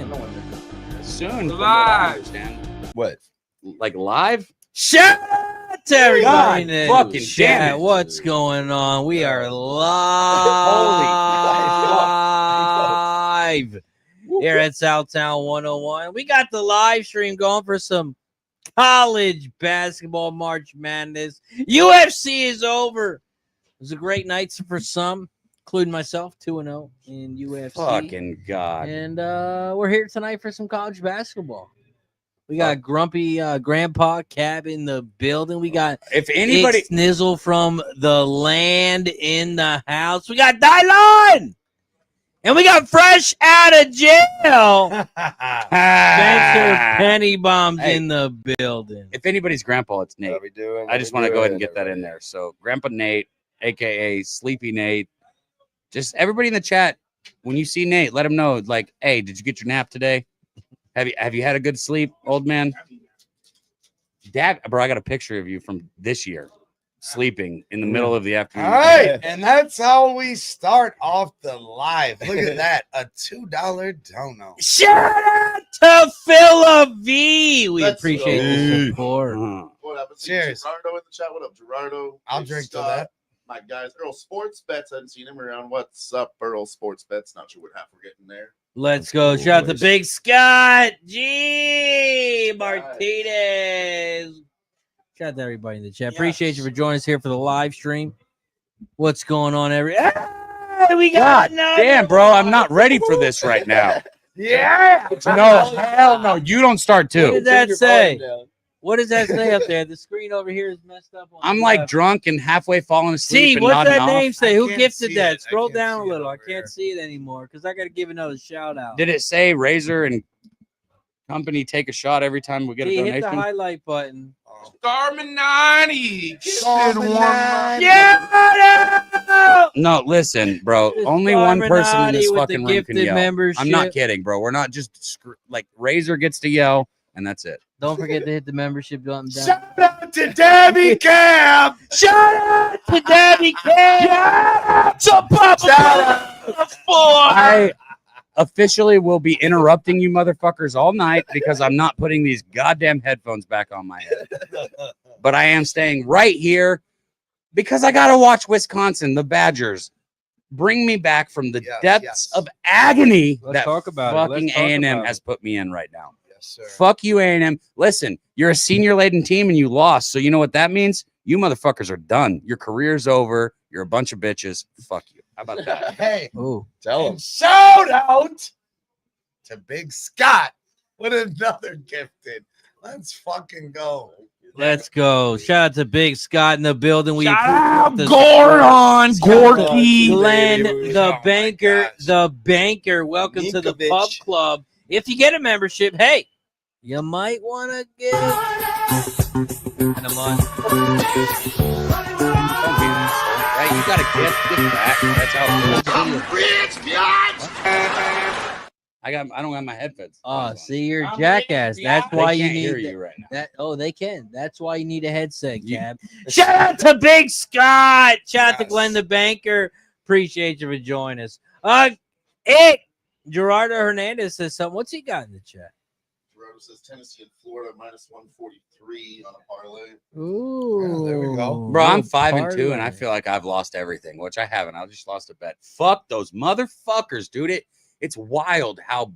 second. Soon. Live. What? Like live? Shout out to everybody in the fucking damn chat. it. What's going on? We are live here at Southtown 101. We got the live stream going for some college basketball March Madness. UFC is over. It was a great night for some, including myself, 2-0 in UFC. Fucking God. And we're here tonight for some college basketball. We got Grumpy Grandpa Cab in the building. We got if anybody Snizzle from the land in the house. We got Dylan! And we got fresh out of jail. Spencer Penny Bombs in the building. If anybody's grandpa, it's Nate. What are we doing? I just want to go ahead and get that in there. So Grandpa Nate, aka Sleepy Nate. Just everybody in the chat, when you see Nate, let him know, like, hey, did you get your nap today? Have you had a good sleep, old man? Dad, bro, I got a picture of you from this year sleeping in the middle of the afternoon. All right, and that's how we start off the live. Look at that, a $2 dono. Shout out to Philip V. We Let's appreciate go. the support. What up? Cheers. Gerardo in the chat. What up, Gerardo? I'll Big drink to Scott, that. My guys, Earl Sports Bets. I hadn't seen him around. What's up, Earl Sports Bets? Not sure what half we're getting there. Let's go. Shout out to Big Scott. G. Martinez. Shout out to everybody in the chat. Appreciate you for joining us here for the live stream. What's going on, Hey, we got Damn, bro, I'm not ready for this right now. Yeah. No, hell no. You don't start What too. does that say? What does that say up there? The screen over here is messed up. On I'm the like left. drunk and halfway falling asleep. See, and what's nodding that off. name say? I Who can't gifted see that? it. I Scroll can't down a see it little. I over can't here. see it anymore because I got to give another shout out. Did it say Razor and Company take a shot every time we get a See, hit the donation? highlight button. Starminati. Yeah! No, listen, bro. It's Only one person in this Illuminati with fucking the room can gifted yell. membership. I'm not kidding, bro. We're not just like Razor gets to yell and that's it. Don't forget to hit the membership button down. Shout out to Debbie Cam. Shout out to Debbie K. Shout out. I officially will be interrupting you motherfuckers all night because I'm not putting these goddamn headphones back on my head. But I am staying right here because I gotta watch Wisconsin, the Badgers, bring me back from the depths of agony Let's that talk about it. fucking Let's talk A&M about has put me in right now. Yes, sir. Fuck you, A&M. Listen, you're a senior-laden team and you lost, so you know what that means? You motherfuckers are done. Your career's over. You're a bunch of bitches. Fuck you. How about that? Hey, Oh, tell him. Shout out to Big Scott with another gifted. Let's fucking go. let's go. Shout out to Big Scott in the building. We Shout appreciate out the Gordon, support. Gorky. Glenn, baby. the Oh my banker, gosh. the banker. Welcome to the Ninkovic. pub club. If you get a membership, hey, you might want to get and a month. Hey, you got a gift back. That's how I don't have my headphones. Oh, see, you're a I'm jackass. ready, That's They why you can't need hear that. you right now. That they can. That's why you need a headset, You- Cab. Shout out to Big Scott. Shout out to Yes. Glenn the banker. Appreciate you for joining us. Gerardo Hernandez says something. What's he got in the chat? Gerardo says Tennessee and Florida -143 on a parlay. Ooh, there we go. Bro, I'm little 5-2, and I parlay. feel like I've lost everything, which I haven't. I just lost a bet. Fuck those motherfuckers, dude. It's wild how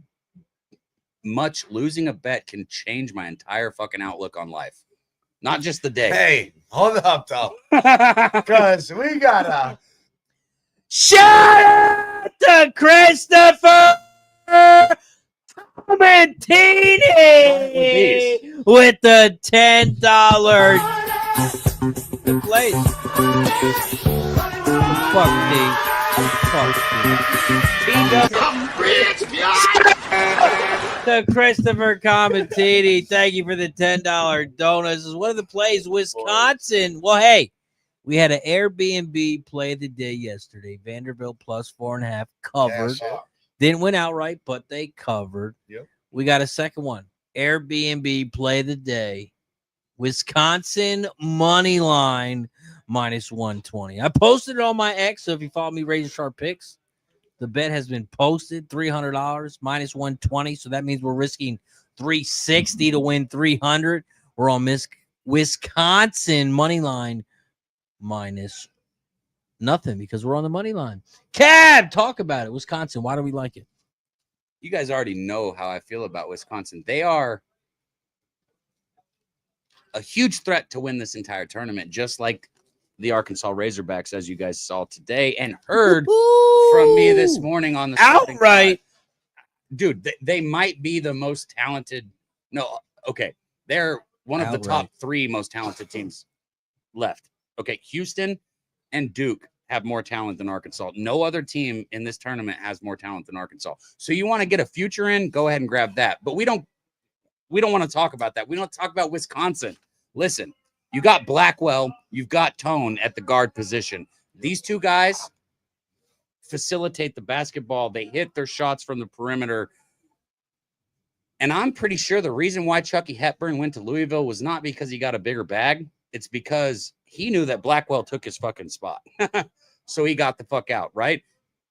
much losing a bet can change my entire fucking outlook on life. Not just the day. Hey, hold up, though. Because we got a Shout out to Christopher Tomentini with the $10 place. Fuck me. To Christopher Comentini, thank you for the $10 donuts. This is one of the plays, Wisconsin. Well, hey, we had an Airbnb play of the day yesterday. Vanderbilt plus 4.5 covered. Yeah, Didn't win outright, but they covered. Yep. We got a second one. Airbnb play of the day. Wisconsin money line -120. I posted it on my X, so if you follow me, Razor Sharp Picks, The bet has been posted, $300 minus 120. So that means we're risking 360 to win 300. We're on Wisconsin money line minus nothing because we're on the money line. Cab, talk about it. Wisconsin, why do we like it? You guys already know how I feel about Wisconsin. They are a huge threat to win this entire tournament, just like the Arkansas Razorbacks, as you guys saw today and heard from me this morning on the outright. Dude, they might be the most talented. No, okay. They're one of the top 3 most talented teams left. Okay, Houston and Duke have more talent than Arkansas. No other team in this tournament has more talent than Arkansas. So you want to get a future in, go ahead and grab that. But we don't want to talk about that. We don't talk about Wisconsin. Listen, you got Blackwell, you've got Tone at the guard position. These two guys facilitate the basketball. They hit their shots from the perimeter. And I'm pretty sure the reason why Chucky Hepburn went to Louisville was not because he got a bigger bag. It's because he knew that Blackwell took his fucking spot. So he got the fuck out, right?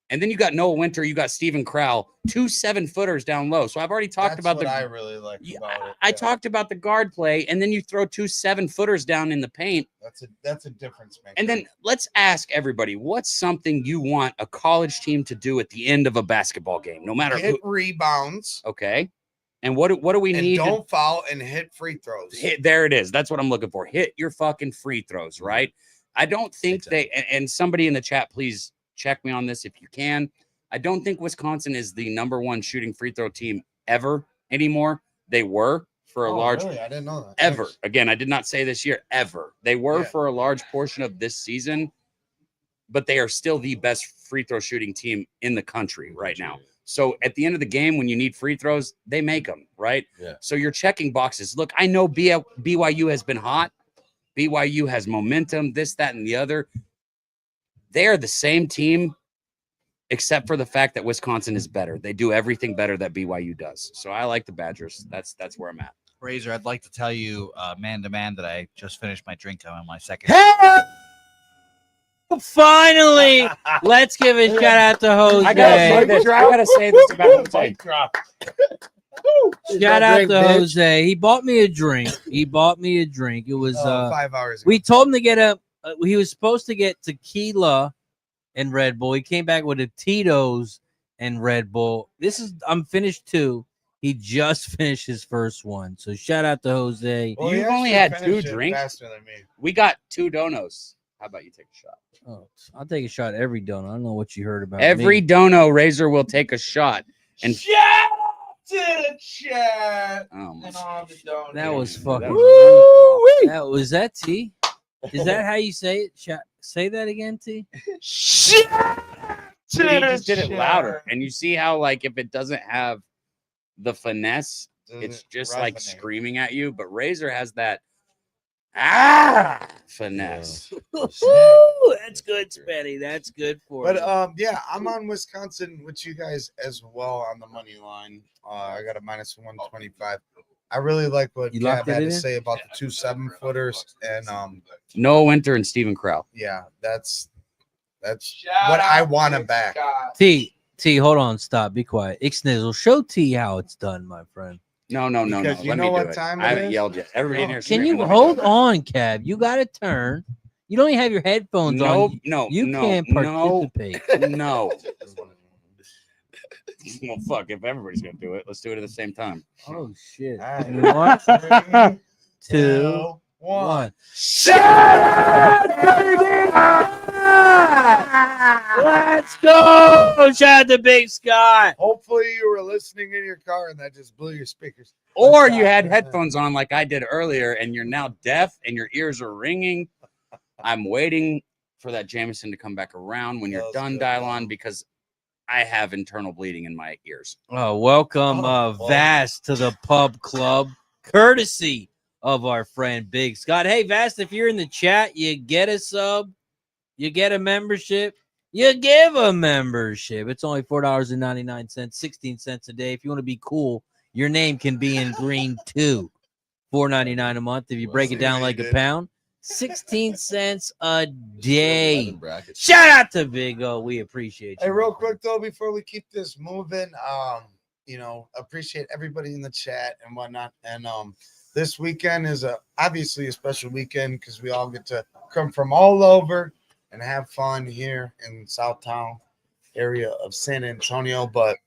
And then you got Noah Winter, you got Stephen Crowell, 2 7-footers down low. So I've already talked about what I really like about it. I talked about the guard play, and then you throw 2 7-footers down in the paint. That's a difference maker. And then let's ask everybody, what's something you want a college team to do at the end of a basketball game, no matter hit who? Rebounds. Okay. And what do we need? Don't foul and hit free throws. There it is. That's what I'm looking for. Hit your fucking free throws, right? I don't think and somebody in the chat, please check me on this if you can. I don't think Wisconsin is the #1 shooting free throw team ever anymore. They were for a large. Really? I didn't know that. Ever. Again, I did not say this year, ever. They were for a large portion of this season, but they are still the best free throw shooting team in the country right now. So at the end of the game, when you need free throws, they make them, right? Yeah. So you're checking boxes. Look, I know BYU has been hot. BYU has momentum, this, that, and the other. They are the same team, except for the fact that Wisconsin is better. They do everything better that BYU does. So I like the Badgers. That's where I'm at. Razor, I'd like to tell you, man to man, that I just finished my drink. I'm on my second. Hey! Finally, let's give a shout out to Jose. I gotta say this about Jose. Shout out to Jose. He bought me a drink. It was 5 hours ago. we told him to get he was supposed to get tequila and Red Bull. He came back with a Tito's and Red Bull. I'm finished 2. He just finished his first one. So shout out to Jose. Well, You've he only actually had 2 finished it drinks. faster than me. We got 2 donos. How about you take a shot? Oh, I'll take a shot every donut. I don't know what you heard about Every me. dono Razor will take a shot. And Shout out to the chat oh my and all the donations. That was fucking. That Was that T? Is that how you say it? Say that again, T. Shout Dude, he just did it louder. And you see how, like, if it doesn't have the finesse, it's just like screaming at you. But Razor has that finesse. Woo, that's good, Spetty. That's good for But you. yeah, I'm on Wisconsin with you guys as well on the money line. I got a minus 125. I really like what You Gab locked it had to in? say about the 2 7-footers, and Noah Winter and Stephen Crowell. yeah, that's Shout what I out want to back. Scott. T, hold on, stop, be quiet. Ixnizzle, show T how it's done, my friend. No. Because you Let know me what do it. time I it haven't is? yelled yet. Everybody in here. Can screaming. you Let me hold do it. on, Cab? You got to turn. You don't even have your headphones on. No, You can't participate. No. Well, fuck. If everybody's gonna do it, let's do it at the same time. Oh shit! All right. You want? 3, 2, 2, 1. 1. Let's go! Shout out to Big Scott. Hopefully you were listening in your car and that just blew your speakers. Or you had headphones on like I did earlier, and you're now deaf and your ears are ringing. I'm waiting for that Jameson to come back around. When you're That was done, good, dial man. on, because I have internal bleeding in my ears. Oh, welcome, Oh, well. Vast, to the pub club, courtesy of our friend Big Scott. Hey, Vast, if you're in the chat, you get a sub, you get a membership, you give a membership. It's only $4.99, 16 cents a day. If you want to be cool, your name can be in green too. $4.99 a month. If you break it down like a pound, 16 cents a day. 11 brackets. Shout out to Big O. We appreciate you. Hey, real quick though, before we keep this moving, appreciate everybody in the chat and whatnot. And this weekend is obviously a special weekend because we all get to come from all over and have fun here in Southtown area of San Antonio. But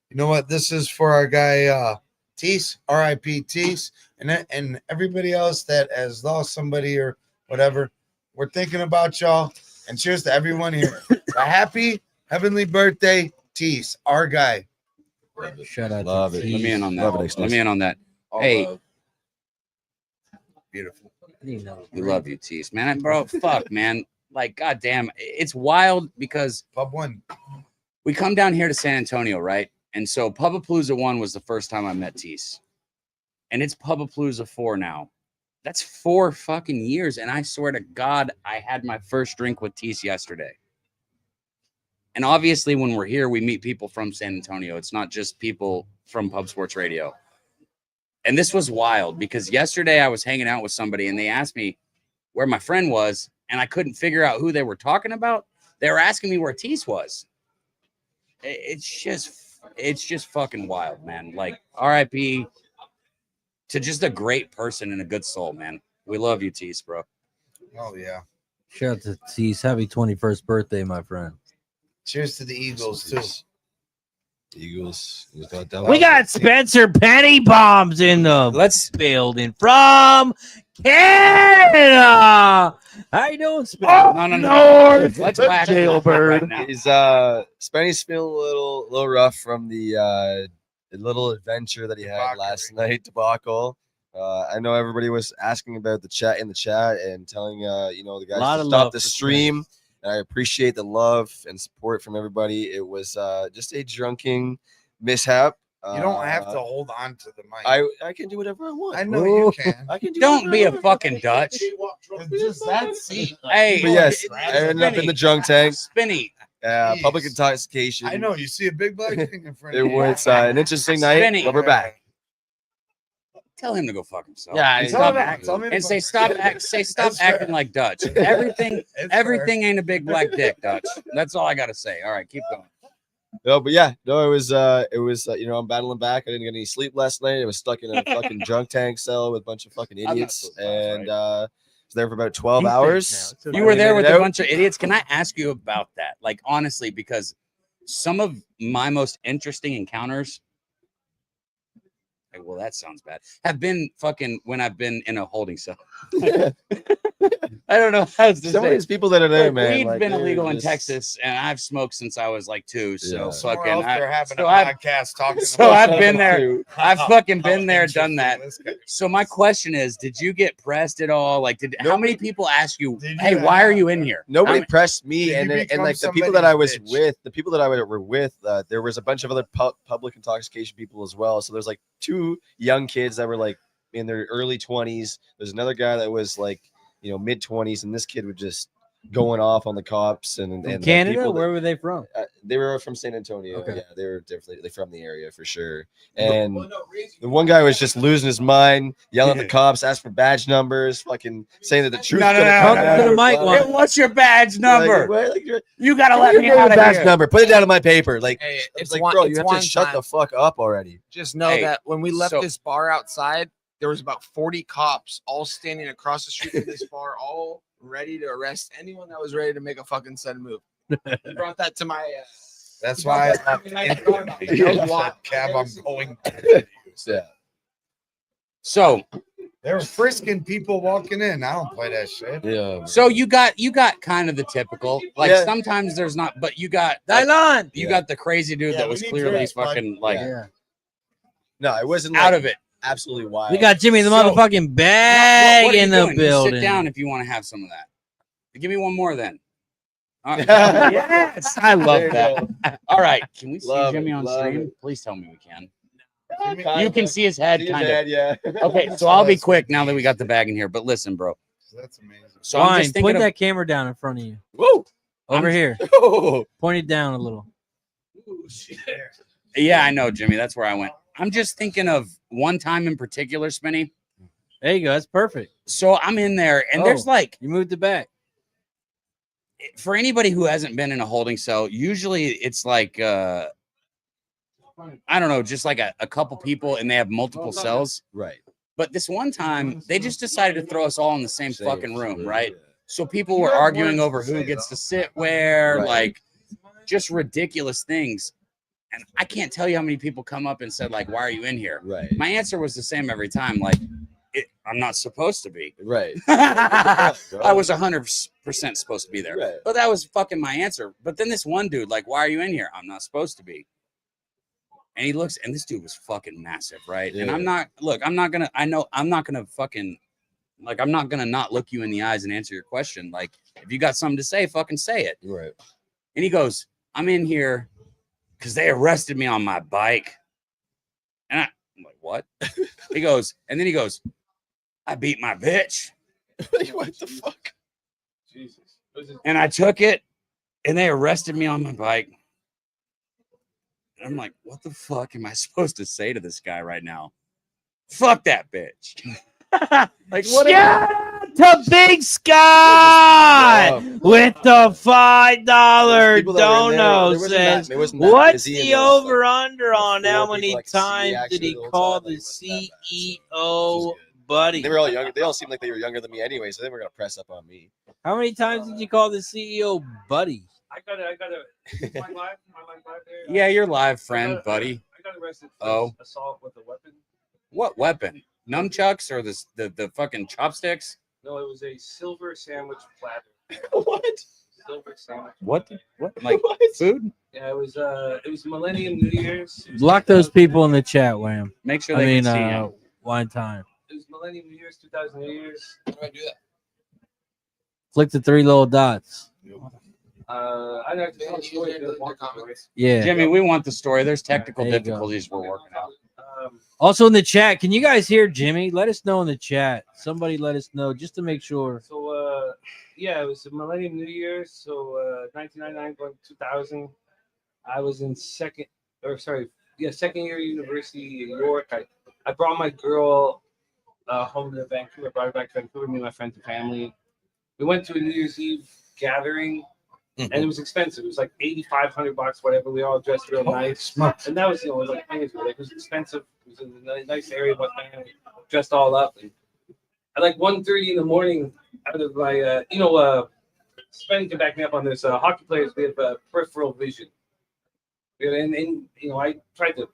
you know what? This is for our guy Tease, R.I.P. Tease, and everybody else that has lost somebody or whatever. We're thinking about y'all. And cheers to everyone here. A happy heavenly birthday, Tease, our guy. Shout out Love to it. T. Let me in on that. Love it, Let me in on that. All Hey. love. Beautiful. We love you, Tease, man. Bro, fuck, man. Like, goddamn, it's wild because Pub one. we come down here to San Antonio, right? And so Pubapalooza 1 was the first time I met Tease. And it's Pubapalooza 4 now. That's 4 fucking years. And I swear to God, I had my first drink with Tease yesterday. And obviously, when we're here, we meet people from San Antonio. It's not just people from Pub Sports Radio. And this was wild because yesterday I was hanging out with somebody and they asked me where my friend was, and I couldn't figure out who they were talking about. They were asking me where Tease was. It's just fucking wild, man. Like, RIP to just a great person and a good soul, man. We love you, Tease, bro. Oh yeah. Shout out to Tease. Happy 21st birthday, my friend. Cheers to the Eagles too. Eagles. We got Spencer Penny Bombs in the building from Canada. How you doing, Spencer? No. Let's whack Jailbird. right now. He's Spenny's feeling a little rough from the little adventure that he had last night, debacle. I know everybody was asking about the chat and telling the guys to stop the stream. And I appreciate the love and support from everybody. It was just a drunken mishap. You don't have to hold on to the mic. I can do whatever I want. I know you can. I can do Don't be a whatever I fucking want. Dutch. It's just that seat. Hey, But yes, I ended up in the drunk tank. Spinny. Public Jeez. intoxication. I know you see a big black thing in front It of you. was an interesting night, Spinny. but we're back. Tell him to go fuck himself. Yeah, and tell stop him- acting. tell me to And go say fuck stop It's fair. acting like Dutch. Everything It's everything ain't a big black dick, Dutch. That's all I gotta say. All right, keep going. No, but yeah, no, it was I'm battling back. I didn't get any sleep last night. I was stuck in a fucking drunk tank cell with a bunch of fucking not idiots, so surprised, and was there for about 12 hours. You were there Finally with made a it out. bunch of idiots. Can I ask you about that? Like, honestly, because some of my most interesting encounters, well, that sounds bad, have been fucking when I've been in a holding cell. I don't know how to Some of say. these people that are there, Like, man. weed's like, been they're illegal in just- Texas, and I've smoked since I was like 2. So Yeah. Somewhere fucking, else they're having so a I've- podcast talking. so about I've been there. Too. I've how- fucking how been there, done interesting that. this guy- So my question is, did you get pressed at all? Like, how many people ask you, Did you "Hey, why are have- you in here?" Nobody How ma- pressed me, Did and you and become like the people that I was somebody's bitch? with, were with, there was a bunch of other public intoxication people as well. So there's like 2 young kids that were like in their early 20s. There's another guy that was like mid 20s, and this kid was just going off on the cops and From the Canada? people that- Where were they from? they were from San Antonio. Okay. Yeah, they were definitely from the area for sure. And the one guy was just losing his mind, yelling at the cops, asked for badge numbers, fucking saying that the truth. No, Come to the mic, Hey, what's your badge number? Like, You gotta let me out of badge here. number. Put it down on my paper. Like, Hey, it's it's like, one- bro, it's you have one to shut time. the fuck up already. Just know Hey, that when we left so- this bar outside, there was about 40 cops all standing across the street from this bar, all ready to arrest anyone that was ready to make a fucking sudden move. He brought that to my. That's he why brought that to me. I thought about it. I That was wild. Cab, I'm going. Yeah. So They were frisking people walking in. I don't play that shit. Yeah. So you got kind of the typical. Like Yeah. sometimes there's not, but you got like, Dylan. you Yeah. got the crazy dude Yeah, that we was need clearly drinks, bud. fucking like Yeah. No, it wasn't out like of it. absolutely wild. We got Jimmy the So- motherfucking bag What are you in the doing? You building. sit down if you want to have some of that. Give me one more then. All right. Yeah. Yes, I love There you that. All right, can we see Love Jimmy it, on love stream? it. Please tell me we can. Kinda. You can see his head, See his kind of. head, yeah. Okay, so I'll be quick now that we got the bag in here. But listen, bro. That's amazing. So I'm Fine. just thinking Point of, that camera down in front of you. Woo! Over I'm- here. Oh. Point it down a little. yeah, I know, Jimmy. That's where I went. I'm just thinking of one time in particular, Spinny. There you go. That's perfect. So I'm in there, and there's Oh. like, You moved it back. for anybody who hasn't been in a holding cell, usually it's like I don't know, just like a couple people, and they have multiple cells. Right. But this one time, they just decided to throw us all in the same fucking room, right? Yeah. So people were arguing over who gets to sit where, like just ridiculous things. And I can't tell you how many people come up and said, like, why are you in here? Right. My answer was the same every time, like, I'm not supposed to be. Right. I was 100% supposed to be there. Right. But that was fucking my answer. But then this one dude, like, why are you in here? I'm not supposed to be. And he looks, and this dude was fucking massive, right? And I'm not gonna fucking, like, I'm not gonna not look you in the eyes and answer your question. Like, if you got something to say, fucking say it. Right. And he goes, I'm in here because they arrested me on my bike. And I'm like, what? He goes, I beat my bitch. What the fuck? Jesus. And I took it, and they arrested me on my bike. And I'm like, what the fuck am I supposed to say to this guy right now? Fuck that bitch. Like, what? Shout out to Big Sky with the $5 People that were in there, dono there wasn't says, there wasn't that what's busy, and the there was, like, over under on four how people many I could see times actually did he the whole call time, the like, it wasn't that bad, so CEO which was good. buddy? They were all younger. They all seemed like they were younger than me anyway, so they were gonna press up on me. How many times did you call the CEO buddy? I got it. My live there. Yeah, you're live, friend, buddy. I got arrested for Oh. assault with a weapon. What weapon? Nunchucks or the fucking chopsticks? No, it was a silver sandwich platter. What? Silver sandwich. What? What? Like food? Yeah, it was Millennium New Year's. It was Block those people in the chat, Wham. Make sure I they mean, can see him. one time. It was Millennium New Year's, 2000 New Year's. How do I do that? Click the three little dots. I know to tell the story. If you want comments. Yeah. Jimmy, we want the story. There's technical There you go. difficulties we're working out. Also in the chat, can you guys hear Jimmy? Let us know in the chat. Somebody let us know just to make sure. So, yeah, it was a Millennium New Year's. So, 1999 going to 2000. I was in second year university in York. I brought my girl home to Vancouver. I brought her back to Vancouver, me and my friends and family. We went to a New Year's Eve gathering, and it was expensive. It was like $8,500, whatever. We all dressed real nice, and that was, it was like it was expensive. It was in a nice area, but dressed all up. And at like 1:30 in the morning, out of my, Spenny can back me up on this. Hockey players, we have peripheral vision, and I tried to.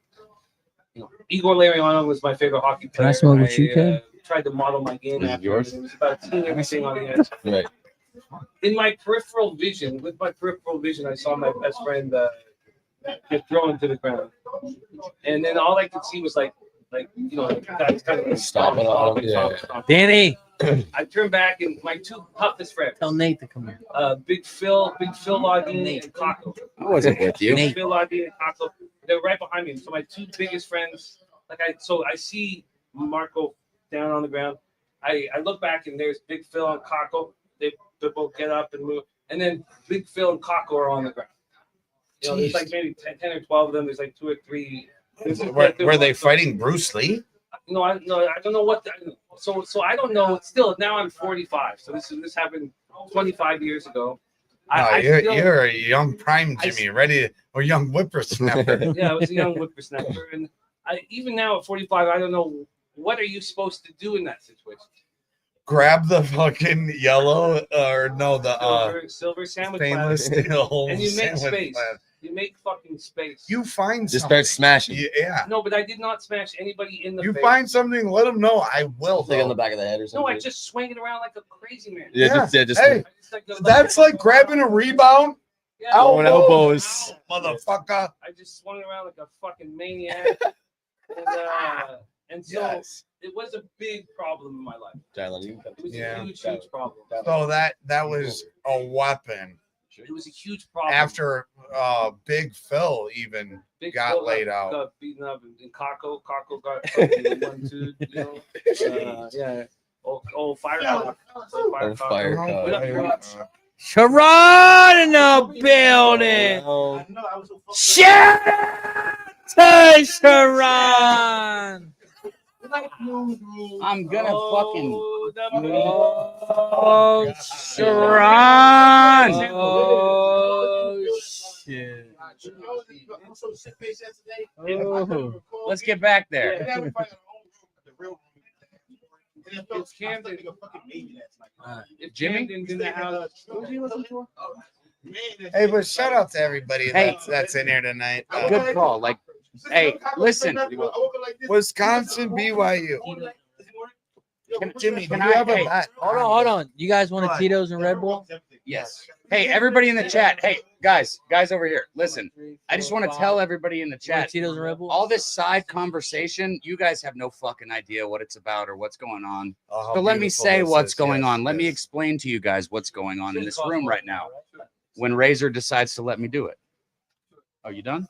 Igor Larionov was my favorite hockey player. Can I smoke what you can? Tried to model my game Is it after. yours? It was about seeing everything on the edge. Right. In my peripheral vision, I saw my best friend get thrown to the ground, and then all I could see was like guys kind of Stomping on him, yeah. Danny, I turned back, and my two toughest friends, tell Nate to come here. Big Phil Lardine, and Kako. I wasn't with you. Big Phil Lardine and Kako, they're right behind me. So my two biggest friends, I see Marco down on the ground. I look back, and there's Big Phil and Kako. They both get up and move, and then Big Phil and Kako are on the ground. There's like maybe 10 or 12 of them. There's like 2 or 3. Were they fighting Bruce Lee? No, I don't know what. So I don't know. Still, now I'm 45. So this happened 25 years ago. You're a young prime Jimmy, or young whippersnapper. Yeah, I was a young whippersnapper, and even now at 45, I don't know what are you supposed to do in that situation. Grab the fucking yellow the silver sandwich stainless platter, steel and you make sandwich space. platter. You make fucking space. You find Just something. start smashing. Yeah. No, but I did not smash anybody in the You face. find something, let them know. I will. Like on the back of the head or something. No, I just swing it around like a crazy man. Yeah, Yeah. just Hey, that's like grabbing a rebound. Yeah, Throwing elbows. Motherfucker. I just swung it around like a fucking maniac. and so Yes. it was a big problem in my life. It was Yeah. a huge problem. So that was a weapon. It was a huge problem. After Big Phil even Big got Phil laid out. got beaten up, and Kako got fucking 1-2. Yeah. Oh, fire cock. Oh, fire cock. What up? Sharon in the building. Shout out to Sharon. I'm gonna fucking. Oh, Sharon! Oh, shit. Oh. Let's get back there. It's Camden. If Jimmy? Camden's in the house. What was he looking for? Hey, but shout out to everybody Hey. that's in here tonight. Good call. Like, hey, listen. Wisconsin, BYU. Jimmy, do can you I- have a hey, bet? Hold on. You guys want a Tito's and Red Bull? Yes. Hey, everybody in the chat. Hey, guys over here. Listen, I just want to tell everybody in the Want chat. Tito's and Red Bull? All this side conversation, you guys have no fucking idea what it's about or what's going on. Oh, how So let me beautiful say this what's is. going Yes, on. Let me yes. explain to you guys what's going on in this room right now. When Razor decides to let me do it. Oh, you done?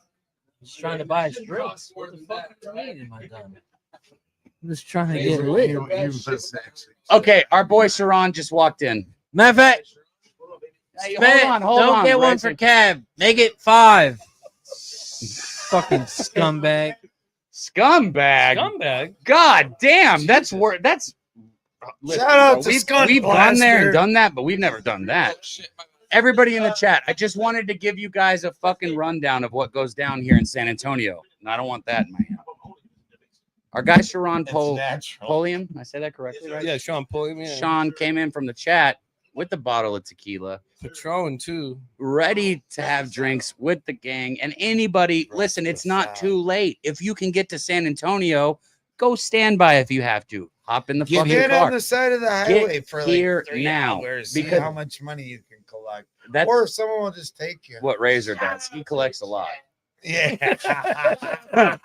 Just trying to buy us drinks. What the fuck do you mean am I done? I'm just trying to get lit. Okay, our boy Sharon just walked in. Matter of fact, Hey, don't get one for Razor. Cab. Make it 5. Fucking scumbag. Scumbag. Scumbag. God damn, that's worth. That's. Listen, Shout out bro, to we've Scott gone there Blaster. and done that, but we've never done that. Everybody in the chat, I just wanted to give you guys a fucking rundown of what goes down here in San Antonio. And I don't want that in my hand. Our guy Sharon Polium, I say that correctly, right? Yeah, Sean Pulley, man. Sean came in from the chat with the bottle of tequila, Patron too. ready to have drinks with the gang. And anybody, listen, it's not too late. If you can get to San Antonio, go stand by if you have to. Hop in the fucking Get car. on the side of the highway for here like 3 now, hours. See because- how much money you can collect. That's Or someone will just take you. what Razor does. He collects a lot. Yeah. Can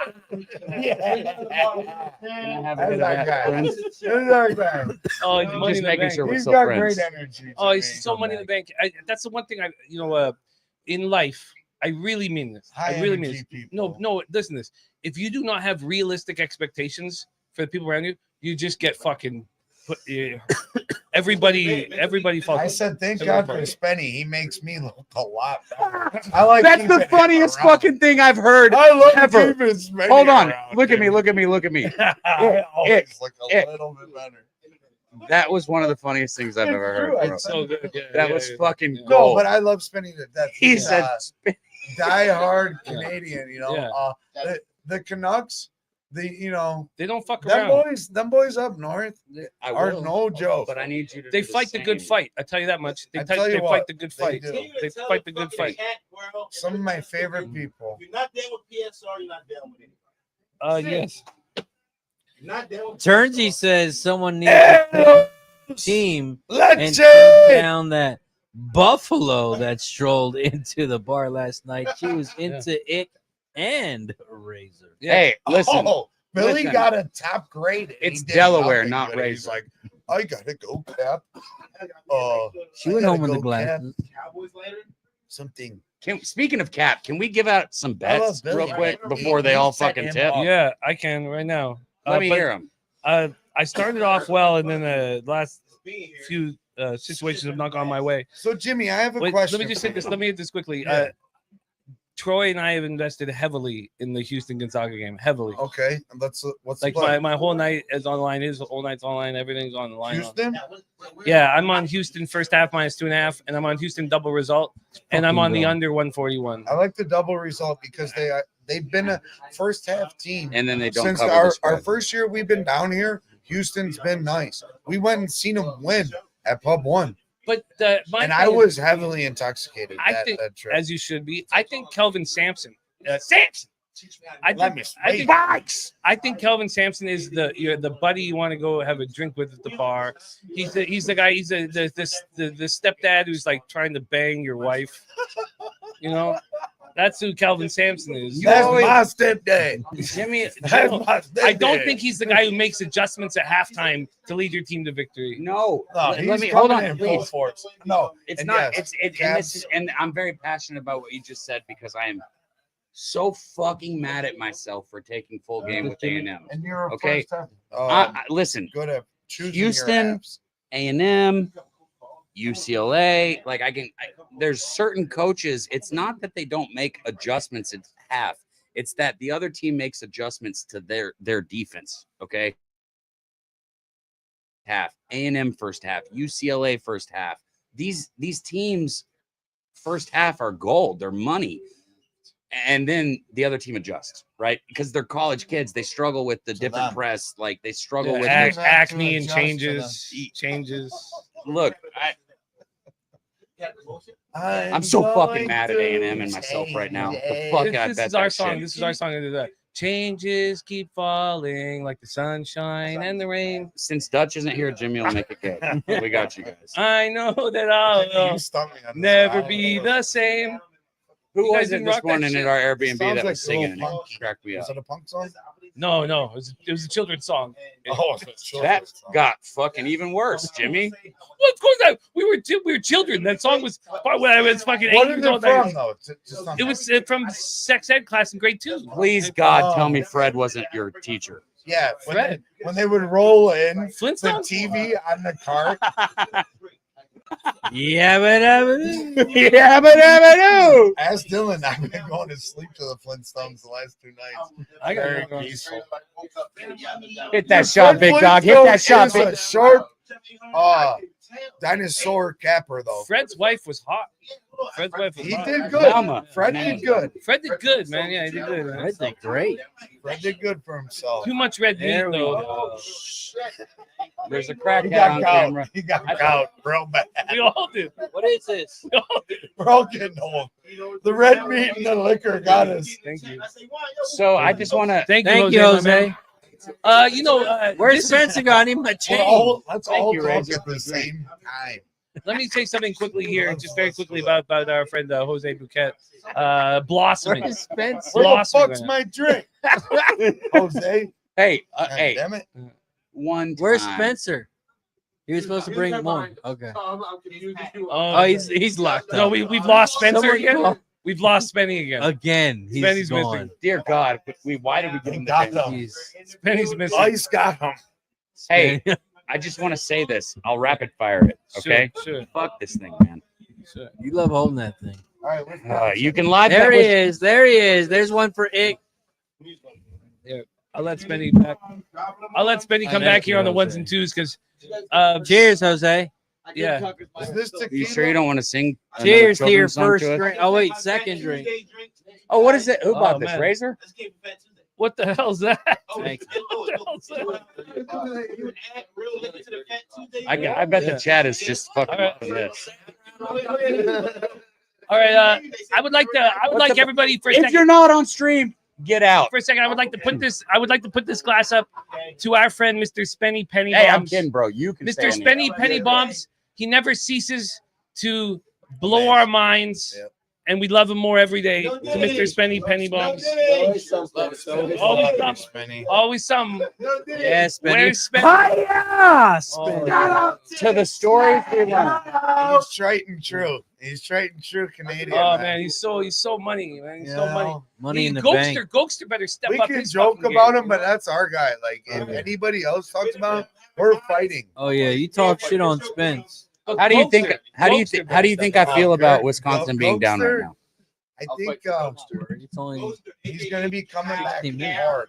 I have a That's bit of that that, guy. friends? That's that guy. Oh, he's money Just in the making bank. sure we're He's still got friends. great energy. Oh, to he's me. so money in the bank. That's the one thing in life. I really mean this. High I really mean energy this. people. No, listen to this. If you do not have realistic expectations for the people around you, you just get fucking put. Everybody falls. I said, thank Everybody God for falls. Spenny. He makes me look a lot better. I like That's keeping the him funniest around. fucking thing I've heard. I love ever. keeping Spenny Hold on. around, Look at me. dude. Look at me. Look at me. I always look a it. little bit better. That was one of the funniest things I've ever heard. Bro. It's so good. Yeah, That yeah, was yeah. fucking Yeah. No, gold. but I love Spenny to death. He He's, said, die-hard Yeah. Canadian, you know. Yeah. The Canucks, They don't fuck them around. boys up north I are will, no joke. but I need you to. They do the fight the good same. fight. I tell you that much. They I tell you fight what, the good they fight. do. They fight the good fight. Some of my favorite people. You're not down with PSR, you're not down with it. Yes. You're not down with Turnsy says someone needs a team and Let's turned down that buffalo that strolled into the bar last night. She was into it and Razor. Hey, listen. Oh, Billy listen. got a top grade. and It's he did Delaware, nothing not with it. He's Razor. like, I gotta go, Cap. She I went gotta home with the go, glasses. Cowboys later. Something. Speaking of Cap, can we give out some I love bets Billy, real quick man. before they He all set fucking him tip? up. Yeah, I can right now. Let me but, hear them. I started off well, and then the last few situations have not gone my way. So Jimmy, I have a Wait, question. let me just for hit this. you. Let me hit this quickly. Yeah. Troy and I have invested heavily in the Houston Gonzaga game. Heavily. Okay, what's Like the play? my whole night is online. His whole night's online. Everything's on the line. Houston? Yeah, I'm on Houston first half -2.5, and I'm on Houston double result, and I'm on the under 141. I like the double result because they've been a first half team And then they don't since cover the our spread. first year we've been down here. Houston's been nice. We went and seen them win at Pub One, But my and I thing was heavily intoxicated. I that, think, that trip. as you should be. I think Kelvin Sampson. Sampson. I Let me think, I think Kelvin Sampson is the buddy you want to go have a drink with at the bar. He's the guy. He's the stepdad who's like trying to bang your wife. You know, that's who Kelvin Sampson is. That's my stepdad. Jimmy, That's my stepdad. I don't think he's the guy who makes adjustments at halftime to lead your team to victory. no. No, Let he's me hold coming on, in full please. force. No, It's and not. yes, And Cavs- this is, and I'm very passionate about what you just said because I am so fucking mad at myself for taking full game with A&M. and you're a Okay. first time. Listen, Good at choosing Houston, your apps. A&M, UCLA, like there's certain coaches. It's not that they don't make adjustments at half. It's that the other team makes adjustments to their defense. Okay, half, A&M first half, UCLA first half. These teams first half are gold. They're money. And then the other team adjusts, right? Because they're college kids. They struggle with the different press. Like they struggle with acne and changes. Look, I'm so fucking mad at A&M and myself right now. The fuck I bet This is our that song. shit. This is our song. Changes keep falling like the sunshine and the rain. Since Dutch isn't here, Jimmy will make it good. We got you guys. I know that I'll You stumped me on this never one. be the same. Who You guys was it didn't this rock that morning shit? at our Airbnb Sounds that like was singing? a little It cracked me Is up. that a punk song? No, it was a children's song. Oh, That got fucking even worse, Jimmy. What's going on? We were children. That song was when I was fucking 8 What years is it old. from, though? It was from sex ed class in grade 2. Please, God, tell me Fred wasn't your teacher. Yeah, when they would roll in the Flintstones? TV on the car. Yeah, but Yeah, but Ask Dylan. I've been going to sleep to the Flintstones the last 2 nights. I got Very it. peaceful. hit that shot, big dog. Hit that shot, Is big. a short dinosaur capper, though. Fred's wife was hot. Fred's wife was He hot. did good. Velma. Fred did good. Fred did good, man. Yeah, he did good. Man. I think great. Fred did good for himself. Too much red meat, There we though. go. There's a crack He out on got camera. gout. He got gout real bad. We all did. What is this? We all did. We're all getting old. The red meat and the liquor got us. Thank you. So I just want to Thank Thank you, you, Jose. Jose. Where's this- Spencer got? I need my We're change. all, let's all you, talk Razor. at the same time. Let me say something quickly here, just very quickly about our friend Jose Bouquet. Blossoming. Where's Spencer? Where the Blossoming fuck's right my drink? Jose. hey, God hey, damn it. one time. Where's Spencer? He was supposed to bring one. Okay. now. Oh, he's locked No, up. we've lost Spencer Someone again. call- We've lost Spenny again. Again, he's Spenny's gone. missing. Dear God, why did we get him the Got thing? them. He's Spenny's missing. Ice got him. Hey, I just want to say this. I'll rapid fire it. Okay. Sure. Fuck this thing, man. you love holding that thing. All right, let's You can live There bet he with- is. There he is. There's one for Ick. I'll let Spenny back. I'll let Spenny come back here on the ones and twos because. Cheers, Jose. Yeah. Is this Are you tequila? sure you don't want to sing? another Cheers to your children's song first to us? drink. Oh wait, second drink. Oh, what is it? Who bought this? man. Razor? What the hell's that? Thank I bet Yeah. the chat is just fucking All right. loving this. All right. I would like everybody for a If second. you're not on stream, get out. For a second, I would like to put this glass up to our friend Mr. Spenny Penny Hey, I'm Bombs. kidding, bro. You can Mr. stay on the- Spenny Penny Bombs. He never ceases to blow our minds, Yep. and we love him more every day. To Mr. Spenny Penny Bombs. Always some. Always some. Yes, Benny. Where's Spenny? Hiya, Oh, To the stories we learned. He's straight and true. He's straight and true Canadian. Oh man, he's so money, man. He's so money. Money in the Gokster, bank. Gokster better step We up. can his joke fucking about game. him, but that's our guy. Like, if Okay. anybody else talks about him, we're fighting. Oh yeah, you talk shit on Spence. But How do you think? Gokster- How do you Gokster think? better How do you step think I up. feel Oh, about good. Wisconsin being down right Gokster? now? I think It's only he's going to be coming back 60 minutes. hard.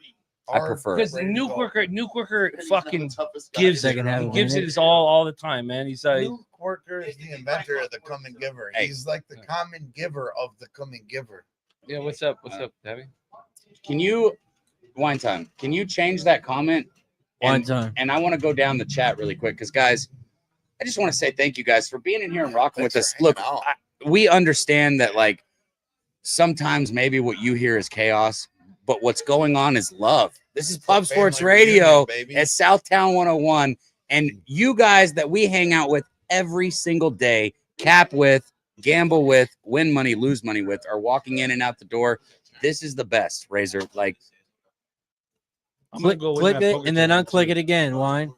I prefer it. Because Nuke Worker fucking gives Second half of gives it minute. his all the time, man. He's Luke Corker is the inventor of the come and giver. Hey. He's like the common giver of the come and giver. yeah. What's up, Debbie? Can you, wine time? Can you change that comment? one And, time. and I want to go down the chat really quick because, guys, I just want to say thank you guys for being in here and rocking with us. Thanks for Look, hanging out. we understand that, like, sometimes maybe what you hear is chaos, but what's going on is love. This is Pub Sports Family Radio reunion, baby. at Southtown 101. And you guys that we hang out with every single day, cap with, gamble with, win money, lose money with, are walking in and out the door. This is the best, Razor. Like, I'm gonna Click, go with click that it poker and then chip. unclick it again. Wine.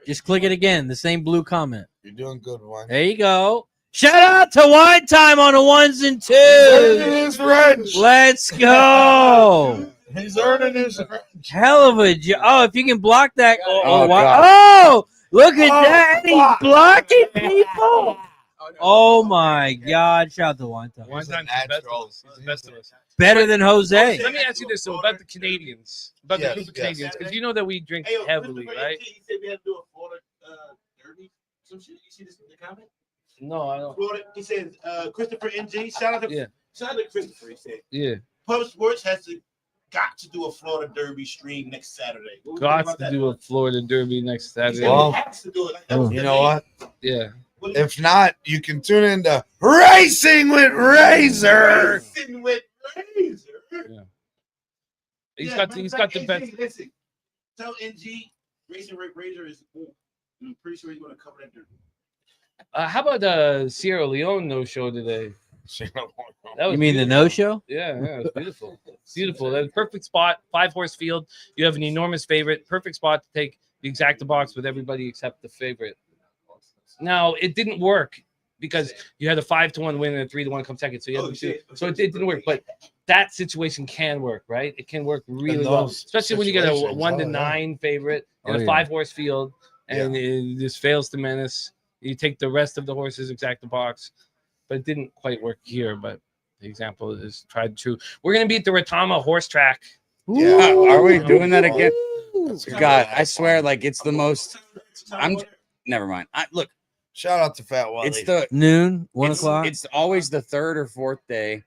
Just click it again. The same blue comment. You're doing good, one. There you go. Shout out to Wine Time on the ones and Earning twos. his wrench. Let's go. He's earning his wrench. Hell of a job. Oh, if you can block that. Oh, wow. God. Oh, look at Oh, that. He's fuck. blocking people. Oh my God! Shout out to Wanta. One time the best of us. He's the best of us. Better than Jose. Let me ask you this though about the Canadians, about Yes, the group of yes. Canadians, because you know that we drink Hey, yo, heavily, Christopher right? NG, he said we had to do a Florida derby. Some shit. You see this in the comment? No, I don't. Florida. He said Christopher NG. Shout out to shout out to Christopher. He said Yeah, Pub Sports got to do a Florida Derby stream next Saturday. What we think got about to that? do a Florida Derby next He Saturday. said Well, we has to do it. Like, that was You the know name. what? Yeah. What do you- If not, you can tune into Racing with Razor. Racing with Razor. He's Yeah, got matter he's of got fact, the NG, best. Listen, tell NG Racing with Razor is cool. I'm pretty sure he's going to cover that derby. How about the Sierra Leone no show today? That was You mean the beautiful. no-show? Yeah, it was beautiful. Beautiful. That's a perfect spot. 5-horse field. You have an enormous favorite. Perfect spot to take the exacta box with everybody except the favorite. Now it didn't work because you had a 5-1 win and a 3-1 come second. So you had so it didn't work. But that situation can work, right? It can work really well, those especially when you get a situations, 1-9 favorite in a 5-horse field and it just fails to menace. You take the rest of the horses exacta box, but it didn't quite work here. But the example is tried and true. We're gonna be at the Retama horse track. Yeah. Are we doing that again? That's gonna God, be I swear, fun. like it's the most. I'm. Never mind. Look, Shout out to Fat Wally. it's the Noon, 1 it's, o'clock. It's always the third or fourth day,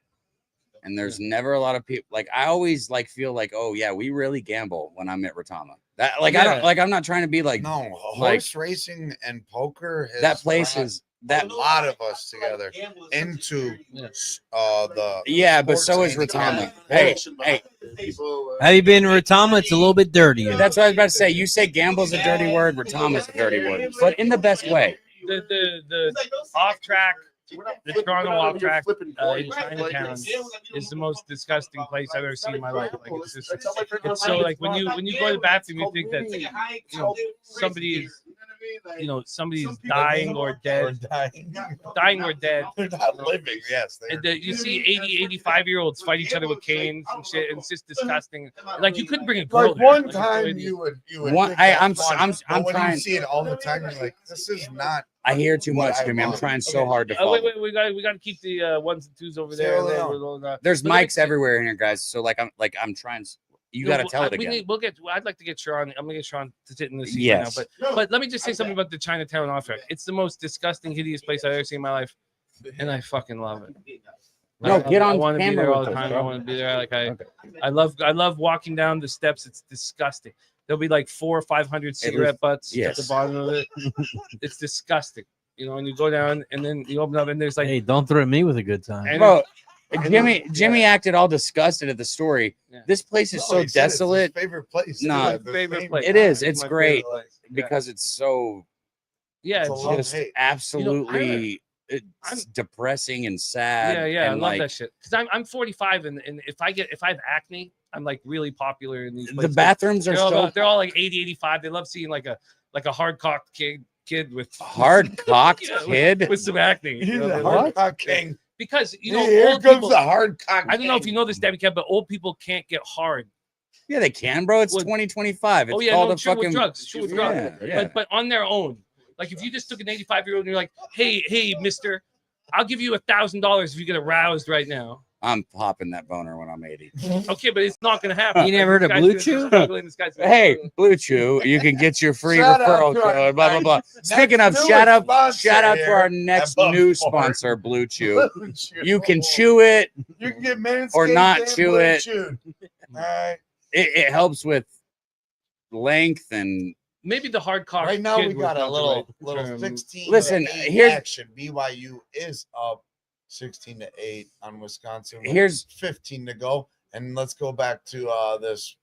and there's never a lot of people. Like I always like feel like, oh yeah, we really gamble when I'm at Retama. That like I don't like. I'm not trying to be like no horse racing and poker. Has that place brought is that. a lot of us together into the Yeah, but so is sports Retama. scene. Hey, Have you been to Retama? It's a little bit dirtier. that's what I was about to say. You say gamble's a dirty word, Retama's a dirty word, but in the best way. The off track, the Toronto off track in Chinatown is the most disgusting place I've ever seen in my life. Like it's so like when you go to the bathroom, you think that somebody is somebody's dying or dead, dying or dead. They're not living. Yes, And you see 80, 85-year-olds fight each other with canes and shit, and it's just disgusting. Like you couldn't bring a girl. like there. one Like, time you would. One- think I- that's I'm- funny, I'm- but I'm when trying- you see it all the time, you're like, this is not. I hear too What much, I Jimmy. I'm want. trying so Okay. hard to follow. wait, we got to keep the ones and twos over Sierra there. Leone. There's But let me mics say- everywhere in here, guys. So I'm trying. You got to tell it again. I'd like to get Sean. I'm gonna get Sean to sit in the seat Yes. right now. But let me just say something about the Chinatown off track. It's the most disgusting, hideous place I've ever seen in my life, and I fucking love it. No, get on I want to be camera there all with the us, time. bro. I want to be there. Like I love walking down the steps. It's disgusting. There'll be like 400 or 500 cigarette butts at yes. the bottom of it. It's disgusting. And you go down and then you open up and there's like Hey, don't throw me with a good time. and Bro, Jimmy acted all disgusted at the story. Yeah. This place is No, so he said it's his desolate favorite place. No, It's his favorite place. It is. It's It's my great favorite place. Yeah. because it's so yeah, It's a it's love just hate. absolutely it's depressing and sad. yeah, I and love like that shit. Because I'm 45 and if I have acne, I'm like really popular in these the places. bathrooms are so They're all like 80, 85. They love seeing like a hard cocked kid with hard cocked Yeah, kid. with some acne. He's you know, a they're hard like- cock king. because Here old comes people, the hard cock. I don't know if you know this, Debbie Kev, but old people can't get hard. Yeah, they can, bro. It's Well, 2025. It's Oh yeah, called no, a true fucking with drugs, true with drugs. Yeah. But on their own. Like if you just took an 85-year-old and you're like, hey, mister, I'll give you $1,000 if you get aroused right now. I'm popping that boner when I'm 80. Okay, but it's not gonna happen. You never heard of This guy's Blue gonna Chew? be struggling, this guy's gonna be Hey, struggling. Blue Chew, you can get your free Shout out referral to our code. Blah blah blah. next Speaking of newest shout out sponsor for here our next at new Bump sponsor, Blue Chew. Chew. You can chew it. You can get manscaped or not and chew blue it. chewed. All right. It helps with length and Maybe the hard cock. Right now kid we was got a not the little right term. 16. Listen, to 8 here's- action. BYU is up 16-8 on Wisconsin. with here's 15 to go, and let's go back to this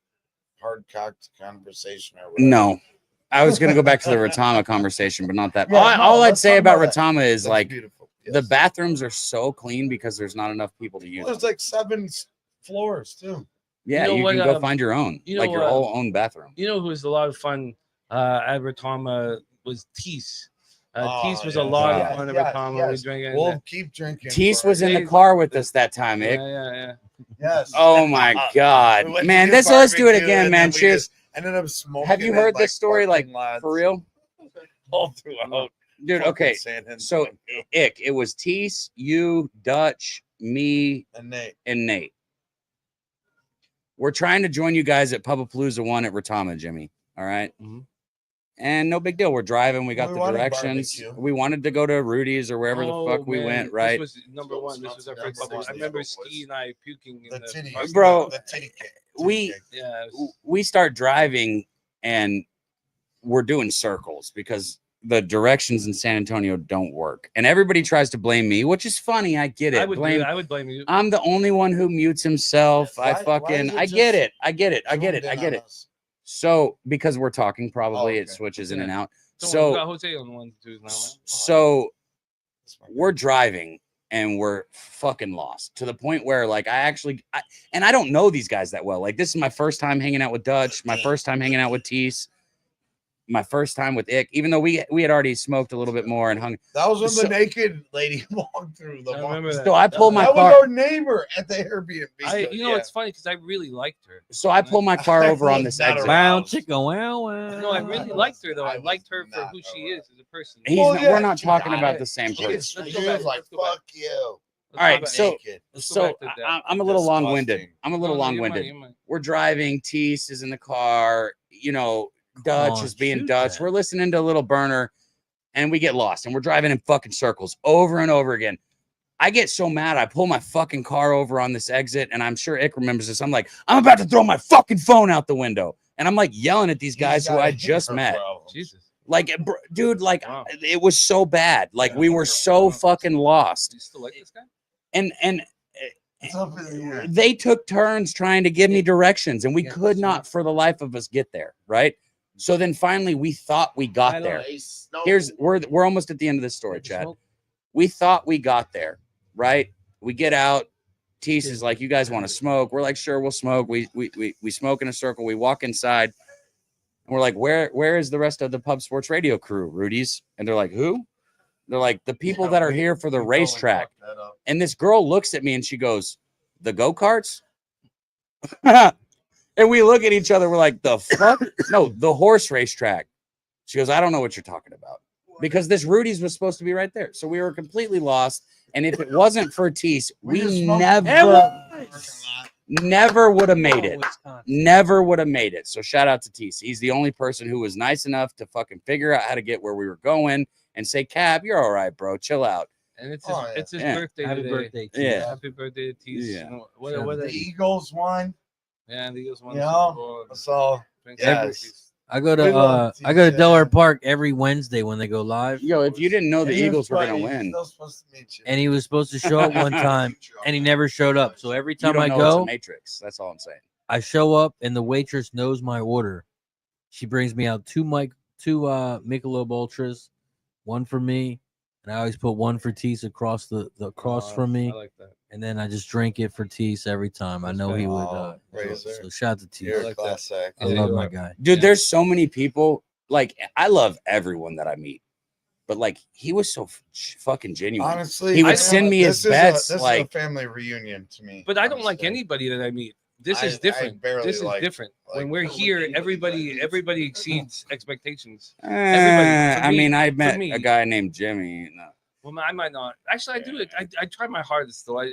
hard cocked conversation. Or whatever. no. I was gonna go back to the Retama conversation, but not that. Yeah, no, all I'd let's say talk about about that. Retama is That's like beautiful. the Yes. bathrooms are so clean because there's not enough people to use Well, there's them. like 7 floors too. Yeah, You know you what, can go find your own, you know like your what, whole own bathroom. You know who was a lot of fun at Retama was Teese. Oh, Teese was yes, a lot yes, of fun at yes, Retama. yes. We drank it. We'll keep drinking. Teese for was it. in the car with us that time, Ick. Yeah. Yes. Oh my god, We went to man! do Let's do it barbecue, again, and man. then we Cheers. just ended up smoking. Have you at, heard like, this story, like parking lots for real? all throughout. dude. Fucking Okay, San Antonio. so it was Tease, you, Dutch, me, and Nate. and Nate. We're trying to join you guys at Pubapalooza 1 at Retama, Jimmy. All right? Mhm. And no big deal. We're driving. We got We the wanted directions. barbecue. We wanted to go to Rudy's or wherever the fuck we man, went, right? This was number one. This was our first Number couple. I one. remember Boys. Ski and I puking in The the titty, Bro, the titty cake. we- Yeah, it was- We start driving and we're doing circles because the directions in San Antonio don't work. And everybody tries to blame me, which is funny. I get it. I would Blame. I would blame you. I'm the only one who mutes himself. Why- I fucking, why is it I get just it. I get it. I get it. zoomed I in get on it. us? So, because we're talking, probably Oh, it okay. switches in and Yeah. out. Don't worry, we got So, Jose on one too now. Man. so That's my we're bad. driving and we're fucking lost to the point where like I don't know these guys that well. Like this is my first time hanging out with Dutch, my first time hanging out with Tease, my first time with Ick, even though we had already smoked a little bit more and hung. That was when So- the naked lady walked through the I remember that. So I pulled my That car. was our neighbor at the Airbnb. You know, it's funny because I really liked her. So I pull my car over on this Not exit. around. Wow, chicken, wow, wow. No, I really liked her though. I I liked was her for not who she around. is as a person. He's Well, not, yeah, we're not she talking got about it. the same She person. was, Let's she go back, was like, let's go back. "Fuck you." Let's All right, go back. so Naked. Let's go so back to that. I'm a little Disgusting. long-winded. I'm a little No, no, you're long-winded. fine, you're fine. We're driving. Tease is in the car. You know, Dutch on, is being shoot Dutch. that. We're listening to a little burner, and we get lost. And we're driving in fucking circles over and over again. I get so mad. I pull my fucking car over on this exit, and I'm sure Ick remembers this. I'm like, I'm about to throw my fucking phone out the window, and I'm like yelling at these guys who I just met. Jesus. Like, dude, like Wow. it was so bad. Like Yeah. we were so fucking lost, Do you still like this guy? and It's up in the air. they took turns trying to give me directions, and we Yeah, could so- not for the life of us get there, right? So then finally we thought we got there. Here's we're almost at the end of this story, Chad. We thought we got there, right? We get out. Tease is like, "You guys want to smoke?" We're like, "Sure, we'll smoke." We smoke in a circle. We walk inside, and we're like, "Where is the rest of the Pub Sports Radio crew, Rudy's?" And they're like, "Who?" They're like, "The people that are here for the racetrack." And this girl looks at me and she goes, "The go-karts?" And we look at each other. We're like, "The fuck?" No, the horse racetrack. She goes, "I don't know what you're talking about." Because this Rudy's was supposed to be right there. So we were completely lost. And if it wasn't for Tease, we never would have made it. Never would have made it. So shout out to Tease. He's the only person who was nice enough to fucking figure out how to get where we were going and say, "Cab, you're all right, bro. Chill out." And it's Oh, it's his yeah. birthday Happy today. birthday to Yeah. you. Happy birthday to Tease. Yeah. You know, Sure. what The Eagles won. yeah, the Eagles won You the know, Super Bowl. so yes. I go to Good luck, I go to TJ. Delaware Park every Wednesday when they go live, Yo, if you didn't know the He was Eagles were probably- going to he's win, still supposed to meet you. and he was supposed to show up one time, and he never showed up. So every you time don't I know go, it's a Matrix. That's all I'm saying. I show up, and the waitress knows my order. She brings me out two Michelob Ultras, one for me, and I always put one for Tease across the across from me, I like that. and then I just drink it for Tease every time. I know he would. Wow, enjoy it. Razor. So shout out to Tease. You're a like that. class act. I Yeah, love you my are. guy. Dude, Yeah. there's so many people. Like, I love everyone that I meet, but like, he was so fucking genuine. Honestly, He would I- send me his this is bets, This like- is a family reunion to me. But I don't like honestly. anybody that I meet. This is I different. barely This is like- different. When like- we're I don't like here, anybody that I everybody meet. exceeds expectations. Eh, for I me- mean, I for met me- a guy named Jimmy. No. Well, I might not. Actually, I do it. I try my hardest though. I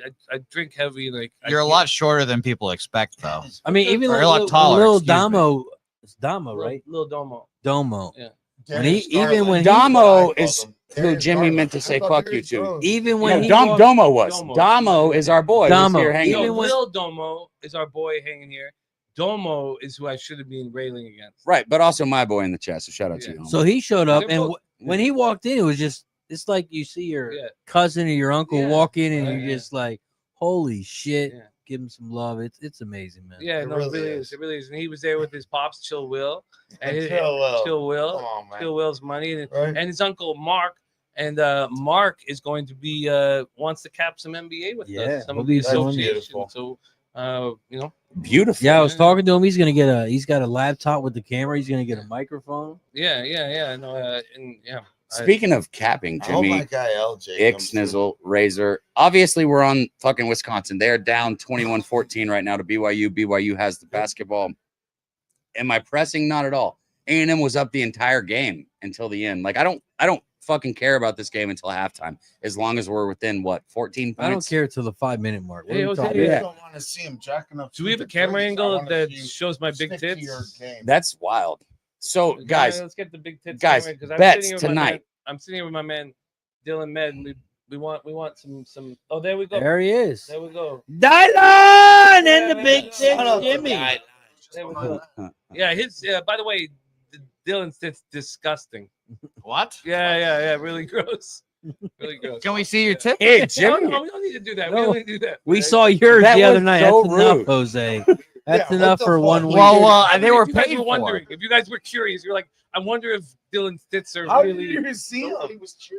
drink heavy. Like You're a lot shorter than people expect, though. I mean, even Or like a lot little, taller, little excuse me. Damo, it's Damo, right? Little Domo. Domo. Yeah. When he- even when he- Damo I is called him. who Darius Jimmy Garland. meant to I say thought fuck you Darius to. Garland. Even when No, he Dom, walked- Domo was. Domo. Damo is our boy. Damo, Who's here hanging even out. when- Lil Domo is our boy hanging here. Domo is who I should have been railing against. Right, but also my boy in the chat. So shout out to Yeah. you. So he showed up, They're and both- when he walked in, it was just it's like you see your Yeah. cousin or your uncle Yeah. walk in, and Yeah, you're yeah. just like, holy shit, Yeah. give him some love. It's amazing, man. Yeah, It no, really it really is. is. It really is. And he was there with his pops, Chill Will, and his, Chill Will. Chill Will, Come on, man. Chill Will's money, and, Right? and his uncle Mark. And Mark is going to be wants to cap some NBA with Yeah, us, some he'll of be the doing association. beautiful. So you know, Beautiful. Yeah, I was talking to him. He's gonna get he's got a laptop with the camera. He's gonna get a microphone. yeah, no, and yeah. Speaking of capping, I hope my Jimmy, guy LJ Ick, comes through. Snizzle, Razor. Obviously, we're on fucking Wisconsin. They're down 21-14 right now to BYU. BYU has the basketball. Am I pressing? Not at all. A&M was up the entire game until the end. Like, I don't fucking care about this game until halftime, as long as we're within what 14 points. I don't care till the 5-minute mark. What Hey, are you Jose, talking I Yeah. don't want to see him jacking up. Do we have a stupid camera threes. I angle wanna that see you shows my big stick to your tits? game. That's wild. So, guys, let's get the big tits. guys, camera, 'cause I'm bets sitting here with my tonight. man- I'm sitting here with my man Dylan Med, and we want some. Oh, there we go. There he is. There we go. Dylan and the big Shut tits, up, Jimmy. There we go. Yeah, his. By the way, Dylan's tits disgusting. What? Yeah. Really gross. Really gross. Can we see your tip? hey, No, Jimmy, no, we don't need to do that. No. We don't need to do that. We saw yours That the other was night. so That's enough, rude. Jose. That's Yeah, what enough the for fuck? 1 week. Well, they were If you guys paid were for. wondering, if you guys were curious, you're like, I wonder if Dylan's tits are How did really. you see him?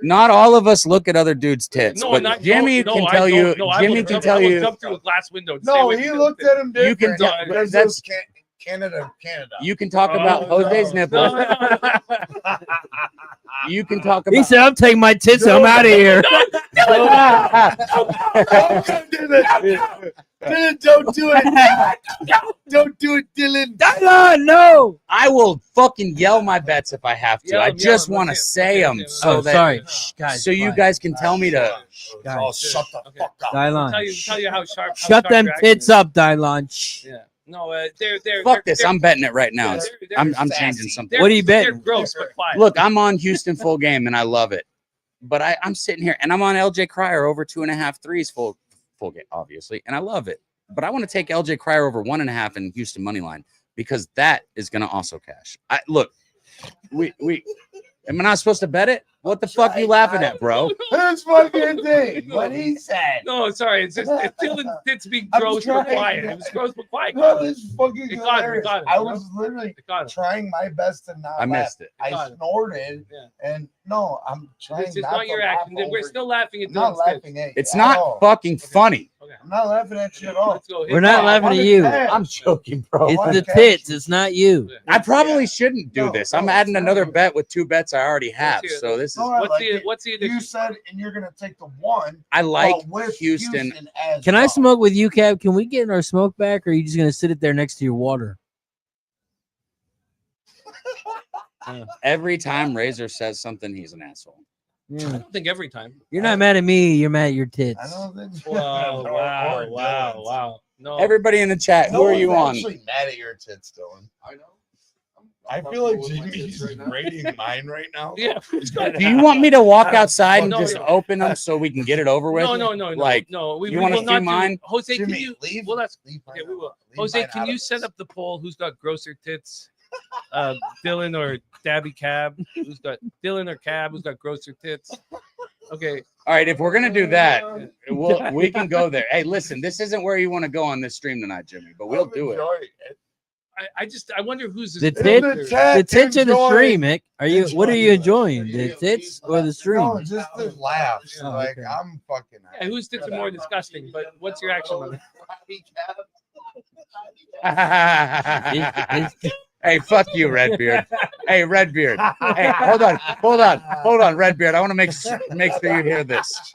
not all of us look at other dudes' tits, No, but not Jimmy no, can I tell don't. you. No, I Jimmy will can jump- tell I will you. jump through a glass window. and say No, what he Dylan looked did. at him You can different. tell- because that's- those Canada. You can talk about Oh, Jose's no. nipples. No. You can talk He about. said, I'm taking my tits and I'm out of here. Dylan, don't do it. Don't do it, Dylan. Dylan, no. I will fucking yell my bets if I have to. Yell I 'em, just yell 'em. want to Let's say hear 'em. them Let's so Oh, that sorry. Shh, guys, so you quiet. guys can tell me to. Guys. Oh, shut the Okay. fuck up. Dylan. Tell you how sharp. Shut them tits up, Dylan. Shh. Yeah. No, they're. Fuck this. I'm betting it right now. I'm sassy. changing something. What are you They're betting? gross but quiet. Look, I'm on Houston full game and I love it. But I'm sitting here and I'm on LJ Cryer over 2.5 threes full game, obviously, and I love it. But I want to take LJ Cryer over 1.5 in Houston money line because that is going to also cash. Look, we am I not supposed to bet it? What the fuck are you laughing at, bro? That's fucking thing. What he said. No, sorry. It's just Dylan's tits being I'm gross but trying. quiet. It was gross but quiet. No, this is fucking It got it, hilarious. got it, I you was literally It got him. trying my best to not I laugh. missed it. I Got it. snorted, Yeah. and no, I'm trying This is not not to your laugh action. We're over still laughing at I'm not Dylan's tits. laughing at you It's at not all. fucking funny. Okay. I'm not laughing at you at all. Let's go. We're not I laughing wanna at you. bet. I'm joking, bro. It's Why the cash tits. you? It's not you. I probably Yeah. shouldn't do No, this. no, I'm adding it's another not. bet with 2 bets I already have. hear it. So this is No, I What's like the it. what's the addition? You said, and you're gonna take the one. I like but with Houston. as Can I well. smoke with you, Cab? Can we get our smoke back, or are you just gonna sit it there next to your water? Every time Razor says something, he's an asshole. I don't think every time. You're not mad at me. You're mad at your tits. I don't think. Wow, Or wow, Dylan's. wow, wow. No. Everybody in the chat, No who are you one's on? actually mad at your tits, Dylan. I know. I feel like Jimmy's rating mine right now. Yeah. Do you want me to walk outside and No, just no. open them so we can get it over with? No. Like, no. We you wanna will see not do- mine? Jose, can Jimmy, you? leave. Well, that's leave mine okay. We out. will. Leave Jose, mine can out you of set this. up the poll? Who's got grosser tits? Dylan or Dabby Cab? Who's got Dylan or Cab? Who's got grosser tits? Okay. all right, if we're gonna do that, we can go there. Hey, listen, this isn't where you want to go on this stream tonight, Jimmy, but we'll I'm do it. enjoying it. I wonder who's The this tit- grosser. The tits or the Enjoy. stream, Mick? Are you? What are you Enjoy. enjoying? The tits or the stream? No, just the laughs. Oh, like okay. I'm fucking. Yeah, whose tits are more disgusting? But what's your action on it? Hey, fuck you, Redbeard. Hey, Redbeard. Hey, hold on, Redbeard. I want to make sure you hear this.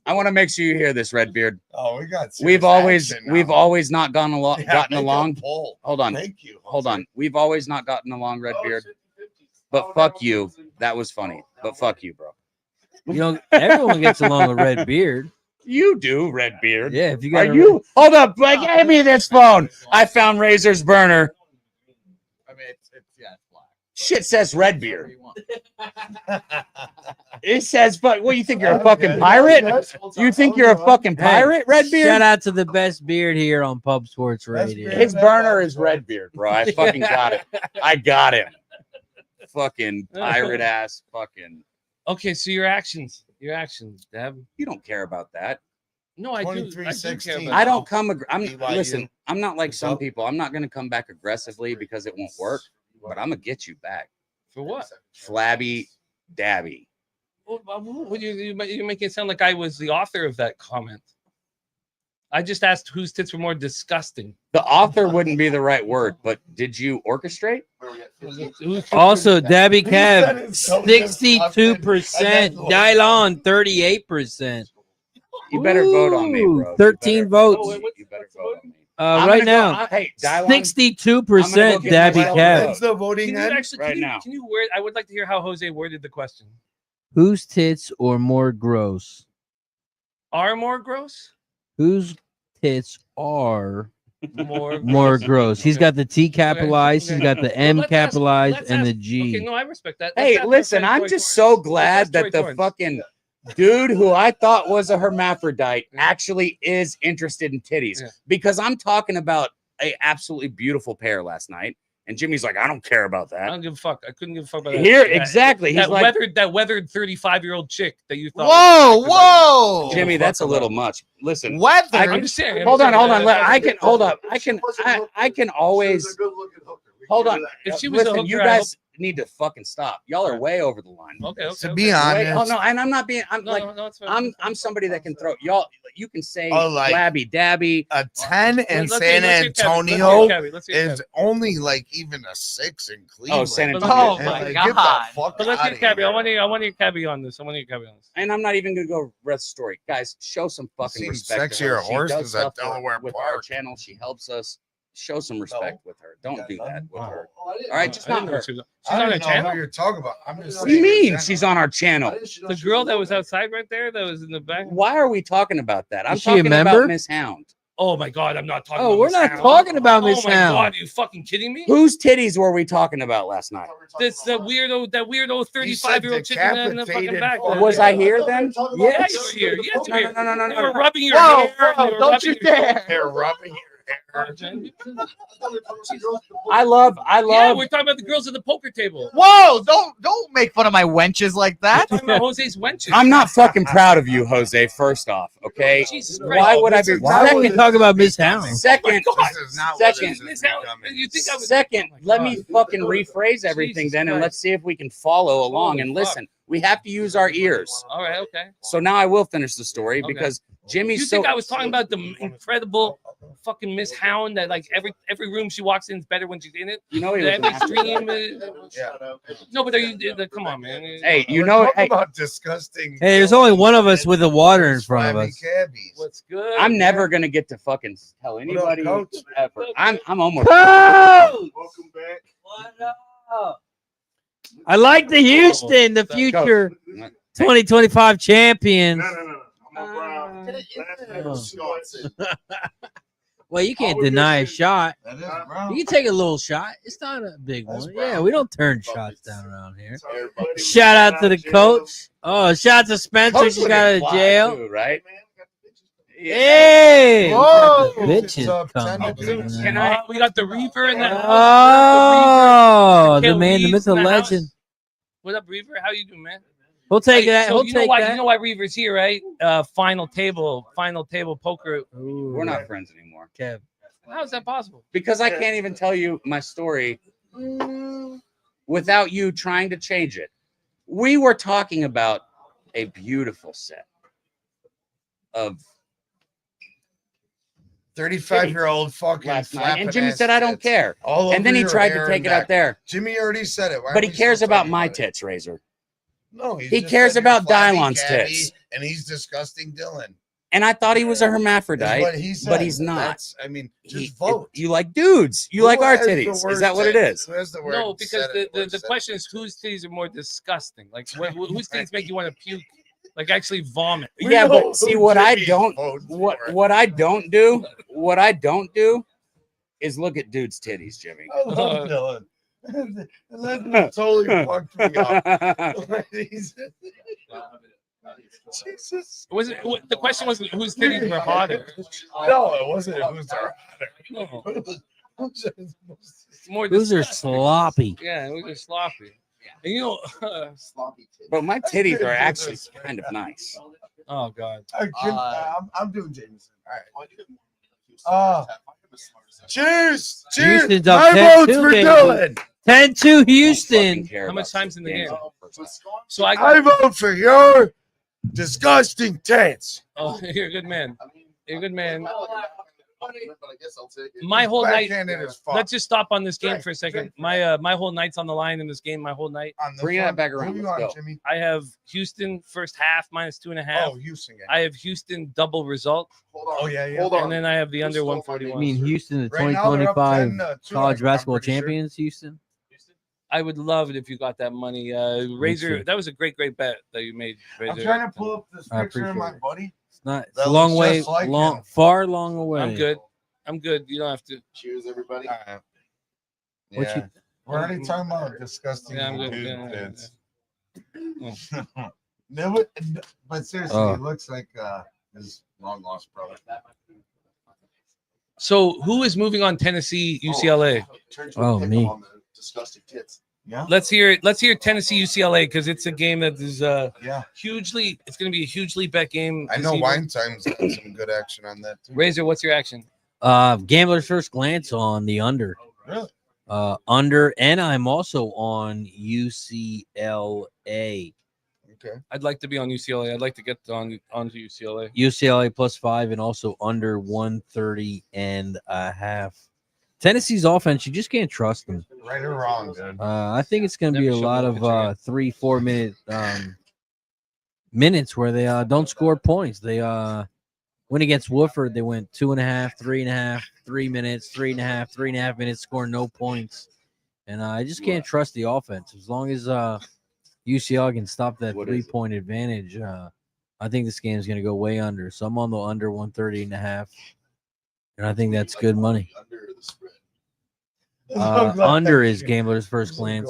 I want to make sure you hear this, Redbeard. Oh, we got. We've serious always action we've now. always not gotten along. Yeah, Gotten make a along. poll. Hold on, Thank you. hold on. We've always not gotten along, Redbeard. But fuck you. That was funny. But fuck you, bro. You know, everyone gets along with red beard. You do, Redbeard. Yeah, if you Are got. you? Hold up! Give me this phone. I found Razor's burner. I mean, it's black. Shit says Redbeard. It says, but what, you think you're a fucking pirate? You think you're a fucking pirate, Redbeard? Shout out to the best beard here on Pub Sports Radio. His burner is Redbeard, bro. I fucking got it. I got him. Fucking pirate ass. Fucking. Okay, so your actions, Deb. You don't care about that. No, I do. I do 23-16. care about I that. don't come. I'm BYU. listen. I'm not like some What's up? people. I'm not gonna come back aggressively because it won't work. But I'm gonna get you back, For what? flabby, dabby. Well, you make it sound like I was the author of that comment. I just asked whose tits were more disgusting. The author wouldn't be the right word, but did you orchestrate? Also, Dabby That Cab, is so 62%. disgusting. Dylon, 38%. You better vote on me, bro. You 13 better- votes. You better vote on me. I'm Right gonna now, go- hey, Dylon, 62% get Dabby myself Cab. That's the voting Can you end. actually Right can you, now. Can you word? I would like to hear how Jose worded the question. Whose tits are more gross? Are more gross? Whose tits are More more gross? He's got the T capitalized, he's Okay. got the M Let's ask- capitalized, let's and the ask- G. Okay, no, I respect that. Let's Hey, ask our listen, friend I'm Troy just Torrance. so glad Let's ask that Troy the Torrance. fucking dude who I thought was a hermaphrodite actually is interested in titties, Yeah. because I'm talking about a absolutely beautiful pair last night, and Jimmy's like, I don't care about I that. don't give a fuck. I couldn't give a fuck about that. Here, that, exactly. He's That like, weathered 35-year-old chick that you thought. Whoa, was whoa, Jimmy, fuck that's a about little it. much. Listen, weather. I I'm can, just saying. hold on. I I can hold up. I can always hold on. If she was a Listen, hooker, you I guys need to fucking stop. Y'all are way over the line. Okay. To be honest, Oh no, and I'm not being. I'm No, like. no, it's fine. I'm somebody that can throw y'all. You can say Oh, like- flabby dabby. a 10 in Let's San hear Kevin. Antonio Let's hear Kevin. is only like even a 6 in Cleveland. San But Antonio. let's- And, my like, God. Get the fuck But let's outta get Cabby. here. I want to hear Cabby on this. And I'm not even gonna go rest the story, guys. Show some fucking Seems respect. to her. sexier She horses does at stuff Delaware with our Park. channel. She helps us. Show some respect with her. Don't do that with her. Oh, All right, just not her. She's I on don't a know channel. who you're talking about. I'm just What do you saying in mean she's general. on our channel? The girl that was outside right there, that was in the back. Why are we talking about that? I'm Is she a talking member? about Miss Hound. Oh my god, I'm not talking. Oh, about we're Miss not Hound. talking about Miss Oh my Hound. god, are you fucking kidding me? Whose titties were we talking about last night? This that weirdo 35-year-old chick in the fucking decapitated back. fuck. Was I here then? Yeah, you were here. Yes, you were here. No. You were rubbing your Whoa, hair. whoa, You were don't rubbing you your- dare. They're rubbing your hair. I love. Yeah, we're talking about the girls at the poker table. Whoa! Don't make fun of my wenches like that. We're talking about Jose's wenches. I'm not fucking proud of you, Jose. First off, okay. Jesus Christ. Why would I be? Why would we talk about Miss Hound? Second, Oh my God. This is not what Second. this is Miss Hound, becoming. you think I was? Second, Oh my let God. me fucking rephrase everything Jesus then, and Christ. let's see if we can follow along Holy and fuck. listen. We have to use our ears. All right, okay. So now I will finish the story Okay. because Jimmy's You so. think I was talking about the incredible fucking Miss Hound that like every room she walks in is better when she's in it? You know he was an Every athlete. stream. No, but are you? Come on, man. Hey, you We're know, talking hey, about disgusting. Hey, there's only one of us with the water in front of slimy us. cabbies. What's good? I'm never gonna get to fucking tell anybody Coach? ever. I'm almost. Welcome back. What up? I like the Houston, the future 2025 champions. No. I'm Brown. Last night was Wisconsin. Well, you can't deny a shot. That is Uh, brown. You can take a little shot. It's not a big That's one. brown. Yeah, we don't turn shots down around here. Everybody Shout out to the jail. coach. Oh, shout out to Spencer. Coach She would got out of imply jail. too, right? Hey! Whoa! The bitches Up coming. 10-2. Can I- We got the Reaver in the house. Oh, the Kale man, the Reeves myth, in the the house. legend. What up, Reaver? How you doing, man? We'll take Hey, that. so We'll you know take why? that. You know why Reaver's here, right? Final table poker. We're not friends anymore Kev. How is that possible? because I can't even tell you my story without you trying to change it. We were talking about a beautiful set of 35-year-old fucking last night, flapping and Jimmy ass said, "I don't tits. care." All And then over he your tried to hair take and it out back. there, Jimmy already said it. Why but are he we cares still about talking my it? tits, Razor. No, He just cares said you're about flabby, Dylon's cabby, tits. and he's disgusting Dylan. And I thought he was a Is hermaphrodite. what he said. but he's not. That's, I mean, He- just vote. You like dudes. You Who like our has the titties. word Is that what it titties? is? Who has the word No, because said it? the Said it? question is whose titties are more disgusting? Like whose titties make you want to puke? Like actually vomit? We Yeah, know but see who what I Jimmy's don't voting what for. what I don't do, what I don't do is look at dudes' titties, Jimmy. I love Dylan. That totally fucked me up. Jesus. Was it? The question wasn't whose titties were hotter. No, it wasn't. Who's our No, hotter? it's more Those are disgusting. sloppy. Yeah, it was just sloppy. And you know, But my titties are actually kind of nice. oh god. I'm doing Jameson. All right. Cheers! Cheers! Houston's up My 10-2, vote's for baby. Dylan. 10-2 Houston. How much time's in the game? game? So I I vote for your disgusting tits. Oh, you're a good man. You're a good man. But I guess I'll take it. My whole night. Backhanded as fuck. Let's just stop on this game Drink, for a second. drink. My whole night's on the line in this game. My whole night. On this Bring that one? back around. Who you Let's on, go. Jimmy? I have Houston first half -2.5. Oh, Houston game. I have Houston double result, Hold on. Oh, yeah, yeah. Hold on. and then I have the under Who's still 141. You mean Houston, the Right now, they're up 2025 10-2, college I'm basketball pretty sure. champions, Houston? I would love it if you got that money. Razor, too. that was a great bet that you made. Razor. I'm trying to pull up this I picture of my appreciate it. buddy. It's not. It's That a long looks way. just like Long, him. far, long away. I'm good. I'm good. You don't have to. Cheers, everybody. Alright. What Yeah. you- We're already talking about disgusting Yeah, I'm good. dude Yeah, yeah, bits. No, but seriously, Oh. he looks like his long lost brother. So who is moving on Tennessee UCLA? Turn to a Oh, pick'em me. on the disgusting tits. Yeah. Let's hear Tennessee UCLA because it's a game that is Yeah. hugely. It's going to be a hugely bet game. I this know evening. Wine Time's got some good action on that too. Razor, what's your action? Gambler's first glance on the under. Really? Under, and I'm also on UCLA. Okay. I'd like to be on UCLA. I'd like to get onto UCLA. UCLA +5 and also under 130.5. Tennessee's offense, you just can't trust them. Right or wrong, dude. I think it's going to be a Never show lot me of the picture again. 3-4 minute minutes where they don't score points. They went against Woodford. They went 2.5, 3.5, 3 minutes, 3.5, 3.5 minutes, scoring no points. And I just can't trust the offense. As long as UCL can stop that What is it? 3-point advantage, I think this game is going to go way under. So I'm on the under 130.5. And I think that's good money. Under the spread. Under is gambler's first glance.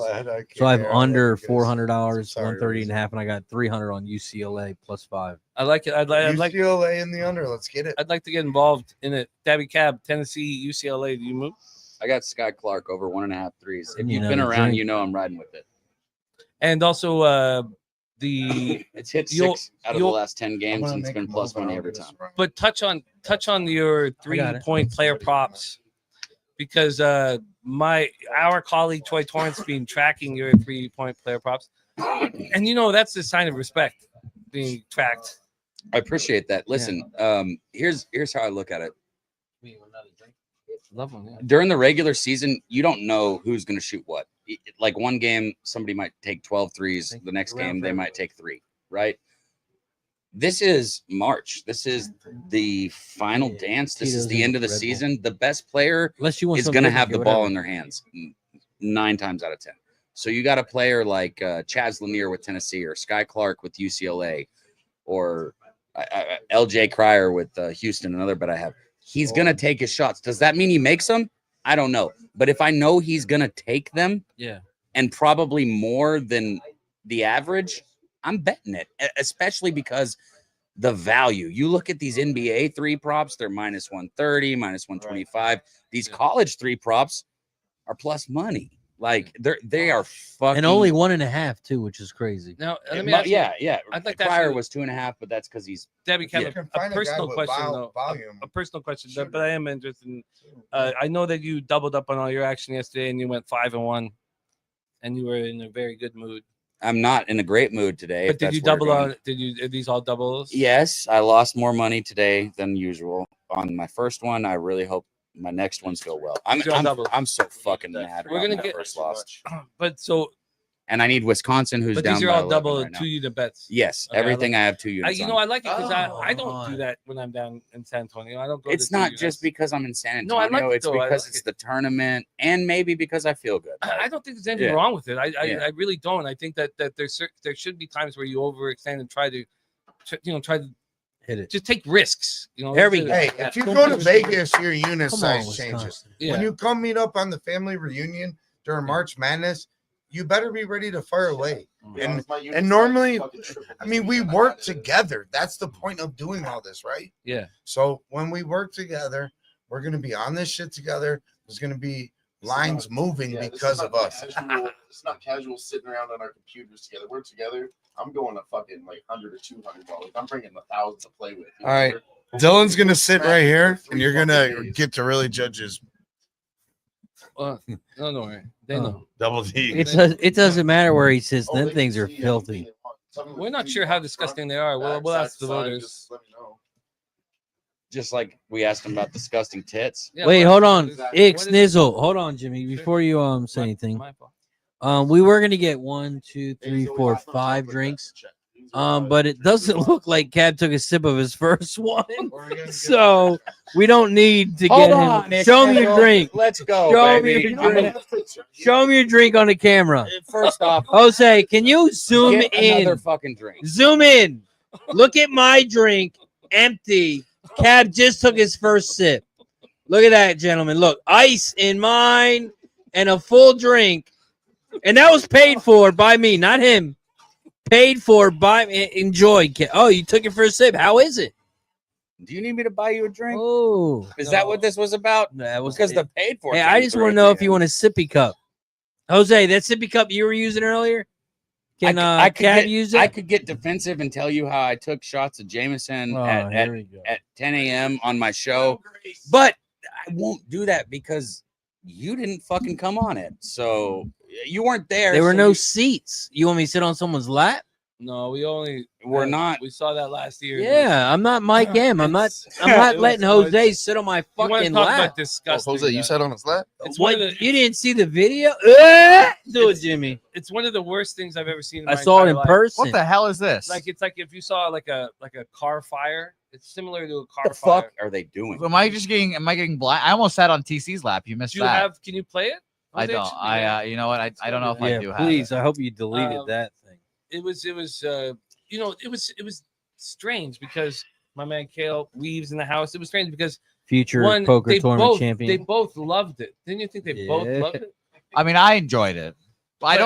So I have under $400, Sorry, 130.5, and I got 300 on UCLA +5. I like it. I'd like UCLA in the under. Let's get it. I'd like to get involved in it. Dabby Cab, Tennessee, UCLA. Do you move? I got Sky Clark over 1.5 threes. If You you've know been the around, drink. you know I'm riding with it. And also the It's hit You'll- 6 out of the you'll- last 10 I'm games, gonna and it's make been a plus move money on every this time. round. but touch on your got it. 3-point player props because our colleague Troy Torrance been tracking your 3-point player props, and that's a sign of respect being tracked. I appreciate that. Listen, here's how I look at it. Love them. Yeah. During the regular season, you don't know who's going to shoot what. Like one game, somebody might take 12 threes. The next game, they might take 3, right? This is March. This is the final dance. This is the end of the season. The best player Unless you want is something going to have different, the ball whatever. in their hands 9 times out of 10. So you got a player like Chaz Lanier with Tennessee, or Sky Clark with UCLA, or LJ Cryer with Houston, another bet I have. He's going to take his shots. Does that mean he makes them? I don't know. But if I know he's going to take them, Yeah. and probably more than the average, I'm betting it, especially because the value. You look at these NBA 3 props, they're minus 130, minus 125. These college 3 props are plus money. Like they are fucking, And only 1.5 too, which is crazy. Now let me ask you, yeah. I'd like to ask Cryer you- was 2.5, but that's because he's Dabby Cab, You can a find a guy personal with question though. volume. A personal question, Sure. but I am interested in. I know that you doubled up on all your action yesterday, and you went 5-1, and you were in a very good mood. I'm not in a great mood today. But if did that's you where we're double going. on? Are these all doubles? Yes, I lost more money today than usual on my first one. I really hope my next ones go well. I'm These are all doubles. I'm so fucking mad. We're about gonna my get- first loss, But so, and I need Wisconsin, who's but down these are by all 11 double right now. 2-unit bets. Yes, Okay, I everything I have 2 units. You on. know, I like it because Oh, I don't do on. that when I'm down in San Antonio. I don't go. It's to 2 not units. just because I'm in San No, I Antonio. like it It's though. I because like it's it. the tournament, and maybe because I feel good. I don't think there's anything Yeah. wrong with it. I Yeah. really don't. I think that there should be times where you overextend and try to Hit it. just take risks. There we go. Hey, if you go to Vegas, your unit Come size on, changes. Wisconsin. Yeah. When you come meet up on the family reunion during March Madness, you better be ready to fire away. And normally, I mean, we work together. That's the point of doing all this, right? Yeah. So when we work together, we're gonna be on this shit together. There's gonna be lines moving because of us. It's not casual sitting around on our computers together. We're together. I'm going to fucking like $100 or $200. I'm bringing the thousands to play with. All right. Dylan's gonna sit right here, and you're gonna get to really judge his No, don't worry. They know. double D. It doesn't matter where he sits. Oh, Them they things can are see anything filthy. they want. Tell me We're what not you sure how want, disgusting front, they are. We'll back, ask the side, voters. just let me know. Just like we asked him about disgusting tits. Yeah, Wait, what- hold on. what Ix is- Nizzle. Hold on, Jimmy. Before you say My- anything. my fault. We were gonna get 1, 2, 3, Hey, so 4, last time 5 chocolate drinks. check. But it doesn't look like Cab took a sip of his first one, so we don't need to Hold get on, him. Nick Show him your Kendall. drink. Let's go, Show me baby. your drink. Show me your drink on the camera. First off, Jose, can you zoom get another in? fucking drink. Zoom in. Look at my drink, empty. Cab just took his first sip. Look at that, gentlemen. Look, ice in mine and a full drink. And that was paid for by me, not him. Paid for by me. Enjoy. Oh, you took your first sip. How is it? Do you need me to buy you a drink? Oh. Is that what this was about? That was Because the paid for. Hey, I just want to know if you want a sippy cup. Jose, that sippy cup you were using earlier? Can I could Cab get, use it? I could get defensive and tell you how I took shots of Jameson at 10 a.m. on my show, but I won't do that because you didn't fucking come on it. So you weren't there. There were so no seats. You want me to sit on someone's lap? No, we're not. We saw that last year. Yeah, I'm not Mike M. I'm not letting Jose sit on my fucking lap. Disgusting. Jose, you sat on his lap? It's What? one of the, You didn't see the video? Do it, Jimmy. it's one of the worst things I've ever seen. In I my saw it entire in life. person. What the hell is this? Like it's like if you saw like a car fire. It's similar to a car What the fire. fuck are they doing? Am I getting blind? I almost sat on TC's lap. You missed Do you that. have? Can you play it? I Jose? don't. You know what? I don't know if I do have please. it. I hope you deleted that thing. It was it was strange because my man Kale leaves in the house. It was strange because Future one, poker they tournament both, champion. They both loved it. Didn't you think they both Yeah. loved it? I mean, I enjoyed it. But I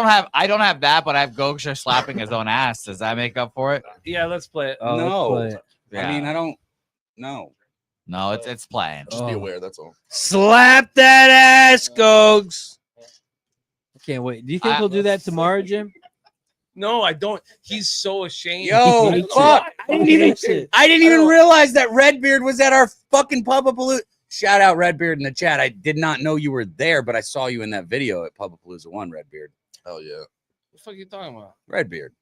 don't have that, but I have Gokshar slapping his own ass. Does that make up for it? Yeah, let's play it. Oh, No. let's play it. Yeah. I mean, I don't know. No, it's playing. Just be Oh. aware, that's all. Slap that ass, Gogs. I can't wait. Do you think he'll do that tomorrow, Jim? No, I don't. He's so ashamed. Yo, Me too. fuck! I didn't even realize that Redbeard was at our fucking Pubapalooza. Shout out Redbeard in the chat. I did not know you were there, but I saw you in that video at Pubapalooza 1, Redbeard. Hell yeah. What the fuck are you talking about? Redbeard.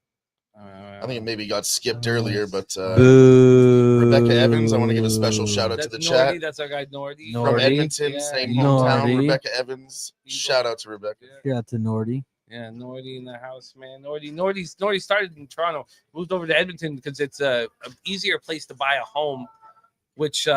I think it maybe got skipped earlier, but Boo. Rebecca Evans, I want to give a special shout out to That's the Nordy. chat. That's our guy Nordy. Nordy. From Edmonton, Yeah. same hometown, Nordy. Rebecca Evans. Shout out to Rebecca. Shout out to Nordy. Yeah, Nordy in the house, man. Nordy started in Toronto, moved over to Edmonton because it's a easier place to buy a home, which it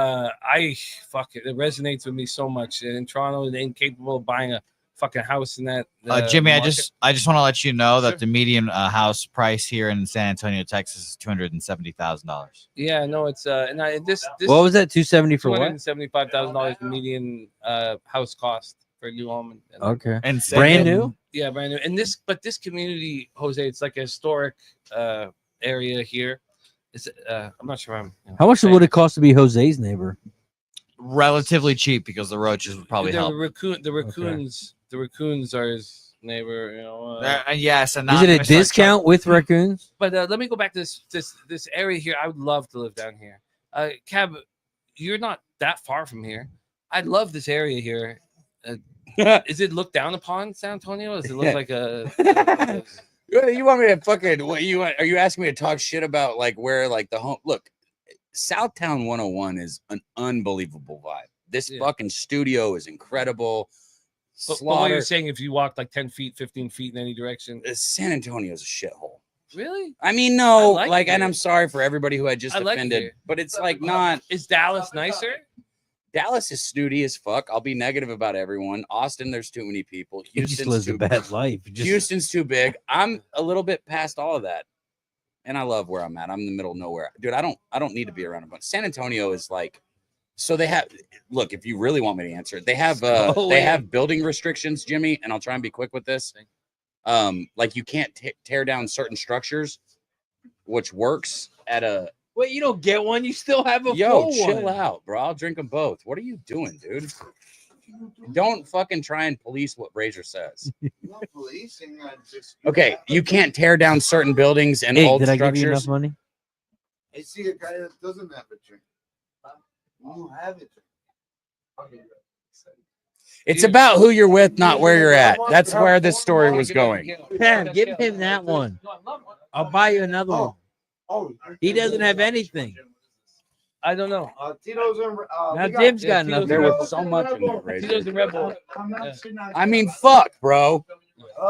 resonates with me so much. And in Toronto, they're incapable of buying a fucking house in that. Jimmy, I market. just want to let you know Sure. that the median house price here in San Antonio, Texas, is $270,000. Yeah, no, it's and this What was that? 270 for what? $275,000 median house cost for a new home. And Okay. And Brand new? Yeah, brand new. And this community, Jose, it's like a historic area here. It's I'm not sure. How much saying would it cost to be Jose's neighbor? relatively cheap because the roaches would probably help. The raccoons are his neighbor. You know. Yes, and Is it a discount with raccoons? But let me go back to this area here. I would love to live down here. Cab, you're not that far from here. I'd love this area here. Is it looked down upon, San Antonio? Does it look like a? You want me to fucking? What you want? Are you asking me to talk shit about like where like the home? Look, Southtown 101 is an unbelievable vibe. This fucking studio is incredible. But what you're saying, if you walk like 10 feet, 15 feet in any direction, San Antonio is a shithole. Really? I mean, no, I like and it. I'm sorry for everybody who I just I like offended, it. but it's like not. Is Dallas nicer? Dallas is snooty as fuck. I'll be negative about everyone. Austin, there's too many people. He just Houston's lives a too bad life. Houston's too big. I'm a little bit past all of that, and I love where I'm at. I'm in the middle of nowhere, dude. I don't need to be around a bunch. San Antonio is like, so they have. Look, if you really want me to answer it, they have have building restrictions, Jimmy, and I'll try and be quick with this. Like you can't tear down certain structures, which works at a. Wait, you don't get one. You still have a Yo, full chill one. out, bro. I'll drink them both. What are you doing, dude? Don't fucking try and police what Brazier says. Not policing, Okay, you can't tear down certain buildings and Hey, old did I give you structures. enough money? I see a guy that doesn't have a drink. You have it. It's about who you're with, not where you're at. That's where this story was going. Pam, give him that one. I'll buy you another one. Oh, He doesn't have anything. I don't know. Tito's and Now Jim's got Tito's enough. There was so much in there, Brazier. Tito's and Red Bull. I'm not Yeah. sitting on- I mean, fuck, bro.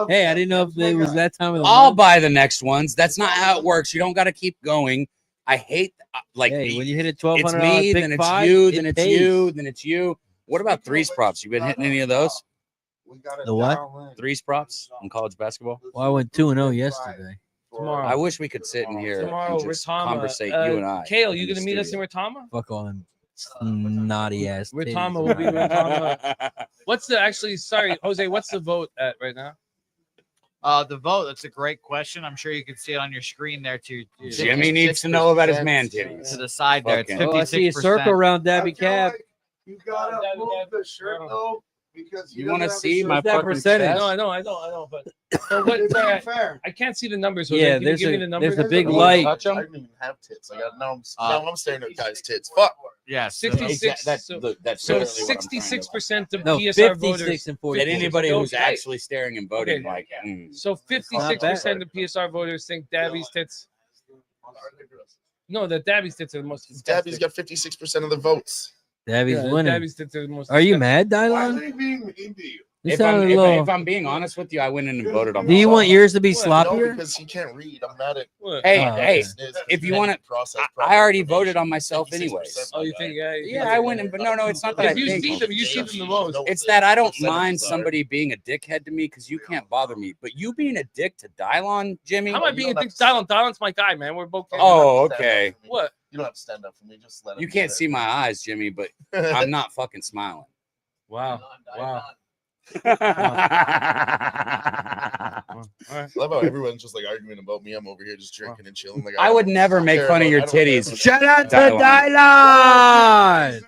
Hey, I didn't know if it was that time of the I'll month. buy the next ones. That's not how it works. You don't got to keep going. I hate like Hey, when you hit a it's $1,200 me, pick then it's five, you, it then it's pays. you, then it's you. What about threes props? You been hitting any of those? The what? Threes props in college basketball? Well, I went 2-0 yesterday. Tomorrow. I wish we could sit in here Tomorrow, and just Ritama. conversate, you and I. Kale, you in the gonna meet us in studio. Ritama? Fuck all them naughty ass. Ritama will be Ritama. What's the actually? Sorry, Jose. What's the vote at right now? The vote, that's a great question. I'm sure you can see it on your screen there too. Jimmy needs to know about his man titties. To the side there, it's Fucking- 56%. Oh, I see a circle around Dabby I feel Cab. like you gotta move the shirt though, because he You wanna doesn't have a see shirt. my What's that fucking percentage? chest? No, I know. But so what, It's sorry, not fair. I can't see the numbers. Jose. Yeah, Can you there's give me a the numbers? there's a big Oh, light. I didn't even have tits. Now I'm staring at guys' tits. Fuck. Yes. 66. That's So, that's so literally what I'm trying to 66% of No, PSR 56 voters. and That 40. anybody So who's don't- actually staring and voting Okay. like So 56% of PSR voters think Dabby's tits. No, that Dabby's tits are the most. Dabby's disgusting. got 56% of the votes. Dabby's Yeah, winning. Dabby's tits are the most. Are you disgusting. mad, Dylon? they being mean to you? You if sounded a little. I'm being honest with you, I went in and voted on Do you myself. want yours to be What? No, sloppier? because he can't read. I'm mad at. What? Hey, Oh, hey, okay. if you wanna- process, I already voted on myself anyways. Oh, you think? Yeah. you Yeah, think- I went in, but no, it's not that I If you think. see them, you see them the most. It's that I don't mind somebody being a dickhead to me because you can't bother me. But you being a dick to Dylon, Jimmy. How am I being a dick? Dylan? Dylan's my guy, man. We're both. Oh, okay. What? You don't have to stand up for me. Just let him. You can't see my eyes, Jimmy, but I'm not fucking smiling. Wow. Wow. I love how everyone's just like arguing about me. I'm over here just drinking and chilling. Like I would never make care fun of about- your I don't care titties. about Shout out to Dylon. Dylon.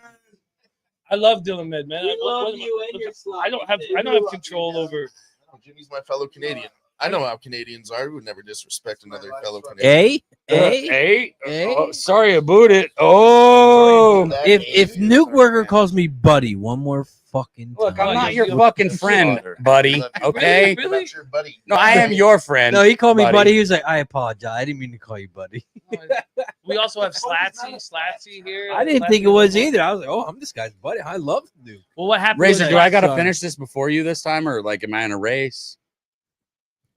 I love Dylan Med, man. We love What- you and your I don't have control over. Jimmy's my fellow Canadian. I know how Canadians are. We would never disrespect another fellow Canadian. Hey, Oh, sorry about it. Oh, if Nuke Worker calls me buddy one more fucking time. look, I'm not your you- fucking friend, buddy. Okay. Really? That's your buddy. No, I am your friend. No, he called me buddy. buddy. He was like, I apologize. I didn't mean to call you buddy. We also have Slatsy here. I didn't think it was either. I was like, oh, I'm this guy's buddy. I love Nuke. Well, what happened? Razor, was do I gotta Sorry. finish this before you this time, or like, am I in a race?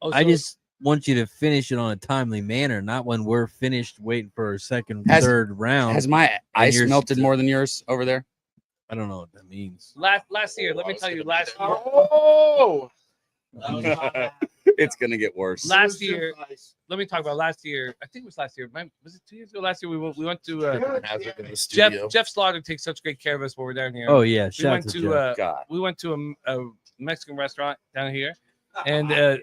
Oh, I so- just want you to finish it on a timely manner, not when we're finished waiting for a second, Has- third round. Has my ice yours melted too. more than yours over there? I don't know what that means. last year. Let me tell you, last year. Oh, it's gonna get worse. Last year. Let me talk about last year. I think it was last year. Was it 2 years ago? Last year we went to Hazard in the studio. Jeff Slaughter takes such great care of us when we're down here. Oh yeah, we shout out went to to Jeff. God. we went to a Mexican restaurant down here, and that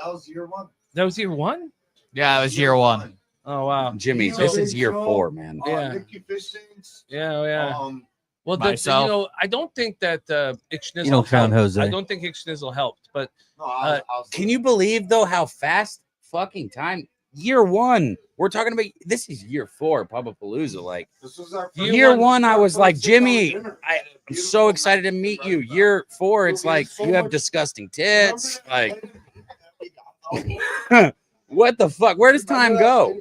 was year one. that was year one. Yeah, it was year one. Oh wow. Jimmy, So- this is year 4, man. Yeah. Nicky Fish Things. Yeah, oh, yeah. Well, Myself. I don't think that Ixchnizzle You don't count helped. Jose. I don't think Ixchnizzle helped, but Can you believe though how fast fucking time? Year 1. We're talking about this is year 4, Pubapalooza. Like This was our Year one, I was like, Jimmy, dinner. I'm so excited to meet you. Year 4, it's like you have disgusting tits. Like what the fuck? Where does time go?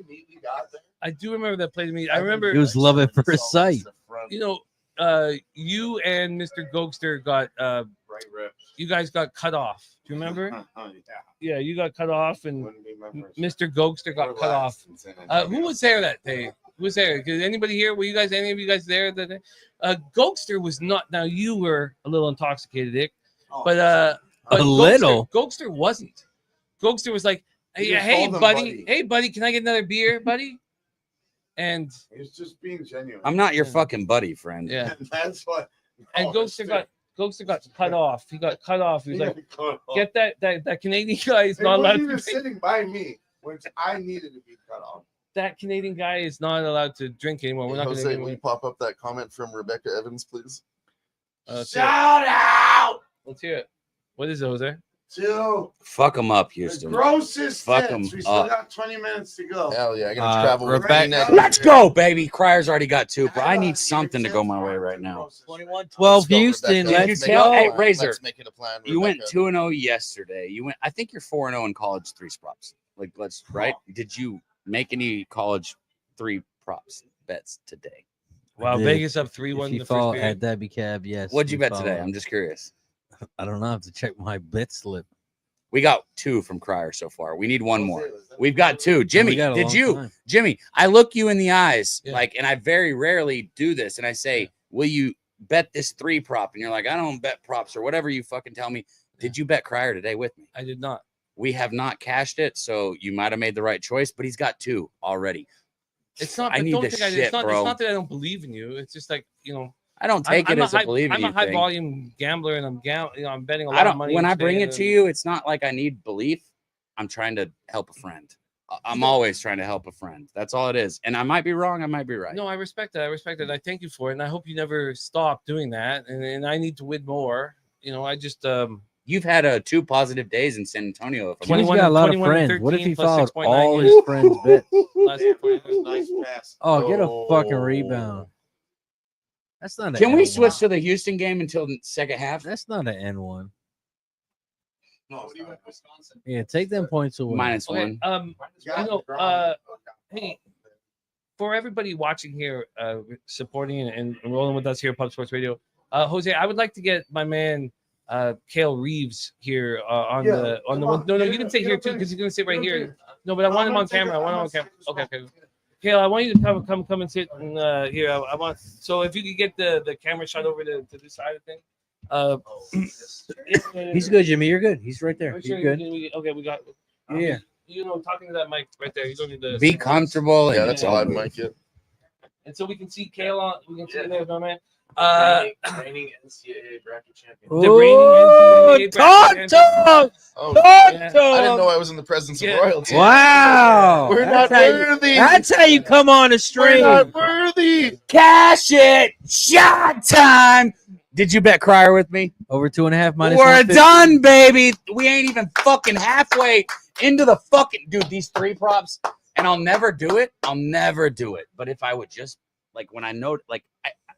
I do remember that play to me. I remember, It was love at first sight. you know, you and Mr. Gokster got you guys got cut off. Do you remember? Yeah, you got cut off, and Mr. Gokster got cut off. Who was there that day? Who was there? Did anybody here? Were you guys? Any of you guys there that day? Gokster was not. Now you were a little intoxicated, Dick, but A little? Gokster wasn't. Gokster was like, He "Hey, just hey, called him buddy. buddy. Hey, buddy, can I get another beer, buddy?" And It's just being genuine. I'm not your fucking buddy, friend. yeah, That's what. and Gokster got cut off. He got cut off. He was like, "Get that Canadian guy is He not allowed wasn't to even drink. sitting by me when I needed to be cut off. That Canadian guy is not allowed to drink anymore. We're not going Jose, to." will you pop up that comment from Rebecca Evans, please? Shout out Let's hear it. What is it, Jose? to Fuck them up, the Houston. grossest Fuck tits. 'em We still up. got 20 minutes to go. Hell yeah, I gotta travel with Rebecca- me next. Let's go, baby. Cryer's already got 2, but I need something to go my way right now. 21-12 Let's go, Houston. Rebecca. Let's Did you tell- go. Hey, Razor, Let's make it a plan. You went Rebecca. 2-0 yesterday. You went. I think you're 4-0 in college 3s props. Like let's right. Did you make any college 3 props bets today? Wow, did. Vegas up 3-1 If in you the follow first at period. Dabby Cab, yes. What'd you we bet today? follow. I'm just curious. I don't know. I have to check my bet slip. We got 2 from Crier so far. We need 1 more. We've got 2. Jimmy, We got a did long you? time. Jimmy, I look you in the eyes, Yeah. like, and I very rarely do this, and I say, "Will you bet this 3 prop?" And you're like, "I don't bet props," or whatever you fucking tell me. Did you bet Crier today with me? I did not. We have not cashed it, so you might have made the right choice, but he's got 2 already. It's not. I need don't the think I, shit, it's not, bro. It's not that I don't believe in you. It's just like, you know, I don't take it as a believe in I'm you a high thing. volume gambler, and I'm betting a lot I of don't. money. When each I bring day, it to you, it's not like I need belief. I'm trying to help a friend. I'm always trying to help a friend. That's all it is. And I might be wrong. I might be right. No, I respect that. I respect it. I thank you for it, and I hope you never stop doing that. And I need to win more. You know, I just You've had 2 positive days in San Antonio. If I'm Jimmy's 21 got a lot of 21 and friends. What if 13 he plus followed 6.9 all years. his friends' bets? last 20 Nice pass. Oh, get a fucking rebound. That's not an Can we N1. switch to the Houston game until the second half? That's not an N1. No, what do you Wisconsin? Yeah, take them points away. -1. Okay, hey, for everybody watching here, supporting and rolling with us here at Pub Sports Radio, Jose, I would like to get my man Cale Reeves here on the one. No, you can sit here too because he's gonna sit right here. No, but I want him on camera. I want him on camera. Okay. Cale, I want you to come and sit here. I want. So if you could get the camera shot over to this side of thing. He's good, Jimmy. You're good. He's right there. Make He's sure good. Okay, we got. Yeah. You know, talking to that mic right there. You don't need to Be comfortable. Yeah, and that's all I'd like it. And so we can see Cale on. We can see you there, my man. Reigning NCAA bracket champion. The reigning NCAA bracket champion. Oh, Yeah. I didn't know I was in the presence of Yeah. royalty. Wow. We're That's not how you- worthy. That's how you come on the We're stream. not worthy. Cash it. Shot time. Did you bet Crier with me? Over 2.5 minus. We're 150. done, baby. We ain't even fucking halfway into the fucking dude. These 3 props, and I'll never do it. I'll never do it. But if I would just like when I know, like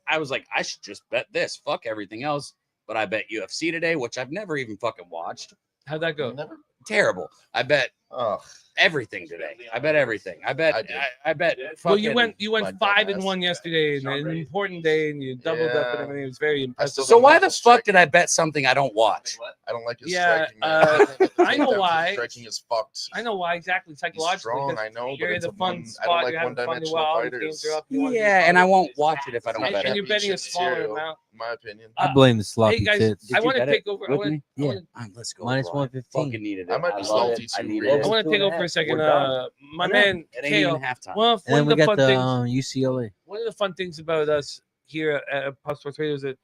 I was like, I should just bet this. Fuck everything else. But I bet UFC today, which I've never even fucking watched. How'd that go? Never. Terrible. I bet Oh, everything today. I bet everything. I bet. I did. I bet. Well, you fucking- went my 5-1 dumbass. yesterday, and an important day, and you doubled up and everything. It was very impressive. So why the fuck did I bet something I don't watch? I don't like his Yeah, striking. Man. I know That why. Striking is fucked. I know why exactly He's psychologically. strong, 'cause I know, but You're in it's the a fun one, I spot. don't like You're having fun. one-dimensional Well, all the fighters. games are up. You wanna be Yeah, and I part of won't it. watch it if I don't And bet you're it. betting a Championship smaller material, amount. in my opinion. I blame the sloppy Hey guys, tits. Did I you want to bet it take over. I with want me? Yeah. Let's go. Minus bro. I 115. fucking needed it. I might be love salty it. I too, needed Real. it. to take over for a second. We're done. My I know. man It ain't even Cale. halftime. Well, And one then of we the got fun the things. UCLA. One of the fun things about us here at Pub Sports Radio is that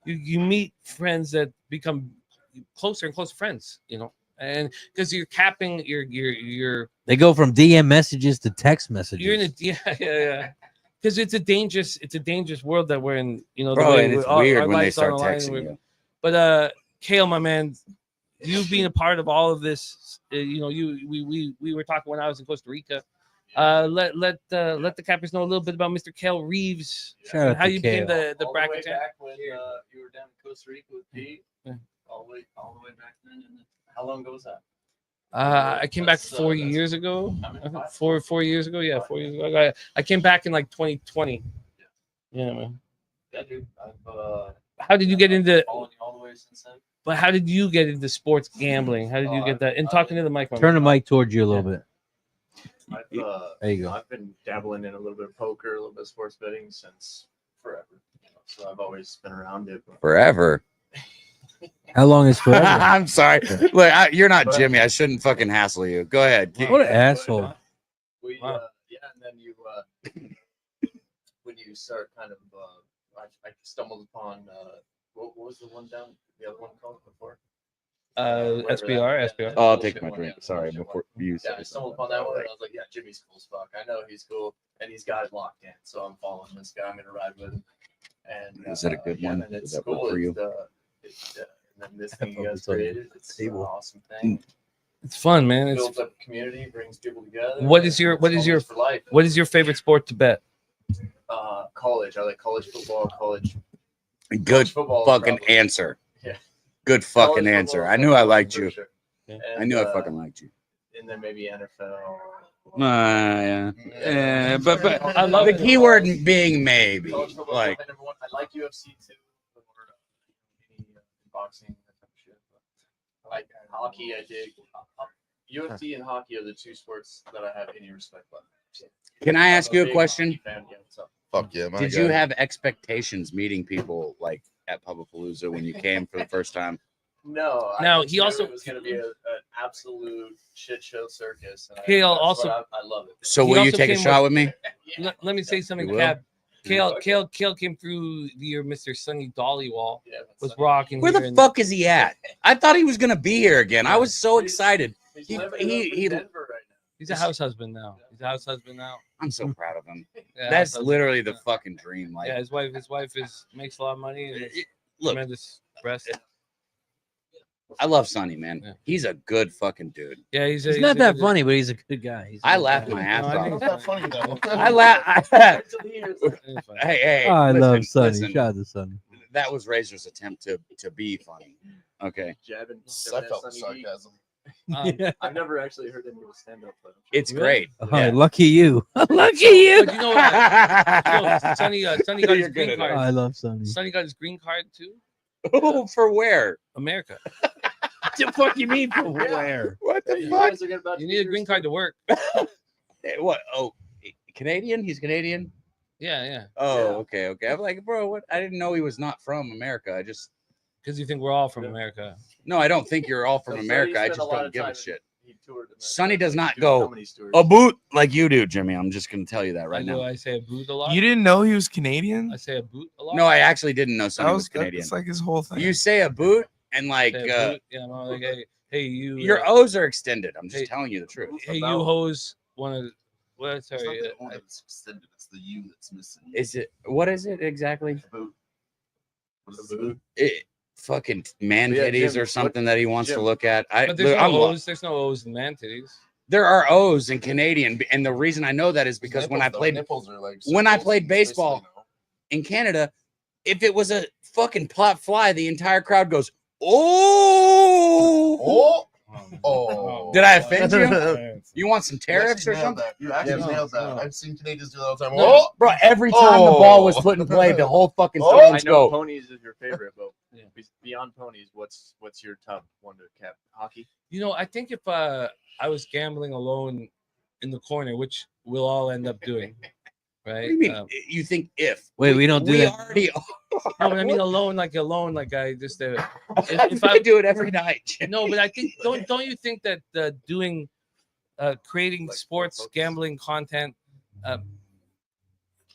you meet friends that become closer and closer friends. You know, and because you're capping, you're They go from DM messages to text messages. you're in a yeah. Because it's a dangerous world that we're in. You know, the Bro, way and we- it's our weird when they life's on start the line, texting we're- you. But Cale, my man, you being a part of all of this, you know, we were talking when I was in Costa Rica. Let the cappers know a little bit about Mr. Cale Reeves, Shout out how to you became Cale. the bracket champ. back when you were down in Costa Rica with Pete. Yeah. All the way back then. And how long ago was that? I came back That's, 4 that's- years ago. How many? I think 4 years ago. Yeah, 4 years ago. I came back in like 2020. Yeah, man. Yeah, dude. I've How did you get into? followed you all the way since then. But how did you get into sports gambling? How did you get that? And talking to the mic. my Turn man. the mic towards you a little bit. I've There you go. I've been dabbling in a little bit of poker, a little bit of sports betting since forever. You know, so I've always been around it. But Forever. How long is forever? I'm sorry. Look, you're not Jimmy. I shouldn't fucking hassle you. Go ahead. What an asshole. we Wow. yeah, and then you when you start kind of I stumbled upon what was the one down the other one called before? SBR. Oh, I'll take my drink. Sorry, before you Yeah, say I stumbled upon that one and I was like, yeah, Jimmy's cool as fuck. I know he's cool and he's got it locked in. So I'm following this guy. I'm gonna ride with him. And Is it a good one? And Does it's that work cool. for you? And then this thing you guys It's on the created, it's an table. awesome thing. It's fun, man. It's Builds up a community, brings people together. What is your- It's what is your- always for life? what is your favorite sport to bet? College? I like college football, college Good football. fucking probably. answer. Yeah. Good fucking College answer. football, I knew I liked for you. sure. Yeah. I knew I fucking liked you. And then maybe NFL. Yeah. But I love the it. key word being maybe. College football, Like, my number one. I like UFC too. Or any boxing, that type of shit. But I Hockey, I dig. UFC and hockey are the two sports that I have any respect for. Can I ask I'm a you a big question? hockey fan, yeah, what's up? Fuck yeah, man. Did you have expectations meeting people like at Pubapalooza when you came for the first time? No, No, I just he knew also- it was going to be an absolute shit show circus. And Kale that's also- what I love it. So He will you also take a came shot with me? Let me say something, You will? Cab. Kale came through the year Mr. Sonny Dollywall Yeah, that's was funny. rocking. Where here the in- fuck is he at? I thought he was gonna be here again. I was so excited. He's He- living he- up in he- Denver right now. He's a house husband now. I'm so proud of him. Yeah, That's house husband. literally the fucking dream. Like, Yeah, his wife makes a lot of money. And it's look, tremendous breast. I love Sonny, man. Yeah. He's a good fucking dude. Yeah, He's not that funny, but he's a good guy. He's a I good laughed guy. my ass No, I think off. It's not funny though. I laugh. funny. Hey, I listen, love Sonny. listen. Shout out to Sonny. That was Razor's attempt to be funny. Okay, Jabbing, I felt the Sonny D. sarcasm. I've never actually heard him do a stand up, but it's Really? great. Oh, Yeah. lucky you. Lucky you. But you know what? Sonny got his You're good green at card. I love Sonny. Sonny got his green card too. Oh, for where? America. What the fuck you mean from where? What the you fuck? guys are about You to need a do green your card to work. What? Oh, Canadian? He's Canadian. Yeah. Oh, Yeah. okay. I'm like, bro, what? I didn't know he was not from America. I just Because you think we're all from Yeah. America. no, I don't think you're all from So Sonny America. I spent just lot don't of give a time shit. He toured America. Sonny does not Doing go comedy tours. a boot like you do, Jimmy. I'm just gonna tell you that right I know now. I say a boot a lot. You didn't know he was Canadian? I say a boot a lot. No, I actually didn't know Sonny That was Canadian. That's like his whole thing. You say a boot and like Say a boot. Yeah, no, like hey you. your O's are extended. I'm just hey- telling you the truth. Hey, you About- hoes. One of. Well, It's not sorry. the O that's extended, it's the U that's missing. Is it what is it exactly? Boot. What is The the boot. It, fucking man Yeah, titties Jim, or something that he wants to Jim. look at. But there's I'm no lo- O's. There's no O's in man titties. there are O's in Canadian, and the reason I know that is because when I Nipples, though, played nipples are like when I circles, played basically, baseball, you know. in Canada, if it was a fucking plot fly, the entire crowd goes, "Oh!" Oh, Did I offend you? You want some You tariffs or actually nailed something? that. You actually Yeah, nailed that. no. I've seen Canadians do that all the time. No, bro, every time the ball was put in play, the whole fucking Oh. I stands know go. ponies is your favorite, but Yeah. beyond ponies, what's your top one to cap? Hockey. You know, I think if I was gambling alone in the corner, which we'll all end up doing, right? What do you mean? Um, You think if? Wait, we don't do we that. already no, but I mean alone, like I just if I do it every night. Jim. no, but I think don't you think that doing creating Like sports folks. gambling content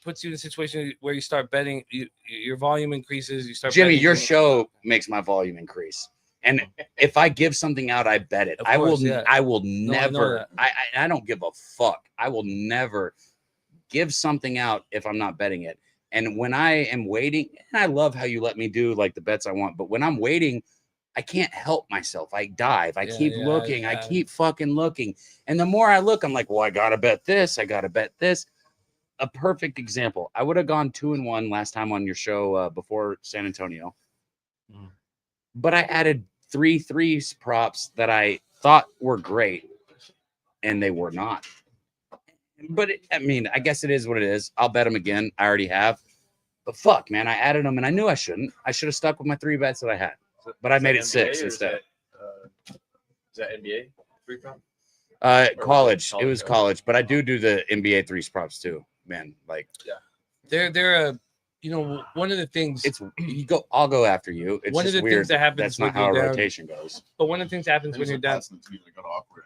puts you in a situation where you start betting, your volume increases, you start Jimmy, betting your things. show makes my volume increase. And if I give something out, I bet it. Of I will. course, yeah. I will I know never. that. I don't give a fuck. I will never give something out if I'm not betting it. And when I am waiting, and I love how you let me do like the bets I want, but when I'm waiting, I can't help myself. I dive. I keep looking. I keep fucking looking. And the more I look, I'm like, well, I gotta bet this. I gotta bet this. A perfect example. I would have gone 2-1 last time on your show before San Antonio. Mm. But I added 3 threes props that I thought were great, and they were not. But I mean, I guess it is what it is. I'll bet them again. I already have. But fuck, man, I added them, and I knew I shouldn't. I should have stuck with my 3 bets that I had. But I Is made that it 6 NBA or instead. Is that NBA? Free throw? College. It was college, okay. college, but I do the NBA 3s props too, man. Like They're you know, one of the things it's you go. I'll go after you. It's One of just the things weird. that happens That's not when how you're a down- rotation goes. but one of the things that happens when you're down. Got awkward.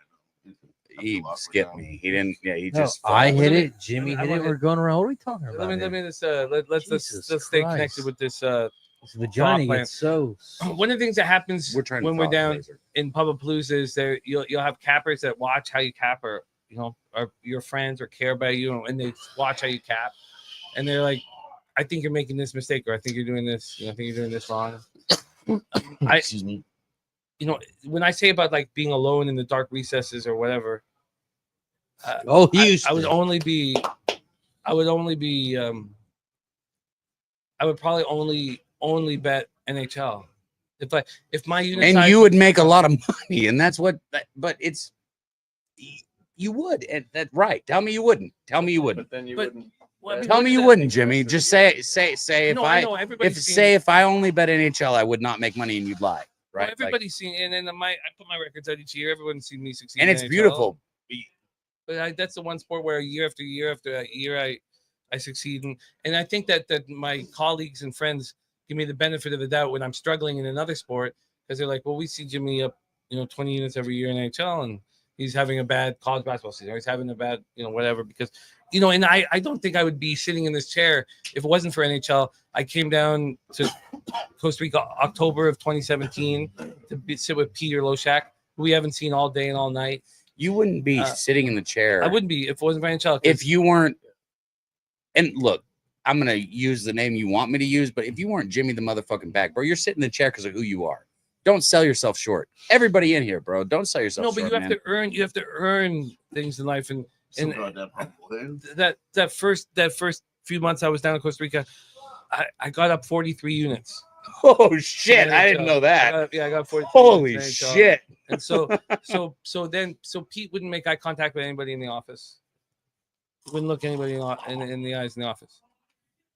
He skipped me. He didn't. Yeah, he No, just. I fell. hit me- it. Jimmy I hit it. wanna- We're going around. What are we talking about? Let me here? just let's Jesus stay Christ. connected with this This vagina plan. gets so. one of the things that happens We're trying to when we're talk, down Razor. in Pubapalooza is there you'll have cappers that watch how you cap or your friends or care about you and they watch how you cap and they're like, I think you're making this mistake or I think you're doing this, I think you're doing this wrong. Excuse me. When I say about like being alone in the dark recesses or whatever, Oh, I Houston. would only be I would probably only bet NHL. If my unit And size, you would make a lot of money, and that's what. But it's you would. And that right? Tell me you wouldn't. Tell me you wouldn't. But then you But- wouldn't. well, I mean, Tell look me at you that. wouldn't, Jimmy. Just say if No, I know everybody's if seen- say if I only bet NHL, I would not make money, and you'd lie. right? Well, everybody's seen, and then I put my records out each year. Everyone's seen me succeed, And in it's NHL. beautiful. But that's the one sport where year after year after year I succeed, and I think that my colleagues and friends give me the benefit of the doubt when I'm struggling in another sport, because they're like, well, we see Jimmy up 20 units every year in NHL, and he's having a bad college basketball season, or he's having a bad whatever, because and I don't think I would be sitting in this chair if it wasn't for NHL. I came down to Costa Rica October of 2017 to sit with Peter Loshak, who we haven't seen all day and all night. You wouldn't be sitting in the chair. I wouldn't be if it wasn't for NHL. If you weren't, and look, I'm going to use the name you want me to use, but if you weren't Jimmy the motherfucking Bag, bro, you're sitting in the chair because of who you are. Don't sell yourself short. Everybody in here, bro, don't sell yourself short. No, but you have to earn things in life, and that first few months I was down in Costa Rica, I got up 43 units. Oh shit! I didn't know that. I got 43. Holy shit! And so Pete wouldn't make eye contact with anybody in the office. Wouldn't look anybody in the eyes in the office.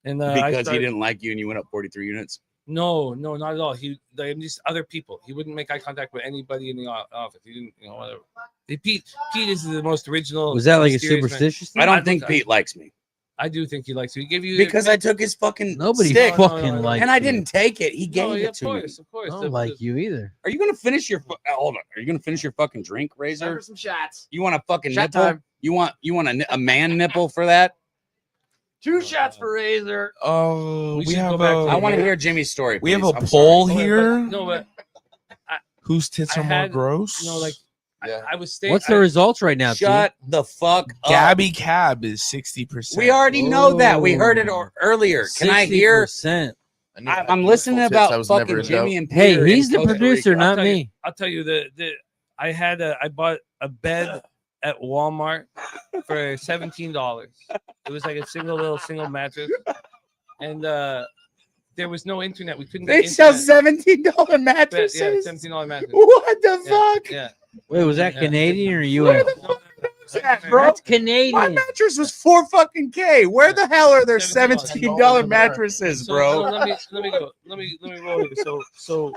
And because he didn't like you, and you went up 43 units. No, not at all. Just other people. He wouldn't make eye contact with anybody in the office. He didn't, whatever. Pete is the most original. Was that like a superstitious thing? I don't think Pete likes me. I do think he likes you. He gave you because I took his fucking nobody stick. fucking likes and I didn't take it. He gave it to me. Of course. I don't like you either. Are you gonna finish your? Hold on. Are you gonna finish your fucking drink, Razor? Time for some shots. You want a fucking Shot nipple? time. You want a man nipple for that? 2 shots for Razor. Oh, we have I want to hear Jimmy's story. We have a please. I'm poll sorry. here. No, but Whose tits are more gross? I was staying. What's the results right now? Shut the fuck up. Gabby Cab is 60%. We already know that. We heard it earlier. Can I hear? 60%. I'm listening about fucking Jimmy and Hey, Peter. he's in the Costa producer, Rica. not me. I'll tell you I bought a bed at Walmart for $17. It was like a single mattress, and there was no internet. We couldn't. They get sell internet. $17 mattresses. Yeah, $17 mattress. What the fuck? Yeah. Wait, was that Canadian or U.S.? Bro, That's Canadian. my mattress was $4K. Where the hell are there $17 mattresses, So, bro? let me go. Let me roll here. So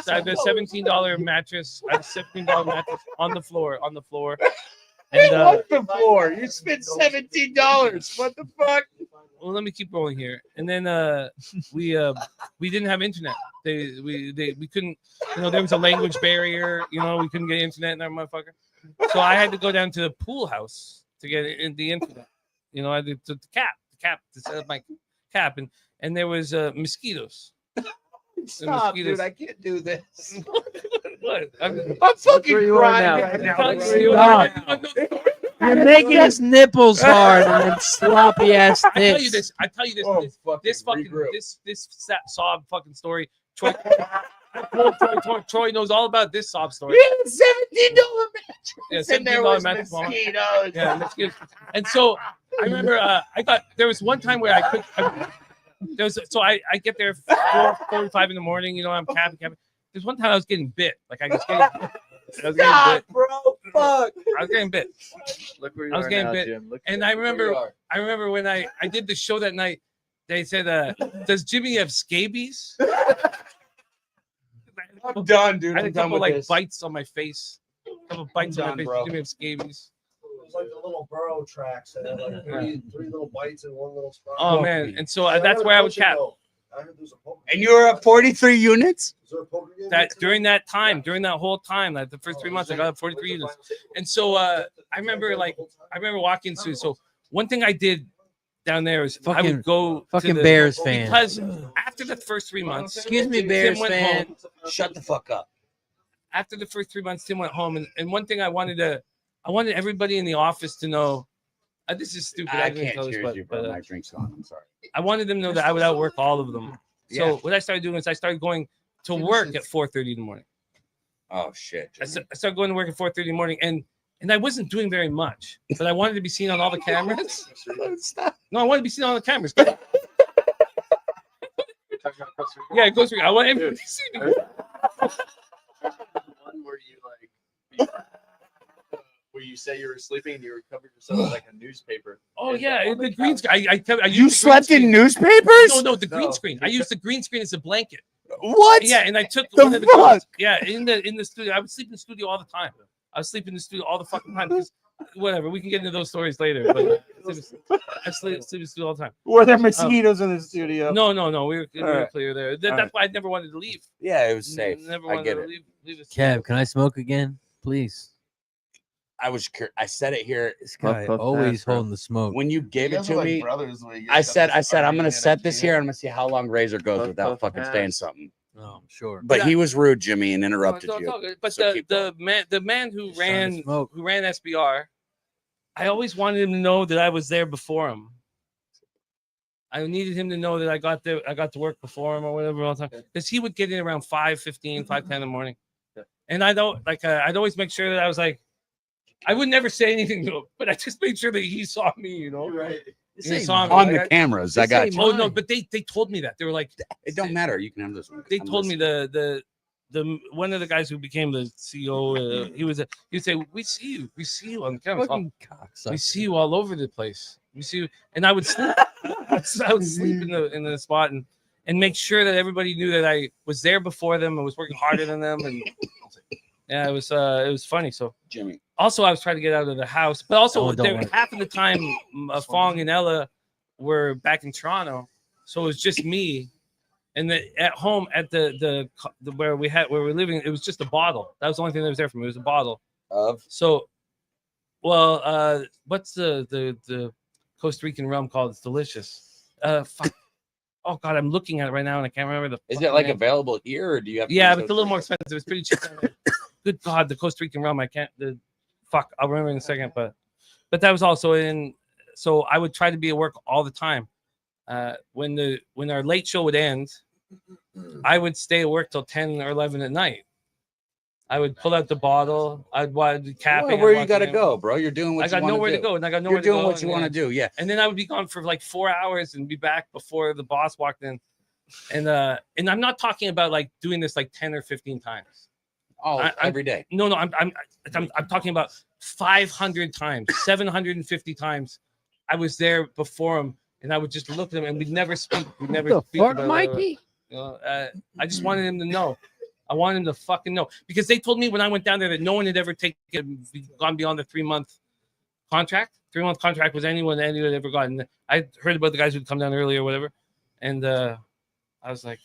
I have a $17 mattress. I have a $17 mattress on the floor. And What the floor? You spent $17. What the fuck? well, let me keep rolling here. And then we didn't have internet. We couldn't. There was a language barrier. We couldn't get internet in that motherfucker. So I had to go down to the pool house to get in the internet. I had to cap to set up my cap, and there was mosquitoes. Stop, dude. I can't do this. What? I'm fucking crying right now. Stop. You're making his nipples hard and then sloppy ass I tell you tits. this. This sob fucking story. Troy knows all about this sob story. Yeah, $17 mattress. Yeah, And there was mattress. mosquitoes. Yeah, mosquitoes. And so I remember there was one time where I get there 4:45 in the morning. I'm camping. There's one time I was getting bit. Like I was getting bit. Bro, fuck. I was getting bit. Look where you I was are getting now, bit. Jim. Look And where I you remember are. when I did the show that night, they said, does Jimmy have scabies? I'm done, dude. I had a I'm done couple with this. bites on my face. A couple bites on my done, face. bro. Jimmy have scabies. It was like the little burrow tracks that had like three little bites in one little spot. Oh man! And so that's where I would cap. I heard there's a poker. And you were at 43 units? Is there a poker game That next during that whole time, like the first 3 months, I got up 43 units. And so I remember walking through. So one thing I did down there is I would go Fucking to the, Bears fan. because after the first 3 months, Excuse me, Tim Bears went fan. home. Shut the fuck up. After the first 3 months, Tim went home, and one thing I wanted everybody in the office to know. This is stupid. I didn't can't tell this, cheers but, you, but bro. My drink's gone. I'm sorry. I wanted them to know that I would outwork all of them. So Yeah. what I started doing is I started going to work at 4:30 in the morning. Oh, shit. I started going to work at 4:30 in the morning, and I wasn't doing very much, but I wanted to be seen on all the cameras. No, I wanted to be seen on all the cameras. Yeah, it goes through. I want everybody to see me. One where you where you say you were sleeping and you covered yourself with like a newspaper. Oh And yeah, on the the green couch. screen. I used You the green slept in screen. newspapers? No, the green No. screen. I used the green screen as a blanket. What? Yeah, and I took The one of the fuck? girls. Yeah, in the studio. I would sleep in the studio all the time. I was sleeping in the studio all the fucking time. Because whatever, we can get into those stories later. But I sleep in the studio all the time. Were there mosquitoes in the studio? No. We were right. clear there. That's right. why I never wanted to leave. Yeah, it was safe. Never I wanted get to it. leave the Kev, can I smoke again, please? I said it here. This guy always holding the smoke. When you gave You it guys to are like me, brothers, where you I guys said, have this I'm gonna argument set at this the here. end. I'm gonna see how long Razor goes Puff, without puff, fucking pass. saying something. Oh, I'm sure. But he was rude, Jimmy, and interrupted No, it's all you. good. But So keep the man who He's trying to ran smoke. SBR, I always wanted him to know that I was there before him. I needed him to know that I got to work before him or whatever all the time. Because he would get in around 5:15, 5:10 in the morning. And I don't like I'd always make sure that I was like, I would never say anything to him, but I just made sure that he saw me, you know. Right. He saw me. On Like, the cameras. I got you. Oh no, but they told me that. They were like, It don't matter. You can have this one. they I'm told me listening. the one of the guys who became the CEO, he'd say, we see you on the camera. Fucking We cocksucker. see you all over the place. We see you, and I would sleep. I would sleep in the spot and make sure that everybody knew that I was there before them. I was working harder than them, and yeah, it was funny. So Jimmy. also, I was trying to get out of the house, but also Oh, don't worry. half of the time, Fong and Ella were back in Toronto, so it was just me. And at home, at the where we're living, it was just a bottle. That was the only thing that was there for me. It was a bottle. Of So, well, what's the Costa Rican rum called? It's delicious. Fuck. Oh God, I'm looking at it right now and I can't remember the. is fucking it like name. available here, or do you have? To Yeah, use but it's a those little more things? expensive. It's pretty cheap. down there. Good God, the Costa Rican rum. I can't. Fuck, I'll remember in a second. But that was also in. So I would try to be at work all the time. When our late show would end, I would stay at work till 10 or 11 at night. I would pull out the bottle. I'd be capping. Well, where I'd you got to watch go, bro? You're doing what I got you want nowhere to to do. go, and I got nowhere You're to go. doing what you and want to then- do. Yeah. And then I would be gone for like 4 hours and be back before the boss walked in. And I'm not talking about like doing this like 10 or 15 times. Every day. No, I'm talking about 500 times, 750 times. I was there before him, and I would just look at him, and we'd never speak. We'd never The speak fuck, about Mikey? You know, I just wanted him to know. I wanted him to fucking know because they told me when I went down there that no one had ever gone beyond the 3-month contract. 3-month contract was anyone had ever gotten. I heard about the guys who'd come down early or whatever, and I was like,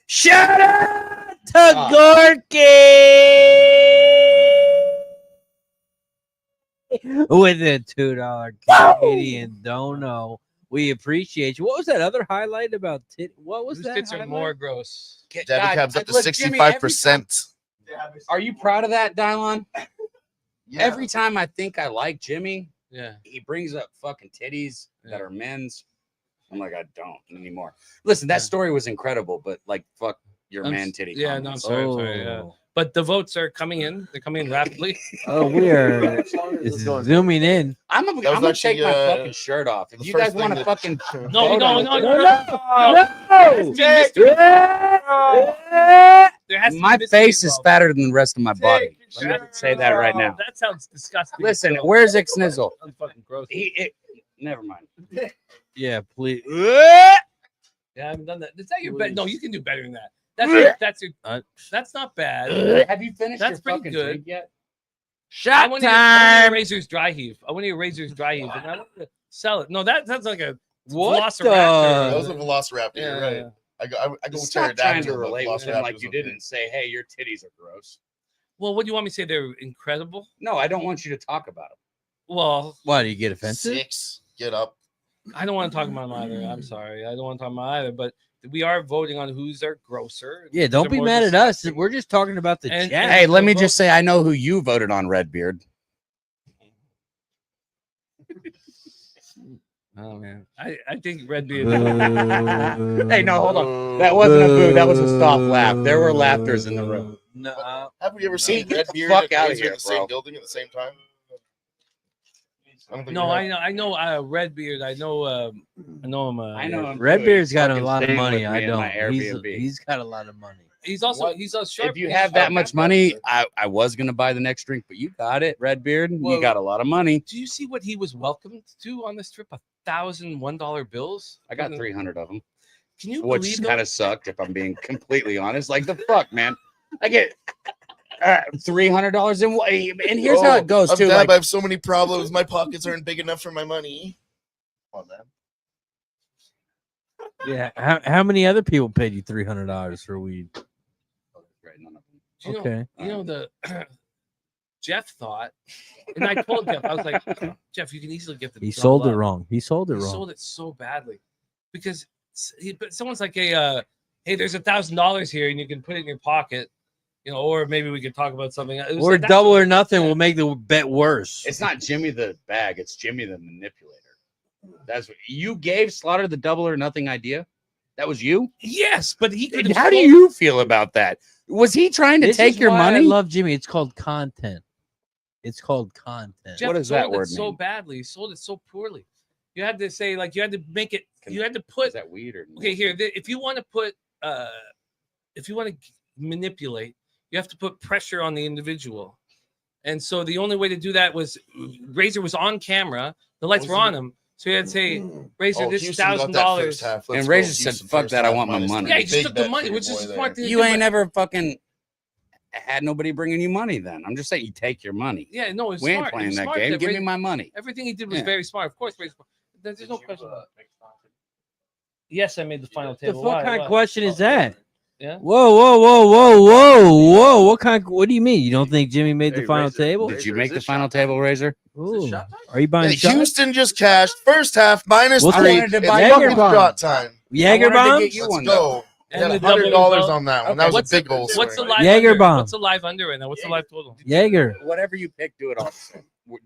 Shout out to Gorky with a $2 Canadian dono. We appreciate you. What was that other highlight about what was whose that? tits are highlight? more gross. Daddy Cab's up to look, Jimmy, 65%. Are you proud of that, Dylon? Yeah. Every time I think I like Jimmy, Yeah. he brings up fucking titties that Yeah. are men's. I'm like, I don't anymore. Listen, that story was incredible, but like, fuck your man titty. Yeah, no, I'm comments. sorry. I'm sorry. Yeah. Oh. But the votes are coming in. They're coming in rapidly. Oh, we are zooming in. I'm That was gonna actually, take my fucking shirt off. If the you first guys want to thing fucking No, vote no, on no, it- no, no. There has to be my mystery face is involved. fatter than the rest of my body. Take Let me say that right now. That sounds disgusting. Listen, where's Ixnizzle? Sounds fucking gross. Never mind. Yeah, please. Yeah, I haven't done that. Is that your bet? No, you can do better than that. That's your. That's not bad. Have you finished That's your pretty fucking good. drink yet? I want to Razor's dry heave. I want to Razor's dry heave, and I want to sell it. No, that's like a Velociraptor. That was a Velociraptor. Yeah. You're right. I go Just tear stop it down. trying to relate with him like Velociraptor's you okay. didn't say, hey, your titties are gross. Well, what do you want me to say? They're incredible. No, I don't want you to talk about them. Well, Why do you get offensive? 6. Get up. I don't want to talk about them either. I'm sorry. I don't want to talk about either. But we are voting on who's our grosser. Yeah, don't be mad at us. We're just talking about the And- chat. Hey, let me just say, I know who you voted on, Redbeard. Oh man, I think Redbeard. Hey, no, hold on. That wasn't a boo. That was a soft laugh. There were laughters in the room. No, Have we ever seen Get the Redbeard fuck and outta Razor here, in the same bro. building at the same time? I don't think No, we have. I know Redbeard. I know him. I know him. too. Redbeard's He's got a fucking lot of staying money. with I me in my don't. Airbnb. He's got a lot of money. He's also he's a sharp. If you have that much money, I was gonna buy the next drink, but you got it, Redbeard. Well, You got a lot of money. Do you see what he was welcomed to on this trip? $1,001 bills. I got 300 of them. Can you which believe kind of sucked if I'm being completely honest. Like the fuck, man. I get $300 and here's how it goes too. I Like, have so many problems. My pockets aren't big enough for my money. Come on, man. Yeah. How many other people paid you $300 for weed? right, none of them. You know, Okay. you know the Jeff thought, and I told Jeff, I was like, Jeff, you can easily get the. He double sold it up. wrong. He sold it He wrong. sold it so badly because but someone's like, hey, there's $1,000 here, and you can put it in your pocket, you know, or maybe we could talk about something. It was Or like, that's double what- or nothing will make the bet worse. It's not Jimmy the bag, it's Jimmy the manipulator. That's what you gave Slaughter the double or nothing idea. That was you. Yes, but he could. How do you feel about that? Was he trying to This take is your why I money? love Jimmy. It's called content. It's called content. Jeff What does sold that it word so mean? badly. He sold it so poorly. You had to say, like, you had to make it. You had to Is put. that weed or Okay, here. If you want to put, if you want to manipulate, you have to put pressure on the individual. And so the only way to do that was Razor was on camera. The lights were on him. So you had to say, Razor, this is $1,000. And Razor said, "Fuck that, I want my money." Yeah, he just took the money, which is a smart thing to You do, ain't but- never fucking had nobody bringing you money. Then I'm just saying, you take your money. Yeah, no, it's We ain't smart. playing It's that smart game. Give me Razor- my money. Everything he did was Yeah. very smart. Of course, very smart. There's no question. Yes, I made the final The table. fuck Why? kind Why? of question is that? Yeah. Whoa, whoa, whoa, whoa, whoa, whoa! What do you mean? You don't think Jimmy made the Hey, final Razor, table? Did you make the final table, Razor? Ooh. Are you buying Yeah, shots? Houston just cashed first half minus We'll 3. take- It's to fucking buy Jaeger bomb. shot time. Jaeger I wanted to bombs? get you Let's one, go. though. We got the double $100 result? on that one. Okay, That was what's a big the, goal. What's the scoring. live Jaeger under? bomb. What's the live under right now? What's the live total? Jaeger. Whatever you pick, do it all.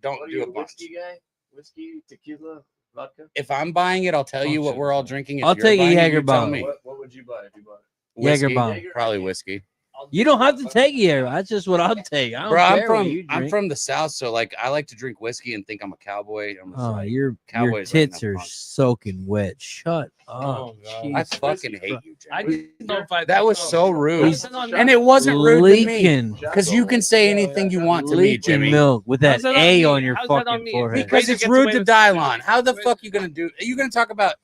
Don't What are do you, a bunch. whiskey guy? Whiskey, tequila, vodka? If I'm buying it, I'll tell you what we're all drinking. If I'll you're take a buying it, Jaeger you tell bomb. me. What would you buy if you bought it? Jaeger Whiskey? bomb. Probably whiskey. You don't have to take it. That's just what I'll take. I don't Bro, care what you I'm drink. from the South, so like I like to drink whiskey and think I'm a cowboy. I'm just Oh, like, your Cowboys tits right are now, punk. soaking wet. Shut up. Oh, God. I Jesus fucking Christ. hate you, I Jimmy. didn't know if I. That was so rude. He's And it wasn't rude leaking. because you can say anything you want to me, Leaking Jimmy. milk with that How's that on A me? on your How's that on fucking me? forehead. Because Razor it's gets rude away to with- Dylon. How the fuck you gonna do? Are you gonna talk about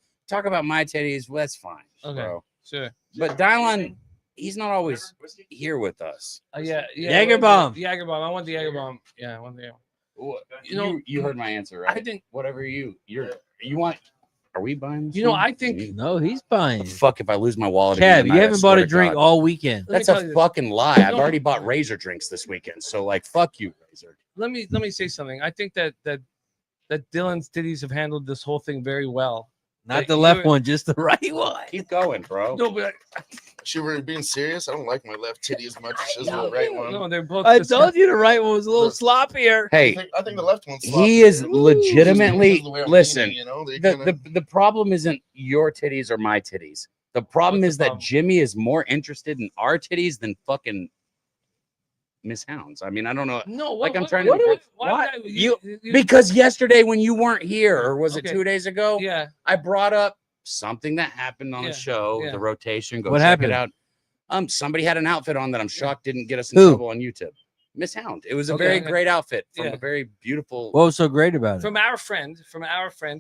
my titties? Well, that's fine, Okay, bro. sure. But Dylon, he's not always here with us. Yeah. Jaeger bomb. Jaeger bomb. I want the Jaeger bomb. Yeah, I want the Jaeger bomb. You know, you heard my answer, right? I think. Whatever you want. Are we buying? This You know, one? I think. No, he's buying. Fuck if I lose my wallet. Kev, again you tonight, I haven't swear bought a to drink God. all weekend. Let me That's tell a you this. fucking lie. I've No. already bought Razor drinks this weekend, so like, fuck you, Razor. Let me say something. I think that Dylan's titties have handled this whole thing very well. Not That the left you're- one, just the right one. Keep going, bro. No, but Should we being serious? I don't like my left titty as much as the right one. no, they're both. I disgusting. told you the right one was a little sloppier. Hey, I think the left one's he is sloppy. legitimately Just the way I'm listen. leaning, you know, they kinda- The problem isn't your titties or my titties. The problem What's is the that problem? Jimmy is more interested in our titties than fucking Miss Hounds. I mean, I don't know. No, Like, I'm what, trying what, to- why what? would I- You- Because yesterday when you weren't here, or was it Okay. 2 days ago? yeah. I brought up something that happened on Yeah, the show, yeah. the rotation. Go What check happened? it out. Somebody had an outfit on that I'm shocked didn't get us in Who? trouble on YouTube. Miss Hound. It was a Okay, very okay. great outfit from Yeah. a very beautiful. What was so great about it? From our friend,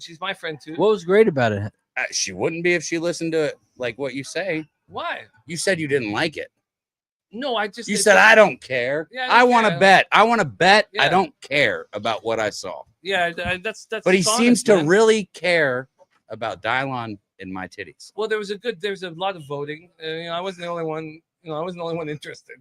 she's my friend too. What was great about it? She wouldn't be if she listened to it like what you say. Why? You said you didn't like it. No, I just. You said I don't care. Yeah, I I don't want to care. bet. I want to bet. I Yeah. don't care about what I saw. Yeah, that's. But he it's seems honest, to man. really care about Dylon and my titties. Well, there was a lot of voting. I wasn't the only one. I wasn't the only one interested.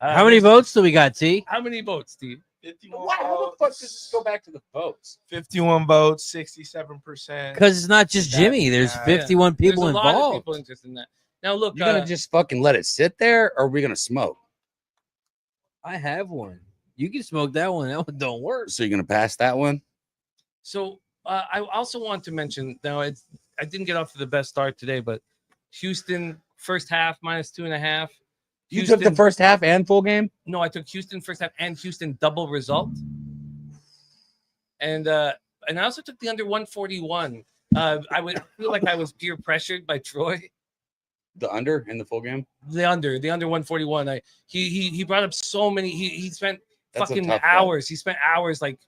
How many votes do we got, T? How many votes, Steve? 51 Why? How the fuck does this go back to the votes? 51 votes, 67%. Because it's not just Jimmy. There's Yeah. 51 people There's a lot of involved. people interested in that. Now look, You're gonna just fucking let it sit there, or are we gonna smoke? I have one. You can smoke that one. That one don't work. So you're gonna pass that one? So I also want to mention now I didn't get off to the best start today, but Houston first half -2.5. You took the first half and full game? No, I took Houston first half and Houston double result. And I also took the under 141. I would feel like I was peer pressured by Troy. The under in the full game? The under 141. He brought up so many. He spent That's a fucking tough bet. hours. He spent hours like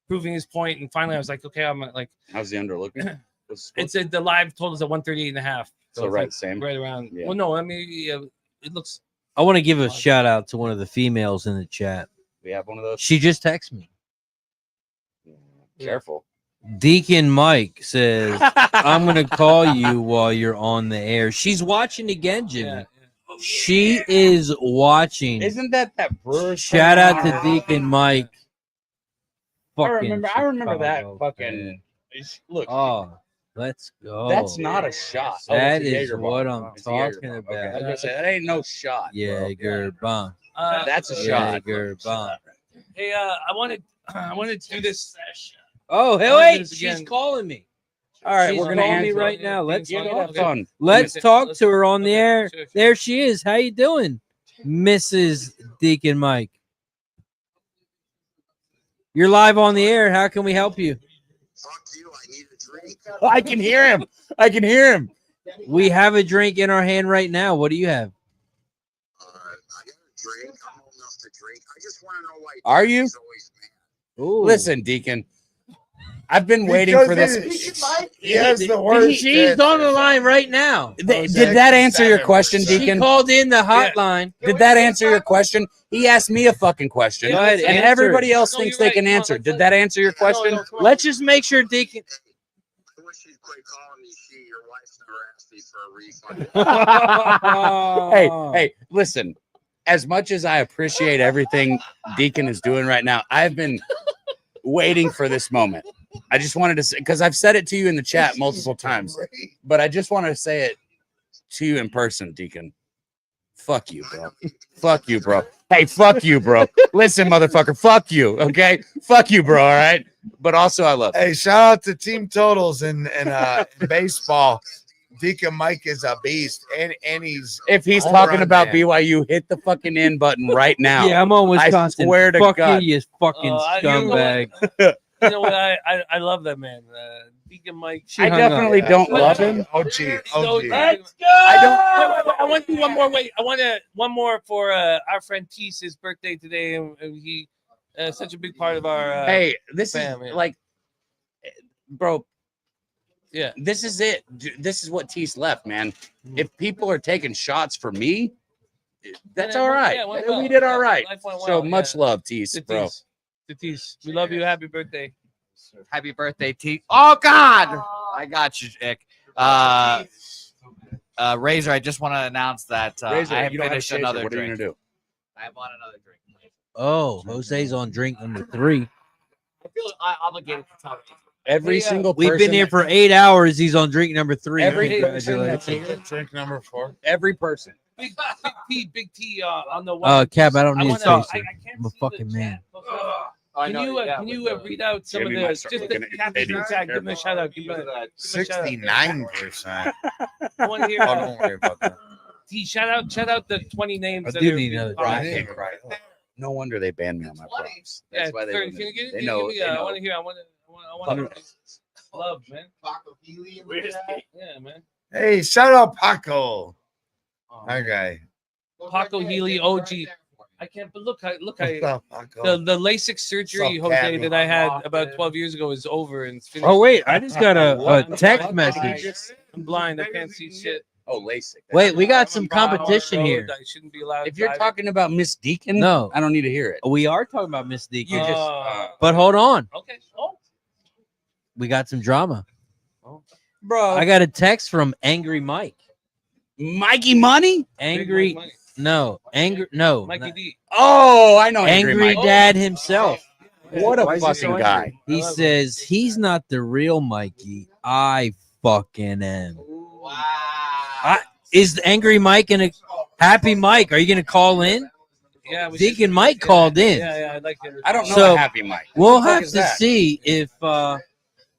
proving his point, and finally I was like, okay, I'm like, How's the under looking? it's the live totals at 138.5. So it's right, like same. right around. Yeah. Well, no, I mean it looks. I want to give a shout out to one of the females in the chat. We have one of those. She just texted me. Careful. Deacon Mike says, I'm going to call you while you're on the air. She's watching again, Jimmy. Yeah. She is watching. Isn't that brewer? Shout out to Deacon Mike. I remember that Chicago fucking. Look, Oh, let's go. that's not a shot. That it's a is Jaeger what bomb. I'm It's a Jaeger talking bomb. about. Okay, I was gonna say that ain't no shot. bro. Jaeger bomb. That's a shot. Jaeger bomb. Hey, I wanted to do this. Oh, hey, I wanna do wait. this She's again. calling me. All right, She's we're gonna calling me answer. right now. Let's Yeah, talk. have fun. Let's talk to her on the Okay, air. sure. There she is. How you doing, Mrs. Deacon Mike? You're live on the air. How can we help you? Fuck you, I need a drink. I can hear him. I can hear him. We have a drink in our hand right now. What do you have? I got a drink. I'm old enough to drink. I just want to know why. Are you? He's always mad. Ooh. Listen, Deacon. I've been waiting Because for this. He has the worst. She's on the line right now. Did that answer your question, She Deacon? called in the hotline. Did that answer your question? He asked me a fucking question, Go ahead, and answer everybody it. else No, thinks you're they can right. No, answer. let's- Did that answer your question? Let's just make sure Deacon. I wish you'd quit calling me she. Your wife's never asked me for a refund. Hey, listen. As much as I appreciate everything Deacon is doing right now, I've been waiting for this moment. I just wanted to say, because I've said it to you in the chat multiple times, but I just want to say it to you in person, Deacon. Fuck you, bro. Fuck you, bro. Hey, fuck you, bro. Listen, motherfucker. Fuck you. Okay. Fuck you, bro. All right. But also, I love you. Hey, shout out to Team Totals in baseball. Deacon Mike is a beast, and he's If he's home talking run about man. BYU, hit the fucking in button right now. Yeah, I'm on Wisconsin. I swear to Fuck God. you, you fucking scumbag. You know what? I love that man. Deacon Mike. I definitely don't love him. OG. Let's go. I want to do one more. Wait, I want to one more for our friend Tease, his birthday today, and he such a big part of our. Hey, this fam, is yeah. like, bro. Yeah. This is it. This is what Tease left, man. If people are taking shots for me, that's Yeah, all right. yeah, went well. We did all right. Life went So well, much yeah. love, Tease, To bro. Tease. To Tease. We love you. Happy birthday. Happy birthday, T. Oh God, I got you, Ick. Razor, I just want to announce that Razor, I have you don't have finished Shazer. another What are you drink. gonna do? I have on another drink. Oh, Jose's on drink number 3. I feel obligated to tell you. Every single person. We've been here for 8 hours. He's on drink number 3. Every Congratulations. Drink number 4. Every person. Big T on the Cap, I don't need wanna- space. can't I'm a see the fucking chat. man. Can you read out some Jimmy of might the start just looking the at your captions in titties. chat? Give them a shout out. Give them a shout out. 69%. I want to hear. Oh, don't worry about that. T, shout out the 20 names. I that do are need being another called. drink. No wonder they banned me on my props. That's why they. 30. wouldn't- Can you get they it? know. Give me, they I know. want to hear. I want to love, man. Yeah, man. Hey, shout out Paco. That guy. Paco Healy, OG. I can't. But look, What's up, Paco? the LASIK surgery, What's up, Jose, Cabby? that I had about 12 years ago is over and it's finished. Oh, wait. I just got a I'm text blind. message. I'm blind. I can't see shit. Oh, LASIK. Wait, we got some competition here. I shouldn't be allowed. If you're driving. talking about Miss Deacon, No. I don't need to hear it. We are talking about Miss Deacon. You just. But hold on. Okay. Oh. We got some drama. Bro, I got a text from Angry Mike. Mikey Money? Angry. Big Mike. No. Angry. No. Mikey not- D. Oh, I know. Angry Mike. Dad himself. What a Why is he so fucking guy. He says he's not the real Mikey. I fucking am. Is Angry Mike and a Happy Mike? Are you gonna call in? Yeah. we Deacon should- Mike called in. Yeah, I'd like to. I don't know So, a Happy Mike. We'll What the fuck have is to that? see if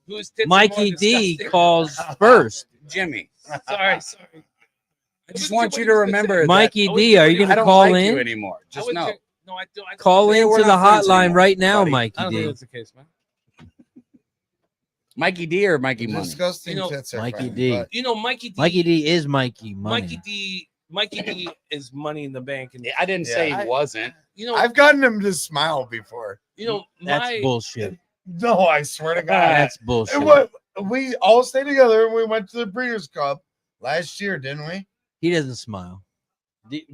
Whose tits are Mikey more D disgusting? calls first. Jimmy. Sorry. I just want you to remember that Mikey I D, would- are you I gonna don't call like you in? anymore. I Just would know. check- No, I don't. Call Yeah, into we're the not friends hotline anymore, right now, buddy. I Mikey don't think D. that's the case, man. Mikey D or Mikey Money? Disgusting You know, tits are Mikey fine, D. but You know, Mikey D. Mikey D is Mikey Money. Mikey D is money in the bank, and I didn't say he wasn't. you know, I've gotten him to smile before. That's my bullshit. No, I swear to God. That's bullshit. And what we all stayed together and we went to the Breeders' Cup last year, didn't we? He doesn't smile.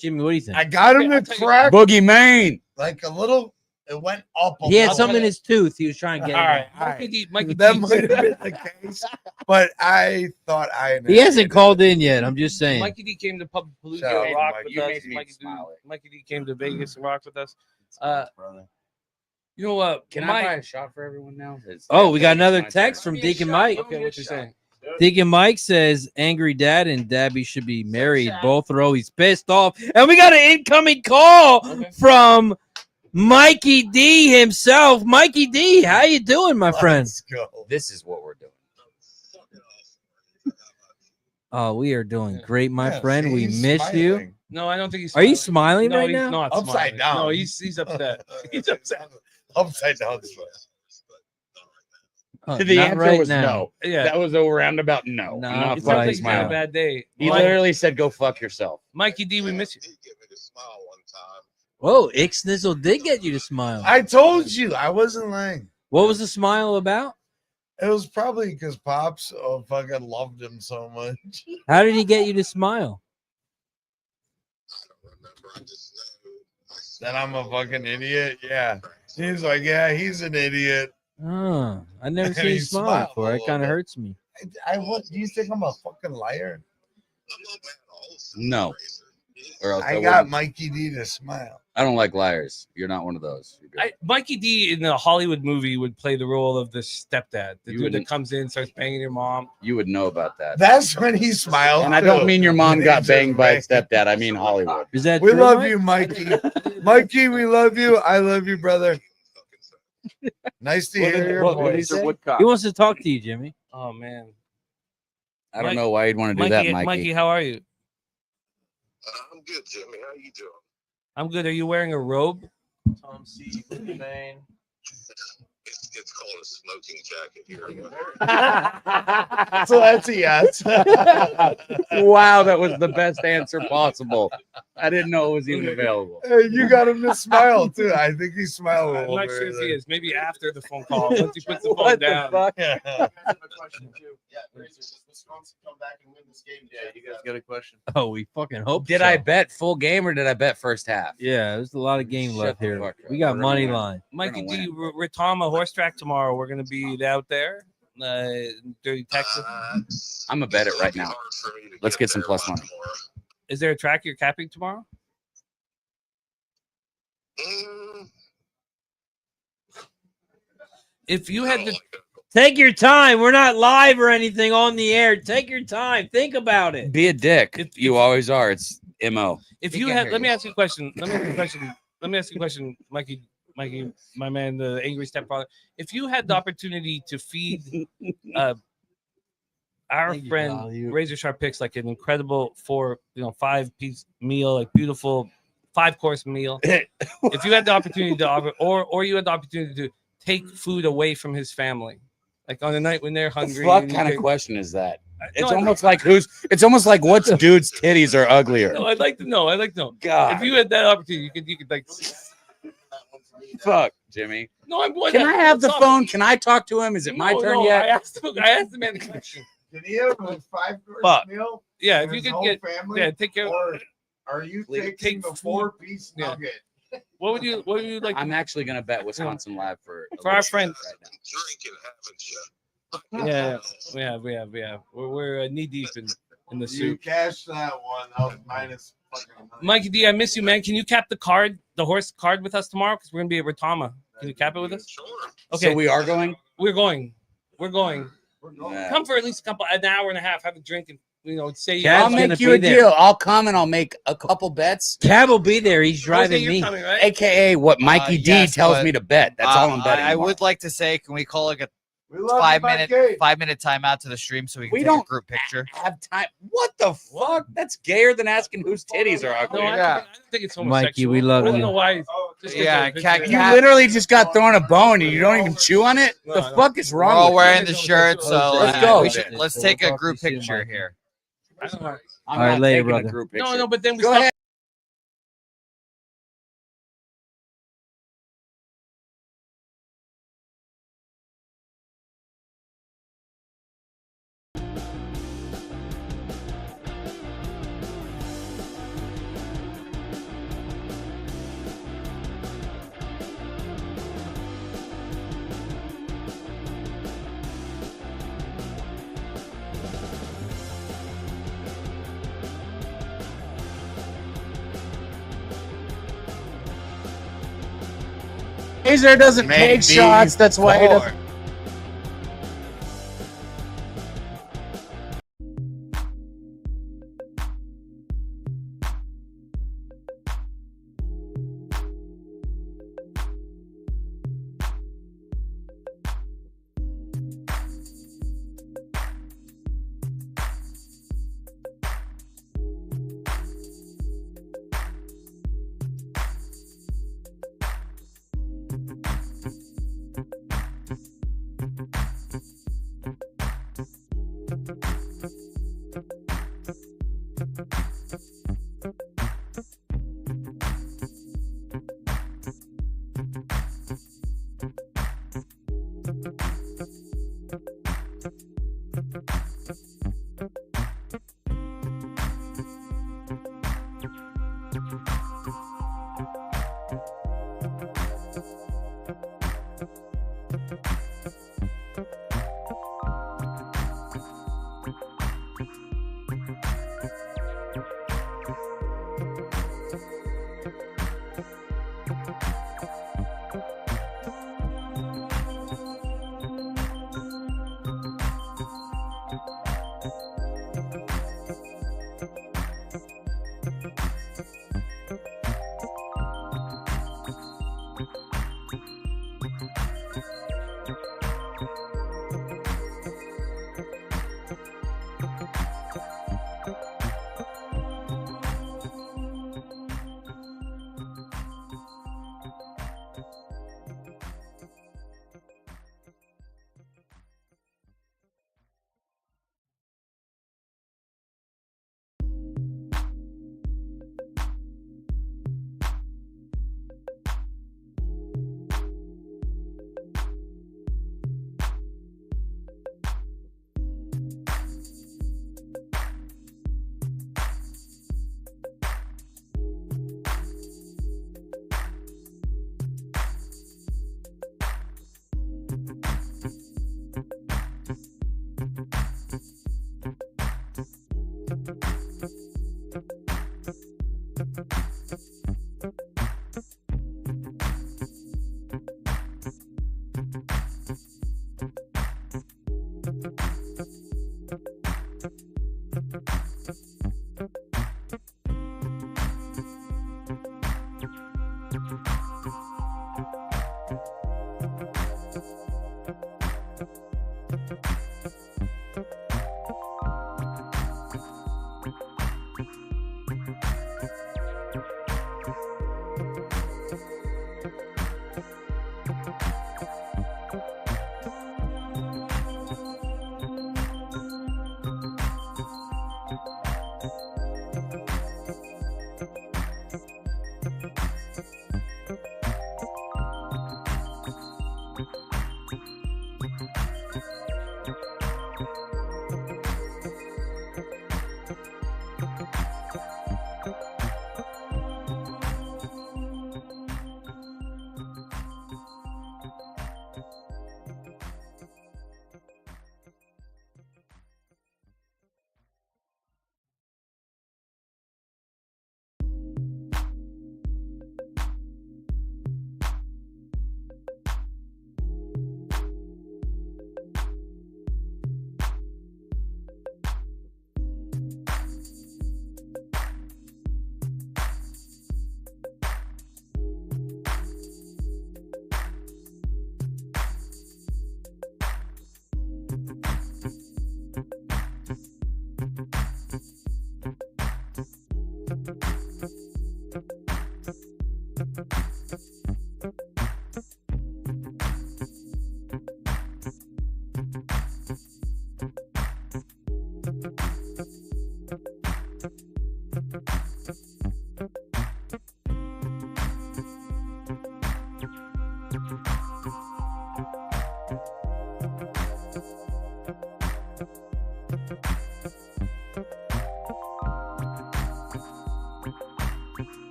Jimmy, what do you think? I got him to crack Boogie Main. like a little. It went up. He had little. something in his tooth. He was trying to get. All it right, out. all right. Mikey That D. might have been the case, but I thought I. He hasn't called in yet. I'm just saying. Mikey D came to Pubapalooza Shout out and to rock Mikey. with us. You made me smile. Mikey D came to Vegas and rocked with us. brother. You know what? Can I buy a shot for everyone now? Oh, we got another My text turn. from Deacon Mike. Okay, what you saying? Deacon Mike says angry dad and Dabby should be married. Both are always pissed off. And we got an incoming call from Mikey D himself. Mikey D, how you doing, my friend? Let's go. This is what we're doing. Oh, we are doing great, my Yeah, friend. see, We he's miss you. smiling. No, I don't think he's. Are you smiling No, right he's now? not Upside smiling. down. No, he's upset. He's upset. Upside down. Oh, The not answer right was now. no. Yeah. That was a roundabout no. No, I'm not It sounds like fucking he's had a smiling. bad day. He literally said, "Go fuck yourself." Mikey D, we miss you. He gave me the smile one time. Whoa, Ixnizzle did get you to smile. I told you I wasn't lying. What was the smile about? It was probably because Pops fucking loved him so much. How did he get you to smile? I don't remember. I just know. That I'm a fucking idiot. Yeah. He's like, yeah, he's an idiot. Oh, I never And seen you he smile smiled before. a It little kind of bit. hurts me. What do you think I'm a fucking liar? I'm not mad at all. No. Or else I I got wouldn't. Mikey D to smile. I don't like liars. You're not one of those. You're good. Mikey D in a Hollywood movie would play the role of the stepdad, the You dude that wouldn't- comes in, starts banging your mom. You would know about that. That's when he smiled. And I don't too. mean your mom He got just banged by a banged. stepdad. I mean Hollywood. Is that We true, love Mike? you, Mikey. Mikey, we love you. I love you, brother. Nice to hear your voice. He wants to talk to you, Jimmy. Oh man, I don't know why you'd want to do that, Mikey. Mikey, how are you? I'm good, Jimmy. How you doing? I'm good. Are you wearing a robe? Tom C. Maine. It's called a smoking jacket here. So that's a yes. Wow, that was the best answer possible. I didn't know it was even available. Hey, you got him to smile too. I think he smiled a I'm little not bit. sure if he is. Maybe after the phone call, once he puts the phone What the down. fuck? Yeah. I have a question too. Yeah, Razor, does Wisconsin come back and win this game? Yeah, you guys got a question? Oh, we fucking hope. Did so. I bet full game or did I bet first half? Yeah, there's a lot of game Shut left the here. fuck up. We got We're money gonna win. line. Mikey We're D, gonna Retama horse track tomorrow. We're gonna be out there, in Dirty Texas. I'm a bet it right now. Let's get some plus money. Is there a track you're capping tomorrow? If you had to, Take your time. We're not live or anything on the air. Take your time. Think about it. Be a dick. If- You always are. It's MO. if He you can't had, hear let me you. ask you a question. Let me ask you a question, Mikey, my man, the angry stepfather. If you had the opportunity to feed our Thank you, friend Dolly. Razor Sharp Picks like an incredible 5-piece meal, like beautiful 5-course meal. If you had the opportunity to offer, or you had the opportunity to take food away from his family, like on a night when they're hungry. What and you kind of take- question is that? No, It's I'd almost like It's almost like which dude's titties are uglier. No, I'd like to know. I'd like to know. God. If you had that opportunity, you could like. Fuck, Jimmy. No, I'm going. Can I have the phone? Can I talk to him? Is it my No, turn no, yet? I asked the man the question. Can he have a 5-course Fuck. meal? Yeah, for if you his could whole get, family? yeah, take care. Or are you Take taking the food. 4-piece Yeah. nugget? What would you like? I'm actually gonna bet Wisconsin live for a For our little friends. bit right now. Drinking, haven't you? Yeah, we have. We're knee deep in the You soup. cashed that one. That was minus fucking $100. Mikey D, I miss you, man. Can you cap the horse card with us tomorrow? Because we're gonna be at Retama. Can you cap it with us? Sure. Okay, So we are going. we're going. We're going. Yeah. Come for at least an hour and a half. Have a drink and say. Cat- I'll Dad's gonna make you be a there. deal. I'll come and I'll make a couple bets, Cab will be there. He's Jose, driving you're me. coming, right? aka what Mikey D yes, tells but, me to bet. That's all I'm betting. I tomorrow. would like to say, can we call like a We love 5-minute you, 5-minute timeout to the stream so we can We take don't a group picture? have time. What the fuck? That's gayer than asking whose titties are ugly. No, Yeah. I don't think it's Mikey, homosexual. we love I don't you. know why. Oh, Just Yeah, get cat- the- You cat- literally just got thrown a bone and you don't even chew on it. No, The no. fuck is We're wrong? all with wearing you? the shirt, so Let's go. let's take a group Talk to you soon, picture Mikey. here. I don't know. I'm All right, not later, taking a brother. group No, picture. no, but then we Go stop. ahead. Razor doesn't take shots. That's why he doesn't.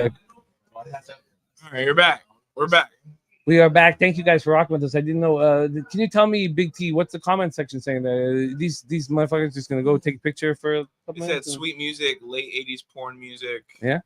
All right, you're back. We're back. We are back. Thank you guys for rocking with us. I didn't know. Can you tell me, Big T, what's the comment section saying? That these motherfuckers just gonna go take a picture for a couple It said minutes? sweet music, late 80s porn music. Yeah.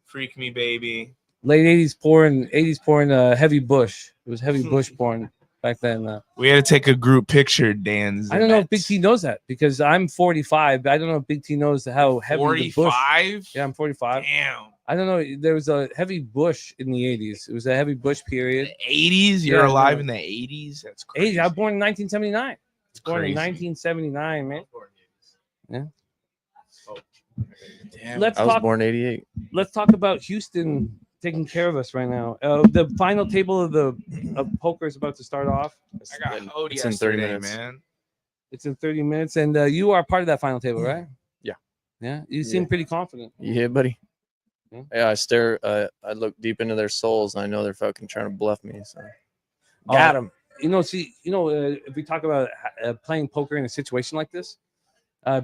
Freak me, baby. Late 80s porn, heavy bush. It was heavy bush porn back then. We had to take a group picture, Dan. I don't know if Big T knows that because I'm 45. But I don't know if Big T knows how heavy the bush. 45? Yeah, I'm 45. Damn. I don't know. There was a heavy bush in the 80s. It was a heavy bush period. The 80s? You're alive in the 80s? That's crazy. 80s. I was born in 1979. I was born in Crazy. 1979, man. Yeah. Damn, I was born 88. Let's talk about Houston taking care of us right now. The final table of poker is about to start off. I got owed It's in 30 yesterday, minutes. man. It's in 30 minutes, and you are part of that final table, right? Yeah. Yeah. You seem pretty confident. Yeah, buddy. Yeah. Yeah, I stare. I look deep into their souls, and I know they're fucking trying to bluff me. So Got him. If we talk about playing poker in a situation like this,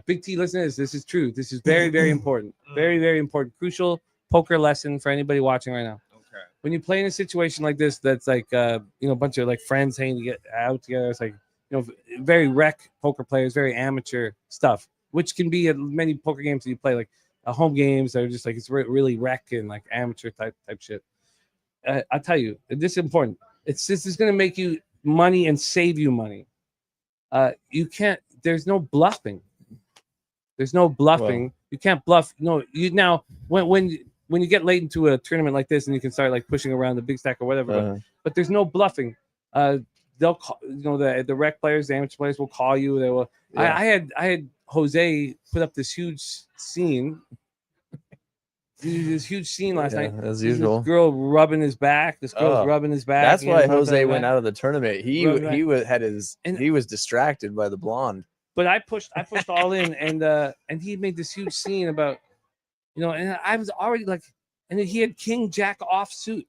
Big T, listen to this. This is true. This is very, very important. Very, very important. Crucial poker lesson for anybody watching right now. Okay. When you play in a situation like this, that's like a bunch of like friends hanging to get out together. It's like very rec poker players, very amateur stuff, which can be at many poker games that you play, like home games that are just like it's really rec and like amateur type shit. I tell you, this is important. This is going to make you money and save you money. You can't. There's no bluffing. There's no bluffing. Well, you can't bluff. No, you now when you get late into a tournament like this and you can start like pushing around the big stack or whatever, but there's no bluffing. They'll call, the rec players, the amateur players will call you. They will. Yeah. I had Jose put up this huge scene. This huge scene last night. as This usual. girl rubbing his back. This girl's rubbing his back. That's why you know, Jose like went that. out of the tournament. He was distracted by the blonde. But I pushed all in, and he made this huge scene about, and I was already like, and then he had King Jack off suit.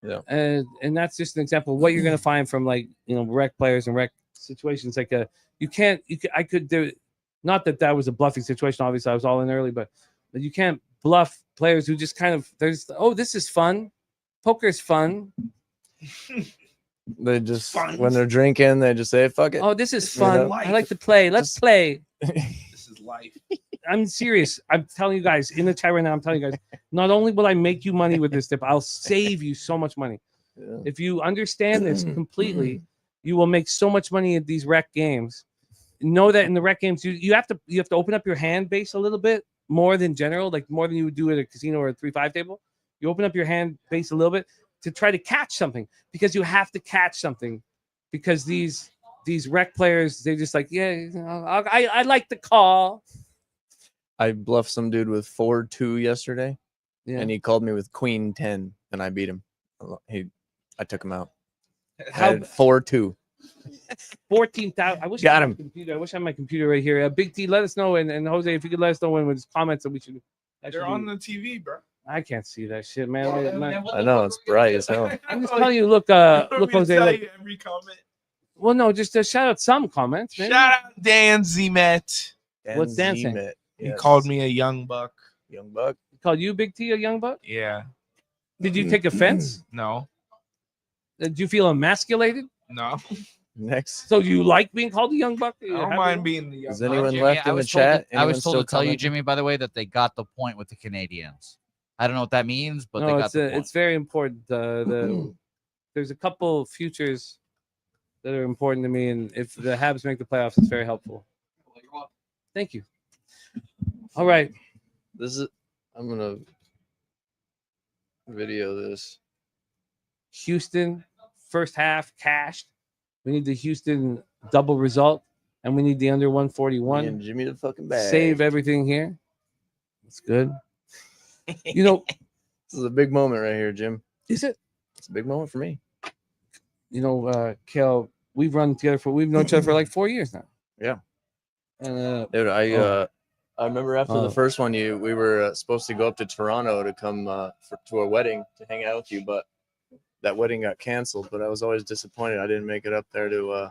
Yeah. And that's just an example of what you're gonna find from like rec players and rec situations. Like not that was a bluffing situation. Obviously, I was all in early, but you can't bluff players who just kind of this is fun. Poker is fun. They just when they're drinking, they just say "fuck it." Oh, this is fun. I like to play. Let's play. This is life. I'm serious. I'm telling you guys in the chat right now. I'm telling you guys. Not only will I make you money with this tip, I'll save you so much money. Yeah. If you understand this completely, you will make so much money at these rec games. Know that in the rec games, you have to open up your hand base a little bit more than general, like more than you would do at a casino or a 3-5 table. You open up your hand base a little bit to try to catch something, because you have to catch something, because these rec players, they're just like, I like the call. I bluffed some dude with 4-2 yesterday, and he called me with Queen 10, and I beat him. I took him out. How 4-2. 14,000. I wish Got I had him. my computer. I wish I had my computer right here. Big T, let us know, and Jose, if you could let us know when with comments that we should. They're on the TV, bro. I can't see that shit, man. I know it's bright as hell. I'm just telling you. Look, Jose. Tell Look. you every comment. Well, no, just shout out some comments, man. Shout out Dan Zemet. What's Dan saying? Zemet, He yes. called me a young buck. Young buck. He called you Big T a young buck? Yeah. Did you take offense? No. Did you feel emasculated? No. Next. So you like being called a young buck? I don't mind being the young Is buck. anyone Jimmy, left in the chat? I was Anyone told still to tell you, commenting? Jimmy, by the way, that they got the point with the Canadians. I don't know what that means, but they No, got the point. it's very important. There's a couple futures that are important to me, and if the Habs make the playoffs, it's very helpful. Thank you. All right. I'm gonna video this. Houston, first half cashed. We need the Houston double result, and we need the under 141. Me and Jimmy the fucking bag. Save everything here. That's good. This is a big moment right here, Jim. Is it? It's a big moment for me. Kel, we've known each other for like 4 years now. Yeah. And Dude, I remember after the first one, we were supposed to go up to Toronto to come to a wedding to hang out with you, but that wedding got canceled. But I was always disappointed I didn't make it up there to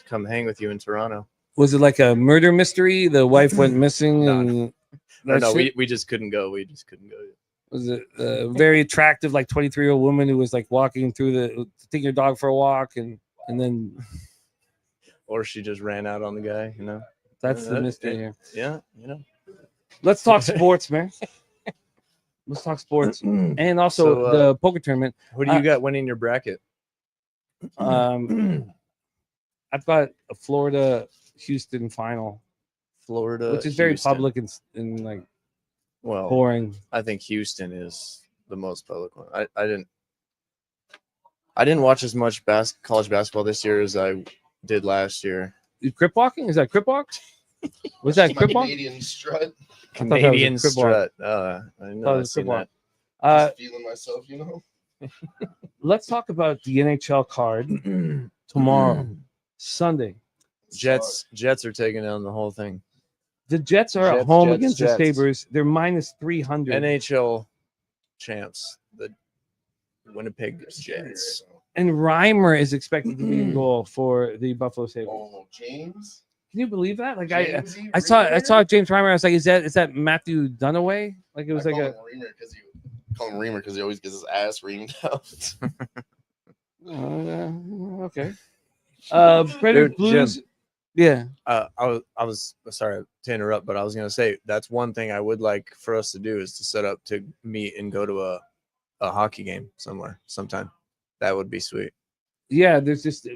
come hang with you in Toronto. was it like a murder mystery? The wife went missing, and No, we just couldn't go. We just couldn't go. was a very attractive, like 23-year-old woman who was like walking through taking your dog for a walk, and then Or she just ran out on the guy, you know. that's the mystery here. Yeah, you know. Let's talk sports, man. Let's talk sports, and also So, the poker tournament. Who do you got winning your bracket? I've got a Florida Houston final, Florida, which is very Houston. public and like Well, boring. I think Houston is the most public one. I didn't watch as much college basketball this year as I did last year. Crip walking? Is that crip walk? Was that crip walk? Canadian strut. Canadian crip walk. strut. I Thought know. it I've was seen crip walk. that. Just feeling myself, you know. Let's talk about the NHL card tomorrow, Sunday. Jets are taking down the whole thing. The Jets are at Jets, home Jets, against Jets. the Sabres. They're minus 300. NHL champs, the Winnipeg Jets. And Reimer is expected to be in goal for the Buffalo Sabres. Oh, James. Can you believe that? Like Jamesy I saw Reimer? James Reimer. I was like, is that Matthew Dunaway? Like it was I like a. call him Reimer because he always gets his ass reamed out. Okay. Predators Dude, Blues. Jim. Yeah. I was sorry to interrupt, but I was gonna say that's one thing I would like for us to do is to set up to meet and go to a hockey game somewhere sometime. That would be sweet. Yeah,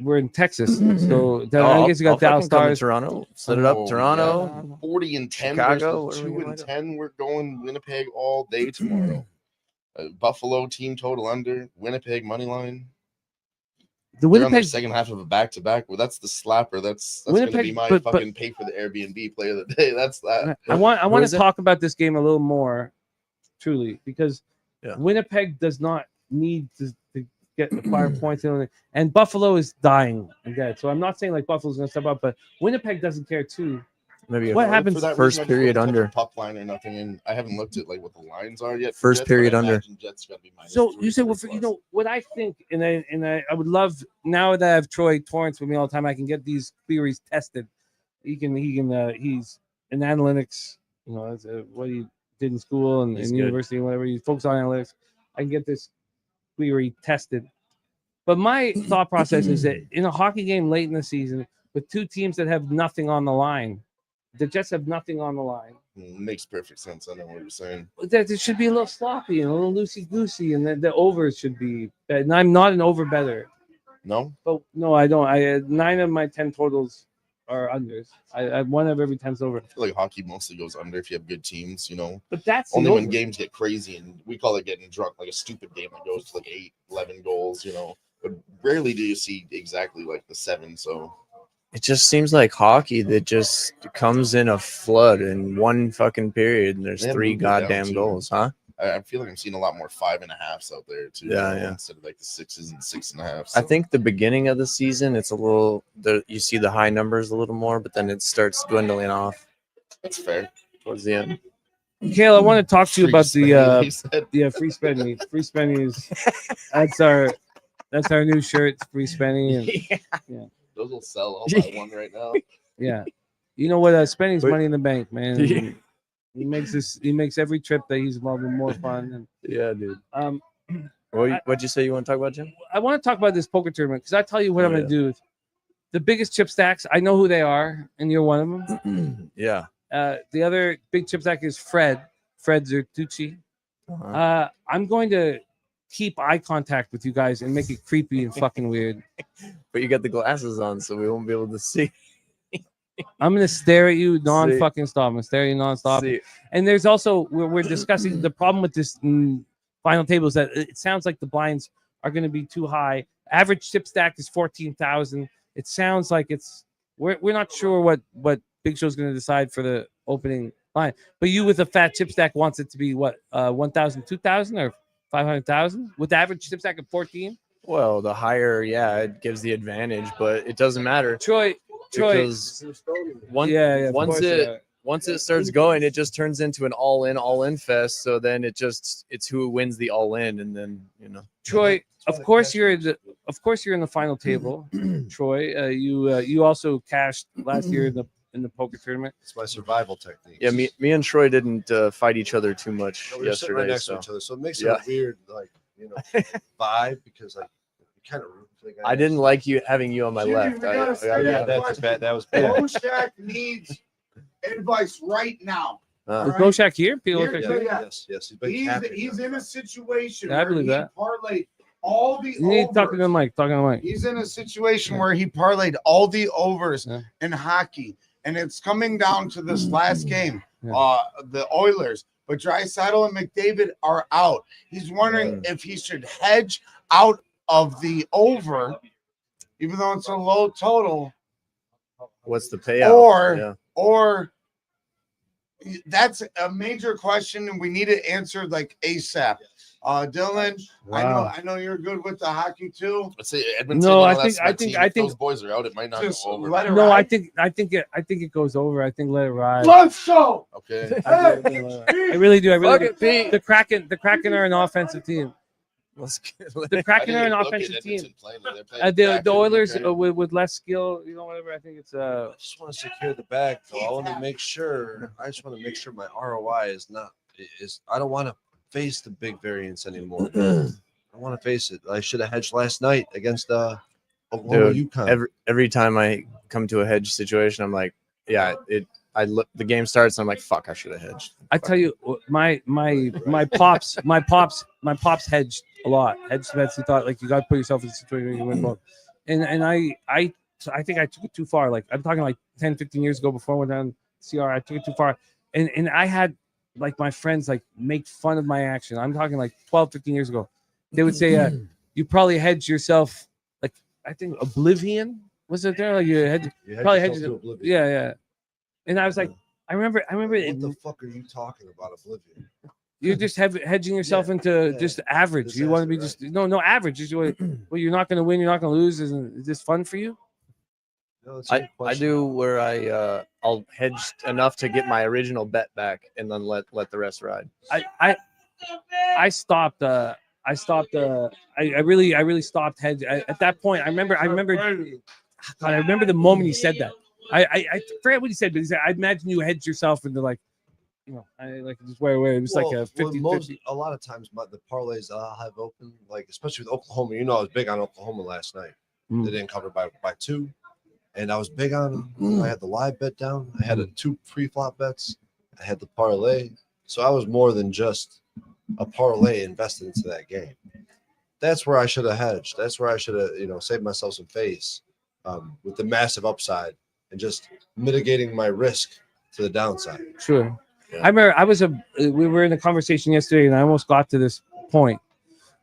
we're in Texas, so I guess you got Dallas Stars. Toronto. Set it up, Oh, Toronto. yeah. 40 and 10. Chicago, versus what are we 2 gonna and do? 10. We're going Winnipeg all day tomorrow. Buffalo team total under. Winnipeg money line. The They're on their Winnipeg second half of a back-to-back. Well, that's the slapper. That's going to Winnipeg, be my but- fucking pay for the Airbnb player of the day. That's that. I want is to it? talk about this game a little more, truly, because Yeah. Winnipeg does not need to get the 5 points, and Buffalo is dying and dead. So I'm not saying like Buffalo's going to step up, but Winnipeg doesn't care too. Maybe What a happens For that first reason, I just period wouldn't touch under. a puck line or nothing, and I haven't looked at like what the lines are yet. for First Jets, but I period under. imagine Jets gotta be minus So 3, you said, well, 3 you plus. know what I think, and I would love now that I have Troy Torrance with me all the time, I can get these theories tested. He's in analytics, you know, that's what he did in school and He's in good. university and whatever. He focused on analytics. I can get this theory tested. But my thought process is that in a hockey game late in the season with two teams that have nothing on the line, the Jets have nothing on the line. Makes perfect sense. I know what you're saying. That it should be a little sloppy and a little loosey goosey, and the overs should be. And I'm not an over better. No, But no, I don't. 9 of my 10 totals are unders. I one of every 10's over. I feel like hockey mostly goes under if you have good teams, you know. But that's Only the when over. games get crazy, and we call it getting drunk, like a stupid game that goes to like 8, 11 goals, you know. But rarely do you see exactly like the 7. So It just seems like hockey that just comes in a flood in one fucking period, and there's They have 3 moved it down, goddamn too. goals, huh? I feel like I'm seeing a lot more 5.5s out there too. Yeah, you know, yeah. Instead of like the 6s and 6.5. I So. think the beginning of the season, it's a little. You see the high numbers a little more, but then it starts dwindling off That's fair. towards the end. Kale, I want to talk to you Free about spending, he said. free spending. Free spending is that's our new shirt, free spending. And Those will sell. I'll buy one right now. yeah, you know what? Spending's But- money in the bank, man. Yeah. He makes every trip that he's involved in more fun. Yeah, dude. And What'd you say you want to talk about, Jim? I want to talk about this poker tournament because I tell you what Oh, I'm going to do. The biggest chip stacks, I know who they are, and you're one of them. Yeah. The other big chip stack is Fred Zertucci. Uh-huh. I'm going to keep eye contact with you guys and make it creepy and fucking weird. But you got the glasses on, so we won't be able to see. I'm going to stare at you non-fucking stop. I'm going to stare at you non-stop. See. And there's also, we're discussing the problem with this final table is that it sounds like the blinds are going to be too high. Average chip stack is 14,000. It sounds like we're not sure what Big Show's going to decide for the opening line. But you with a fat chip stack wants it to be what, 1,000, 2,000 or 500,000 with average chip stack of 14? Well, the higher, yeah, it gives the advantage, but it doesn't matter. Troy. Because once it starts going, it just turns into an all-in fest. So then it's who wins the all-in, and then Troy, of course you're in the final table. Troy, you also cashed last year in the in the poker tournament. It's my survival technique. Yeah, me and Troy didn't fight each other too much We were sitting right yesterday. next to So each other, so it makes yeah. it a weird, like, vibe because like you kind of root for the guy. I didn't like having you on my Jimmy, left. we gotta say Yeah, that that's bad. That was bad. Bojack needs advice right now. Is Bojack here? People Here- look like- Yes. He's been captain. He's in a situation Yeah, I where believe he that. parlayed all the You need to talk to overs. the mic. Talking to the mic. He's in a situation where he parlayed all the overs in hockey, and it's coming down to this last game. The Oilers, but Draisaitl and McDavid are out. He's wondering if he should hedge out of the over, even though it's a low total, What's the payout? Yeah. or that's a major question, and we need it answered like ASAP. Dylan, Wow. I know you're good with the hockey too. Let's say Edmonton. No, you know, I that's think- my I think- team. I If think- those boys are out, it might not go Just over. let it No, ride. I think it goes over. I think let it ride. Let's go. Okay. I really do. I really Fuck do. it, Pete. The Kraken are an offensive team. Let's get The Kraken are an Look at offensive team. Edmonton playing. They're playing The Oilers okay. with less skill, whatever. I think it's I just want to secure the bag, though. I want to make sure. I just want to make sure my ROI is not. I don't want to face the big variance anymore. I want to face it. I should have hedged last night against Oklahoma Dude, UConn. every time I come to a hedge situation, I'm like, yeah, I look. The game starts, and I'm like, fuck, I should have hedged. I tell you, my pops hedged a lot. Hedged bets. He thought like you got to put yourself in a situation where you win both. And I think I took it too far. Like I'm talking like 10, 15 years ago before I went down CR. I took it too far, and I had like my friends like make fun of my action. I'm talking like 12, 15 years ago. They would say, you probably hedged yourself. Like I think Oblivion was it there? Like you had probably hedged. Yeah. And I was like, I remember. What the fuck are you talking about, Oblivion? You're just hedging yourself into just average. You want to be just no average. Just, well, you're not going to win. You're not going to lose. Is this fun for you? No, it's a good I question. do where I'll hedge enough to get my original bet back, and then let the rest ride. I stopped. I really stopped hedging. At that point, I remember. God, I remember the moment he said that. I forget what he said, but he said, "I imagine you hedge yourself into like, I like just where it was like a 50-50." A lot of times, the parlays I'll have open, like especially with Oklahoma. I was big on Oklahoma last night. They didn't cover by 2, and I was big on them. I had the live bet down. I had 2 pre-flop bets. I had the parlay, so I was more than just a parlay invested into that game. That's where I should have hedged. That's where I should have, saved myself some face with the massive upside and just mitigating my risk to the downside. Sure. Yeah. I remember we were in a conversation yesterday, and I almost got to this point.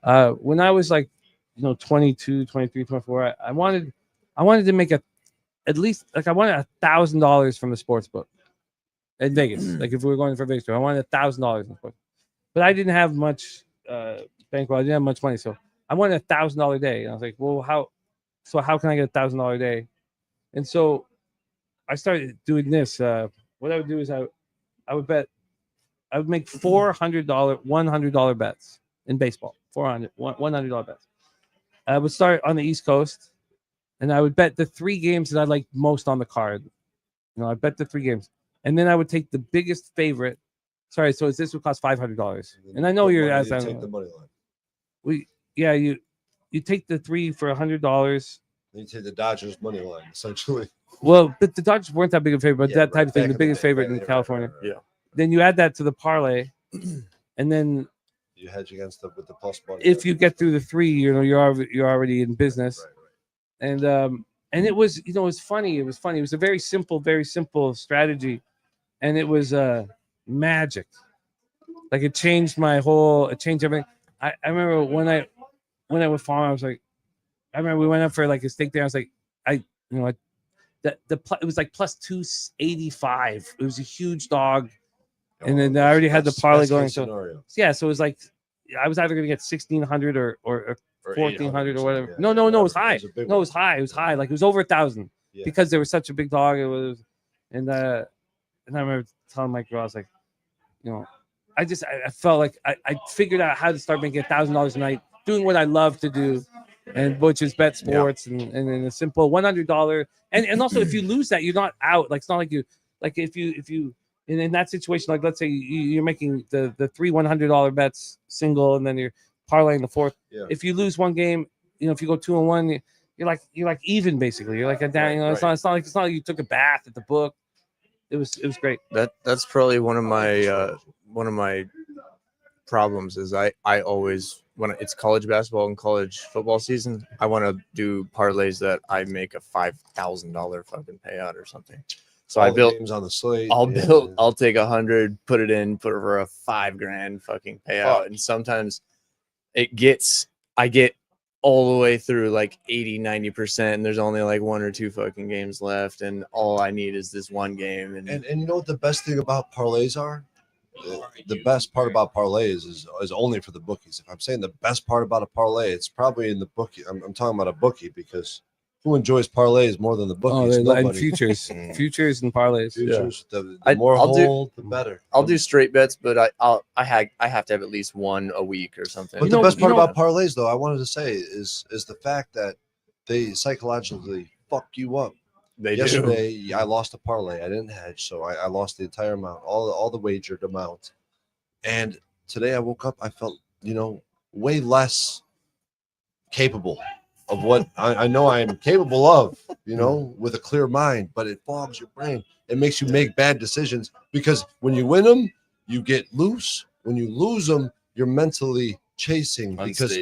When I was like, 22, 23, 24, I wanted to make at least like I wanted $1,000 from the sports book in Vegas. Like if we were going for Vegas, I wanted $1,000 in the sports. But I didn't have much bankroll. I didn't have much money, so I wanted $1,000 a day. And I was like, well, how can I get $1,000 a day? And so I started doing this. What I would do is I would make $100 bets in baseball. $100 bets. I would start on the East Coast, and I would bet the 3 games that I liked most on the card. I bet the 3 games, and then I would take the biggest favorite. Sorry, so this would cost $500, and I know you're asking. Take the money line. You take the 3 for $100. You take the Dodgers money line, essentially. Well, but the Dodgers weren't that big of a favorite, but that type of thing, Back the in biggest day, favorite in right, California. right. Yeah. Then you add that to the parlay, and then You hedge against with the plus money. if you get through the 3, you're already in business. Right. And it was, it was funny. It was funny. It was a very simple strategy, and it was magic. Like it changed everything. I remember when I went farm, I was like, I remember we went up for like a steak there. I was like, it was like plus 285. It was a huge dog, and then I already had the parlay going. So yeah, so it was like I was either gonna get 1,600 or 1,400 or whatever. Yeah. No, it was high. It was a big No, it was high. It was high. Like it was over 1,000 because there was such a big dog. It was, and I remember telling my girl, I was like, I felt like I figured out how to start making $1,000 a night, doing what I love to do, and which is bet sports and a simple $100. And also if you lose that, you're not out. Like it's not like you like if you in that situation, like let's say you're making the three $100 bets single, and then you're parlaying the fourth. Yeah. If you lose one game, if you go 2-1, you're like even basically. You're like a down. It's not like you took a bath at the book. It was great. That's probably one of my problems is I always when it's college basketball and college football season, I want to do parlays that I make a $5,000 fucking payout or something. So All the games on the slate. I'll take 100, put it in, put it for a $5,000 fucking payout. And sometimes I get all the way through like 80-90%, and there's only like 1 or 2 fucking games left, and all I need is this one game. And you know what the best thing about parlays are? The best part about parlays is only for the bookies. If I'm saying the best part about a parlay, it's probably in the bookie. I'm talking about a bookie, because who enjoys parlays more than the bookies? And futures and parlays. Futures, the more hold, the better. I'll do straight bets, but I have to have at least one a week or something. But the best part about parlays, though, I wanted to say is the fact that they psychologically fuck you up. Yesterday, I lost a parlay. I didn't hedge, so I lost the entire amount, all the wagered amount. And today I woke up, I felt, way less capable of what I know I am capable of, with a clear mind. But it fogs your brain. It makes you make bad decisions, because when you win them, you get loose. When you lose them, you're mentally chasing because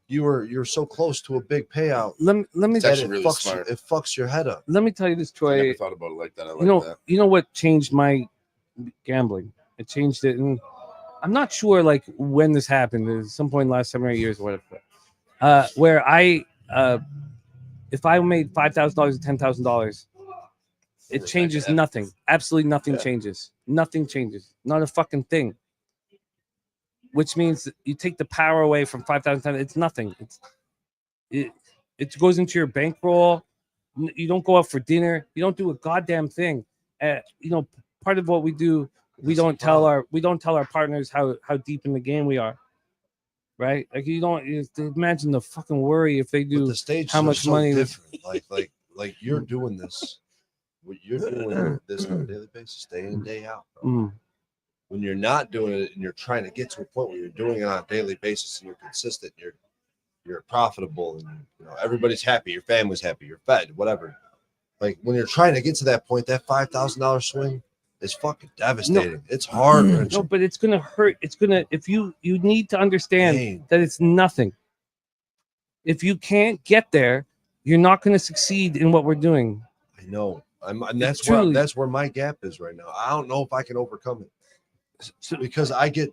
you're so close to a big payout. Let me It's actually really smart. It fucks your head up. Let me tell you this, Troy. I never thought about it like that. I like that. You know what changed my gambling? It changed it, and I'm not sure like when this happened. At some point in the last 7 or 8 years or whatever. Where I if I made $5,000 or $10,000, it changes nothing. Absolutely nothing changes. Nothing changes. Not a fucking thing. Which means you take the power away from 5,000. It's nothing. It goes into your bankroll. You don't go out for dinner. You don't do a goddamn thing. Part of what we do, we don't tell our partners how deep in the game we are. Right? Like you imagine the fucking worry if they do. But the stage how much so money? Different. Like you're doing this. You're doing this on a daily basis, day in, day out. When you're not doing it and you're trying to get to a point where you're doing it on a daily basis and you're consistent, you're profitable, and everybody's happy, your family's happy, you're fed, whatever. Like when you're trying to get to that point, that $5,000 swing is fucking devastating. No, it's hard. No, but it's gonna hurt. It's gonna you need to understand that it's nothing. If you can't get there, you're not gonna succeed in what we're doing. I know. And that's where my gap is right now. I don't know if I can overcome it. Because it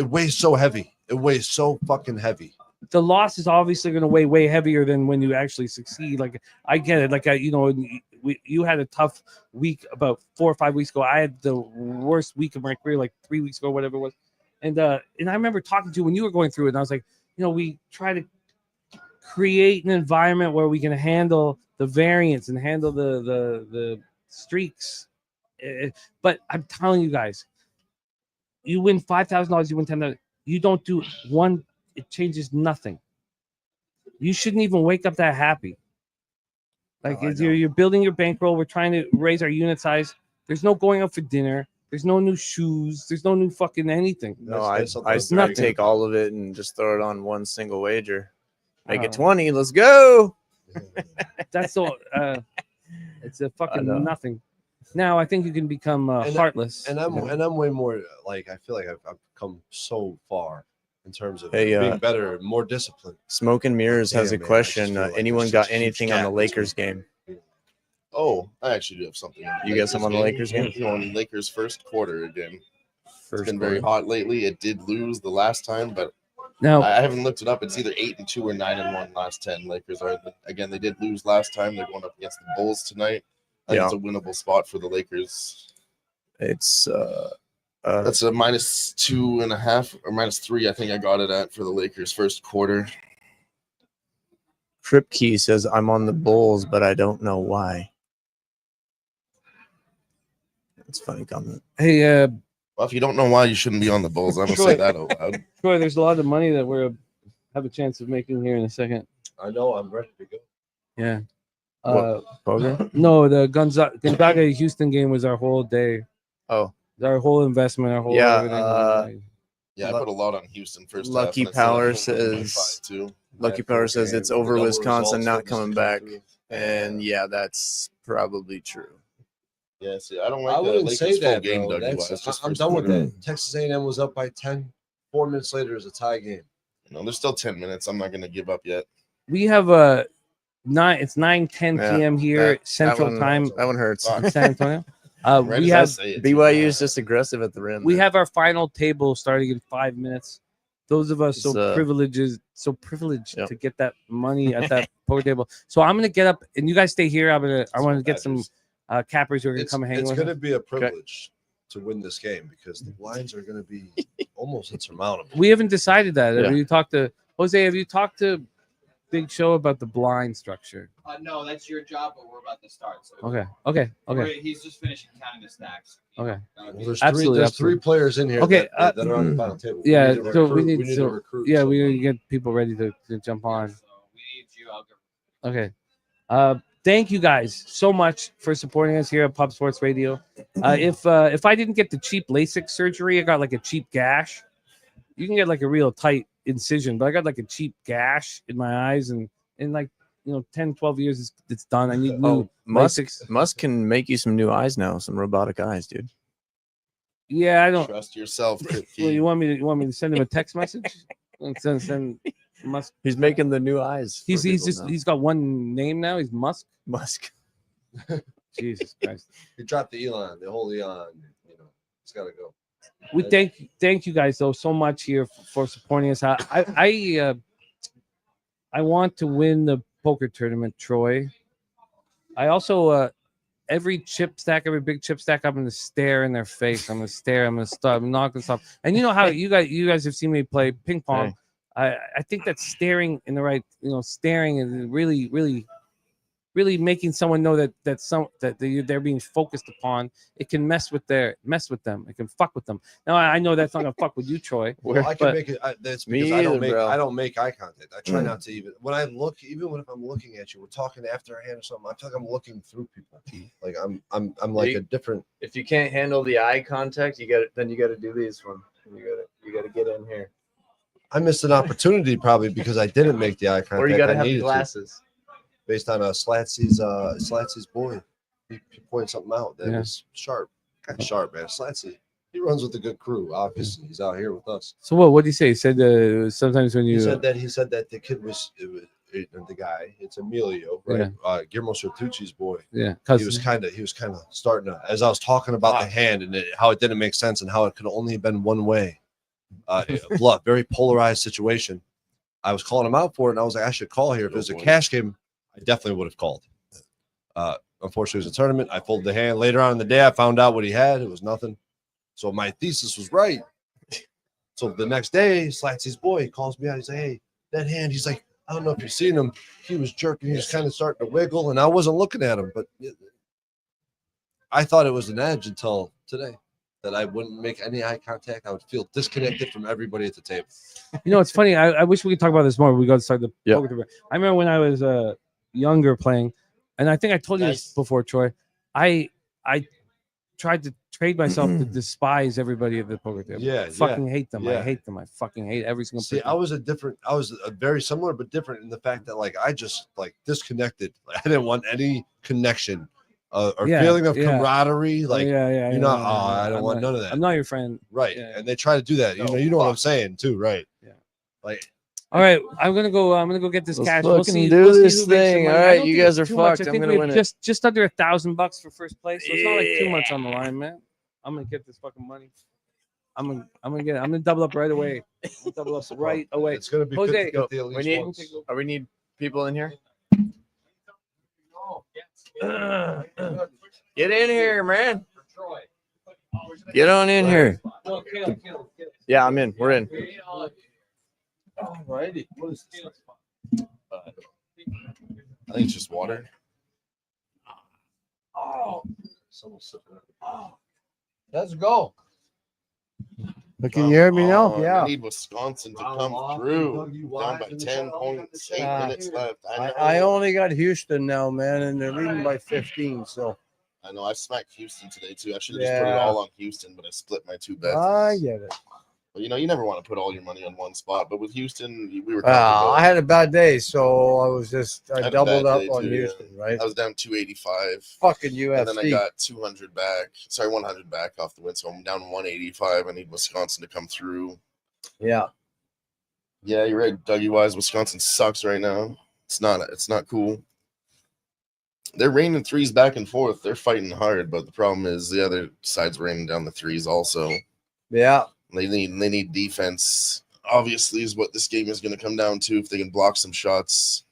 weighs so heavy. It weighs so fucking heavy. The loss is obviously going to weigh way heavier than when you actually succeed. Like I get it. Like you had a tough week about 4 or 5 weeks ago. I had the worst week of my career, like 3 weeks ago, whatever it was. And I remember talking to you when you were going through it, and I was like, we try to create an environment where we can handle the variance and handle the streaks. But I'm telling you guys, you win $5,000, you win $10,000. You don't do one, it changes nothing. You shouldn't even wake up that happy. Like you're building your bankroll. We're trying to raise our unit size. There's no going out for dinner. There's no new shoes. There's no new fucking anything. No, I take all of it and just throw it on one single wager. Make it 20. Let's go. That's all. It's a fucking nothing. Now I think you can become heartless. And I'm way more like, I feel like I've come so far in terms of being better, more disciplined. Smoke and Mirrors has a question. Anyone got anything on the Lakers game? Oh, I actually do have something. You got some on the Lakers game? On Lakers first quarter again. It's been very hot lately. It did lose the last time, but now I haven't looked it up. It's either 8-2 or 9-1 last 10. Lakers are again. They did lose last time. They're going up against the Bulls tonight. It's a winnable spot for the Lakers. It's that's a -2.5 or -3. I think I got it at for the Lakers first quarter. Kripke says I'm on the Bulls, but I don't know why. It's a funny comment. Hey, well, if you don't know why, you shouldn't be on the Bulls. I'm gonna say that out loud. Troy, there's a lot of money that we're have a chance of making here in a second. I know. I'm ready to go. Yeah. Poker? No, the Gonzaga Houston game was our whole day. Oh, Our whole investment, our whole Yeah, everything. Yeah, I put a lot on Houston first. Lucky half, and I still Power have 1.5 says too. Lucky Power says it's over Wisconsin not coming back, and yeah, that's probably true. Yeah, see, I don't like I wouldn't Lakers say full that, game, bro. Dougie. Wise. Just I'm first done with quarter. that. Texas A&M was up by 10. 4 minutes later is a tie game. No, there's still 10 minutes. I'm not gonna give up yet. We have a 9:10 Yeah, p.m. here that Central one- Time. That one hurts. in San Antonio. Right We as I have say it, BYU is just aggressive at the rim. we man. have our final table starting in 5 minutes. Those of us It's, privileged Yep. to get that money at that poker table. So I'm gonna get up and you guys stay here. I want to get some cappers who are gonna come and hang It's with going to us. be a privilege to win this game because the blinds are going to be almost insurmountable. We haven't decided that. Yeah. Have you talked to Jose? Have you talked to Big Show about the blind structure? No, that's your job, but we're about to start. So Okay. He's just finishing counting the stacks. Okay. Well, there's Absolutely. three players in here Okay, that are on the final table. Yeah, We need to so recruit- we need to recruit. Yeah, we someone. need to get people ready to jump on. So we need you. I'll go. Okay. Thank you guys so much for supporting us here at Pub Sports Radio. If I didn't get the cheap LASIK surgery, I got like a cheap gash. You can get like a real tight incision, but I got like a cheap gash in my eyes, and in like 10, 12 years it's done. I need new Oh, Musk LASIKs. can make you some new eyes now, some robotic eyes, dude. Yeah, I don't. Trust yourself, Kripke. Well, you want me to send him a text message? Send Musk. He's making the new eyes. for people now. He's got one name now. He's Musk. Jesus Christ. You dropped the Elon, the whole Elon. It's got to go. We thank you guys though so much here for supporting us. I want to win the poker tournament, Troy. I also every big chip stack, I'm gonna stare in their face. I'm gonna stare. I'm gonna stop. I'm not gonna stop. And you know how you guys have seen me play ping pong. Hey. I think that staring in the right, staring is really making someone know that they're being focused upon. It can mess with them. It can fuck with them. Now I know that's not gonna fuck with you, Troy. Well, I can but- make it. That's Me because I don't either, make bro. eye contact. I try not to even when I look. Even when if I'm looking at you, we're talking after a hand or something. I feel like I'm looking through people. Like I'm like a different. If you can't handle the eye contact, you got to do these one. You got to get in here, I missed an opportunity probably because I didn't make the eye contact. or you got to I have the needed to, glasses. based on Slatsy's boy. He pointed something out that was sharp. Kind of sharp, man. Slatsy. He runs with a good crew. Obviously, he's out here with us. So what did he say? He said sometimes when you He said that the kid was the guy. It's Emilio, right? Guillermo Certucci's boy. Yeah, he was kind of starting to. As I was talking about the hand and how it didn't make sense and how it could only have been one way. Bluff, very polarized situation. I was calling him out for it, and I was like, I should call here. If it was a cash game, I definitely would have called. Unfortunately, it was a tournament. I pulled the hand later on in the day. I found out what he had. It was nothing. So my thesis was right. So the next day, Slatsy's boy calls me out. He's like, hey, that hand. He's like, I don't know if you've seen him. He was jerking. He was kind of starting to wiggle, and I wasn't looking at him. But I thought it was an edge until today, that I wouldn't make any eye contact. I would feel disconnected from everybody at the table. it's funny. I wish we could talk about this more. We got to start the poker tournament. I remember when I was younger playing, and I think I told you this before, Troy. I tried to trade myself to despise everybody at the poker table. I fucking hate them. I hate them. I fucking hate every single person. I was a very similar but different in the fact that I just disconnected. I didn't want any connection or feeling of camaraderie. I don't want none of that. I'm not your friend. Right. And they try to do that. You know what I'm saying too, right? Yeah. All right, I'm gonna go get this cash. We'll see this who makes thing. the All money. I right, don't you think guys it's are too much. fucked. I I'm think gonna we win have it. just under $1,000 for first place, so it's not like too much on the line, man. I'm gonna get this fucking money. I'm gonna double up right away. Double up right away. It's gonna be Jose. We need people in here. Get in here, man. Get on in here. Yeah, I'm in. We're in. Alrighty. I think it's just water. Let's go. Can you hear me now? I Yeah. need Wisconsin to come through. Down by 10 points, 8 minutes left. I only got Houston now, man, and they're leading by 15. So I know I smacked Houston today too. I should have just put it all on Houston, but I split my 2 bets. I get it. But you never want to put all your money on one spot. But with Houston, we were. I had a bad day, so I was I had a doubled bad up day on too, Houston, right? I was down 285. Fucking UFC. And then I got 200 back. Sorry, 100 back off the win. So I'm down 185. I need Wisconsin to come through. Yeah. Yeah, you're right, Dougie Wise. Wisconsin sucks right now. It's not cool. They're raining threes back and forth. They're fighting hard, but the problem is the other side's raining down the threes also. Yeah. They need defense. Obviously, is what this game is going to come down to. If they can block some shots,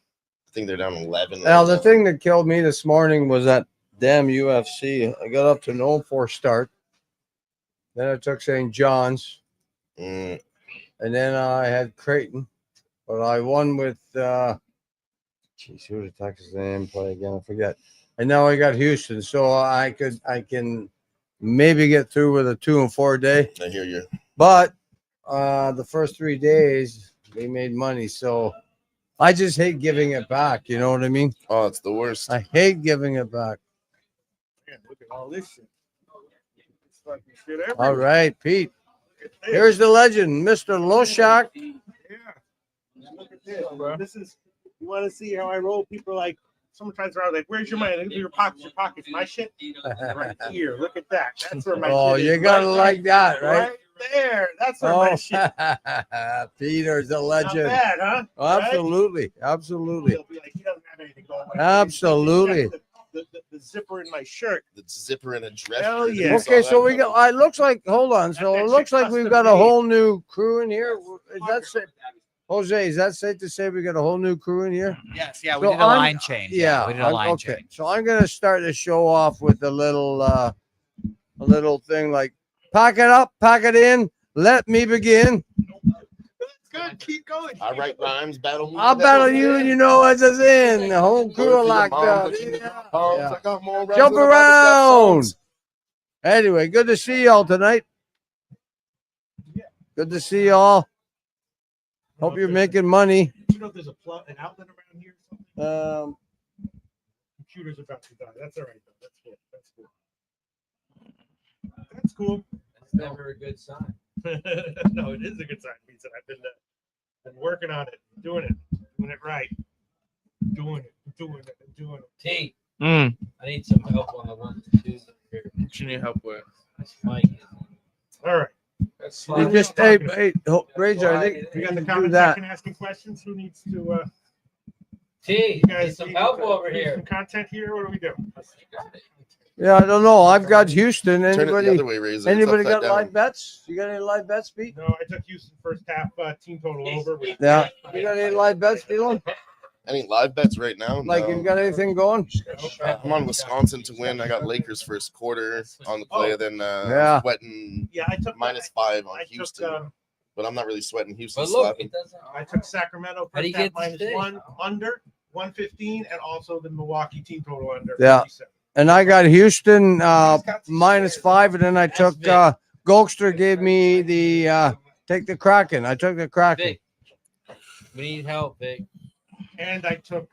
I think they're down 11. Now the thing that killed me this morning was that damn UFC. I got up to no 4 start. Then I took St. John's, and then I had Creighton, but I won with. Who did Texas A&M play again? I forget. And now I got Houston, so I can maybe get through with a 2 and 4 day. I hear you. But the first 3 days they made money, so I just hate giving it back. You know what I mean? Oh, it's the worst. I hate giving it back. Man, look at all this shit. It's fucking shit everywhere. All right, Pete. Here's the legend, Mr. Loshak. Yeah. Look at this, bro. This is, you want to see how I roll? People are like, someone tries around like, where's your money? Look at your pockets, My shit right here. Look at that. That's where my Oh, shit is. you gotta like that, right? Right there. That's where my shit. Peter's a legend. Not bad, huh? Absolutely, absolutely, He'll be like, he doesn't have anything going on. absolutely. The zipper in my shirt. The zipper in a dress. Hell shirt. yeah. Okay, so we got. It looks like. Hold on. So it looks like we've got a whole new crew in here. Is that safe? Jose, is that safe to say we got a whole new crew in here? Yes, yeah, we did a line change. Yeah, we did a line okay. change. So I'm gonna start the show off with a little thing like, pack it up, pack it in, let me begin. Good, keep going. I write rhymes, battle me. I'll battle you, and you know as it's in. The whole crew Go to locked your mom, up. put you in the Yeah. palms. Yeah. I got more rhymes Jump than a Bible around. step songs. Anyway, good to see y'all tonight. Good to see y'all. Hope you're making money. You know, there's an outlet around here. Computer's about to die. That's all right, though. That's cool. That's cool. That's cool. That's never a good sign. No, it is a good sign. It means that I've been working on it, doing it right, doing it. T, Mm. I need some help on the 1 and 2s here. What you need help with? Mike. All right. That's You just hey, Razor, I think We got the you comment do that. section asking questions. Who needs to? T, You guys need some need help over need here. Some content here. What do we do? Yeah, I don't know. I've got Houston. Turn it Anybody? the other way, Razor. It's Anybody upside got down. live bets? You got any live bets, Pete? No, I took Houston first half team total over. Yeah. You got any live bets, Dylan? Any live bets right now? Like, No. you got anything going? I'm on Wisconsin to win. I got Lakers first quarter on the play. Then Yeah. sweating Yeah, I took -5 on I took, Houston. But I'm not really sweating Houston. But look, slapping. it doesn't. I took Sacramento How do you first half get this thing? -1 under 115, and also the Milwaukee team total under. Yeah. 57. And I got Houston -5, and then I took Gokster gave me the take the Kraken. I took the Kraken. Vic, we need help, Vic. And I took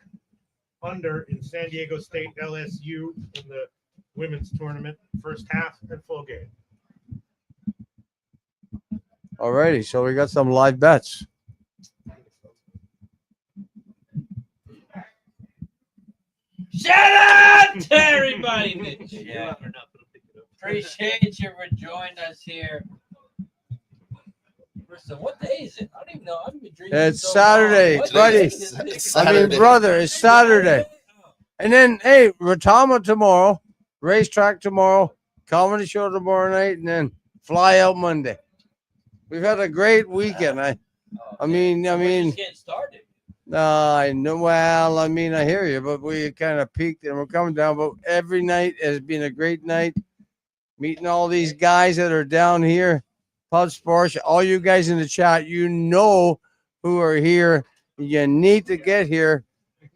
under in San Diego State LSU in the women's tournament, first half and full game. Alrighty, so we got some live bets. Shout out to everybody, Mitch. Yeah. Appreciate you for joining us here. So what day is it? I don't even know. I've been drinking. It's so Saturday, long. What buddy. day is it? It's I mean, Saturday. brother, it's Saturday. And then, hey, Retama tomorrow, racetrack tomorrow, comedy show tomorrow night, and then fly out Monday. We've had a great weekend. I mean, We're just getting started. I know. Well, I mean, I hear you, but we kind of peaked and we're coming down. But every night has been a great night. Meeting all these guys that are down here, Pub Sports, all you guys in the chat, you know who are here. You need to get here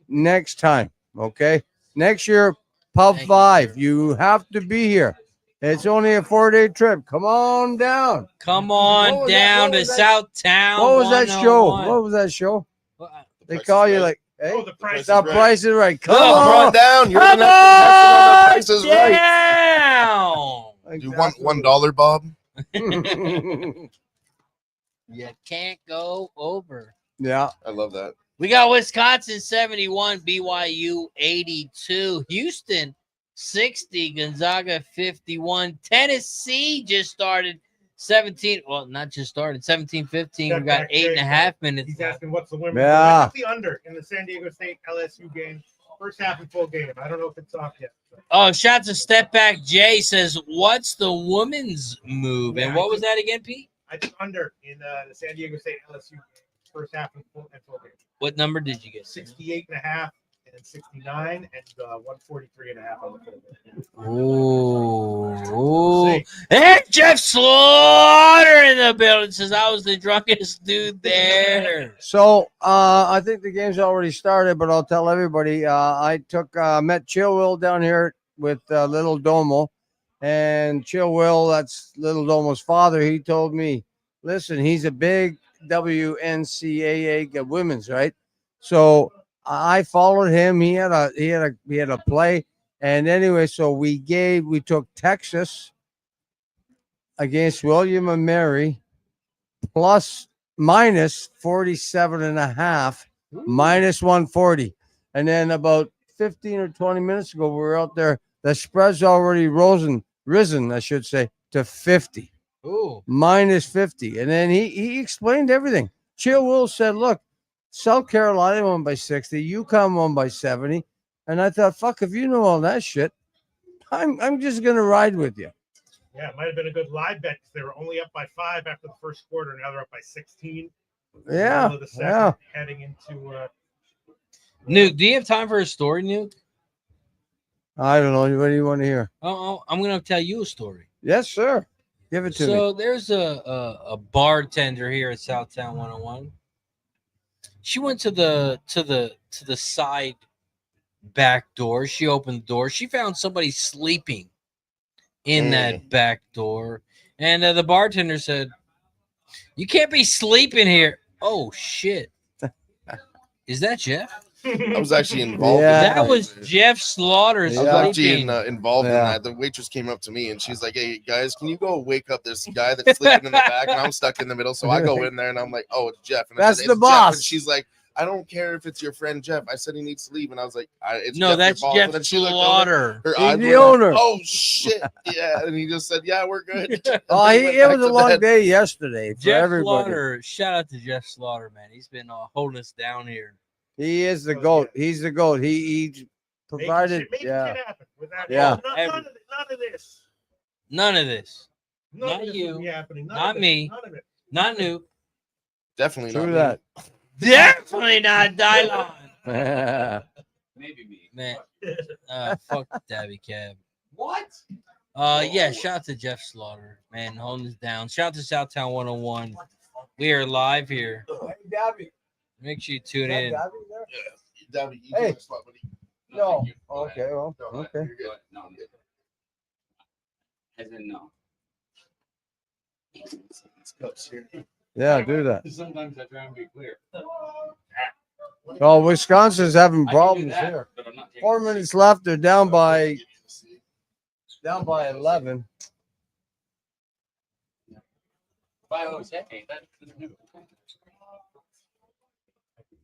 next time. Okay, next year, Pub 5. You have to be here. It's only a 4-day trip. Come on down. Come What on was down that- to Southtown. What was that show? 101. What was that show? They Price call is you Right. like, hey, Oh, the price the is right. price is right. Come Come on on down. You're Come the next contestant on the Price is Right. down. You want $1, Bob? You can't go over. Yeah. I love that. We got Wisconsin 71, BYU 82, Houston 60, Gonzaga 51, Tennessee just started 17. Well, not just started 17-15. We got 8.5 minutes. He's asking what's the women. Yeah. What's the under in the San Diego State LSU game? First half and full game. I don't know if it's off yet. Oh, shout to Step Back Jay says, what's the woman's move? And Yeah, what was that again, Pete? I think under in the San Diego State LSU game. First half and full game. What number did you get? 68.5 and 69 and 143.5 on the full game. Ooh. And Jeff Slaughter in the building says, I was the drunkest dude there. So I think the game's already started, but I'll tell everybody. I met Chill Will down here with Little Domo, and Chill Will, that's Little Domo's father. He told me, listen, he's a big WNCAA women's, right? So I followed him. He had a play, and anyway, so we took Texas against William and Mary plus minus 47.5, minus 140. And then about 15 or 20 minutes ago, we were out there. The spread's already risen, I should say, to 50. Ooh. Minus 50. And then he explained everything. Chill Will said, look, South Carolina won by 60, UConn won by 70. And I thought, fuck, if you know all that shit, I'm just gonna ride with you. Yeah, it might have been a good live bet because they were only up by 5 after the first quarter. Now they're up by 16. Yeah, Middle of the second, yeah. Heading into Nuke, do you have time for a story, Nuke? I don't know. What do you want to hear? Oh, I'm going to tell you a story. Yes, sir. Give it to me. So there's a bartender here at Southtown 101. She went to the side back door. She opened the door. She found somebody sleeping in that back door. And the bartender said, you can't be sleeping here. Oh, shit. Is that Jeff? I was actually involved. Yeah. in That was Jeff Slaughter I was actually sleeping. involved in Yeah. that. The waitress came up to me and she's like, "Hey guys, can you go wake up this guy that's sleeping in the back?" And I'm stuck in the middle, so I go in there and I'm like, "Oh, it's Jeff." And I That's said, the "It's Jeff." boss. And she's like, "I don't care if it's your friend Jeff." I said he needs to leave, and I was like, "It's No, Jeff, that's your boss." Jeff And then she looked over, Slaughter. her He's eyes the were like, owner. "Oh shit, yeah," and he just said, "Yeah, we're good." Oh, And went it back was a to long bed. day yesterday for Jeff everybody. Slaughter. Shout out to Jeff Slaughter, man. He's been holding us down here. He is the GOAT. He's the GOAT. He provided. making Yeah. shit happen without Yeah. none of this. None of this. None Not of this you. would be happening. None Not of it. me. None of it. Not Nuke. Definitely True not. that. Definitely not Dylon. Maybe me. Man, fuck Dabby Cab. What? Yeah, shout out to Jeff Slaughter, man, holding us down. Shout out to Southtown 101. We are live here. Make sure you tune in. Dabby, you Hey. do that spot, buddy. No. thank you. Okay. Well. No, Okay. you're good. No, I'm good. As in, no. Yeah. Do that. Sometimes I try and be clear. Oh, Wisconsin's having I can do problems that, here. but I'm not taking 4 the minutes left. They're down by 11.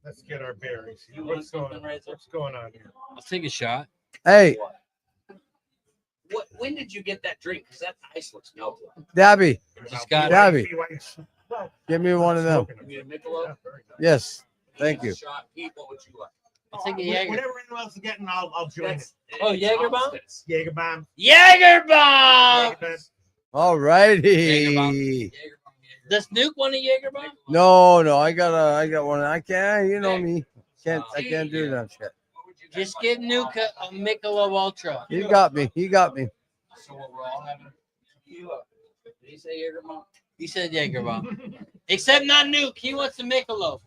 Let's get our bearings. here. What's going on here? I'll take a shot. Hey, When did you get that drink? Because that ice looks melted. Dabby, Just got Dabby, give me one of them. You need a Michelob? Yes. Thank you. Shot. Pete, what would you like? I'll take a Jaeger. Whatever anyone else is getting, I'll join it. Oh, Jaeger bomb? Jaeger bomb. Jaeger bomb! All righty. Does Nuke want a Jaeger bomb? No, I got one. I can't. You know me. I can't do that shit. Just give Nuke a Michelob Ultra. You got me. So what we're all having tequila. Did he say Jaeger bomb? He said Jaeger bomb. Except not Nuke. He wants a Michelob.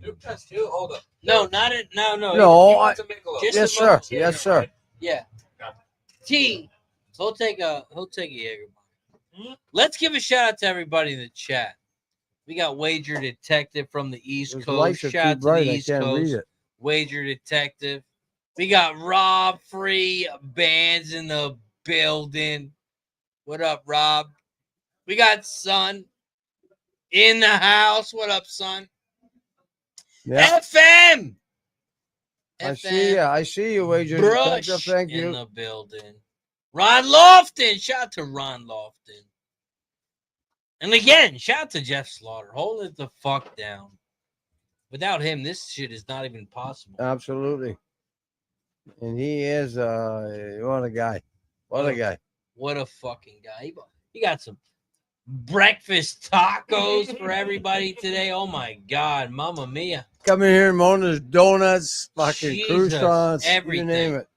Nuke does too. Hold up. No, not it. No. No, He wants a Michelob. Just yes, a sir. moment. Yes, sir. Yeah. T. He'll take a Jägermeister. Let's give a shout out to everybody in the chat. We got Wager Detective from the East Those Coast. lights are Shout too out to bright, the I East can't read Coast. it. Wager Detective. We got Rob Free Bands in the building. What up, Rob? We got Son in the house. What up, Son? Yeah. FM. I see you, Wager Brush Detective. Thank in you. the building. Ron Lofton. Shout out to Ron Lofton. And again, shout out to Jeff Slaughter. Hold it the fuck down. Without him, this shit is not even possible. Absolutely. And he is what a guy. What a guy. What a fucking guy. He got some breakfast tacos for everybody today. Oh my God, Mamma Mia. Come in here, Mona's Donuts, fucking Jesus, croissants, everything. you name it.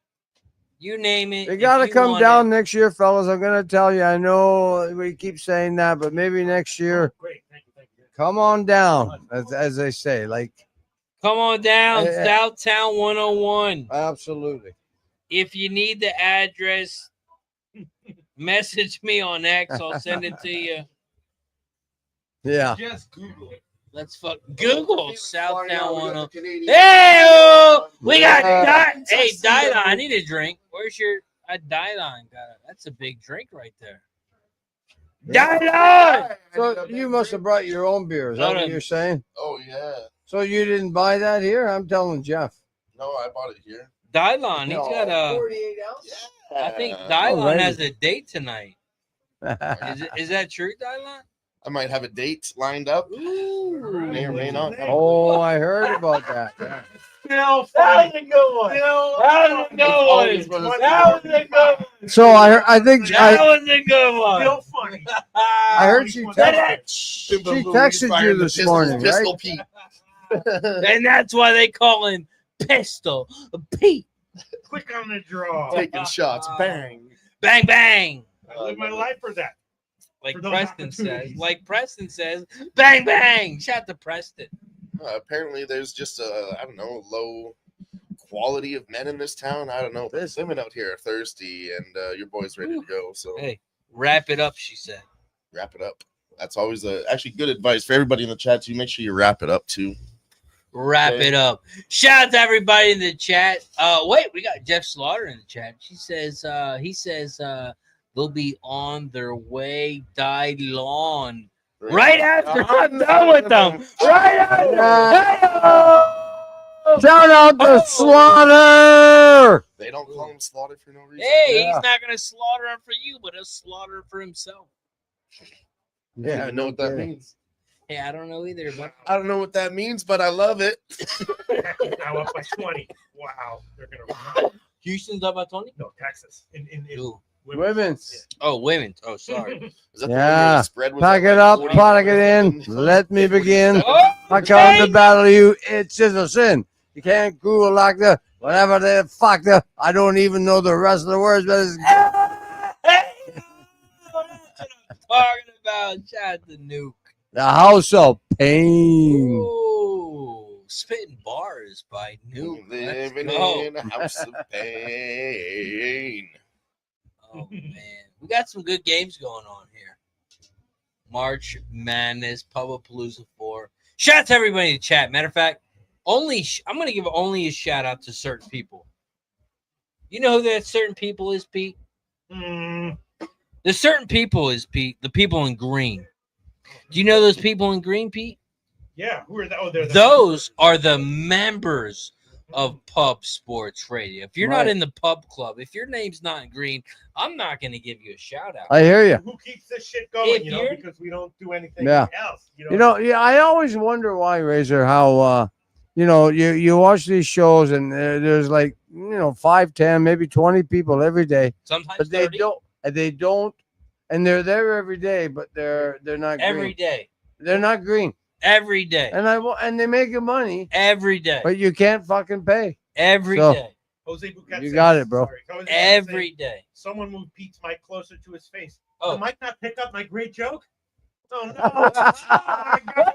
You name it. They if got to you come want down it. next year, fellas. I'm going to tell you. I know we keep saying that, but maybe next year. Great, thank you. Come on down, as they say. Like, Come on down, Eh, eh. Southtown 101. absolutely. If you need the address, message me on X. I'll send it to you. Yeah. Just Google it. Let's Google Southtown 101. Hey, we got hey Didon. I need a drink. Where's your Didon? That's a big drink right there. Didon. So you must have brought your own beer. Is that what you're saying? Oh yeah. So you didn't buy that here? I'm telling Jeff. No, I bought it here. Dylon, he's got a 48 ounce. I think Yeah. Dylon Alrighty. has a date tonight. Is that true, Dylon? I might have a date lined up. May or may not. Oh, I heard about that. Still funny. That was a good one. That was a good one. So I think That was a good one. Still funny. I heard she texted you this morning, Pistol right? Pete. And that's why they call him Pistol Pete. Quick on the draw. Taking shots. Bang. Bang bang. I live my life for that. Like For those Preston says. opportunities. Like Preston says. Bang bang. Shout out to Preston. Apparently, there's just I don't know, low quality of men in this town. I don't know. But women out here are thirsty, and your boy's ready to go. So Hey, wrap it up, she said. wrap it up. That's always actually good advice for everybody in the chat too. Make sure you wrap it up too. Wrap Okay. it up. Shout out to everybody in the chat. Wait, we got Jeff Slaughter in the chat. He says they'll be on their way, died lawn. Right after I'm done with them. Right after. Shout out to Slaughter. They don't call him Slaughter for no reason. Hey, he's not gonna slaughter him for you, but he'll slaughter him for himself. I don't even know what that means. Hey, I don't know either, but I don't know what that means, but I love it. Now up by 20. Wow. They're gonna Houston's up by 20? No, Texas. In Ooh. Women's. Oh, women's. Oh, sorry. Is that the one where Yeah. the spread was Pack at it like up, 40? pack it in. Let me begin. Oh, I come to battle you. It's just a sin. You can't Google like the whatever the fuck the. I don't even know the rest of the words, but it's. Hey, that's what I'm talking about. Shout out to Nuke. The House of Pain. Ooh, spitting bars by Nuke. Let's Living go. in a house of pain. Oh man, we got some good games going on here. March Madness, Pubapalooza 4. Shout out to everybody in the chat. Matter of fact, I'm gonna give only a shout out to certain people. You know who that certain people is, Pete? The certain people is Pete. The people in green. Do you know those people in green, Pete? Yeah, who are that? Oh, they're the Those are the members of Pub Sports Radio. If you're not Right. in the pub club, if your name's not in green, I'm not going to give you a shout out. I hear you. Who keeps this shit going? If You know, you're- because we don't do anything Yeah. else. Yeah, I always wonder why, Razor, how you watch these shows and there's like 5, 10, maybe 20 people every day, Sometimes but they 30. don't, and they're there every day, but they're not Every green. day. They're not green, Every day. and they making money, Every day. but you can't fucking pay. Every So, day. Jose Buquet You says- got it, bro. sorry, Jose Every says, day. Someone moved Pete's mic closer to his face. Oh. The mic not pick up my great joke? Oh no! Oh my God.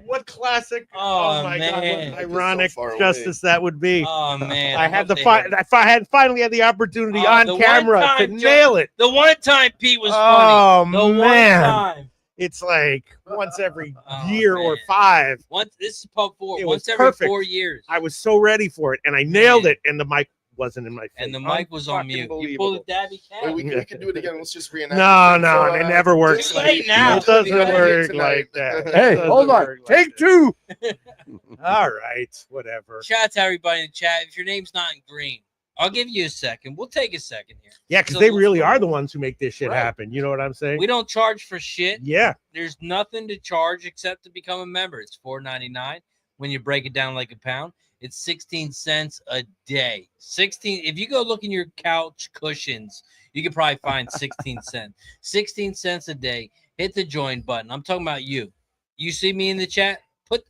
What classic? Oh, my man. God! What ironic so far justice that would be. Oh man, I had hope the they heard it. I had finally had the opportunity Oh, on the one camera to time nail it. The one time Pete was Oh funny. The man! one time. It's like once every Oh, year or man. 5. Once this is Pub 4. It Once was every perfect. 4 years. I was so ready for it, and I nailed Man. it, and the mic wasn't in my face. And the mic was on mute. You pulled a Dabby Cat. Wait, we can do it again. Let's just reenact. No, it never works. Too late now. It doesn't Too late work tonight. like that. Hey, It doesn't hold on. work like Take 2. that. All right, whatever. Shout out to everybody in the chat. If your name's not in green, I'll give you a second. We'll take a second here. Yeah, because So they let's really go. are the ones who make this shit Right. happen. You know what I'm saying? We don't charge for shit. Yeah. There's nothing to charge except to become a member. It's $4.99. When you break it down like a pound, it's 16 cents a day. 16. If you go look in your couch cushions, you could probably find 16 cents. 16 cents a day. Hit the join button. I'm talking about you. You see me in the chat? Put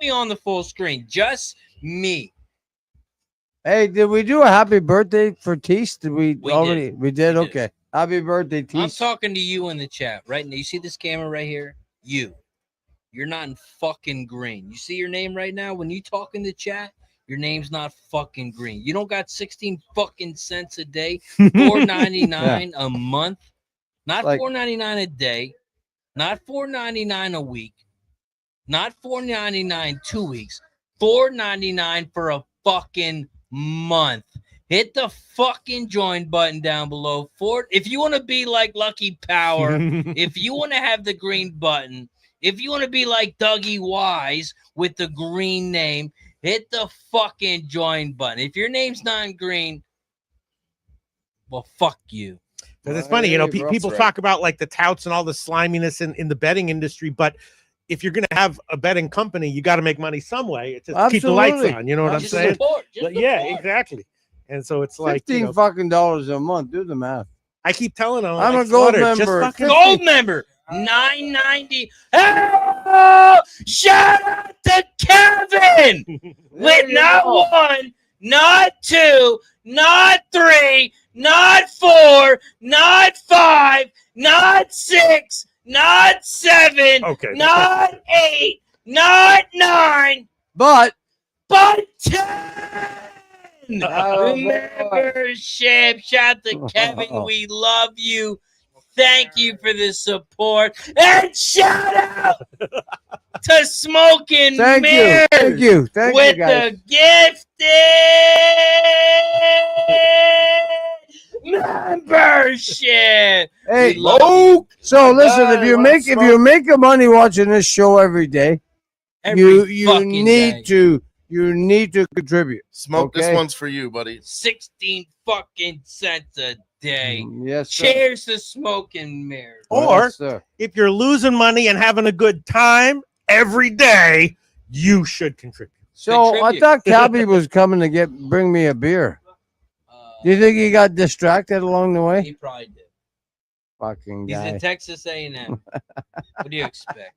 me on the full screen. Just me. Hey, did we do a happy birthday for Teese? Did we already? did. We did? We did. Okay. Happy birthday, I'm Teese. talking to you in the chat right now. You see this camera right here? You're not in fucking green. You see your name right now? When you talk in the chat, your name's not fucking green. You don't got 16 fucking cents a day, $4.99 a month, not Like- $4.99 a day, not $4.99 a week, not $4.99 2 weeks, $4.99 for a fucking month. Hit the fucking join button down below. If you want to be like Lucky Power, if you want to have the green button, if you want to be like Dougie Wise with the green name, hit the fucking join button. If your name's not in green, well, fuck you. Because it's funny, you know, Hey, bro. people That's talk about like the touts and all the sliminess in the betting industry, but if you're going to have a betting company, you got to make money some way. It's just keep the lights Absolutely. on. You know what I'm Just saying? support. Just But yeah, support. exactly. And so it's like, you $15 know, fucking dollars a month. Do the math. I keep telling them, I'm like, a gold Slaughter, just member. fucking- Gold member, $9.90. Oh, shout out to Kevin with you not go. 1, not 2, not 3, not 4, not 5, not 6, not 7, Okay. not 8, not 9, But 10. Oh, Membership. Shout out to Kevin. We love you. Thank you for the support. And shout out to Smoking thank Mirrors you. Thank you. Thank with you, guys. the gifted membership. Hey, We love so listen, God, if you what make up, if you make a money watching this show every day, Every you fucking need day. to contribute. Smoke. This Okay. one's for you, buddy. 16 fucking cents a day. Yes, sir. Cheers to Smoking Mirrors. Or Yes, sir. if you're losing money and having a good time every day, you should contribute. So I Contribute. thought Cabby was coming to bring me a beer. Do you think he got distracted along the way? He probably did. Fucking He's guy. in Texas A&M. What do you expect?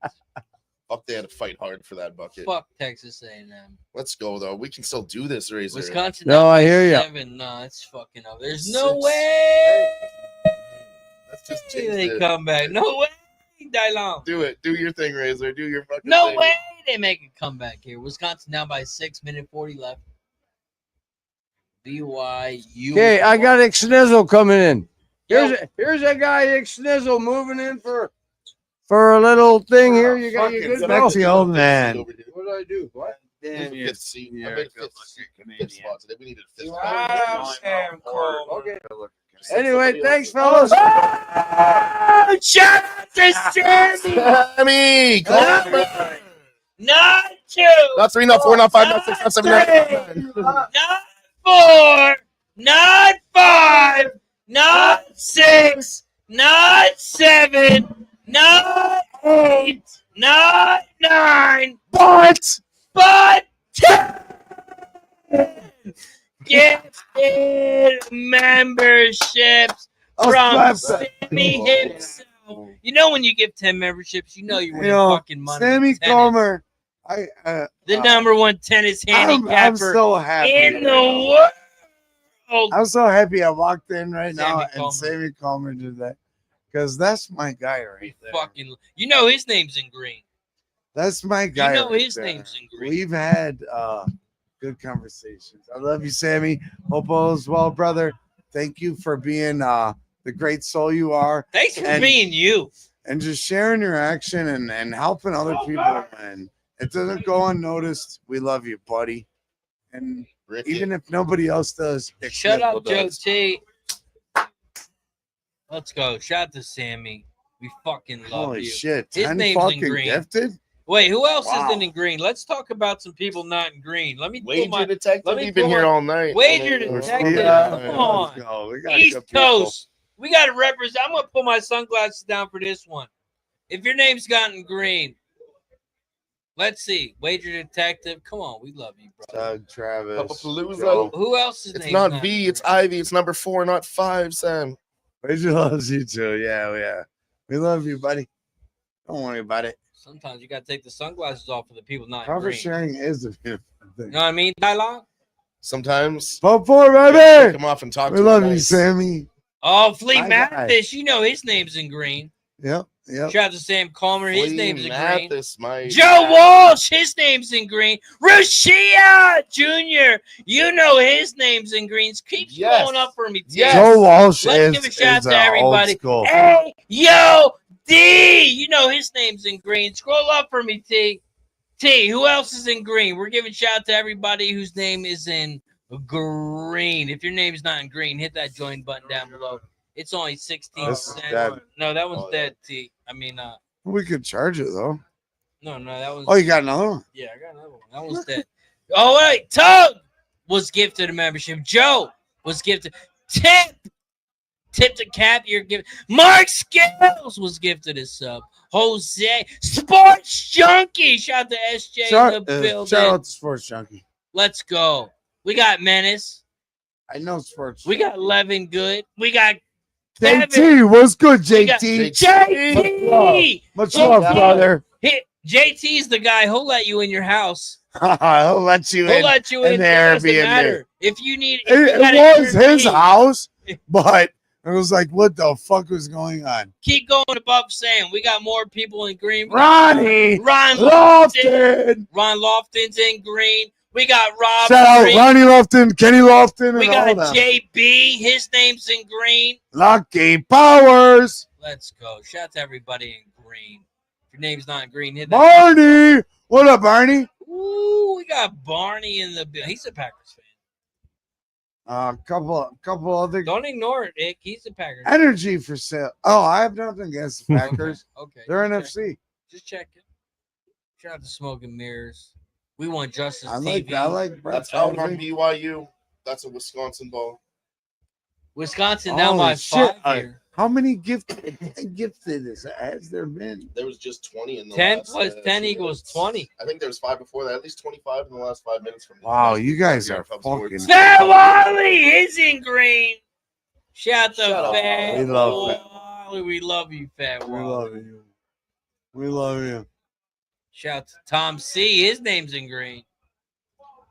Fuck, they had to fight hard for that bucket. Fuck Texas A&M. Let's go though. We can still do this, Razor. Wisconsin. No, up I by hear ya. 7. No, it's fucking up. There's no 6. way Let's just jinx they it. come back. No way, Dylon. Do it. Do your thing, Razor. Do your fucking No thing. way they make a comeback here. Wisconsin down by 6, minute 40 left. BYU. Okay, I got Ixnizzle coming in. Yo. Here's a guy Ixnizzle moving in for a little thing here. You got your good bro. Sexy old man. What did I do? What? Damn, fifth seat. I made fifth spot today. We needed a fifth Wow, spot. Sam Cole. Okay. Anyway, thanks, fellas. Shout out to Sammy. Sammy, Not 2. not 3, not 4, not 5, not 6, not 7, not 8. Not 4. Not 5. Not 6. Not 7. Not 8. Not 9. But 10. Gifted memberships from Sammy himself. You know when you give 10 memberships, you know you're winning fucking money. Sammy in tennis. Comer. The number 1 tennis handicapper I'm so happy in the world. I'm so happy I walked in right Sammy now Comer. and Sammy Comer did that. because that's my guy right there. Fucking, you know his name's in green. That's my guy. know right his there. name's in green. We've had good conversations. I love you, Sammy. Hope all is well, brother. Thank you for being the great soul you are. Thanks for being you. And just sharing your action and helping other people. And it doesn't go unnoticed. We love you, buddy. And even if nobody else does, Shut Nickel up, Joe does. T. Let's go. Shout out to Sammy. We fucking love Holy you. shit. His 10 name's in fucking green. gifted? Wait, who else Wow. isn't in green? Let's talk about some people not in green. Let me pull Wager my Detective, let me you've been pull here my- all night. Wager I mean, we're Detective. still- Come on. Let's go. We got East good people. Coast. We got to represent. I'm gonna put my sunglasses down for this one. If your name's gotten green, let's see. Wager Detective. Come on, we love you, bro. Doug, Travis. Pubapalooza. Joe. Who else is It's name's not V, it's Ivy. It's number 4, not 5, Sam. Wager loves you too. Yeah. We love you, buddy. Don't worry about it. Sometimes you gotta take the sunglasses off for the people not in Cover green. sharing is a beautiful thing. You know what I mean, Dialogue? Sometimes. Vote for Take baby. him off and talk We to love him you, nice. Sammy. Oh, Flea My guy. Mathis. You know his name's in green. Yep. Shout out to Sam Comer. His Flea name's in green. Mathis, my Joe Walsh, his name's in green. Rashia Jr., you know his name's in greens. Keep Yes. going up for me, T. Joe Walsh Let's give a is shout to old everybody. school. Hey, yo, D, you know his name's in green. Scroll up for me, T. T, who else is in green? We're giving shout out to everybody whose name is in green. If your name's not in green, hit that join button down below. It's only 16 This is cents. dead. No, that one's dead, T. I mean, We could charge it though. no, that was. Oh, you got another one? Yeah, I got another one. That one's dead. Oh, wait. Tug was gifted a membership. Joe was gifted. Tip the cap. You're giving. Mark Scales was gifted a sub. Jose Sports Junkie. Shout out to SJ in the building. Shout out to Sports Junkie. Let's go. We got Menace. I know Sports. We got Levin Good. We got JT, what's good, We got JT? JT. Much love, brother. JT's the guy who'll let you in your house. He'll let you He'll in. let you in in. the It doesn't Airbnb. matter. If you need, if you got It an was his Airbnb, house, but it was like, what the fuck was going on? keep going above saying we got more people in green. We got Ronnie Ron Lofton. Ron Lofton's in green. We got Rob Shout out Green. Ronnie Lofton, Kenny Lofton, We and got all them. JB. His name's in green. Lucky Powers. Let's go. Shout out to everybody in green. If your name's not in green, hit that. Barney. What up, Barney? Ooh, we got Barney in the building. He's a Packers fan. Couple other Don't ignore it, Nick. He's a Packers fan. energy for sale. Oh, I have nothing against the Packers. Okay. They're just check- NFC. Just check it. Shout out to Smoke and Mirrors. We want Justice I TV. like Brett That's out on Favre. BYU. That's a Wisconsin ball. Wisconsin down Holy by shit. 5 here. How many gifted has there been? There was just 20 in the 10 last, plus 10 2 equals minutes. 20. I think there was 5 before that. At least 25 in the last 5 minutes from. Wow, you guys are Pub fucking. Sports. Fat Wally is in green. Shout out to Shut up. Fat We love Fat. Wally. We love you, Fat We Wally. love you. We love you. Shout out to Tom C. His name's in green.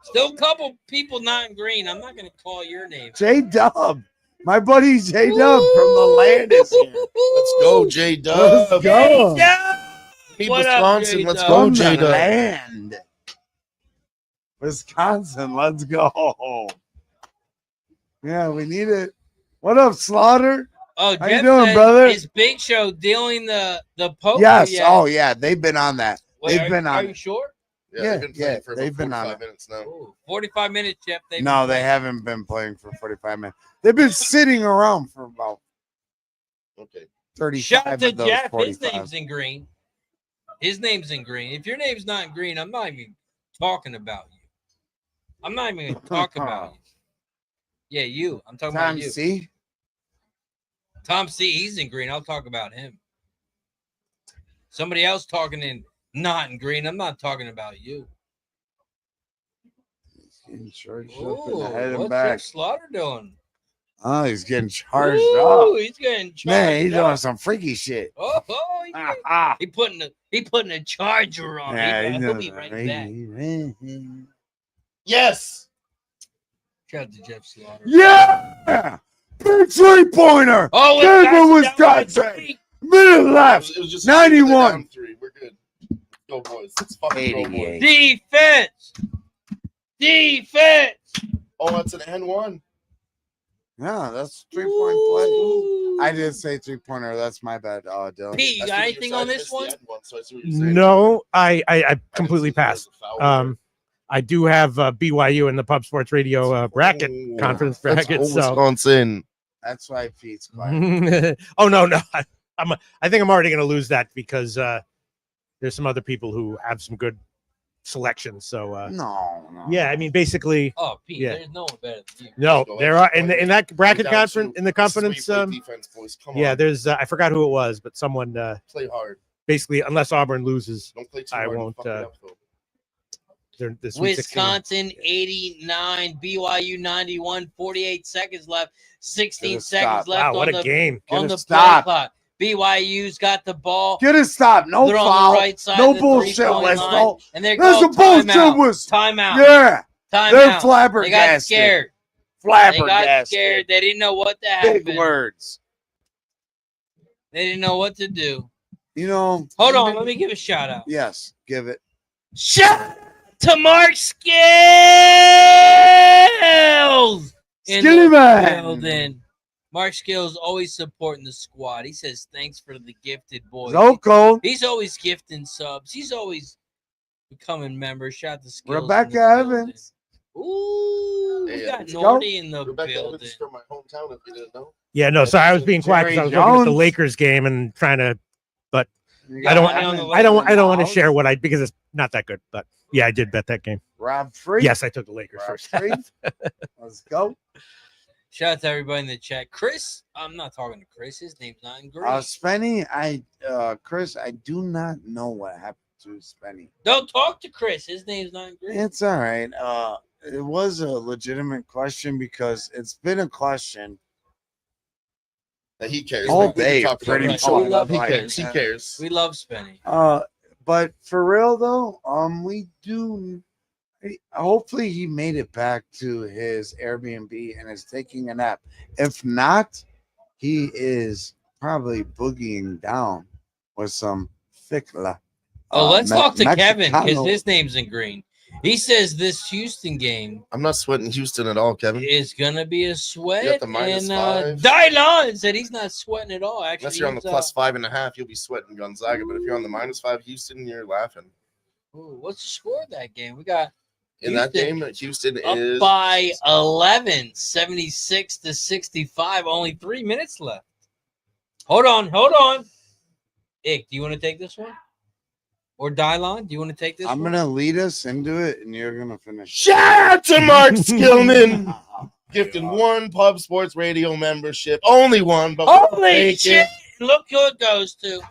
Still a couple people not in green. I'm not going to call your name. J Dub. My buddy J Dub from the land is here. Let's go, J Dub. Let's go. Beat What up, Wisconsin. J-Dub? Let's go, From J the Dub. land. Wisconsin, let's go. Yeah, we need it. What up, Slaughter? Oh, How you Jeff doing, said brother? Is Big Show dealing the poker Yes. yet? Oh, yeah. They've been on that. Wait, They've been are on you it. sure? Yeah, they've been playing for about they've been on 45 it. minutes now. Ooh, 45 minutes, Jeff. They've No, been they playing. haven't been playing for 45 minutes. They've been sitting around for about Okay. 35 Shout out to of those Jeff. His 45. name's in green. His name's in green. If your name's not in green, I'm not even talking about you. I'm not even going to talk about you. Yeah, you. I'm talking Tom about you. C. Tom C. He's in green. I'll talk about him. Somebody else talking in not in green. I'm not talking about you. Getting charged up Ooh, in the head and what's back. Jeff Slaughter doing? Oh, he's getting charged Ooh, up. he's getting charged Man, he's up. doing some freaky shit. Oh, he putting a charger on. Yeah, He'll be doing right some back. Yes. Shout out to Jeff Slaughter. Yeah. Big 3-pointer. Oh, Wisconsin. Minute left. It was just 91. down 3. We're good. Go boys. Let's fucking go boys. Defense. Defense. Oh, that's an N1. Yeah, that's 3-point play. I did say 3-pointer. That's my bad, Dylan. Pete, you got anything on this one? No, I completely passed. I do have BYU in the Pub Sports Radio bracket conference bracket. So Wisconsin. That's why Pete's quiet. oh no, I think I'm already going to lose that because there's some other people who have some good selections. So no. Yeah, I mean basically. Oh, Pete, yeah. there's no one better than you. No, there are in that bracket conference in the conference. Defense, boys. Come Yeah, on. there's I forgot who it was, but someone Play hard. basically unless Auburn loses, Don't play too I hard. won't. Fuck it up, though. The Sweet 16. Wisconsin 89, BYU 91, 48 seconds left, 16 Get it seconds stopped. left Wow, what on a the game. Get on it the play stopped. clock. BYU's got the ball. Get it stopped. No They're on foul. the right side No of the bullshit three-point whistle. line, and they're There's a called bullshit timeout. whistle. Timeout. Yeah. Timeout. They're They got flabbergasted. scared. They Flabbergasted. got scared. They didn't know what to happen. Big words. They didn't know what to do. You know. Hold on. Let me give a shout out. Yes. Give it. Shout to Mark Skills in Skinny the man. building. Mark Skills always supporting the squad. He says thanks for the gifted boys. So cold. He's always gifting subs. He's always becoming members. Shout to Skills. in Rebecca the building. Evans. Ooh, we Yeah, got let's Nordy in the Rebecca building. Evans from my hometown, if you didn't know. Yeah, no, sorry, I was being quiet because I was Jerry looking at the Jones. Lakers game and trying to, but You I got don't, money on the I don't want to Lakers? share what I because it's not that good. But yeah, I did bet that game. Rob Free. Yes, I took the Lakers Rob first. Free. Let's go. Shout out to everybody in the chat. Chris, I'm not talking to Chris. His name's not in green. Spenny, Chris, I do not know what happened to Spenny. Don't talk to Chris. His name's not in green. It's all right. It was a legitimate question because it's been a question. That he cares. Oh, We can they talk pretty about it. much. We love He him. cares. He cares. We love Spenny. But for real though, we do. Hopefully, he made it back to his Airbnb and is taking a nap. If not, he is probably boogieing down with some ficla. Oh, let's talk to Kevin because Mexicano. his name's in green. He says this Houston game I'm not sweating Houston at all, Kevin. is gonna be a You sweat. got the minus And 5. Dylon said he's not sweating at all. Actually, Unless you're on the he's, plus 5.5, you'll be sweating Gonzaga. But if you're on the minus 5 Houston, you're laughing. Ooh, what's the score of that game? We got In that Houston game, Houston up is by 11, 76-65. Only 3 minutes left. Hold on. Ick, do you want to take this one? Or Dylon, do you want to take this I'm one? gonna lead us into it, and you're gonna finish. shout out to Mark Skillman. Gifted 1 Pub Sports Radio membership. Only one, but we'll Holy take shit! it. Look who it goes to.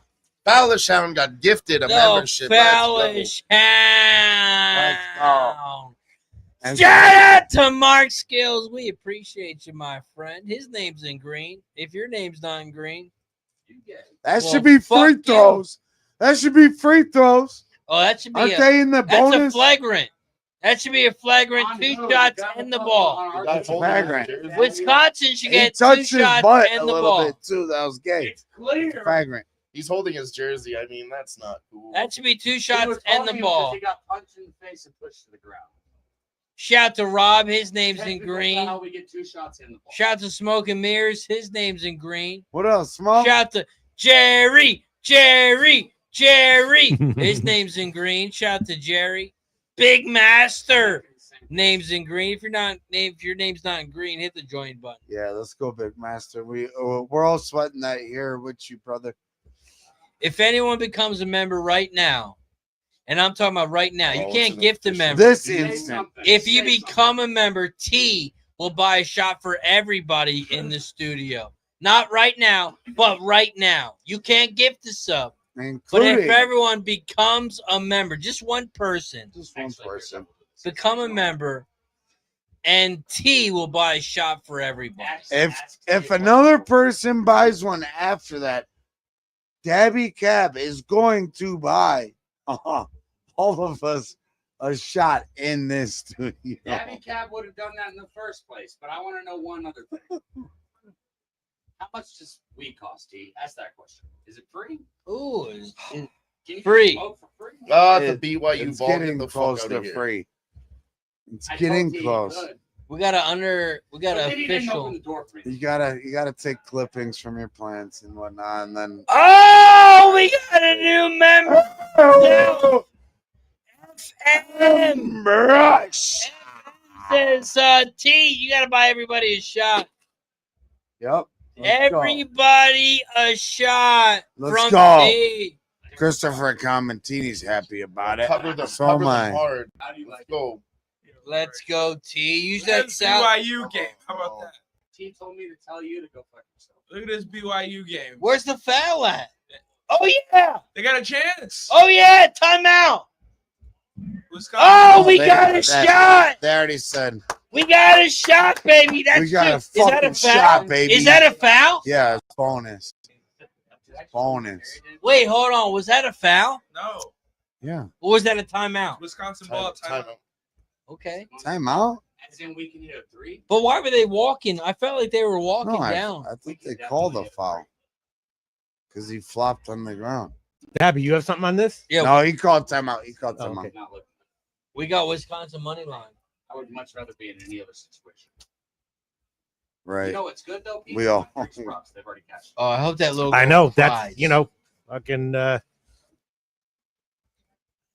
Fowlish Hound got gifted a membership. Let's go. Fowlish Hound. And Shout out to Mark Skills. We appreciate you, my friend. His name's in green. If your name's not in green, you get it. that Well, should be fuck free you. throws. That should be free throws. Oh, that should be Aren't they in the that's a bonus? flagrant. That should be a flagrant. 2 shots and the ball. The guy holding Flagrant. his jersey. Wisconsin should He get 2 touched his shots butt a and the little ball. bit too. That was gay. Clear. Flagrant. He's holding his jersey. I mean, that's not cool. That should be 2 shots and the ball. He got punched in the face and pushed to the ground. Shout out to Rob. His name's in green. Now we get 2 shots in the ball. Shout out to Smoke and Mirrors. His name's in green. What else, Small? Shout out to Jerry. His name's in green. Shout out to Jerry. Big Master. Name's in green. If your name's not in green, hit the join button. Yeah, let's go, Big Master. We're all sweating that here with you, brother. If anyone becomes a member right now, and I'm talking about right now, you Oh, can't it's an gift a official- member. This instant. If you become a member, T will buy a shot for everybody in the studio. Not right now, but right now. You can't gift a sub. But Including if everyone becomes a member, just one person, just one person. become a member, and T will buy a shot for everybody. If another person buys one after that, Dabby Cab is going to buy all of us a shot in this studio. Gabby Cab would have done that in the first place, but I want to know one other thing. How much does weed cost, T? Ask that question. Is it free? Ooh, Can you free. smoke for free? The BYU It's ball. Get getting the fuck close out to of here. free. It's I getting told T he close. could. We got But then he didn't open official. the door for me. You gotta take clippings from your plants and whatnot, and then Oh, we got a new member. Now, FM rush. says T, you gotta buy everybody a shot. Yep. Let's go. Everybody a shot Let's from go. T. Christopher Comantini's happy about it. Cover them. So Cover am I. them hard. How do you like Let's go. Let's go, T. Use Look at that this sound. BYU game. How about that? T told me to tell you to go fuck yourself. Look at this BYU game. Where's the foul at? Oh yeah. They got a chance. Oh yeah. Timeout. Wisconsin. Oh, we They- got a shot. They already said We got a shot, baby. That's we got a is that a fucking foul? shot, baby. Is that a foul? Yeah, it's bonus. Bonus. Wait, hold on. Was that a foul? No. Yeah. Or was that a timeout? Wisconsin ball timeout. Okay. Timeout? As in we can hit a three? But why were they walking? I felt like they were walking No, down. I think they called a foul because he flopped on the ground. Dabby, you have something on this? Yeah. No, he called timeout. He called Oh, timeout. okay. Not looking. We got Wisconsin money line. I would much rather be in any other situation. Right. You know what's good though? Pete? We all- Thanks, props. They've already cashed. Oh, I hope that little. I girl know cries. that's fucking.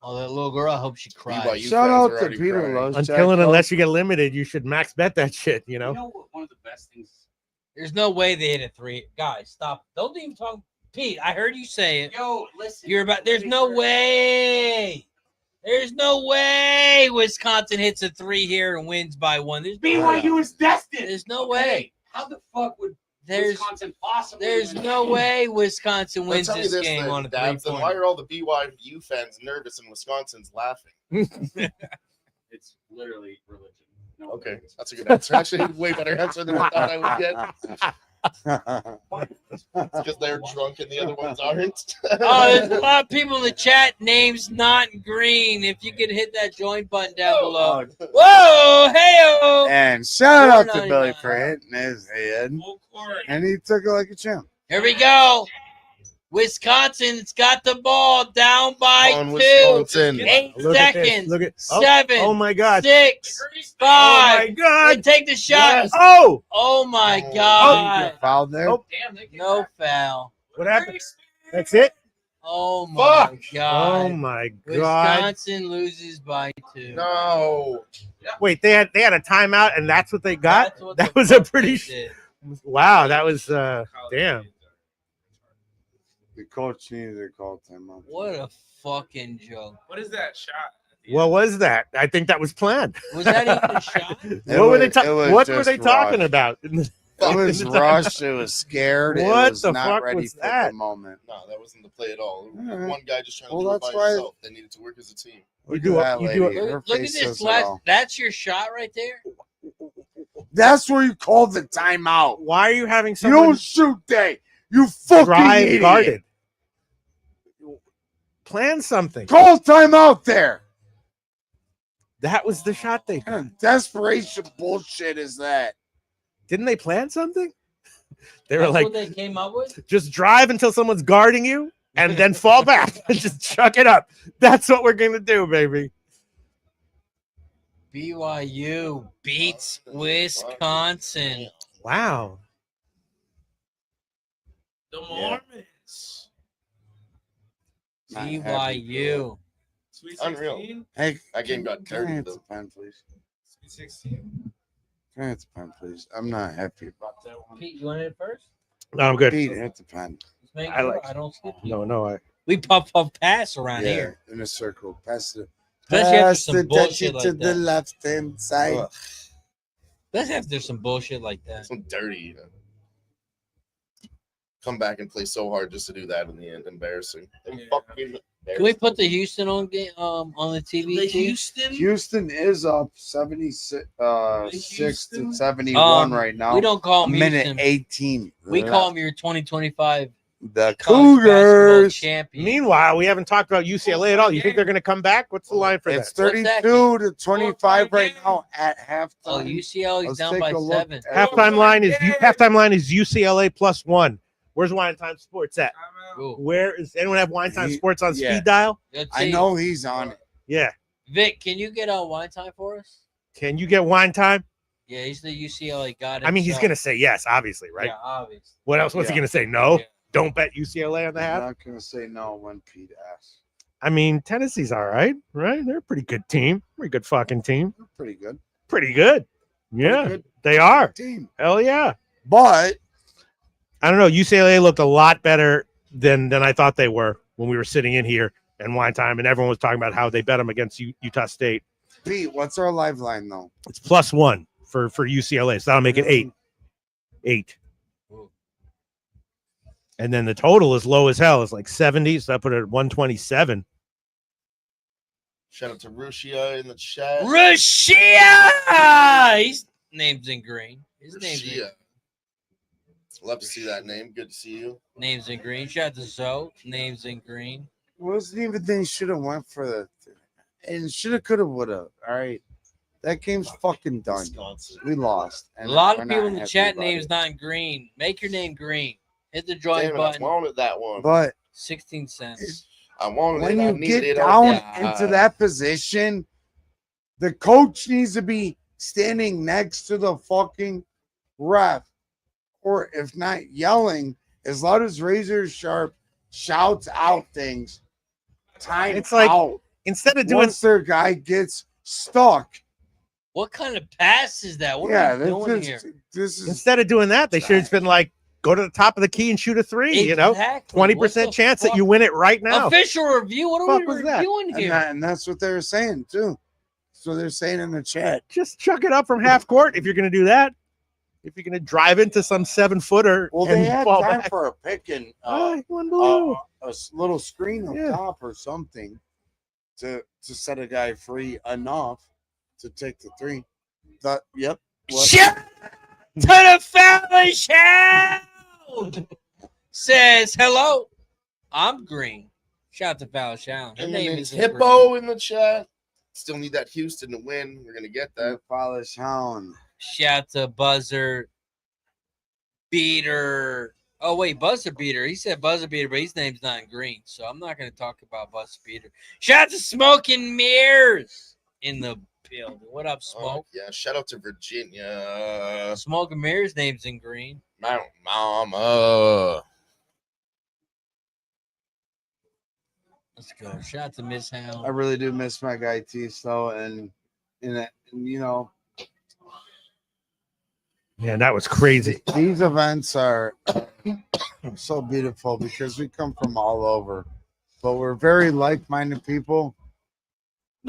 Oh, that little girl. I hope she cries. BYU Shout fans out are to already Peter crying. Lowe's. Until and unless you get limited, you should max bet that shit. You know. You know what? One of the best things. There's no way they hit a three. Guys, stop. Don't even talk. Pete, I heard you say it. Yo, listen. You're about. There's no way. There's no way Wisconsin hits a three here and wins by one. There's BYU is destined. There's no Okay, way. How the fuck would There's Wisconsin possibly? there's win? no way Wisconsin I'll wins tell you this this game then, on a Dabs, then why three-pointer. are all the BYU fans nervous and Wisconsin's laughing? It's literally religion. No Okay, way. that's a good answer. Actually, way better answer than I thought I would get. It's because they're drunk and the other ones aren't. Oh, there's a lot of people in the chat. Names not green. If you could hit that join button down below. Whoa, hey-o. And shout out to $4.99. Billy for hitting his head. And he took it like a champ. Here we go. Wisconsin's got the ball down by On 2. Wisconsin. 8 Look at this. seconds. Look at 7. Oh my god. 6. 5. Oh my god. And take the shot. Yes. Oh. Oh my Oh, god. Foul there. Oh. Damn, they get No back. foul. What happened? That's it. Oh my god. Oh my god. Wisconsin loses by 2. No. Wait, they had a timeout, and that's what they got. That's what That the was a fuck pretty. they did. Wow, that was damn. The coach needed to call timeout. What a fucking joke. What is that shot? What was that? I think that was planned. Was that even a shot? What were they? it was What were just they talking rushed. about? It was rushed. It was scared. What It was the not fuck ready was for that? the moment. No, that wasn't the play at all. Alright. One guy just trying to Well, do it by that's why- himself. They needed to work as a team. Look do at a- that you lady. do a- Her Look at face this says it last. all. That's your shot right there. That's where you called the timeout. Why are you having You someone don't shoot that. You fucking drive idiot. guarded? Plan something. Call timeout there. That was the shot they What kind of desperation bullshit is that? didn't. They plan something. They were That's like, what they came up with. just drive until someone's guarding you, and then fall back and just chuck it up. That's what we're gonna do, baby. BYU beats Wisconsin. Wow. The Mormons. Not happy. BYU. Sweet Unreal. 16. Hey, That game got can I dirty, hit the though. pen, please? Sweet 16. Can I hit the pen, please? I'm not happy about That one. Pete, you want it first? No, I'm good. Pete, hit the pen. Just make I sure like- I don't skip you. No. We puff pass around Yeah, here. in a circle. Pass the Especially after pass some the bullshit touchy like to that. the left hand side. Let's have there's some bullshit like that. Some dirty, you know. Come back and play so hard just to do that in the end. Embarrassing. Fucking Can we put the Houston on game on the TV? The too? Houston. Houston is up 76 to Houston? 71 Um, right now. We don't call A them minute Houston. 18. We left. call them your 2025 The college basketball Cougars. champion. Meanwhile, we haven't talked about UCLA at all. You think they're going to come back? What's the line for It's that? 32 to 25 right now at halftime. Oh, UCLA's Let's down take by a look 7. at Halftime line is UCLA +1. Where's Wine Time Sports at? Ooh. Where is anyone have Wine Time Sports on yeah. speed dial? Let's I see. know he's on it. Yeah. Vic, can you get on Wine Time for us? Can you get Wine Time? Yeah, he's the UCLA guy. I mean, he's going to say yes, obviously, right? Yeah, obviously. What else? What's he Yeah. going to say? No. Yeah. Don't bet UCLA on the I'm half. not gonna say no when Pete asks. I mean, Tennessee's all right, right? They're a pretty good team. Pretty good fucking team. They're pretty good. Pretty good. Yeah, good they are. Team. Hell yeah. But I don't know. UCLA looked a lot better than I thought they were when we were sitting in here and Wine Time, and everyone was talking about how they bet them against Utah State. Pete, what's our live line though? It's +1 for UCLA, so that'll make it 8. 8. And then the total is low as hell. It's like 70, so I put it at 127. Shout out to Rushia in the chat. Rashia! His name's in green. His name's in, Rushia. Love to see that name. Good to see you. name's in green. Shout out to Zoe. Name's in green. Wasn't even they should have went for the and should have, could have, would have. All right. That game's fucking done. We lost. A And lot we're of not people in the happy chat about name's it. not in green. Make your name green. Hit the join Damn it, I button. wanted that one. But 16 cents. I wanted when it. I you needed get it. down Oh, into that position, the coach needs to be standing next to the fucking ref, or if not yelling as loud as razor sharp shouts out things. Time It's like out. instead of doing Once their guy gets stuck. What kind of pass is that? What Yeah, are we doing here? this is instead of doing that, they should have been like, go to the top of the key and shoot a 3. You know, Exactly. What 20% the chance that fuck? you win it right now. Official review. What are Fuck we was that? reviewing here? and that's what they were saying too. So they're saying in the chat. Just chuck it up from half court if you're going to do that. If you're going to drive into some 7-footer Well, and they had fall time back. for a pick and Unbelievable. a little screen up Yeah. top or something to set a guy free enough to take the 3. That yep. What? Shout to the family shout. Says hello. I'm green. Shout out to Val Shout. Her And name then is Hippo in the chat. Still need that Houston to win. We're gonna get that. Polish Hound. Shout to Buzzer Beater. Oh wait, Buzzer Beater. He said Buzzer Beater, but his name's not in green, so I'm not going to talk about Buzzer Beater. Shout out to Smoking Mirrors in the building. What up, Smoke? Yeah, shout out to Virginia. Smoking Mirrors name's in green. Mama. Let's go. Shout out to Miss Hound. I really do miss my guy T though, and you know. Man, that was crazy. These events are so beautiful because we come from all over, but we're very like-minded people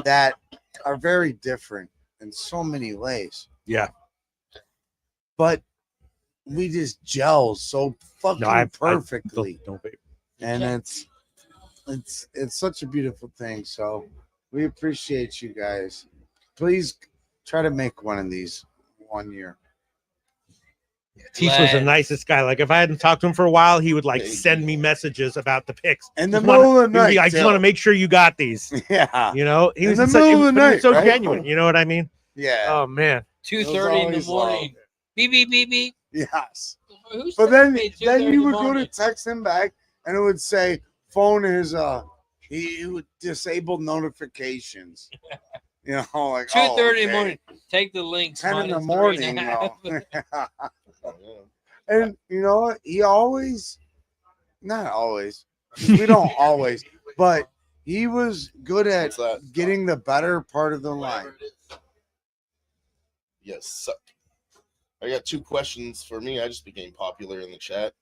that are very different in so many ways. Yeah. But we just gel so fucking perfectly. Don't be. And it's such a beautiful thing. So we appreciate you guys. Please try to make one of these one year. Teach was the nicest guy. Like if I hadn't talked to him for a while, he would like send me messages about the picks. In the Just middle wanna- of the night, I just too. want to make sure you got these. Yeah. You know, he In was the such- middle of the but he was night, so right? genuine. You know what I mean? Yeah. Oh man. 2:30 in the morning. Beep beep beep beep. Yes. Who's But then me at 2:30 you in the would go to morning? text him back and it would say phone is he would disable notifications. You know, like 2:30 in the morning. Take the links. 10 in the minus morning, 3.5. though. And you know what? He always, not always, 'cause we don't always, but he was good at getting the better part of the line. Yes. I got 2 questions for me. I just became popular in the chat.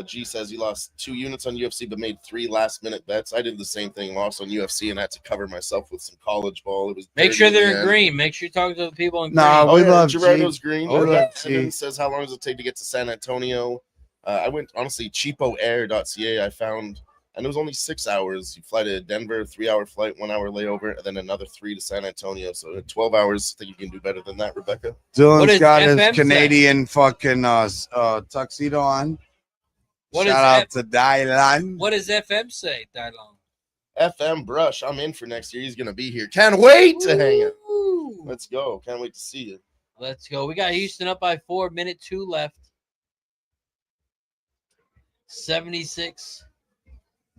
G says he lost 2 units on UFC but made 3 last-minute bets. I did the same thing, lost on UFC, and had to cover myself with some college ball. It was Make dirty sure in the they're in end. green. Make sure you talk to the people in Nah, green. we love Gerardo's G. green. We love G. Evan says, how long does it take to get to San Antonio? I went, honestly, cheapoair.ca. I found, and it was only 6 hours. You fly to Denver, 3-hour flight, 1-hour layover, and then another 3 to San Antonio. So 12 hours. I think you can do better than that, Rebecca. Dylan's got his FM say? Canadian fucking tuxedo on. What Shout is out to Dylan. What does FM say, Dylan? FM Brush, I'm in for next year. He's gonna be here. Can't wait to hang out. Let's go. Can't wait to see you. Let's go. We got Houston up by 4. Minute 2 left. 76,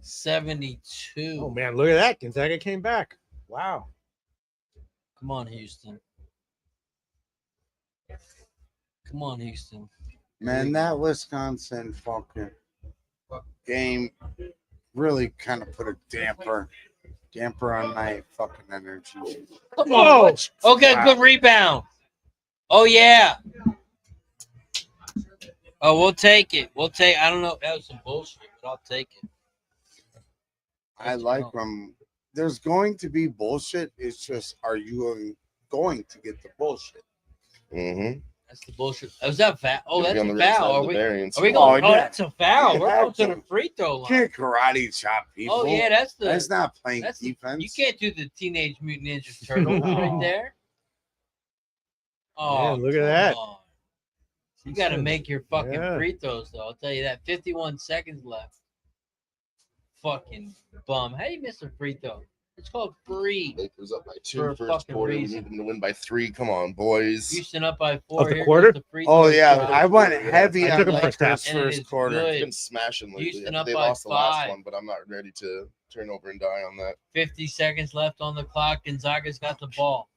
72. Oh man, look at that. Gonzaga came back. Wow. Come on, Houston. Come on, Houston. Man, that Wisconsin fucking game really kind of put a damper on my fucking energy. Come on. Okay, good rebound. Oh, yeah. Oh, we'll take it. I don't know. That was some bullshit, but I'll take it. I like them. There's going to be bullshit. It's just, are you going to get the bullshit? Mm-hmm. That's the bullshit. Was that foul? Oh, You'll be that's on a the right side foul. of Are the we variance. going? Oh, Oh, yeah. that's a foul. We're Yeah, going to the free throw line. Can't karate chop people. Oh, yeah, that's not playing that's defense. You can't do the Teenage Mutant Ninja Turtles right there. Oh, Man, look at that. on. You got to make your fucking free throws, though. I'll tell you that. 51 seconds left. Fucking bum. How do you miss a free throw? It's called free. Lakers up by 2 For a first fucking quarter. We reason. need them to win by 3. Come on, boys. Houston up by 4. Of the Here quarter? goes the free Oh, throw yeah. shot. I went heavy I on took him Lakers first half. And it is first quarter. good. It's been smashing lately. Houston up They by lost the last 5. one, but I'm not ready to turn over and die on that. 50 seconds left on the clock. Gonzaga's got the ball.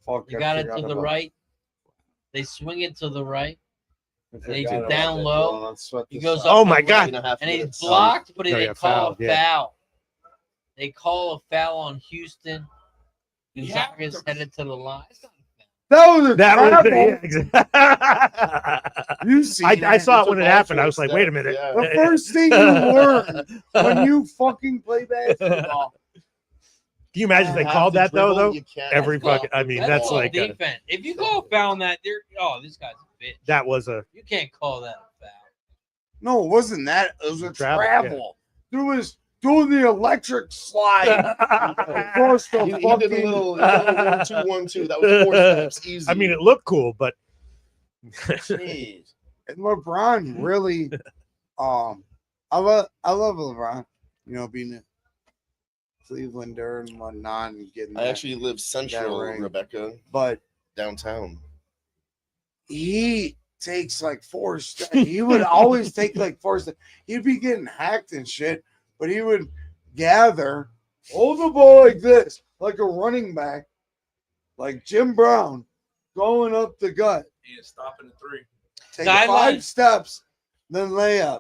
Fuck, They I got it forgot to the about- right. They swing it to the right. They forgot about down that, low. bro. Let's sweat He this goes out. up. Oh the my right, God. 3.5 And he's minutes. blocked, but No, they yeah, call foul, a yeah. foul. They call a foul on Houston. Gonzaga's headed to the line. It's not That was a That travel. was You see, I saw it It's a when it ball happened. I choice was like, there. wait a minute. Yeah. the first thing you learn when you fucking play basketball. Can you imagine if they Half called the that though? dribble, Though you can't every block fucking. I mean, That's that's called like a, defense. If you go foul on that, this guy's a bitch. that was a. You can't call that a foul. No, it wasn't that. It was a Travel, travel. There was doing the electric slide across the He did a fucking. little 1-2-1-2. That was 4 steps. Easy. I mean, it looked cool, but Jeez. And LeBron really, I love LeBron. You know, being a Clevelander and whatnot, and getting. I that- actually live central, ring. Rebecca, but downtown. he takes like 4 steps. He would always take like 4 steps. He'd be getting hacked and shit, but he would gather, hold the ball like this, like a running back, like Jim Brown, going up the gut. He is stopping the 3. Take Guideline. 5 steps, then layup.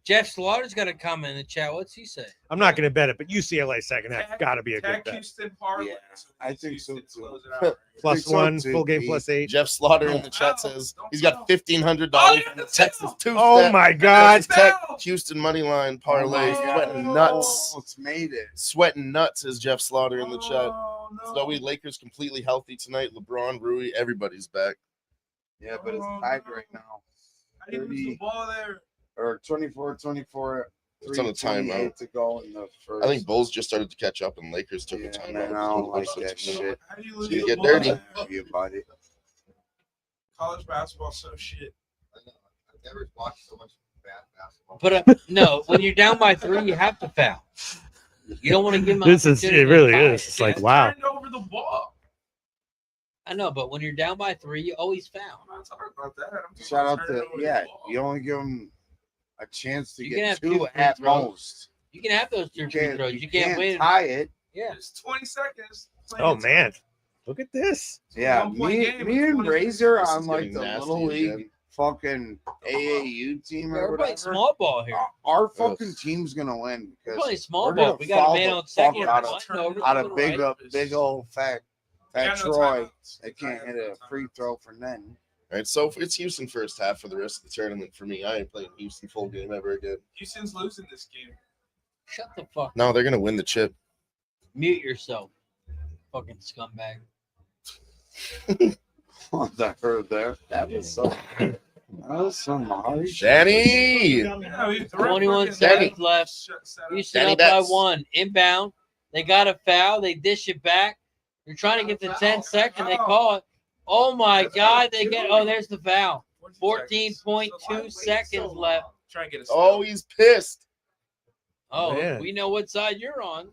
Jeff Slaughter's got a comment in the chat. What's he say? I'm not going to bet it. But UCLA second half got to be a good Tag bet. Houston parlay. Yeah, I think so Houston too. close it out. Plus think so, 1, too, full game Pete. plus 8. Jeff Slaughter in the chat says he's got $1,500 from the Texas 2. Oh my God! Texas Tech Houston money line parlay. Oh my God. Sweating nuts. Almost made it. Sweating nuts is Jeff Slaughter in the chat. Oh, no. Zoe Lakers completely healthy tonight. LeBron, Rui, everybody's back. Yeah, but it's tied right now. How do you lose the ball there? Or 24-24. It's on a 3:28 timeout. to go in the first. I think Bulls just started to catch up and Lakers took a Yeah, timeout. man, I don't like that shit. How do you It's lose gonna the get ball dirty. there? You buddy. College basketball's so shit. I've never watched so much bad basketball. But no, when you're down by 3, you have to foul. You don't want to give them. This is it. Really is. It's like wow. Turned over the ball. I know, but when you're down by 3, you always foul. I'm not talking about that. I'm talking Shout about out turning to over the yeah. ball. You only give them a chance to You can get have 2 2 free at throws. most. You can have those 2 free throws. You can't win. tie it. Yeah. It's 20 seconds. Oh man, look at this. Yeah, 1 point me game, and 20 Razor This on is like getting the nasty little league again. fucking AAU team We're or playing whatever. small ball here. Our fucking team's gonna win We're because playing small we're gonna ball. We got a foul man the on second. fuck out Line over out to of the big right. up big old fat Yeah, no Troy. timeouts. They can't hit a free throw for nothing. All right, so it's Houston first half for the rest of the tournament for me. I ain't playing Houston full game ever again. Houston's losing this game. Shut the fuck. No, they're gonna win the chip. Mute yourself, fucking scumbag. What the heard there? That was some harsh. Danny! Yeah, we- 21 fucking- seconds left. Set up. Houston Danny up by Betts. 1. Inbound. They got a foul. They dish it back. They're trying to get the 10-second. They call it. Oh my God! They get. Oh, there's the foul. 14.2 seconds left. Try and get a Oh, he's pissed. Oh, Man. we know what side you're on.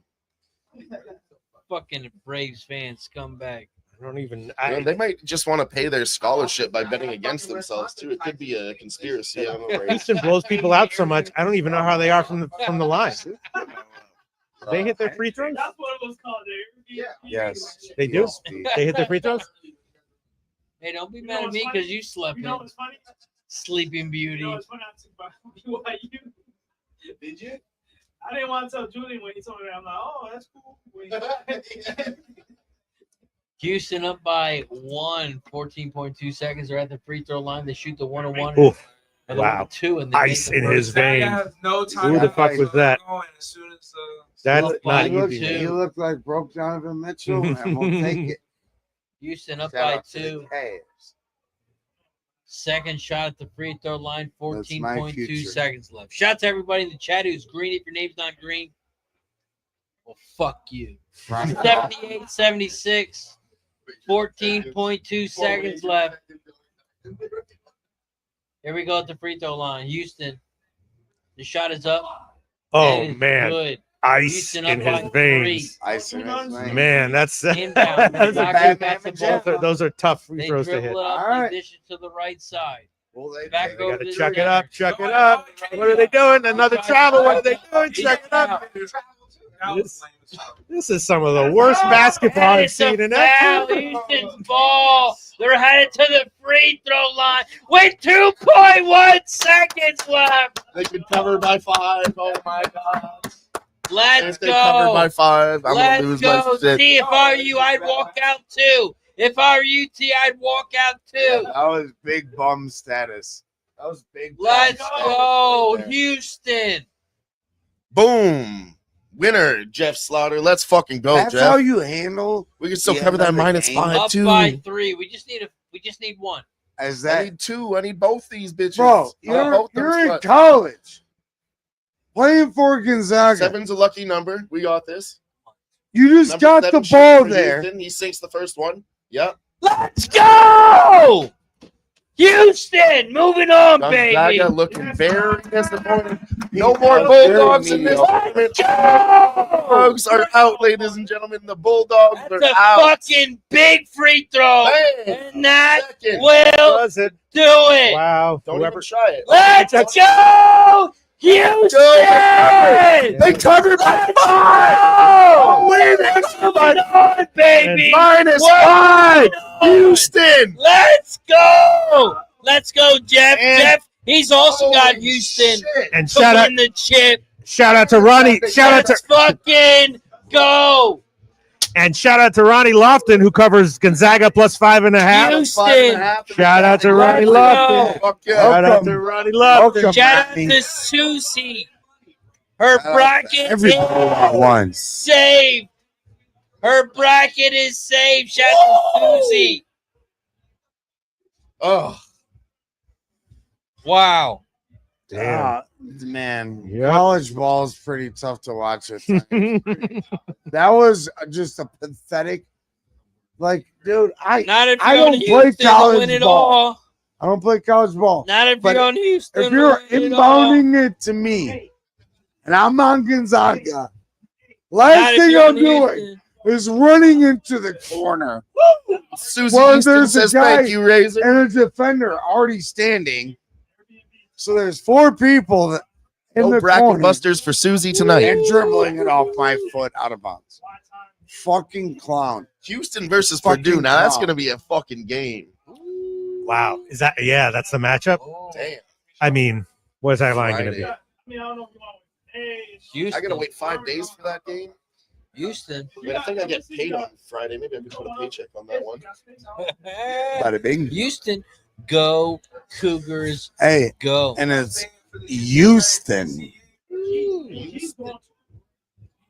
Fucking Braves fan scumbag. I don't even. Man, they might just want to pay their scholarship by betting against themselves too. It could be a conspiracy. I don't know. Houston blows people out so much. I don't even know how they are from the line. They hit their free throws. That's what it was called. Yes, they do. They hit their free throws. Hey, don't be mad at me because you slept You know in. what's funny? Sleeping Beauty. You know what's funny? BYU. Did you? I didn't want to tell Julian when he told me that. I'm like, oh, that's cool. Houston up by 14.2 seconds. They're at the free throw line. They shoot the 101. Oof. And the Wow. 1-2, and they Ice make the in his first. veins. has no time Who the to fuck get was that? going as soon as, That's Up not by easy. two. He looked like broke Donovan Mitchell, and we'll take it. Houston up Shout by out to the 2. Cavs. Second shot at the free throw line. That's my 14.2 future. seconds left. Shout out to everybody in the chat who's green. If your name's not green, well, fuck you. 78-76. 14.2 seconds left. Here we go at the free throw line. Houston. The shot is up. Oh It is man, good. ice Houston in up by his 3. veins. Ice in his veins. Man, that's Inbound. those are Back bad. to the Those are tough free They throws to dribble hit. it up. All They right. dish it to the right side. Well, they Back They over gotta to chuck the it up, center. chuck it up. What are they doing? Another travel. What are they doing? Chuck it up. This is some of the worst basketball And I've it's a seen in foul. that. Houston's ball. They're headed to the free throw line with 2.1 seconds left. They could cover by 5. Oh my god. Let's If they cover by go. 5, I'm Let's gonna lose go. my shit. See, if I were you, I'd walk out too. If I were you, T, I'd walk out too. That was big bum status. That was big. bum Let's status go, right there. Houston. Boom. Winner, Jeff Slaughter. Let's fucking go, That's Jeff. how you handle. We can still the cover end that of the minus game. 5 Up too. by 3. We just need one. Is I that, need 2. I need both these bitches. bro? I want You're both them you're in sluts. college, playing for Gonzaga. 7's a lucky number. We got this. You just Number got 7 the shooting ball for there. Houston. He sinks the first one. Yep. Let's go, Houston. Moving on, baby. Gonzaga looking very disappointed. No more Very Bulldogs in this mediocre. tournament. Bulldogs are out, ladies and gentlemen. The Bulldogs That's are a out. fucking big free throw, Man, and that second. will Does it? do it. Wow. Don't Whoever. even try it. Let's go, Houston. They covered by 5. Oh, Winning moving on, baby. minus What? 5. Houston. Let's go. Let's go, Jeff. And- Jeff, he's also got Holy Houston shit. And to shout out, win the chip. shout out to Ronnie. Shout out to Let's fucking go. Ronnie Lofton, who covers Gonzaga plus 5.5. Houston. 5.5. Shout out to Ronnie Let's Lofton. go. Fuck yeah. Shout out to Ronnie Lofton. Welcome, Shout out Ronnie. to Susie. Her Shout out to bracket everybody that won. is saved. Her bracket is saved. Shout out to Susie. Oh, Wow. Damn. Man, Yep. college ball is pretty tough to watch at times. That was just a pathetic. Like, dude, Not if I you're on don't play Houston to college win it ball. all. I don't play college ball. Not if But you're on Houston. If to you're win it all. inbounding it to me, and I'm on Gonzaga, Not last if thing you're I'm on doing Houston. is running into the corner Susie Well, Houston there's a says guy- thank you, Razor. and a defender already standing. So there's 4 people that in No the bracket corner busters for Susie tonight. and dribbling it off my foot out of bounds. Fucking clown. Houston versus Fucking Purdue. Now that's clown. going to be a fucking game. Wow. Is that? Yeah, that's the matchup. Damn. I mean, what is that line going to be? Friday. Houston. I got to wait 5 days for that game. Houston. Wait, I think I get paid on Friday. Maybe I could put a paycheck on that one. Bada bing. Houston. Go Cougars. Hey, Go. and it's Houston.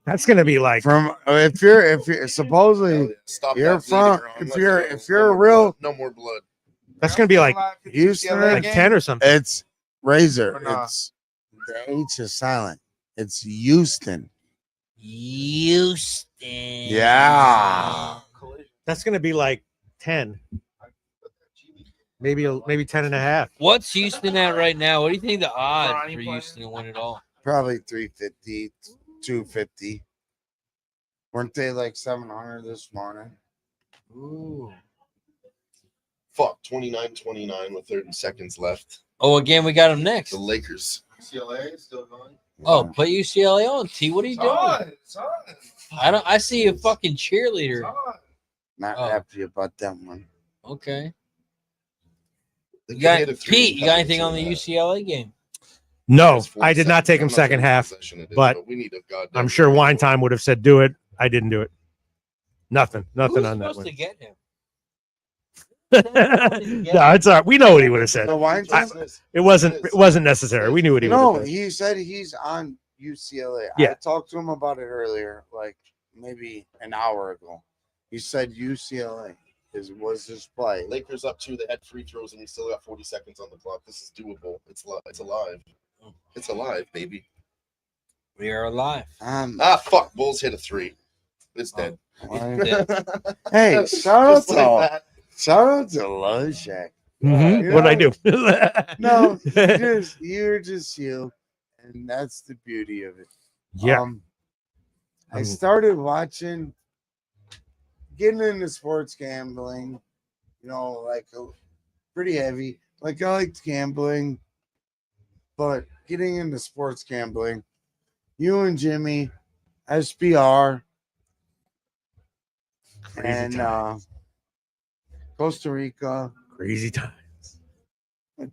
That's going to be like. From if you're supposedly Stop you're that bleeding, from Ron. if Let's you're go. if you're a real No more blood. That's going to be like Houston, like 10 or something. it's Razor. Or not. It's the H is silent. It's Houston. Houston. Yeah. That's going to be like 10. maybe 10.5. What's Houston at right now? What do you think the odds for Houston to win it all? Probably 350, 250. Weren't they like 700 this morning? Ooh. Fuck, 29-29 with 30 seconds left. Oh, again, we got them next. The Lakers. UCLA is still going. Oh, put UCLA on. T, what are you doing? It's on. I see a fucking cheerleader. Not Oh. happy about that one. Okay. They You could got hit a three Pete, and you got cut anything into on the that. UCLA game? No, That's 4 I did not seconds. take him I'm not second sure what half, possession it is, but we need a goddamn. I'm sure Wine Time would have said do it. I didn't do it. Nothing Who's on that supposed one. to get him? No, it's all right. We know what he would have said. The Wine I- Time? It wasn't necessary. We knew what he would No, have said. he said he's on UCLA. Yeah. I talked to him about it earlier, like maybe an hour ago. He said UCLA was his play. Lakers up 2. They had free throws, and we still got 40 seconds on the clock. This is doable. It's alive. It's alive, baby. We are alive. Fuck. Bulls hit a 3. It's dead. Hey, shout out Just to like that. Love Shack. Mhm. What'd I do? No, you're just you, and that's the beauty of it. Yeah. I started watching, getting into sports gambling, like pretty heavy. Like I liked gambling, but getting into sports gambling, you and Jimmy, SBR, and Costa Rica. Crazy time.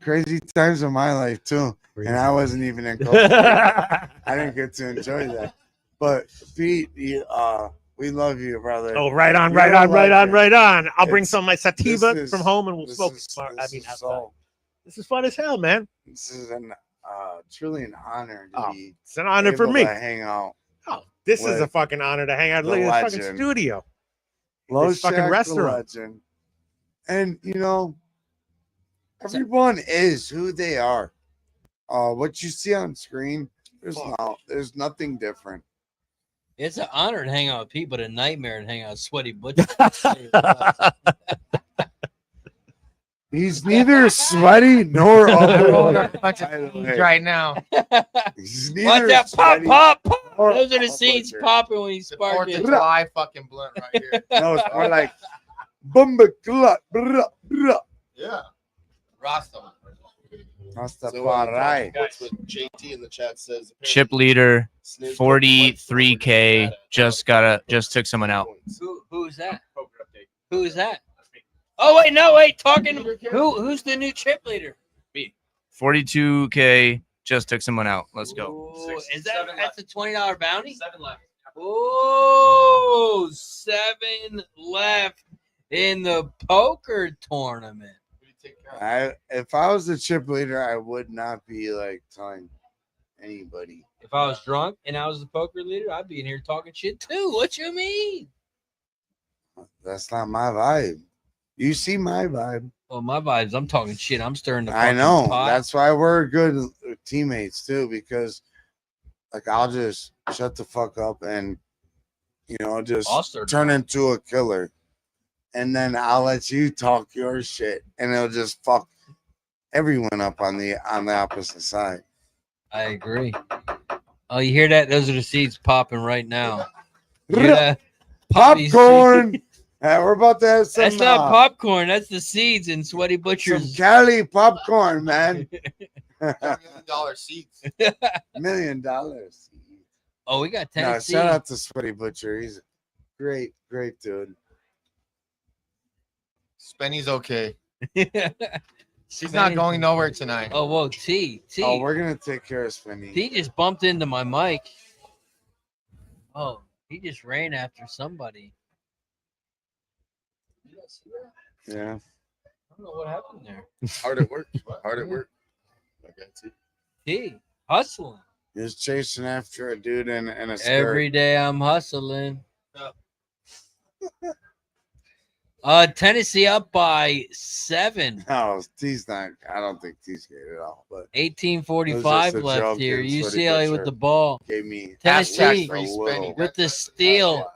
Crazy times of my life too, and I wasn't even in Costa Rica. I didn't get to enjoy that. But Pete, we love you, brother. Oh, right on. You don't like it. I'll bring It's- some of my sativa this is- from home and we'll this smoke. is- Smart. this I mean, is outside. so- This is fun as hell, man. This is truly an honor to be. It's an honor for able me. to hang out. Oh, this is with a fucking honor to hang out. the Look at this fucking legend. studio. Low This fucking Shack, the restaurant. legend. And everyone is who they are. What you see on screen, there's nothing different. It's an honor to hang out with Pete, but a nightmare to hang out with Sweaty Butcher. He's neither sweaty nor rolling ugly. a bunch of By the seeds way. right now. He's Watch neither that pop, sweaty pop, pop. nor Those are the ugly. seeds popping when he's Fourth sparking. of July fucking blunt right here. No, it's more like Bumba Clut. Yeah. Rasta. Rastafari. What's with JT in the chat says Chip leader, 43K. Just took someone out. Who's that? Who's that? Oh wait, talking. Who's the new chip leader? 42K. Just took someone out. Let's go. Ooh, that's a $20 bounty? 7 left. Oh, 7 left in the poker tournament. If I was the chip leader, I would not be like telling anybody. If I was drunk and I was the poker leader, I'd be in here talking shit too. What you mean? That's not my vibe. You see my vibe. Well, my vibes, I'm talking shit. I'm stirring the I fucking know. pot. That's why we're good teammates too, because like I'll just shut the fuck up and just I'll stir the turn pot. into a killer. And then I'll let you talk your shit and it'll just fuck everyone up on the opposite side. I agree. Oh, you hear that? Those are the seeds popping right now. You hear that? Poppy Popcorn. seeds. We're about to have some. That's not popcorn. That's the seeds in Sweaty Some Butcher's. Cali popcorn, man. $1 seats. $1 million. Oh, we got No, Tennessee. shout out to Sweaty Butcher. He's a great dude. Spenny's okay. She's not going nowhere tonight. Oh, whoa, T. Oh, we're gonna take care of Spenny. He just bumped into my mic. Oh, he just ran after somebody. You guys see that? Yeah. I don't know what happened there. hard at work. Hard at work. I got you. T, hustling. He was chasing after a dude in a skirt. Every day I'm hustling. Tennessee up by 7. No, T's not. I don't think T's good at all. But 18:45 it was just a left joke, here. and Sweaty UCLA with Butcher the ball. gave me Tennessee a little. with the steal.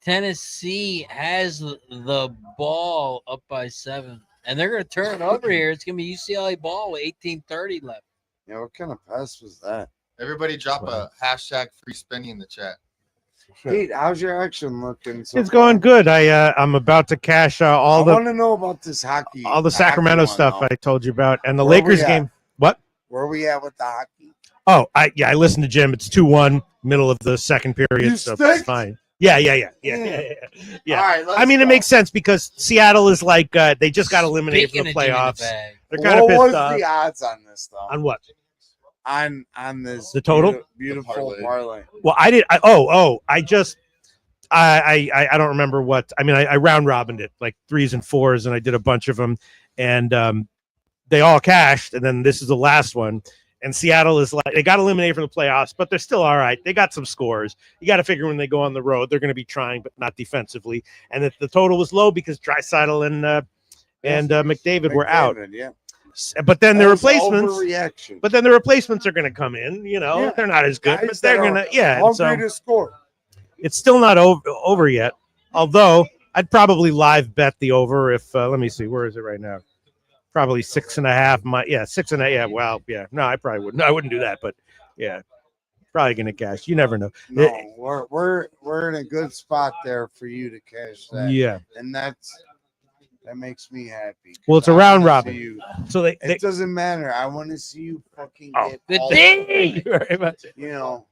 Tennessee has the ball up by 7. And they're going to turn it over here. It's going to be UCLA ball with 18:30 left. Yeah, what kind of pass was that? Everybody drop a hashtag free spinny in the chat. Pete, how's your action looking? So It's going good. I'm about to cash I all want the to know about this hockey. Sacramento hockey stuff one, I told you about, and the Where we Lakers at? game. What? Where we at with the hockey? Oh, I listened to Jim. It's 2-1, middle of the second period, You so stick? it's fine. Yeah. All right, I mean, it makes sense because Seattle is like they just got eliminated from the Speaking of Jimmy the playoffs. Bag. They're kind What of was pissed off. the odds on this though? On what? On this The total? beautiful parlay. Well, I did. I don't remember what. I mean, I round robined it like 3s and 4s, and I did a bunch of them, and they all cashed. And then this is the last one. And Seattle is like they got eliminated from the playoffs, but they're still all right. They got some scores. You got to figure when they go on the road, they're going to be trying, but not defensively. And that the total was low because Draisaitl and McDavid were out. Yeah. But then That the was replacements. overreaction. But then the replacements are going to come in. You know, Yeah. they're not as good, Guys but they're that going are to. Yeah. hungry So to score. it's still not over yet. Although I'd probably live bet the over if let me see, where is it right now? Probably 6.5. 6.5. Yeah, well, yeah. No, I probably wouldn't. I wouldn't do that, but yeah, probably gonna cash. You never know. No, we're in a good spot there for you to cash that. Yeah. And that makes me happy. Well, it's a I round wanna robin. see you- So they it doesn't matter. I want to see you fucking Oh, get the all ding! Thank you very much. You know,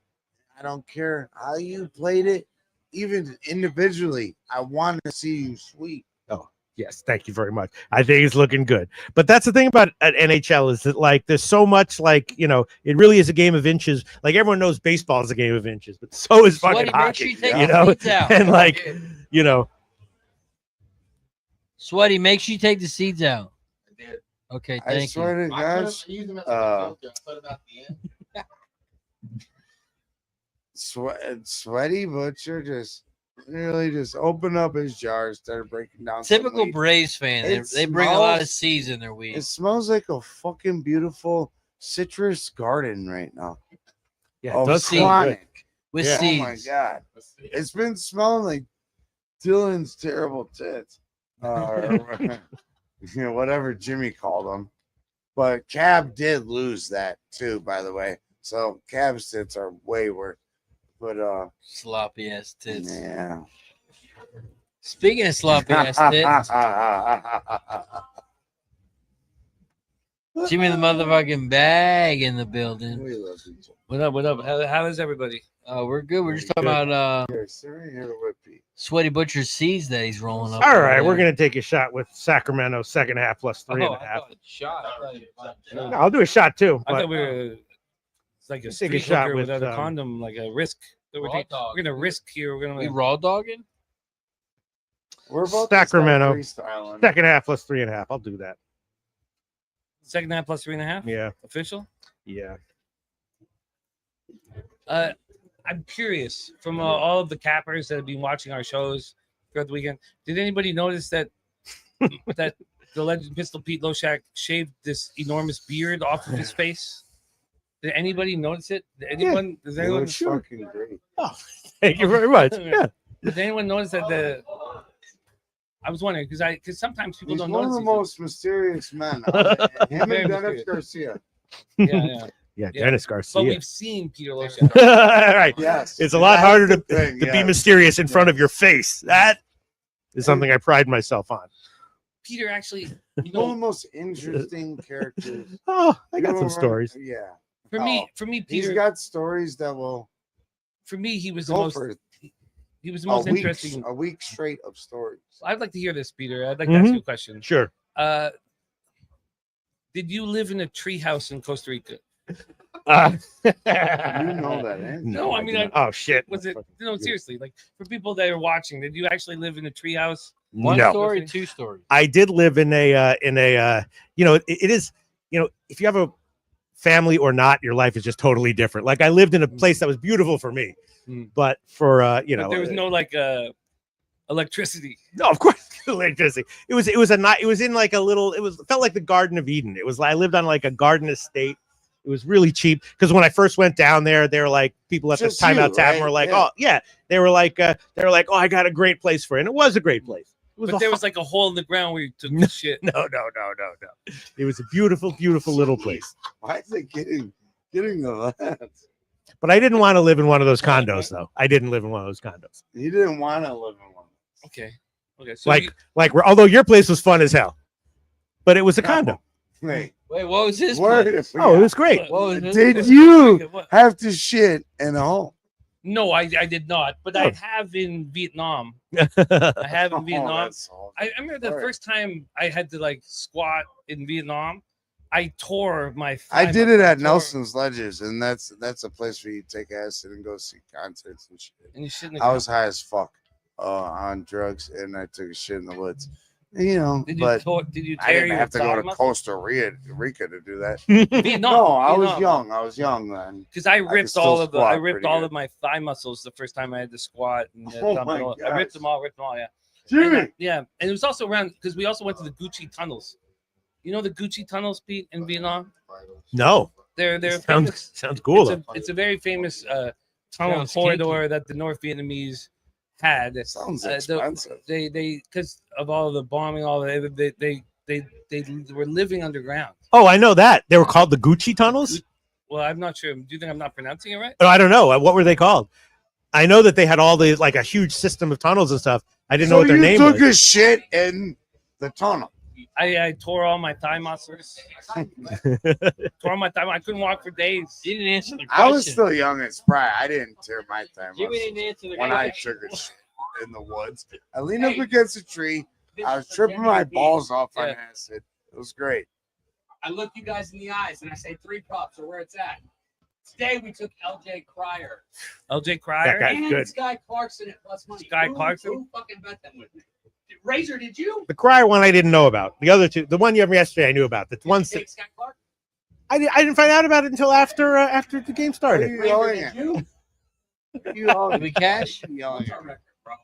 I don't care how you played it, even individually. I want to see you sweep. Oh, yes, thank you very much. I think it's looking good. But that's the thing about NHL is that like there's so much like, you know, it really is a game of inches. Like everyone knows baseball is a game of inches, but so is fucking Sweaty, make hockey. sure you take You the know, seats out. and like, you know, Sweaty, make sure you take the seeds out. I did. Okay, I thank swear you. to I put gosh, them- I use them as a filter. I put them at the end. Sweaty Butcher just really just opened up his jar, started breaking down. some Typical weed. Braves fan. It They bring a lot of smells- seeds in their weed. It smells like a fucking beautiful citrus garden right now. yeah, Oh, it does seem good. chronic. With Oh seeds. my god, it's been smelling like Dylan's terrible tits, or you know, whatever Jimmy called them. But Cab did lose that too, by the way. So Cab's tits are way worse. But Sloppy ass tits. yeah. Speaking of sloppy ass tits, Jimmy the motherfucking bag in the building. We love you. What up? What up? How is everybody? We're good. We're just talking about Here, sit right here with Pete. Sweaty Butcher's seeds that he's rolling up. All over right, we're there. gonna take a shot with Sacramento second half plus 3.5. Shot. No, I'll do a shot too. I but- thought we were it's like a Take a street shot hooker with, without a condom, like a risk. That Raw dog. we're gonna risk here. We're We gonna raw dogging? We're both Sacramento freestyling. second half plus 3.5. I'll do that. second half plus 3.5. Yeah, Official. yeah. I'm curious from all of the cappers that have been watching our shows throughout the weekend. Did anybody notice that that the legend Pistol Pete Loshak shaved this enormous beard off of his face? Did anybody notice it? Did anyone? Does It anyone? looks fucking great. Oh, thank you very much. Yeah. Did anyone notice that the? I was wondering because sometimes people He's don't one of notice. the these most mysterious men. Him Very and Dennis mysterious. Garcia. things. Yeah. Yeah, Yeah. Dennis But Garcia. we've seen Peter Loshak. Right. Yes. It's a lot That's harder to, the thing, to be yes. mysterious in front of your face. That is something I pride myself on. Peter actually, you One of know, the most interesting characters. Oh, I got You some know, stories. Yeah. for me, He's Peter. got stories that will For me, he was the go most. for He was the most a week, interesting. a week straight of stories. I'd like to hear this, Peter. I'd like to ask you a question. Sure. Did you live in a treehouse in Costa Rica? You know that, eh? No, I mean, didn't. Oh shit. Was it? No, seriously. Like for people that are watching, did you actually live in a treehouse? One No. story, two stories. I did live in a you know, it is, you know, if you have a family or not, your life is just totally different. Like I lived in a place that was beautiful for me, but for you But know, there was no like electricity. no, of course, electricity. It was in like a little. It felt like the Garden of Eden. It was. I lived on like a garden estate. It was really cheap because when I first went down there, they were like people at Just the timeout you, tab right? were like, Yeah. oh yeah, they were like, oh, I got a great place for you, and it was a great place. was But there was like a hole in the ground where you took the shit. No. It was a beautiful, beautiful little place. Why is it getting the laughs? But I didn't want to live in one of those condos, though. I didn't live in one of those condos. You didn't want to live in one. Okay. So Although your place was fun as hell, but it was a condo. Wait, what was his Word place? Oh, it was great. What was his Did place? you have to shit in a home? No, I did not, but Oh. I have in Vietnam. I have in Vietnam. I remember the first time I had to like squat in Vietnam. I tore my. I thigh did muscle. it at Tore- Nelson's Ledges, and that's a place where you take acid and go see concerts and shit. And you shit in the I was high as fuck on drugs, and I took a shit in the woods. You know, Did you I tear didn't your have to go thigh to muscle? Costa Rica to do that. Vietnam. No, I was Vietnam. young. I was young then. Because I could ripped still all of the, I squat ripped pretty all good. of my thigh muscles the first time I had to squat. And Oh dump my it all. I ripped them all, yeah. Jimmy! And, yeah, and it was also around because we also went to the Gucci tunnels. You know the Gucci tunnels, Pete, in Vietnam? No. They're Sounds famous. cool. It's a very famous tunnel Sounds corridor that the North Vietnamese had. Sounds The- expensive. they because of all the bombing, all they were living underground. Oh, I know that. They were called the Gucci tunnels? Well, I'm not sure. Do you think I'm not pronouncing it right? Oh, I don't know. What were they called? I know that they had all the like a huge system of tunnels and stuff. I didn't know what their name took was. a shit in the tunnel. I tore all my thigh muscles. Tore my thigh. I couldn't walk for days. You didn't answer the I was question. still young and spry. I didn't tear my thigh Jimmy muscles didn't answer the when I question. took a shit in the woods. I leaned up against a tree. I was tripping my balls off on acid. It was great. I look you guys in the eyes and I say 3 props are where it's at. Today we took LJ Cryer. LJ Cryer. That guy's and good. Sky Clarkson at plus money. Sky Who- Clarkson? Who fucking bet them with me? Razor, did you? The Crier one I didn't know about. The other two, the one you have yesterday, I knew about. The ones that Take Sky Clark? I didn't find out about it until after the game started. You Razor, yelling did at? you? You yelling Did we cash? You yelling What's at our me. record, bro?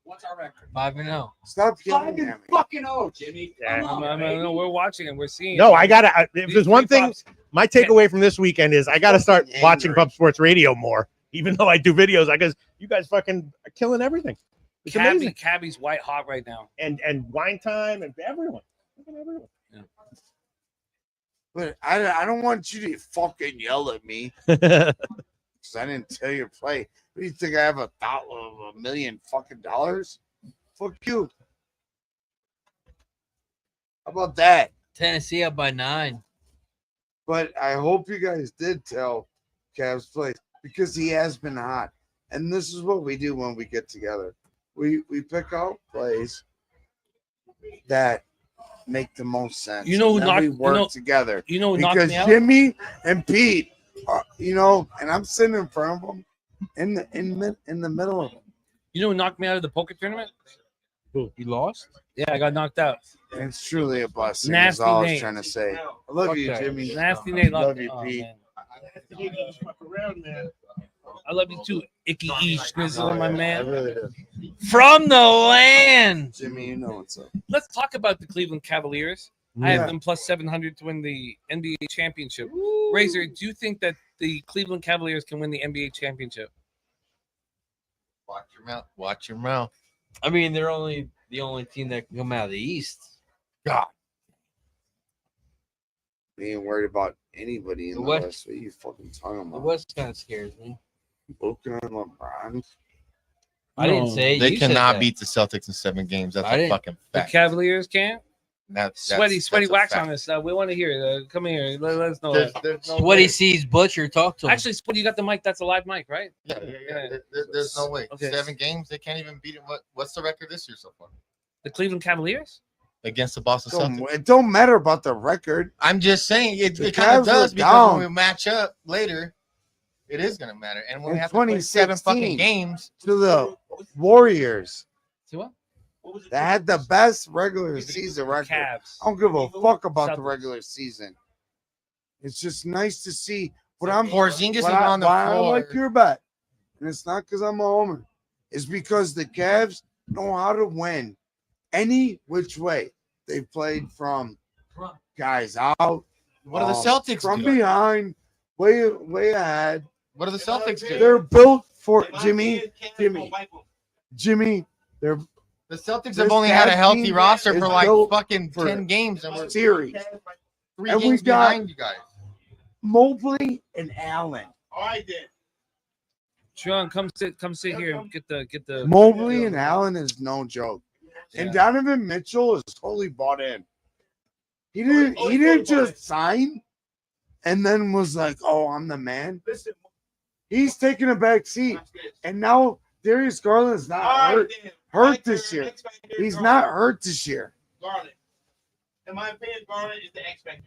What's our record? 5-0. Stop yelling 5 at me. fucking 0, Jimmy. Yeah. Come on, No, we're watching it. We're seeing. No, it. I gotta. If These there's one 3 thing, props- my takeaway from this weekend is I gotta start Fucking watching angry. Pub Sports Radio more. Even though I do videos, because you guys fucking are killing everything. It's amazing. Cabby's white hot right now. And Wine Time and everyone. Fucking everyone. But I don't want you to fucking yell at me because I didn't tell you to play. What do you think I have $1 million fucking dollars? Fuck you. How about that? Tennessee up by 9. But I hope you guys did tell Cavs play because he has been hot. And this is what we do when we get together. We pick out plays that make the most sense. You know who and then knocked- we you work know- together. You know who knocked Because me out? Jimmy and Pete, are, and I'm sitting in front of them in the middle of them. You know who knocked me out of the poker tournament? Who? You lost? Yeah, I got knocked out. And it's truly a blessing. Nasty Is all I was Nate. trying to say. I love Fuck you, that. Jimmy. Nasty Nate. Love you, Oh, Pete. man. I love you too, Icky E Schnizzle, my I man. really do. From the land. Jimmy, you know what's up. Let's talk about the Cleveland Cavaliers. I Yeah. have them plus 700 to win the NBA championship. Razor, do you think that the Cleveland Cavaliers can win the NBA championship? Watch your mouth. Watch your mouth. I mean, they're only the only team that can come out of the East. God. We ain't worried about anybody in The the West- West. What are you fucking talking The about? West kind of scares me. Looking at LeBron. I didn't say it. They You said cannot that. beat the Celtics in 7 games. That's I a didn't- fucking The fact. Cavaliers can't? That's Sweaty a wax fact. on this. We want to hear it. Come here. Let us know. There's no Sweaty way. sees Butcher. Talk to him. Actually, Sweaty, you got the mic. That's a live mic, right? Yeah. There's no way. Okay. 7 games. They can't even beat it. What's the record this year so far The Cleveland Cavaliers? against the Boston Celtics? It don't matter about the record. I'm just saying it The kind of Cavs does were because down. when we match up later, it is going to matter. And when we In have to play 7 fucking 2016 games, to the Warriors. See what? They had the best regular season record. Cavs. I don't give a fuck about the Celtics. regular season. It's just nice to see what I'm. Porzingis what is on the why I floor. like your bet, and it's not because I'm a homer. It's because the Cavs know how to win any which way. They played from guys out. What do the Celtics from do? behind, way ahead. What do the Celtics do? They're built for Jimmy. They're The Celtics This have only had a Cavs healthy team roster is for like built fucking for 10 games, and we're series. 3 And we games got behind you guys. Mobley and Allen. Oh, I did. Sean, come sit here and get the Mobley and Allen is no joke. And Yeah. Donovan Mitchell is totally bought in. He didn't just sign and then was like, "Oh, I'm the man." Listen, He's taking a back seat. And now Darius Garland's not hurt this year. He's not hurt this year. Garland. In my opinion, Garland is the X factor.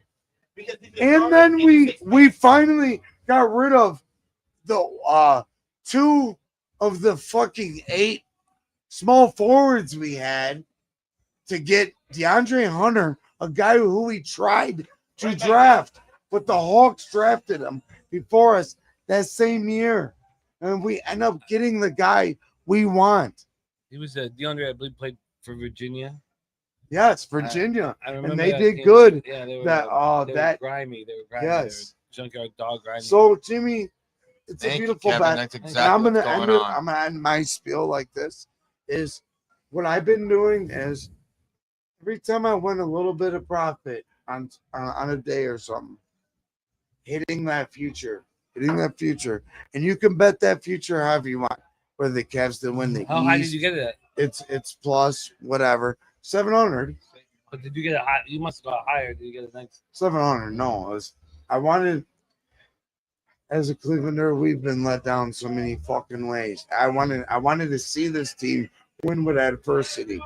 Because And then we finally got rid of the 2 of the fucking 8 small forwards we had to get DeAndre Hunter, a guy who we tried to draft, but the Hawks drafted him before us that same year. And we end up getting the guy we want. He was DeAndre, I believe, played for Virginia. Yes, Virginia. I remember and they that did team. good. Yeah, they were, that they that were grimy. They were grimy. yes. They were junkyard dog grimy. So Jimmy, it's Thank a you, beautiful Kevin. bet. That's And exactly I'm gonna what's end going it. on. I'm gonna end my spiel like this. Is what I've been doing is every time I win a little bit of profit on a day or something, hitting that future, and you can bet that future however you want. Whether the Cavs to win the How high did East, you get it at? it's plus whatever 700. But did you get it high? You must have got higher. Did you get it nice? 700. No, I wanted. As a Clevelander, we've been let down so many fucking ways. I wanted to see this team win with adversity,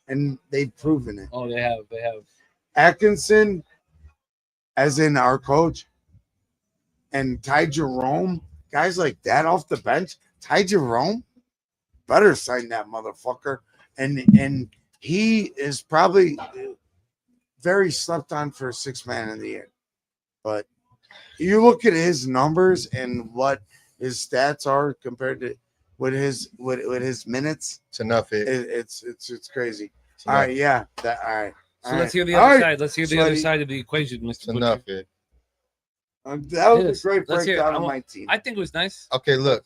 and they've proven it. Oh, they have. They have. Atkinson, as in our coach, and Ty Jerome, guys like that off the bench. Ty Jerome, better sign that motherfucker. And he is probably very slept on for a 6-man in the year. But you look at his numbers and what his stats are compared to with his minutes. It's enough. It's crazy. All right, yeah. All right. So let's hear the other side. Let's hear the other side of the equation, Mr. Butcher. Enough. That was a great Let's hear it. breakdown of my team. I think it was nice. Okay, look.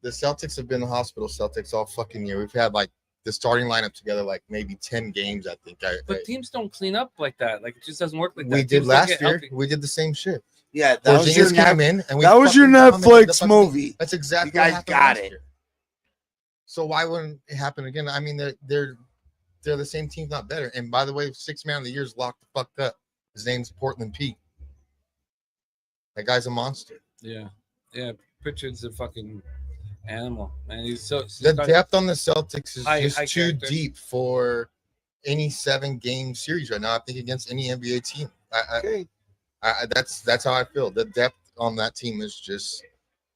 The Celtics have been in the hospital Celtics all fucking year. We've had like the starting lineup together like maybe 10 games, I think. But teams don't clean up like that. Like it just doesn't work like that. We did Teams don't last get year. healthy. We did the same shit. Yeah, that was your came in and we that was your fucking dominated the Netflix fucking- movie. That's exactly You what guys happened got last it. year. So why wouldn't it happen again? I mean, they're the same team, not better. And by the way, 6-man of the year is locked the fuck up. His name's Portland Pete. That guy's a monster. Yeah, yeah. Pritchard's a fucking animal, man. He's so The depth on the Celtics is High just too character. deep for any 7-game series right now. I think against any NBA team. That's how I feel. The depth on that team is just.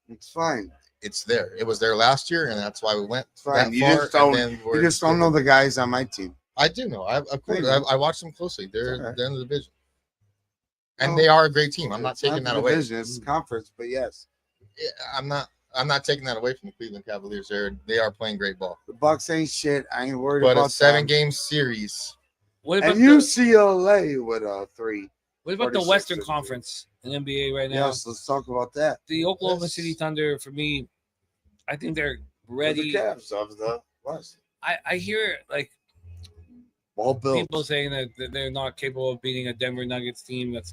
It's fine. It's there. It was there last year, and that's why we went. It's fine. That You far, just don't. and then You just don't know the guys on my team. I do know. Of course, Maybe. I watched them closely. They're Alright. they're in the division, and No, they are a great team. I'm not It's taking that the away. division, It's conference, but yes, Yeah, I'm not taking that away from the Cleveland Cavaliers. They are playing great ball. the Bucks ain't shit. I ain't worried But about a 7-game series. What about And UCLA with a 3. What about the Western Conference in NBA right now? Yes, let's talk about that. The Oklahoma City Thunder, for me, I think they're ready. The Cavs of the West. I hear like Ball built. people saying that they're not capable of beating a Denver Nuggets team that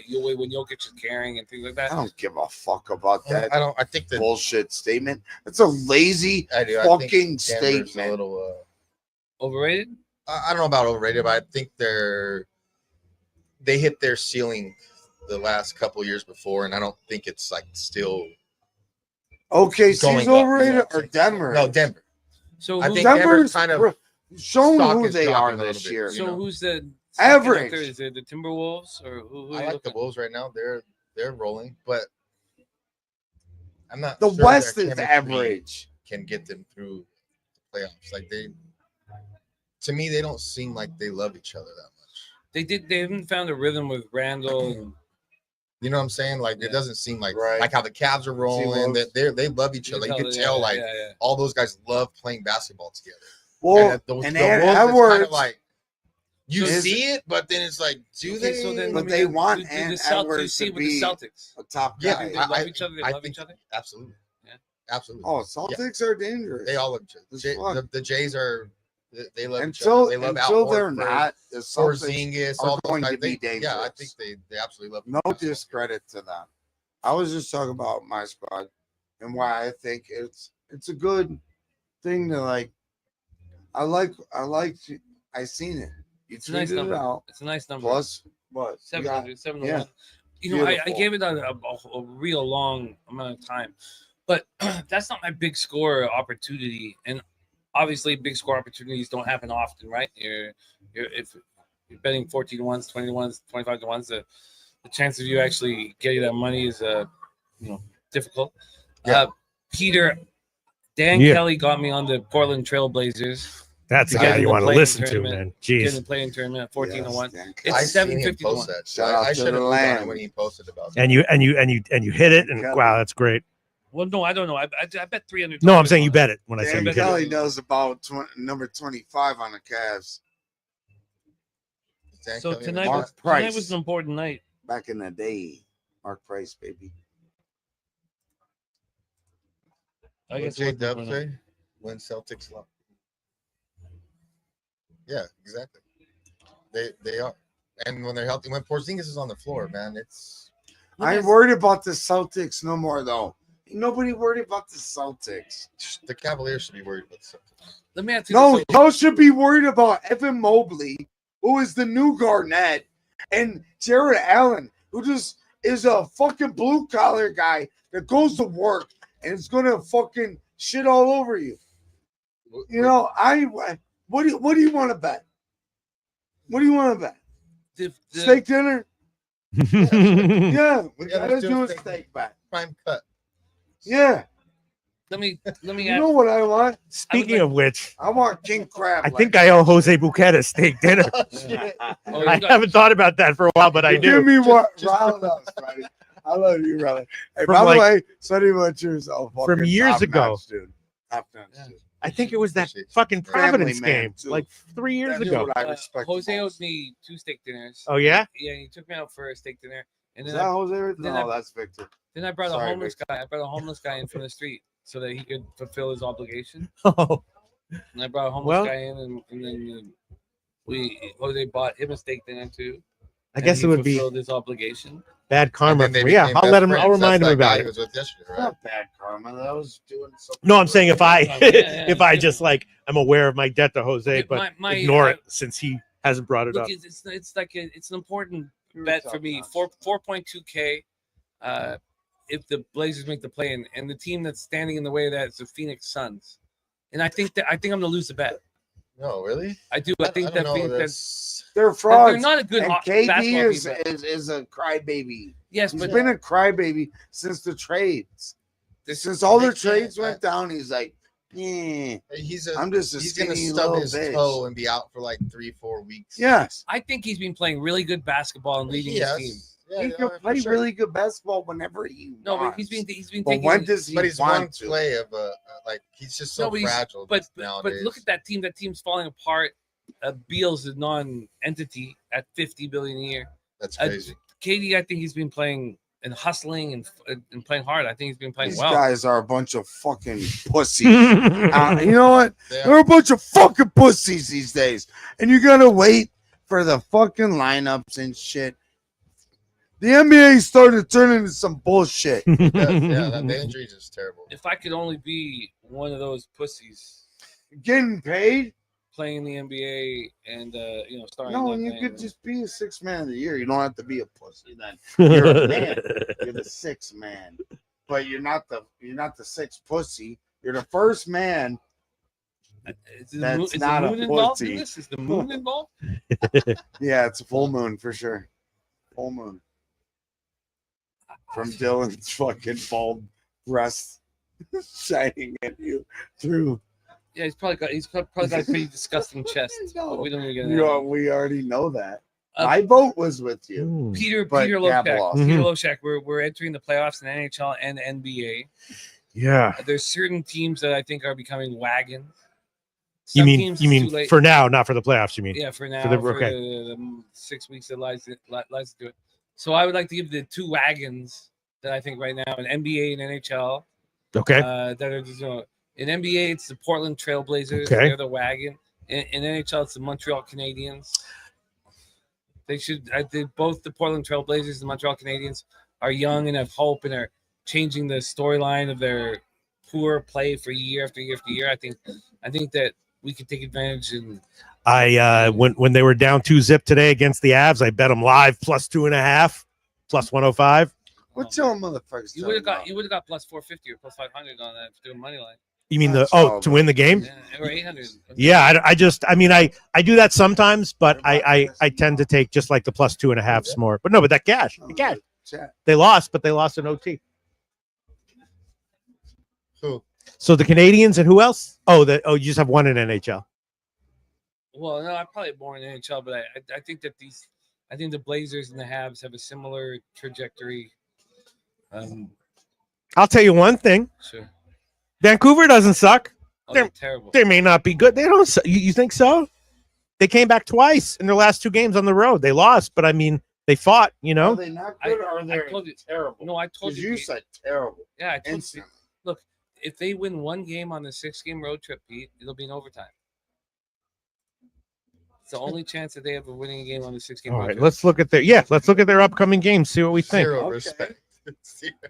when Jokic is carrying and things like that. I don't give a fuck about that. I think the bullshit statement. It's a lazy I do. I fucking think Denver's statement. a little overrated. I don't know about overrated, but I think they hit their ceiling the last couple years before, and I don't think it's like still. Okay, going she's up. overrated or Denver? No, Denver. So I think Denver's Denver's kind of shown stock who is they dropping are a little this bit, year. you So know? who's the Average. second and third? Is it the Timberwolves or who? I like the Wolves right now. They're rolling, but I'm not. The sure West their is chemistry average. Can get them through the playoffs. Like to me, they don't seem like they love each other that much. They haven't found a rhythm with Randall. And, You know what I'm saying? Like it doesn't seem like Right. like how the Cavs are rolling. loves- That they love each other. You can tell like yeah. all those guys love playing basketball together. Well, and the and Wolves, Edwards it's kind of like you is- see it, but then it's like, do Okay, they? so then But let me they ask, want do Ant the Celtics Edwards see to with the be Celtics? a top Yeah, guy. They love each other. They love each other. Absolutely. Yeah. Absolutely. Oh, Celtics are dangerous. They all love each other. As fuck. The Jays are They love until they love until Al they're Horford, not. The Celtics Porzingis, are all those going guys. to be dangerous. Yeah, I think they absolutely love. No discredit to them. I was just talking about my squad and why I think it's a good thing to like. I seen it. You It's a nice tweeted it number. out. It's a nice number. Plus what? You got- 700, 7 to yeah. 1. You know, I Beautiful. gave it a real long amount of time, but that's not my big score opportunity. And obviously, big score opportunities don't happen often, right? If you're betting 14 to 1s, 20 to 1s, 25 to 1s, the chance of you actually getting that money is difficult. Yeah. Peter, Dan Yeah. Kelly got me on the Portland Trailblazers. That's the get guy in you the want to play-in listen to, tournament. man. Get in Jeez. the playing tournament, 14 to 1. I It's seen 750 him to post 1. that. I should have moved on it when he posted about that. And you hit it, and wow, that's great. Well, no, I don't know. I bet 300. No, I'm saying you bet it when I say Dan you hit Kelly it. knows about number 25 on the Cavs. So tonight Mark was, Price. tonight was an important night. Back in the day, Mark Price, baby. I guess J it was Dub important. say when Celtics lost. Yeah, exactly. They are, and when they're healthy, when Porzingis is on the floor, man, it's. I ain't worried about the Celtics no more, though. Ain't nobody worried about the Celtics. The Cavaliers should be worried about the Celtics. Let me ask you No, this. y'all should be worried about Evan Mobley, who is the new Garnett, and Jared Allen, who just is a fucking blue collar guy that goes to work and is gonna fucking shit all over you. You know, what do you want to bet? What do you want to bet? Steak dinner? Yeah, we Yeah, gotta let's do a steak steak bet. Prime cut. Yeah. Let me You know what I want? Speaking of which, I want king crab. I think I owe Jose Buquet a steak dinner. I haven't thought about that for a while, but I do. Give me what? Riled us, buddy. I love you, brother. Hey, From by the like- way, Sonny Butcher's a fucking From years top ago. notch, dude. Top notch, dude. I think it was that fucking Family Providence man, game, too. like 3 years That's ago. what I respect. Jose owed me 2 steak dinners. Oh, yeah? Yeah, he took me out for a steak dinner, and Is then that Jose? then No, I- that's Victor. Then I brought Sorry, a homeless Victor. guy. I brought a homeless guy in from the street so that he could fulfill his obligation. Oh, And I brought a homeless Well- guy in, and then Jose bought him a steak dinner too. I and guess he it would be fulfilled his obligation. bad karma. And then For they me. Yeah, became I'll best let him. friends. I'll remind That's him that guy about he it. was with yesterday, right? Not bad karma. That was doing something. No, I'm saying if I Yeah, if I just like I'm aware of my debt to Jose, Okay, but my- ignore it since he hasn't brought it Look, up. it's like it's an important You're bet top for me. notch. 4.2K. If the Blazers make the play, and the team that's standing in the way of that is the Phoenix Suns, and I think I'm going to lose the bet. No, really? I do. I think don't that know, Phoenix. that's- They're frauds. They're not a good and basketball KD is, team, but- is a crybaby. Yes, He's but been a crybaby since the trades. Since all the trades went down, he's like, yeah. I'm just a he's gonna skinny stub little his bitch. toe and be out for like 3-4 weeks. Yes. I think he's been playing really good basketball and leading his team. He can play really good basketball whenever he No, but wants. he's been But taking. when does he But he's want one to? play of like he's just so No, but he's- fragile. But nowadays. look at that team. That team's falling apart. Beal's a non-entity at 50 billion a year. That's crazy. KD, I think he's been playing and hustling and playing hard. I think he's been playing These well. guys are a bunch of fucking pussies. You know what? They're a bunch of fucking pussies these days. And you gotta wait for the fucking lineups and shit. The NBA started turning into some bullshit. Yeah, the injuries is terrible. If I could only be one of those pussies Getting paid? playing in the NBA and starting. No, that you thing, could just be a 6 man of the year. You don't have to be a pussy then. You're a man. You're the 6th man. But you're not the 6th pussy. You're the first man. Is the That's moon, is not the a moon involved in pussy. this? Is the moon involved? Yeah, it's a full moon for sure. Full moon. From Dylan's fucking bald breast shining at you through. Yeah, he's probably got a pretty disgusting chest. But we don't even get You know, we already know that. Uh, My vote was with you. Peter but Peter Gab Loshak. lost. Peter Loshak. We're entering the playoffs in NHL and NBA. Yeah. There's certain teams that I think are becoming wagons. You Some mean teams it's too late. for now, not for the playoffs? You mean? Yeah, for now. For the, For okay. the 6 weeks that lies to do it. So I would like to give the 2 wagons that I think right now in NBA and NHL. Okay. That are just, in NBA, it's the Portland Trailblazers. Okay. They're the wagon. In NHL, it's the Montreal Canadiens. They should. I think both the Portland Trailblazers and the Montreal Canadiens are young and have hope and are changing the storyline of their poor play for year after year after year. I think that we could take advantage. And When they were down 2-0 today against the Avs, I bet them live plus 2.5, plus 105. What's your motherfuckers? you would have got plus 450 or plus 500 on that doing money line. You mean to win the game? Yeah, or 800. Yeah, I do that sometimes, but I tend to take just like the plus 2.5 more. But no, but that cash, they lost, but they lost in OT. Who? So the Canadians and who else? You just have one in NHL. Well, no, I probably have more in NHL, but I think that I think the Blazers and the Habs have a similar trajectory. I'll tell you one thing. Sure. Vancouver doesn't suck. They're terrible. They may not be good. They don't. You think so? They came back twice in their last 2 games on the road. They lost, but I mean, they fought. You know. Are they not good or are they told you terrible? No, I told you. You said terrible. Yeah, I told you. Look, if they win one game on the 6-game road trip, Pete, it'll be in overtime. It's the only chance that they have of winning a game on the 6-game All road right, trip. let's look at their upcoming games. See what we think. Zero respect.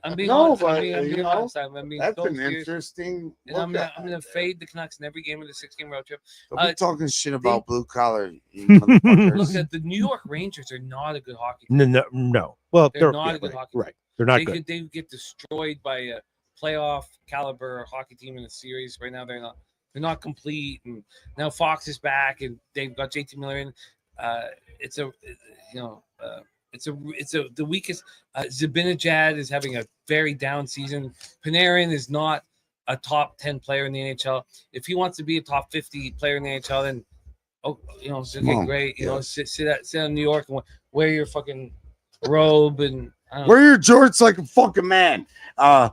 I'm being No, honest. but, I'm you being know, honest. I'm being that's so an serious. interesting. And I'm gonna fade the Canucks in every game of the 6-game road trip. Don't be talking shit about blue collar. You Look, motherfuckers. the New York Rangers are not a good hockey team. No. Well, They're not a good right, hockey team. right. They're not they good. They get destroyed by a playoff caliber hockey team in a series. Right now, they're not complete. And now Fox is back, and they've got JT Miller in. It's the weakest. Zibanejad is having a very down season. Panarin is not a top 10 player in the NHL. If he wants to be a top 50 player in the NHL, then it's okay, great. Sit in New York and wear your fucking robe and Wear your jorts like a fucking man.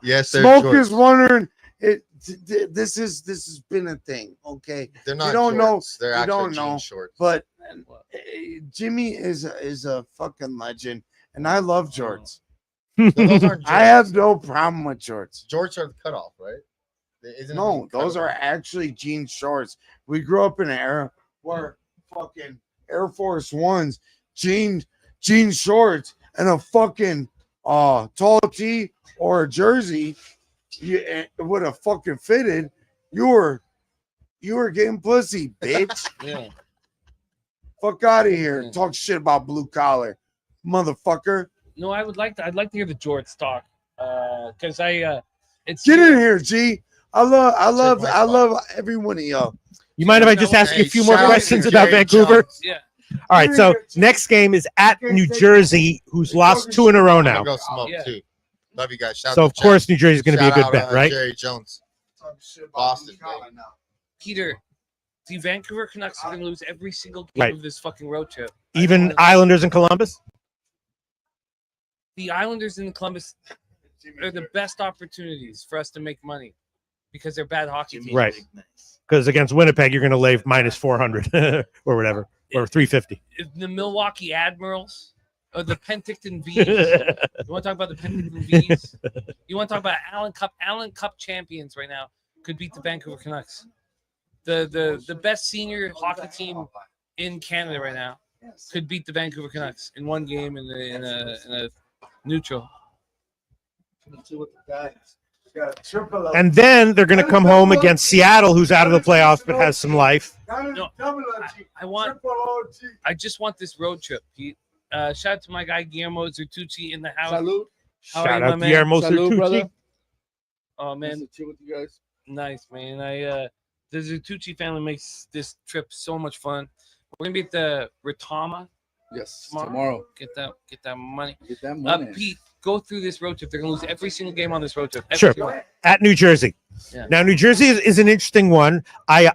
Yes, they're Smoke jorts. is wondering. This has been a thing. Okay, They're not You don't shorts. know. They're you actual don't jean know. shorts. But Jimmy is a fucking legend, and I love jorts. Those aren't I have no problem with jorts. Jorts are the cutoff, right? No, those are actually jean shorts. We grew up in an era where fucking Air Force Ones, jean shorts, and a fucking tall tee or a jersey, it would have fucking fitted. You were getting pussy, bitch. Yeah. Fuck out of here. Talk shit about blue collar, motherfucker. No, I'd like to hear the jorts talk. Because it's Get in here, G. I love every one of y'all. You mind if I just ask you a few more questions about Vancouver? Yeah. All right. So next game is at New Jersey, who's lost 2 in a row now. I'm gonna go smoke too. Love you guys. Shout So out of to course Jack. New Jersey's going to be a Shout good out, bet, right? Jerry Jones. Boston. Baby. Peter, the Vancouver Canucks are going to lose every single game Right. of this fucking road trip. Even Islanders and Columbus. The Islanders in Columbus are the best opportunities for us to make money because they're bad hockey teams. Right. Because against Winnipeg, you're going to lay minus 400 or whatever, or 350. If the Milwaukee Admirals or the Penticton V's. You want to talk about the Penticton V's? You want to talk about Allen Cup champions right now could beat the Vancouver Canucks. The best senior hockey team in Canada right now could beat the Vancouver Canucks in one game in a neutral. And then they're going to come home against Seattle, who's out of the playoffs but has some life. No, I just want this road trip, Pete. Shout out to my guy Guillermo Zertucci in the house. Salute. How are Shout you, out my man? Guillermo Zertucci. Oh man, with you guys. nice man. The Zertucci family makes this trip so much fun. We're gonna be at the Ritama. Yes, tomorrow. Get that money. Get that money. Pete, go through this road trip. They're gonna lose every single game on this road trip. Every Sure. single one. At New Jersey. Yeah. Now, New Jersey is an interesting one. I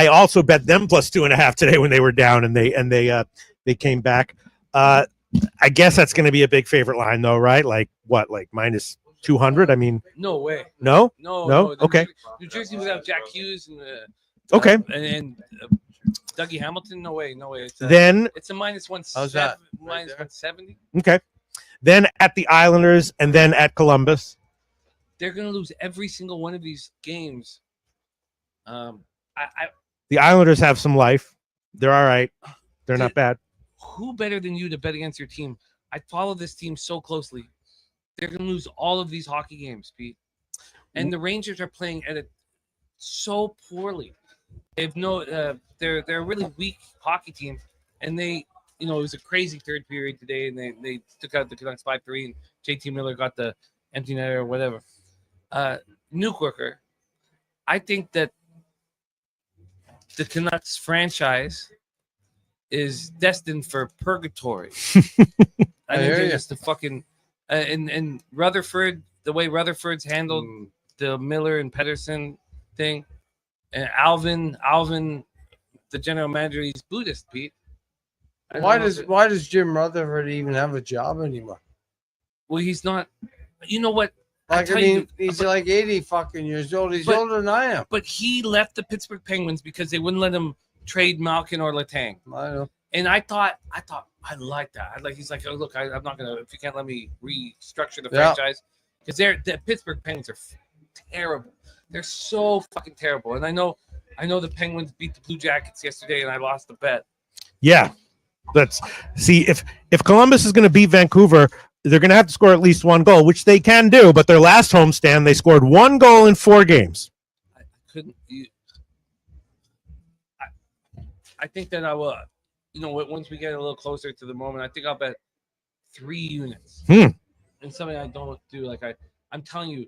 also bet them plus 2.5 today when they were down and they came back. I guess that's going to be a big favorite line though, right? Like what? Like minus 200? I mean, No way. No? No. No? Okay. New Jersey without Jack Hughes and Okay. and Dougie Hamilton. No way. Then- it's a minus one. How's that? Minus 170. okay. Then at the Islanders and then at Columbus. They're gonna lose every single one of these games. The Islanders have some life. They're all right. They're not bad. Who better than you to bet against your team? I follow this team so closely. They're going to lose all of these hockey games, Pete. And the Rangers are playing at it so poorly. They've they're a really weak hockey team, and they, it was a crazy third period today, and they took out the Canucks 5-3, and JT Miller got the empty netter or whatever. Newkirker, I think that the Canucks franchise is destined for purgatory. I think they're just the fucking and Rutherford, the way Rutherford's handled the Miller and Pedersen thing, and Alvin, the general manager, he's Buddhist, Pete. Why does Jim Rutherford even have a job anymore? Well, he's not. You know what? He's like 80 fucking years old. He's older than I am. But he left the Pittsburgh Penguins because they wouldn't let him trade Malkin or Letang. I know. And I thought I like that. He's like, oh, look, I'm not gonna, if you can't let me restructure the franchise, because the Pittsburgh Penguins are terrible. They're so fucking terrible. And I know the Penguins beat the Blue Jackets yesterday, and I lost the bet. Yeah, let's see if Columbus is going to beat Vancouver. They're going to have to score at least one goal, which they can do. But their last homestand, they scored one goal in 4 games. I think that I will. Once we get a little closer to the moment, I think I'll bet 3 units. And something I don't do. I'm telling you,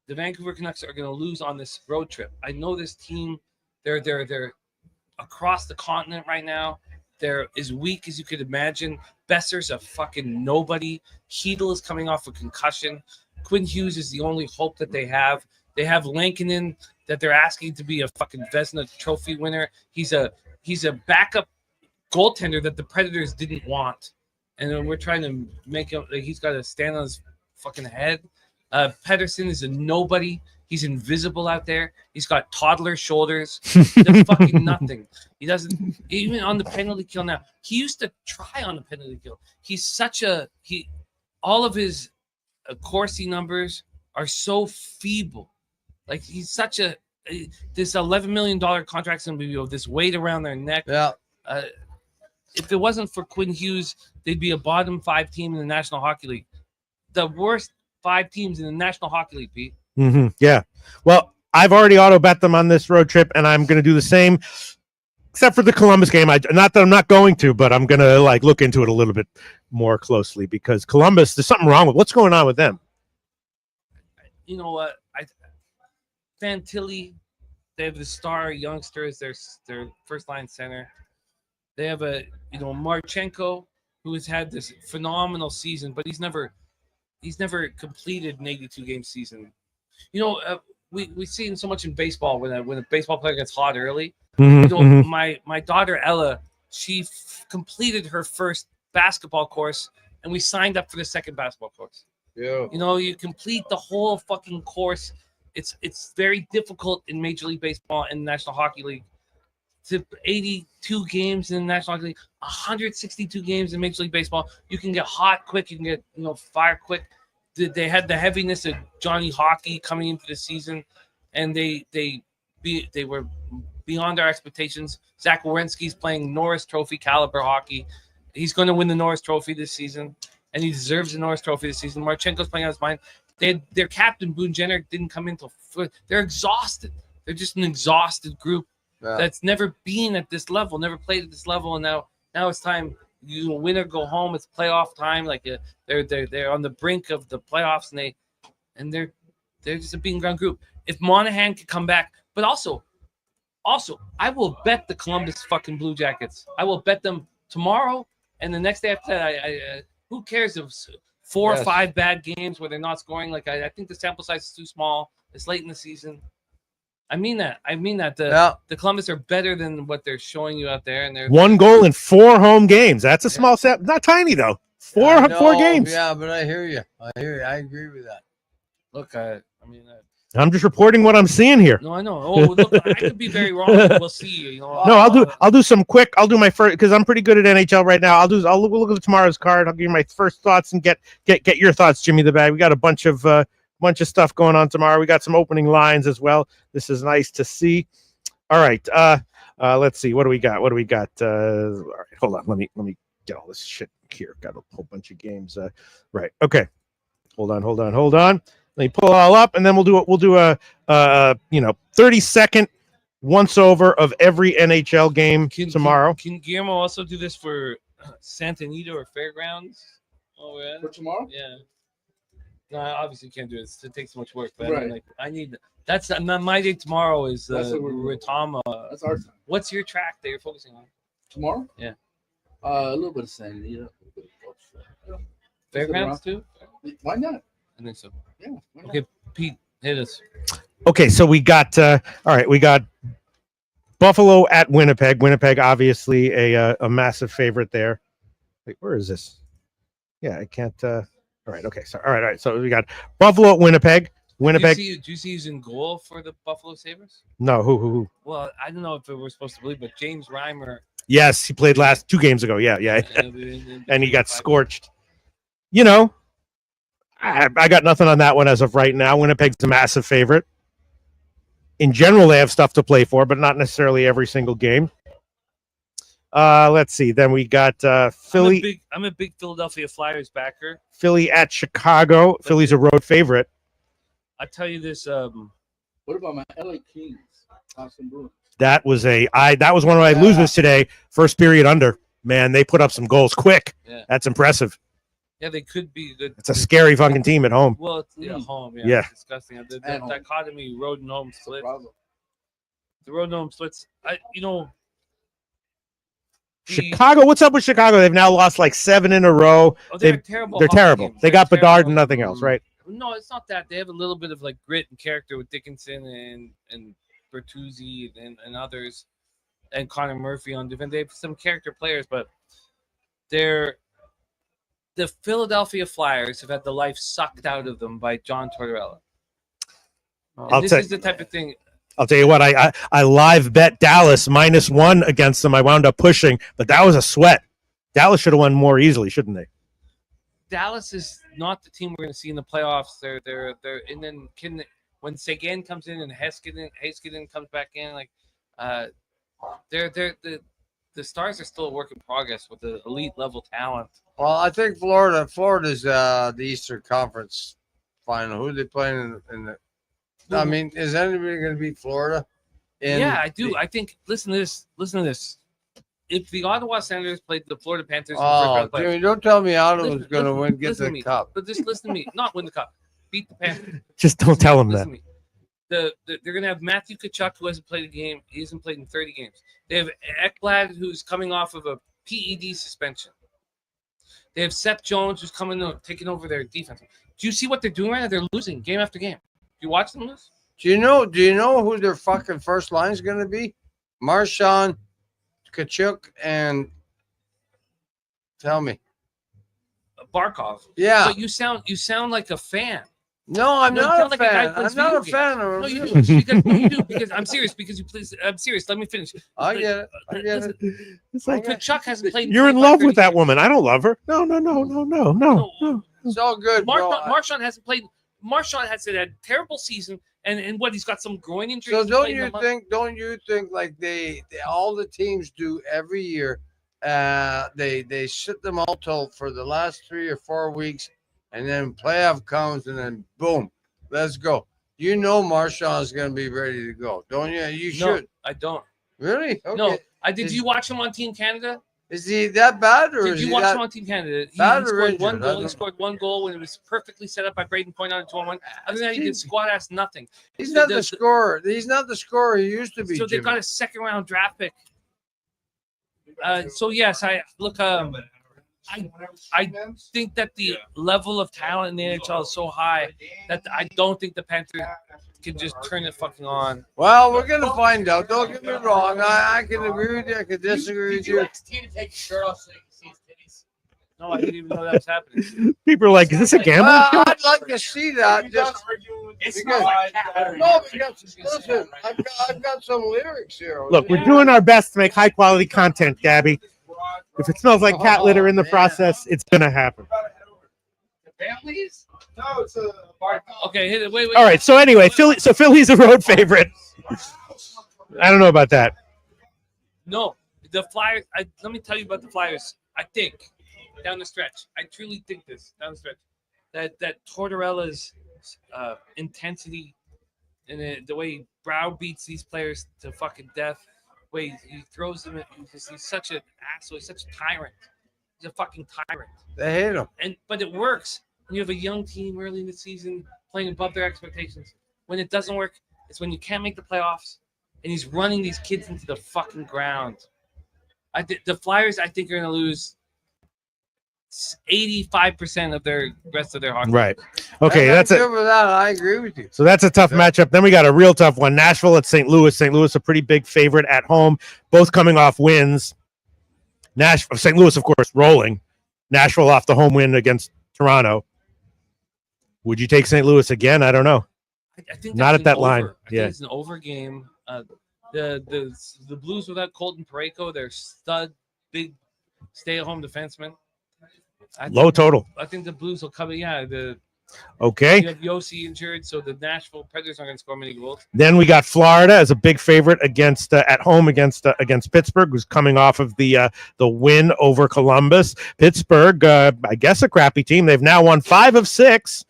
the Vancouver Canucks are going to lose on this road trip. I know this team. They're across the continent right now. They're as weak as you could imagine. Besser's a fucking nobody. Hedl is coming off a concussion. Quinn Hughes is the only hope that they have. They have Lankinen that they're asking to be a fucking Vezina Trophy winner. He's a backup goaltender that the Predators didn't want, and then we're trying to make him. He's got to stand on his fucking head. Pedersen is a nobody. He's invisible out there. He's got toddler shoulders. He does fucking nothing. He doesn't even on the penalty kill now. He used to try on the penalty kill. He's all of his Corsi numbers are so feeble. Like he's such this $11 million contract's gonna be this weight around their neck. Yeah. If it wasn't for Quinn Hughes, they'd be a bottom 5 team in the National Hockey League. The worst 5 teams in the National Hockey League, Pete. Yeah. Well, I've already auto bet them on this road trip, and I'm going to do the same, except for the Columbus game. Not that I'm not going to, but I'm going to look into it a little bit more closely because Columbus, there's something wrong with what's going on with them. You know what? Fantilli, they have the star youngster as their first line center. They have Marchenko, who has had this phenomenal season, but he's never completed an 82 game season. We've seen so much in baseball when a baseball player gets hot early. My daughter Ella, she completed her first basketball course, and we signed up for the second basketball course. Yeah. You complete the whole fucking course. It's very difficult in Major League Baseball and the National Hockey League. To 82 games in the National Hockey League, 162 games in Major League Baseball. You can get hot quick. You can get fire quick. They had the heaviness of Johnny Hockey coming into the season, and they were beyond our expectations. Zach Werenski's playing Norris Trophy caliber hockey. He's going to win the Norris Trophy this season, and he deserves the Norris Trophy this season. Marchenko's playing out his mind. Their captain Boone Jenner didn't come in they're exhausted. They're just an exhausted group. Yeah. That's never been at this level, never played at this level, and now it's time. You win or go home. It's playoff time. They're on the brink of the playoffs, and they're just a beating ground group. If Monahan could come back, but also, I will bet the Columbus fucking Blue Jackets. I will bet them tomorrow and the next day after that. Who cares if 4 or 5 bad games where they're not scoring? I think the sample size is too small. It's late in the season. I mean that. The Columbus are better than what they're showing you out there, and they're 1 goal in 4 home games. That's a small set, not tiny though. 4 games. Yeah, but I hear you. I agree with that. Look, I'm just reporting what I'm seeing here. No, I know. Oh, look, I could be very wrong. We'll see. No, I'll do some quick. I'll do my first because I'm pretty good at NHL right now. I'll look at tomorrow's card. I'll give you my first thoughts and get your thoughts, Jimmy the Bag. We got a bunch of stuff going on tomorrow. We got some opening lines as well. This is nice to see. All right. Let's see. What do we got? All right. Hold on. Let me get all this shit here. Got a whole bunch of games. Right. Okay. Hold on. Let me pull it all up, and then we'll do a 30-second once over of every NHL game tomorrow. Can Guillermo also do this for Santa Anita or Fairgrounds? Oh yeah. For tomorrow? Yeah. No, I obviously can't do it. It takes so much work. But I Right. mean, like, I need. That's my day tomorrow. Is That's what we're doing. Ritama. That's our time. What's your track that you're focusing on Tomorrow? Yeah. A little bit of Santa Anita. Fairgrounds too? Why not? I think so. Yeah. why not? Okay, Pete, hit us. Okay, so we got all right. We got Buffalo at Winnipeg. Winnipeg, obviously a massive favorite there. Wait, where is this? Yeah, I can't. All right. Okay. So all right. So we got Buffalo at Winnipeg. Winnipeg. Do you see who's in goal for the Buffalo Sabres? No, who? Well, I don't know if we're supposed to believe, but James Reimer. Yes, he played last 2 games ago. Yeah. And And he got scorched. You know, I got nothing on that one as of right now. Winnipeg's a massive favorite. In general, they have stuff to play for, but not necessarily every single game. Let's see. Then we got Philly. I'm a big Philadelphia Flyers backer. Philly at Chicago. Philly's a road favorite. I tell you this. What about my LA Kings? Boston Bruins. That was one of my losers today. First period under. Man, they put up some goals quick. Yeah. That's impressive. Yeah, they could be good. It's a scary fucking team at home. Well, it's home. Yeah, Yeah. It's disgusting. The dichotomy, road and home splits. The road and home splits. Chicago, what's up with Chicago? They've now lost like 7 in a row. Oh, they're terrible. They're hockey terrible. teams. They They're got Bedard terrible. and nothing else, right? No, it's not that. They have a little bit of like grit and character with Dickinson and Bertuzzi and others, and Connor Murphy on defense. They have some character players, but the Philadelphia Flyers have had the life sucked out of them by John Tortorella. This is the type of thing. I'll tell you what, I live bet Dallas -1 against them. I wound up pushing, but that was a sweat. Dallas should have won more easily, shouldn't they? Dallas is not the team we're going to see in the playoffs. They're and then when Seguin comes in and Heiskanen comes back in, like the Stars are still a work in progress with the elite level talent. Well, I think Florida's the Eastern Conference final. Who are they playing in the? I mean, is anybody going to beat Florida? Yeah, I do. I think. Listen to this. If the Ottawa Senators played the Florida Panthers, in the first round Jimmy, don't tell me Ottawa's going to get the cup. But just listen to me. Not win the cup. Beat the Panthers. Just don't tell them that. Listen to me. They're going to have Matthew Tkachuk, who hasn't played a game. He hasn't played in 30 games. They have Ekblad, who's coming off of a PED suspension. They have Seth Jones, who's taking over their defense. Do you see what they're doing right now? They're losing game after game. Do you watch them lose? Do you know who their fucking first line is going to be? Marchand, Tkachuk, and tell me. Barkov. Yeah. But you sound like a fan. No, I'm not a fan. I'm not a fan of No, you do because I'm serious. Because I'm serious. Let me finish. I get it. I get it. It's like Tkachuk hasn't played. You're in love with that woman. I don't love her. No. It's all good. Marchand hasn't played. Marchand has had a terrible season, and what he's got some groin injuries. So don't you think like they all the teams do every year? They sit them all till for the last 3 or 4 weeks, and then playoff comes, and then boom, let's go. You know Marchand's going to be ready to go, don't you? You should. No, I don't. Really? Okay. No, I did. You watch him on Team Canada? Is he that bad, or did you watch him on Team Canada? He scored one goal. He scored one goal when it was perfectly set up by Braden Point on a 2-on-1. Other than that, he did squat ass nothing. He's not the scorer. He's not the scorer he used to be. So they got a second round draft pick. So yes, I look. I think that the level of talent in the NHL is so high that I don't think the Panthers can just turn it fucking on. Well, we're gonna find out. Don't get me wrong. I can agree with you. I can disagree with you. T to take his shirt off so you can see his titties. No, I didn't even know that was happening. People are like, is this a gamble? I'd like to see that. Just It's because, no, because listen, I've got some lyrics here. Look, we're doing our best to make high quality content, Gabby. If it smells like cat litter in the process, it's gonna happen. Families? No, it's a bar. Okay, hit it. Wait. All right. So anyway, Philly's a road favorite. I don't know about that. No, the Flyers. Let me tell you about the Flyers. I think down the stretch, I truly think this down the stretch that Tortorella's intensity and the way he browbeats these players to fucking death, the way he throws them. He's such an asshole. He's such a tyrant. He's a fucking tyrant. They hate him. But it works when you have a young team early in the season playing above their expectations. When it doesn't work, it's when you can't make the playoffs, and he's running these kids into the fucking ground. The Flyers, I think, are going to lose 85% of their rest of their hockey. Right. Okay, that's it. With that, I agree with you. So that's a tough matchup. Then we got a real tough one. Nashville at St. Louis. St. Louis, a pretty big favorite at home, both coming off wins. St. Louis, of course, rolling. Nashville off the home win against Toronto. Would you take St. Louis again? I don't know. I think not that's at that an line. over. I Yeah. think it's an over game. The Blues without Colton Parayko, their stud, big stay-at-home defenseman. Low total. I think the Blues will cover. Yeah, Okay. You have Yossi injured, so the Nashville Predators aren't going to score many goals. Then we got Florida as a big favorite against at home against Pittsburgh, who's coming off of the win over Columbus. Pittsburgh, I guess a crappy team. They've now won 5 of 6.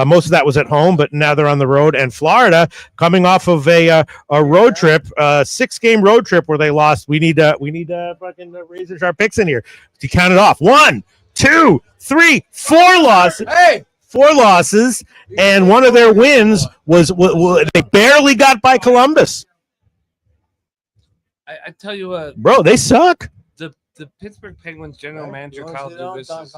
Most of that was at home, but now they're on the road. And Florida, coming off of a road trip, 6-game road trip where they lost. We need fucking razor sharp picks in here to count it off. 1, 2, 3, 4 losses. Hey. 4 losses, and one of their wins was they barely got by Columbus. I tell you what, Bro, they suck. The Pittsburgh Penguins general manager Kyle Dubas is,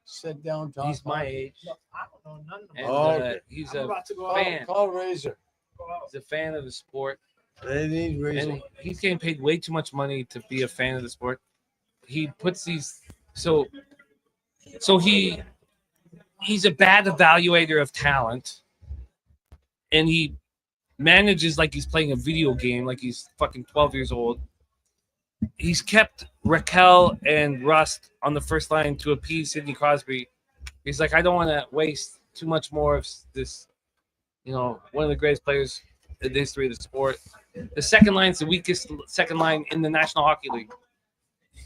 sit down, talk. he's my age. I don't know none of them. And Okay. he's I'm a about to go fan. Call Razor. He's a fan of the sport. They need Razor. And he's getting paid way too much money to be a fan of the sport. He puts these so he's a bad evaluator of talent, and he manages like he's playing a video game, like he's fucking 12 years old. He's kept Raquel and Rust on the first line to appease Sidney Crosby. He's like, I don't want to waste too much more of this, one of the greatest players in the history of the sport. The second line is the weakest second line in the National Hockey League.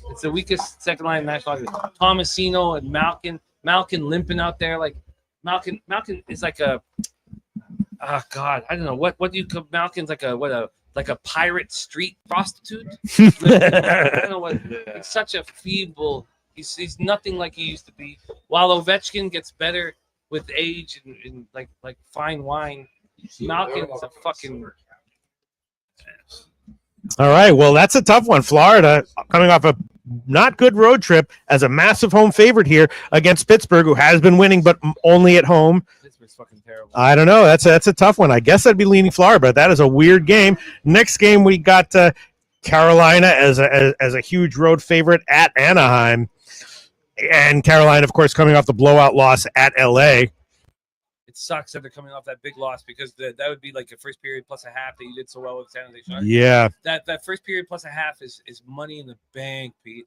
It's the weakest second line in the National Hockey League. Tomasino and Malkin limping out there. Like Malkin is like a I don't know what do you call Malkin's like a pirate street prostitute. I don't know what. It's such a feeble. He's nothing like he used to be. While Ovechkin gets better with age and like fine wine, Malkin's a fucking. All right, well, that's a tough one. Florida coming off a not good road trip as a massive home favorite here against Pittsburgh, who has been winning, but only at home. Pittsburgh's fucking terrible. I don't know. That's a tough one. I guess I'd be leaning Florida, but that is a weird game. Next game, we got Carolina as a huge road favorite at Anaheim. And Carolina, of course, coming off the blowout loss at LA. It sucks that they're coming off that big loss because that would be like a first period plus a half that you did so well with San Jose Sharks. Yeah. That first period plus a half is money in the bank, Pete.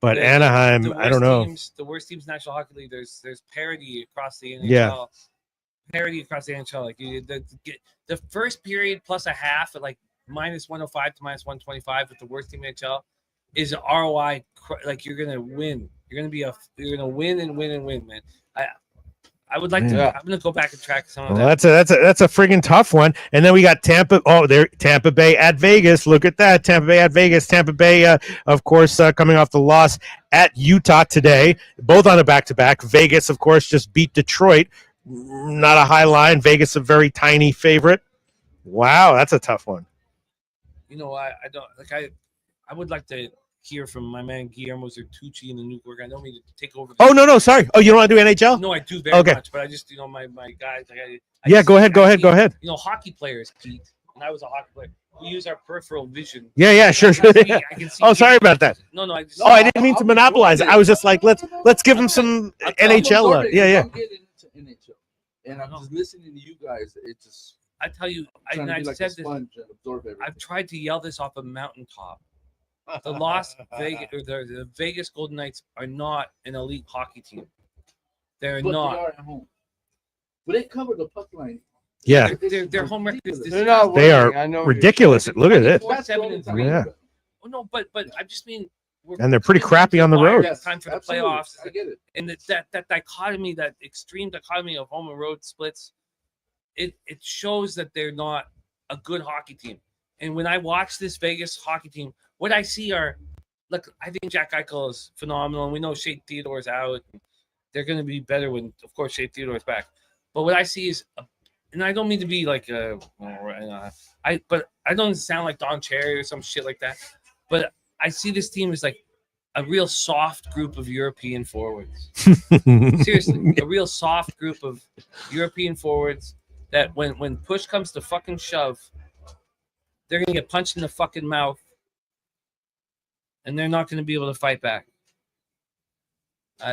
But Anaheim, I don't know. The worst teams in the National Hockey League, there's parity across the NHL. Yeah. Parity across the NHL. Like the first period plus a half at like minus 105 to minus 125 with the worst team in the NHL is an ROI. Like you're gonna win. You're gonna win and win and win, man. I would like to. I'm gonna go back and track some of Well, that. that's a friggin' tough one. And then we got Tampa. Oh, there, Tampa Bay at Vegas. Look at that, Tampa Bay at Vegas. Tampa Bay, of course, coming off the loss at Utah today, both on a back-to-back. Vegas, of course, just beat Detroit. Not a high line. Vegas, a very tiny favorite. Wow, that's a tough one. I don't like. I would like to hear from my man Guillermo Zertucci in the Nuke Work. I don't mean to take over. Oh, no, sorry. Oh, you don't want to do NHL? No, I do very much, but I just, my guys. Yeah, go ahead. Hockey players, Pete, and I was a hockey player. We use our peripheral vision. Yeah, sure. I can see Oh, sorry about that. No, I didn't mean to monopolize it. I was just like, let's give him some NHL. Yeah. I'm getting into NHL, and I'm just listening to you guys. It's just. I tell you, trying to be I've like said a sponge and absorb everything. I've tried to yell this off a mountaintop. The Las Vegas or the Vegas Golden Knights are not an elite hockey team. They're But not. They are at home. But they cover the puck line Yeah. Their home record is They're not They winning. are I know ridiculous. Look at it. 4-7-3. Yeah. Oh, no, but I just mean we're And they're pretty coming down crappy to on the road. Time for the Absolutely. playoffs. I get it. And that dichotomy, that extreme dichotomy of home and road splits, it shows that they're not a good hockey team. And when I watch this Vegas hockey team, what I see are, look, I think Jack Eichel is phenomenal, and we know Shea Theodore's out. They're going to be better when, of course, Shea Theodore's back. But what I see is, and I don't mean to be like, but I don't sound like Don Cherry or some shit like that. But I see this team as like a real soft group of European forwards. Seriously, a real soft group of European forwards that when push comes to fucking shove, they're gonna get punched in the fucking mouth, and they're not gonna be able to fight back.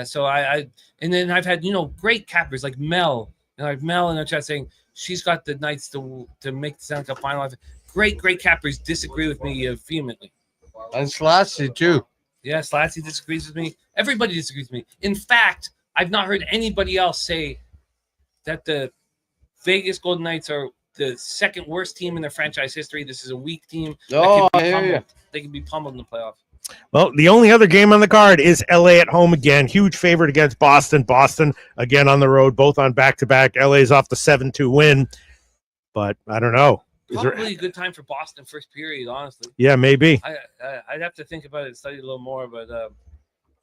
So and then I've had great cappers like Mel in the chat saying she's got the Knights to make the Stanley Cup final. Great cappers disagree with me vehemently. And Slatsy too. Yeah, Slatsy disagrees with me. Everybody disagrees with me. In fact, I've not heard anybody else say that the Vegas Golden Knights are the second worst team in their franchise history. This is a weak team. Oh, I that can be hear you. pummeled. They can be pummeled in the playoffs. Well, the only other game on the card is LA at home again. Huge favorite against Boston. Boston again on the road, both on back-to-back. LA's off the 7-2 win. But I don't know. Probably a good time for Boston first period, honestly. Yeah, maybe. I'd have to think about it and study a little more, but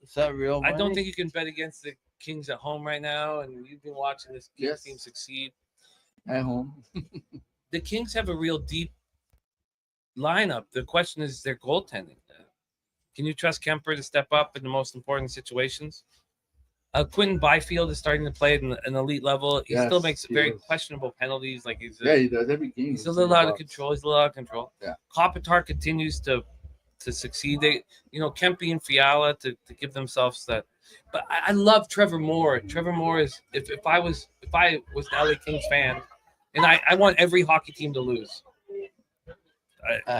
is that real? I don't money? think you can bet against the Kings at home right now, and you've been watching this Kings team succeed at home. The Kings have a real deep lineup. The question is their goaltending. Can you trust Kemper to step up in the most important situations? Quentin Byfield is starting to play at an elite level. He still makes very questionable penalties. Like he does every game. He's a little out of control. Yeah. Kopitar continues to succeed. They, Kempe and Fiala to give themselves that. But I love Trevor Moore. Trevor Moore is if I was an LA Kings fan, and I want every hockey team to lose.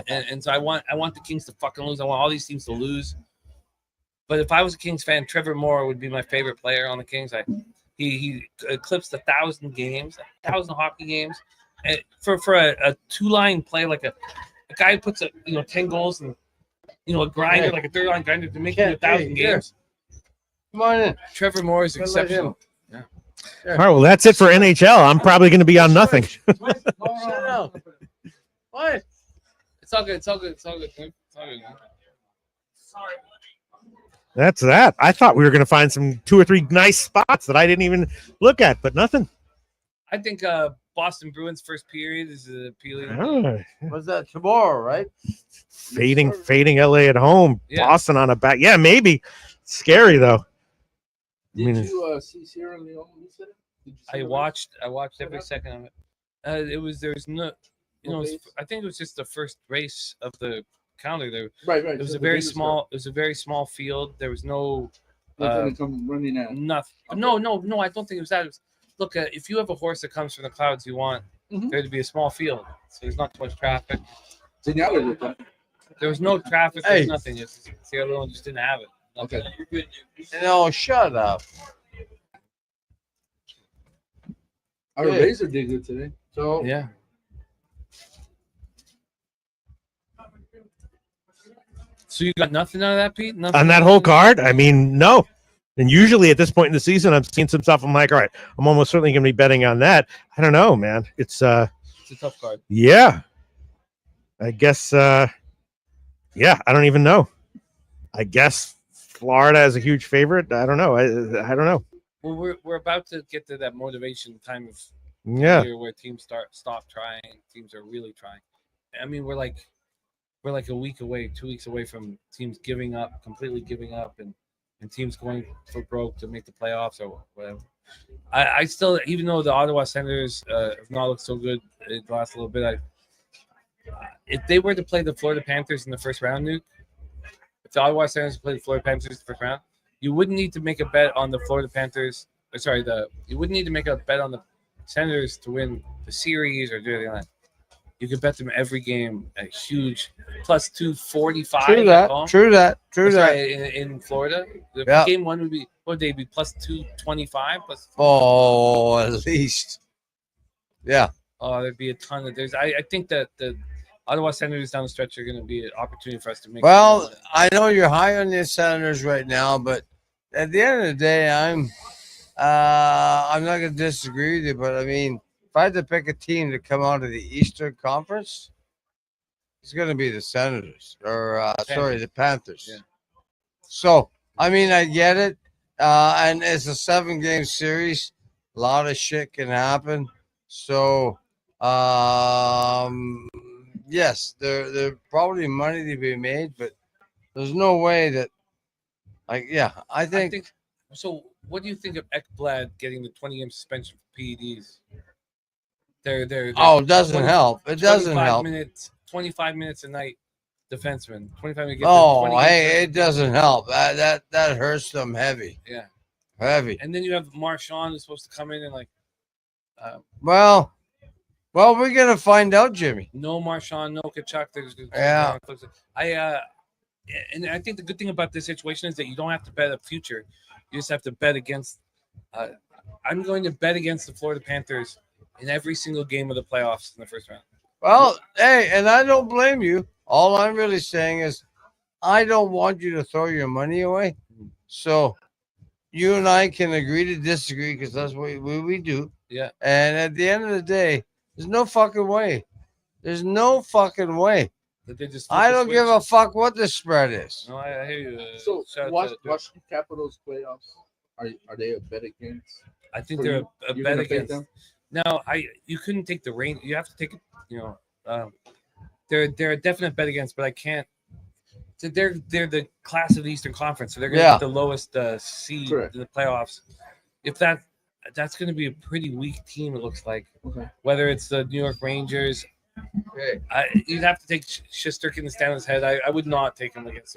And so I want the Kings to fucking lose. I want all these teams to lose. But if I was a Kings fan, Trevor Moore would be my favorite player on the Kings. He eclipsed 1,000 games, 1,000 hockey games, and for a two-line play, like a guy who puts 10 goals and a grinder, like a third-line grinder to make it 1,000 games. Come on in. Trevor Moore is exceptional. All right, well, that's it for NHL. I'm probably going to be on nothing. What? It's all good. It's all good. It's all good. It's all good. Sorry. That's that. I thought we were going to find some 2 or 3 nice spots that I didn't even look at, but nothing. I think Boston Bruins first period is appealing. Oh. Was that tomorrow, right? Fading LA at home. Yeah. Boston on a back. Yeah, maybe. Scary though. Did you see Sierra Leone? I watched every second of it. There's no, I think it was just the first race of the calendar. There, Right. It was So a the very biggest small. It was a very small field. There was no. Nothing to come running out. Nothing. Okay. No. I don't think it was that. It was, look, if you have a horse that comes from the clouds, you want there to be a small field, so there's not too much traffic. There was no traffic. There's nothing. Sierra Leone just didn't have it. Okay. No, shut up. Our Razor did good today. So yeah. So you got nothing out of that, Pete? Nothing On that whole card? I mean, no. And usually at this point in the season, I'm seeing some stuff. I'm like, all right, I'm almost certainly going to be betting on that. I don't know, man. It's a tough card. Yeah. I guess, I don't even know. I guess Florida is a huge favorite. I don't know. I don't know. Well, we're about to get to that motivation time of Yeah. year where teams stop trying. Teams are really trying. I mean, we're like a week away, 2 weeks away from teams completely giving up, and teams going for broke to make the playoffs or whatever. I still, even though the Ottawa Senators have not looked so good the last little bit, if they were to play the Florida Panthers in the first round, Nuke, if the Ottawa Senators played the Florida Panthers in the first round, you wouldn't need to make a bet on the Florida Panthers. You wouldn't need to make a bet on the Senators to win the series or do anything like that. You could bet them every game at huge plus 245. True that. In Florida, the game one would be they'd be plus 225 plus. Oh, at least. Yeah. Oh, there'd be a ton of. I think that the Ottawa Senators down the stretch are going to be an opportunity for us to make. Well, I know you're high on the Senators right now, but at the end of the day, I'm not going to disagree with you. But I mean, if I had to pick a team to come out of the Eastern Conference, it's going to be the Senators, or the Panthers. Yeah. So I mean, I get it, and it's a 7-game series. A lot of shit can happen. So, yes, there probably money to be made, but there's no way that, I think so. What do you think of Ekblad getting the 20-game suspension for PEDs? They're it doesn't help. It doesn't help. 25 minutes a night, defenseman. 25 minutes. Oh, hey, it doesn't help. That hurts them heavy. Yeah. Heavy. And then you have Marchand who's supposed to come in and Well, we're gonna find out, Jimmy. no Marchand, no Kachuk. Yeah. And I think the good thing about this situation is that you don't have to bet a future. You just have to bet against. I'm going to bet against the Florida Panthers in every single game of the playoffs in the first round. Well, hey, and I don't blame you. All I'm really saying is, I don't want you to throw your money away. So, you and I can agree to disagree because that's what we do. Yeah. And at the end of the day, there's no fucking way. There's no fucking way. That they just I don't give a fuck what the spread is. No, I hear you. So shout out Washington to- Capitals playoffs. Are they a bet against? I think for they're you? a You're bet gonna pick against. them? No, you couldn't take the rain. You have to take they're a definite bet against, but I can't. So they're the class of the Eastern Conference, so they're going to get the lowest seed Correct. in the playoffs. If that's going to be a pretty weak team, it looks like. Okay. Whether it's the New York Rangers, you'd have to take Shesterkin to stand on his head. I would not take him against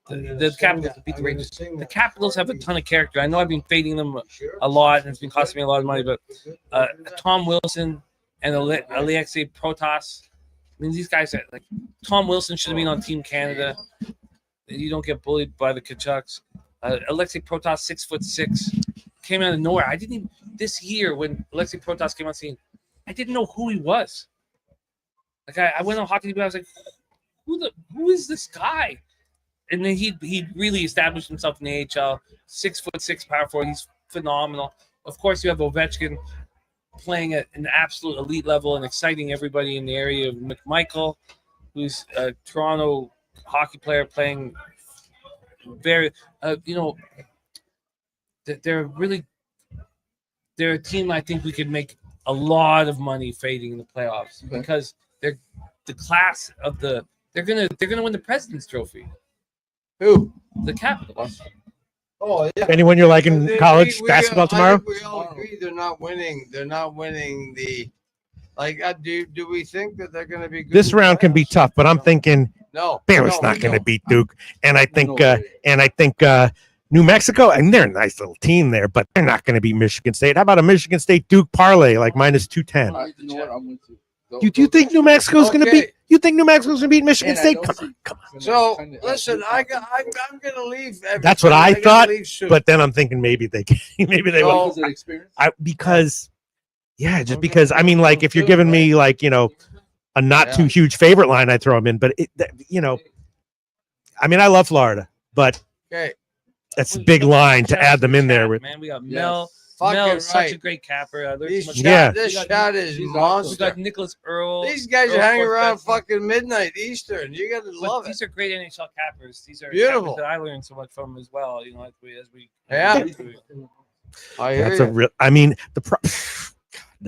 the Capitals to beat the Rangers. The Capitals have a ton of character. I know I've been fading them a lot, and it's been costing me a lot of money. But Tom Wilson and Alexei Protas. I mean, these guys are like Tom Wilson should have been on Team Canada. You don't get bullied by the Kachucks. Alexei Protas, 6'6", came out of nowhere. I didn't even this year when Alexei Protas came on scene, I didn't know who he was. Like I went on Hockey TV, I was like, who is this guy? And then he really established himself in the AHL. 6'6" power forward. He's phenomenal. Of course, you have Ovechkin playing at an absolute elite level and exciting everybody in the area of McMichael, who's a Toronto hockey player playing very, they're a team I think we could make a lot of money fading in the playoffs because they're the class of they're gonna win the President's Trophy. Who? The Capitals. Oh yeah. Anyone you're like in college basketball tomorrow? I think we all agree they're not winning. They're not winning the. Do we think that they're going to be good? This round can be tough, but I'm thinking No, Barrett's not going to beat Duke, and I think New Mexico, and they're a nice little team there, but they're not going to beat Michigan State. How about a Michigan State Duke parlay like -210? You know what? I'm with you. Do you think New Mexico's going to beat? You think New Mexico's going to beat Michigan State? Come on. So listen, I'm going to leave. That's what I gotta thought, leave soon. but then I'm thinking maybe they will. Because I mean, like if you're giving me like a not too huge favorite line, I throw them in. But I mean, I love Florida, but that's a big line to add them in there with. Man, we got Mel. Fucking Mel is such right. a great capper. This Yeah. shot is We monster. got Nicholas Earl. These guys are hanging around fucking midnight Eastern. You got to love it. These are great NHL cappers. These are Beautiful. cappers that I learned so much from as well. As we Yeah. I hear That's you. a real. I mean,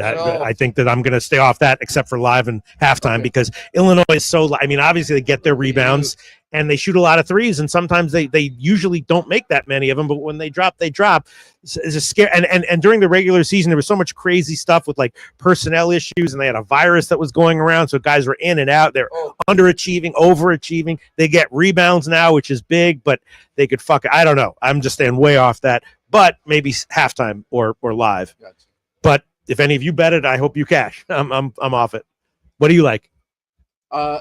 I think that I'm going to stay off that except for live and halftime because Illinois is so. I mean, obviously they get their rebounds and they shoot a lot of threes, and sometimes they usually don't make that many of them. But when they drop, they drop. It's a scare. And during the regular season, there was so much crazy stuff with like personnel issues, and they had a virus that was going around, so guys were in and out. They're underachieving, overachieving. They get rebounds now, which is big, but they could fuck it. I don't know. I'm just staying way off that. But maybe halftime or live. Gotcha. But if any of you bet it, I hope you cash. I'm off it. What do you like?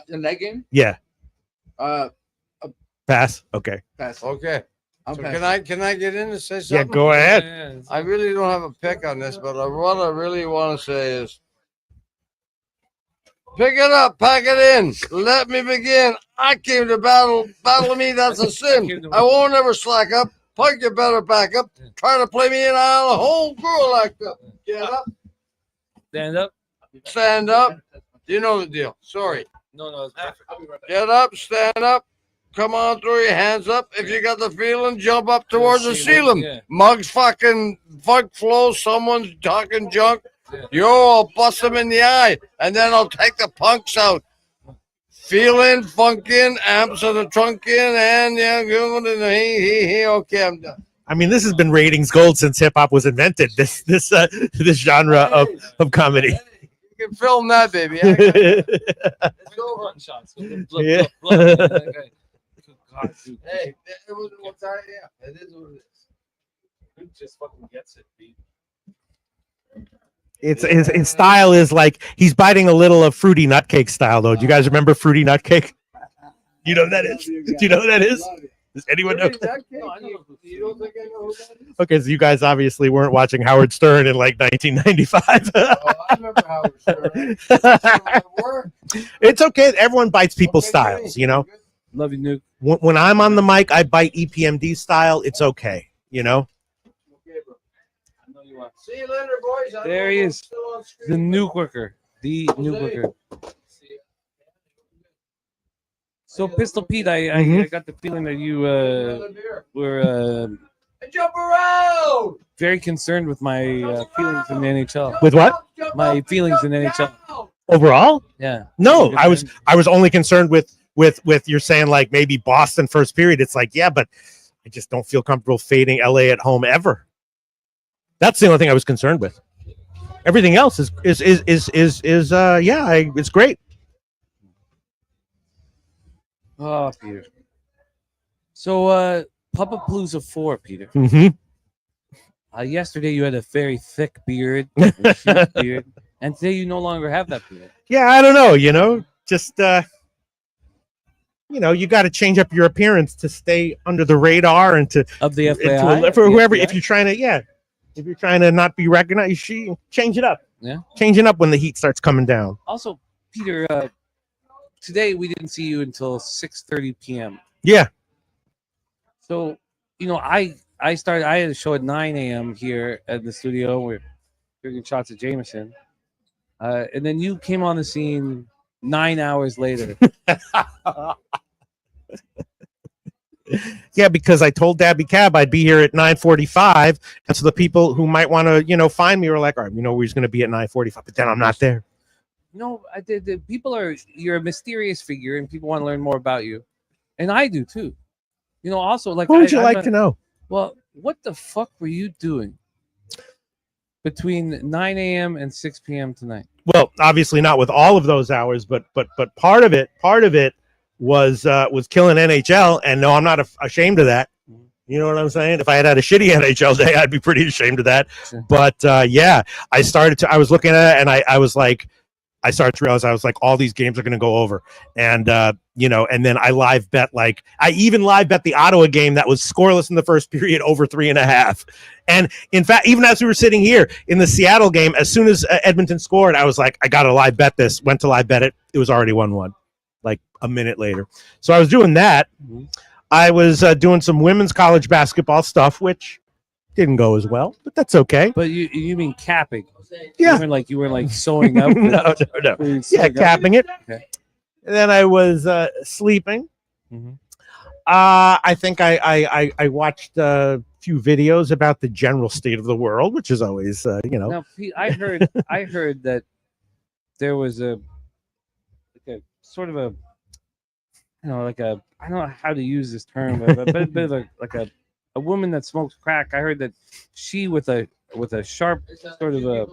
In that game? Yeah. Pass. Okay. Pass. Okay. I'm So passing. can I get in and say Yeah, something? go ahead. I really don't have a pick on this, but what I really want to say is Pick it up, pack it in. Let me begin. I came to battle. Battle me, that's a sin. I won't ever slack up. Punk, you better back up. Try to play me in aisle, a whole girl act up. Get up. Stand up. Stand up. You know the deal. Sorry. No, it's perfect. I'll be right back. Get up, stand up. Come on, throw your hands up. If you got the feeling, jump up towards the ceiling. Yeah. Mugs fucking funk flow. Someone's talking junk. Yo, I'll bust them in the eye, and then I'll take the punks out. Feeling, funkin', amps of the trunk in, and yeah, good, and okay, I'm done. I mean, this has been ratings gold since hip hop was invented. This genre of comedy. You can film that, baby. Yeah. Hey, it was what's that? Yeah, it is what it is. Who just fucking gets it, Pete? It's his style is like he's biting a little of Fruity Nutcake style, though. Do you guys remember Fruity Nutcake? You know who that is? Do you know who that is? Does anyone know? Okay, so you guys obviously weren't watching Howard Stern in like 1995. I remember Howard Stern. It's okay. Everyone bites people's styles, you know. Love you, Nuke. When I'm on the mic, I bite EPMD style. It's okay, you know. See you later, boys. There he is, the Nuke Worker, the Nuke Worker. So, Pistol Pete, I got the feeling that you were jump around. Very concerned with my feelings in the NHL. With what? My feelings in NHL. Overall? Yeah. No, I was only concerned with you're saying like maybe Boston first period. It's like, yeah, but I just don't feel comfortable fading LA at home ever. That's the only thing I was concerned with. Everything else is it's great. Oh, Peter. So, Pubapalooza 4, Peter. Mm-hmm. Yesterday you had a very thick beard, beard, and today you no longer have that beard. Yeah, I don't know. You know, just you got to change up your appearance to stay under the radar and to of the FBI for whoever. If you're trying to, if you're trying to not be recognized, you change it up. Yeah, changing up when the heat starts coming down. Also, Peter, today we didn't see you until 6:30 p.m. Yeah. So, I had a show at 9 a.m. here at the studio. We're drinking shots of Jameson. And then you came on the scene 9 hours later. Yeah, because I told Dabby Cab I'd be here at 9:45. And so the people who might want to, find me were like, all right, we're just going to be at 9:45. But then I'm not there. No, you're a mysterious figure and people want to learn more about you. And I do too. Also, like, who would you like to know? Well, what the fuck were you doing between 9 a.m. and 6 p.m. tonight? Well, obviously not with all of those hours, but part of it was killing NHL, and no, I'm not ashamed of that. You know what I'm saying? If I had a shitty NHL day, I'd be pretty ashamed of that. Sure. But I was looking at it, and I was like, I started to realize I was like, all these games are going to go over. And, and then I live bet, I even live bet the Ottawa game that was scoreless in the first period over 3.5. And in fact, even as we were sitting here in the Seattle game, as soon as Edmonton scored, I was like, I got to live bet this. Went to live bet it. It was already 1-1, like a minute later. So I was doing that. Mm-hmm. I was doing some women's college basketball stuff, which didn't go as well, but that's okay. But you mean capping? Yeah. You were like sewing up. No. Yeah, capping it. Okay. And then I was sleeping. Mm-hmm. I think I watched a few videos about the general state of the world, which is always Now, Pete, I heard that there was a sort of a I don't know how to use this term, but a bit of a woman that smokes crack. I heard that she with a sharp sort of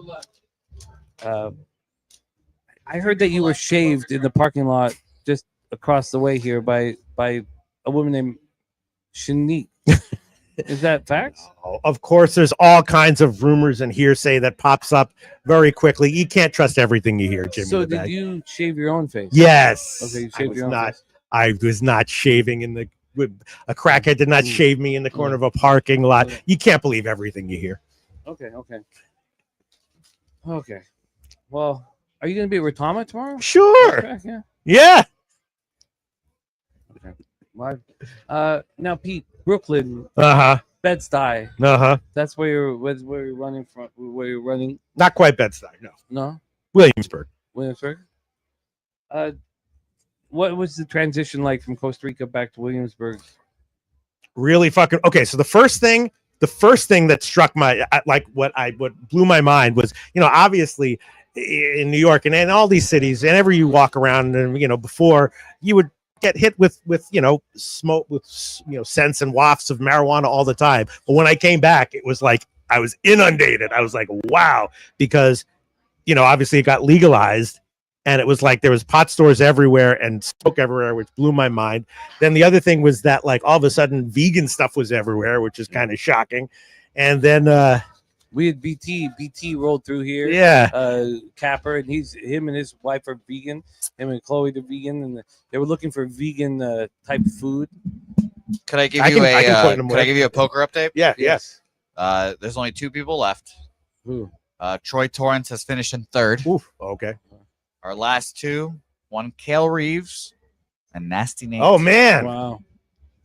I heard that you were shaved in the parking lot just across the way here by a woman named Shanique. Is that facts? Of course, there's all kinds of rumors and hearsay that pops up very quickly. You can't trust everything you hear, Jimmy. So did you shave your own face? Yes. Okay, you shaved your own face. I was not shaving a crackhead did not shave me in the corner of a parking lot. You can't believe everything you hear. Okay. Well, Are you going to be at Rotama tomorrow? Sure. Okay, yeah. Yeah. Live. Now, Pete, Brooklyn. Uh-huh. Bed-Stuy. Uh-huh. That's where you're running from. Where you're running. Not quite Bed-Stuy, no. No. Williamsburg. Williamsburg. What was the transition like from Costa Rica back to Williamsburg? Really fucking okay. So the first thing that struck what blew my mind was, obviously in New York and in all these cities, whenever you walk around and before you would get hit with smoke, with scents and wafts of marijuana all the time. But when I came back, it was like I was inundated. I was like, wow, because obviously it got legalized. And it was like there was pot stores everywhere and smoke everywhere, which blew my mind. Then the other thing was that like all of a sudden vegan stuff was everywhere, which is kind of shocking. And then we had BT rolled through here. Yeah. Capper, and him and his wife are vegan. Him and Chloe, they're vegan, and they were looking for vegan type food. Could I give you a poker update? Yeah. Yes. There's only 2 people left. Who? Troy Torrance has finished in 3rd. Oof. Okay. Our last 2, one Kale Reeves and Nasty Nate. Oh man! Wow.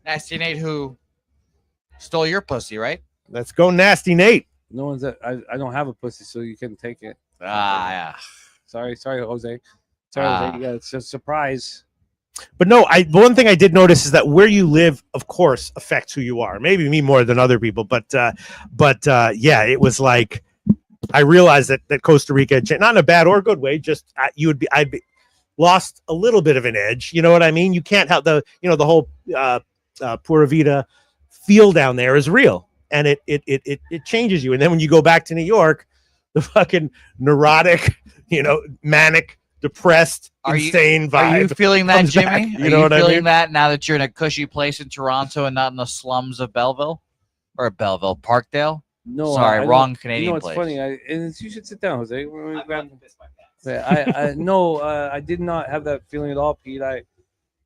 Nasty Nate, who stole your pussy, right? Let's go, Nasty Nate. No one's. I don't have a pussy, so you couldn't take it. Yeah. Sorry, Jose. Jose. Yeah, it's a surprise. But no, the one thing I did notice is that where you live, of course, affects who you are. Maybe me more than other people, but yeah, it was like. I realized that Costa Rica, not in a bad or good way, just I'd be lost a little bit of an edge. You know what I mean? You can't have the whole Pura Vida feel down there is real, and it changes you. And then when you go back to New York, the fucking neurotic, manic, depressed, insane vibe. Are you feeling that, Jimmy? Back, are you feeling that now that you're in a cushy place in Toronto and not in the slums of Belleville or Belleville, Parkdale? No, sorry, wrong Canadian it's place. funny. You should sit down, Jose. I did not have that feeling at all, Pete.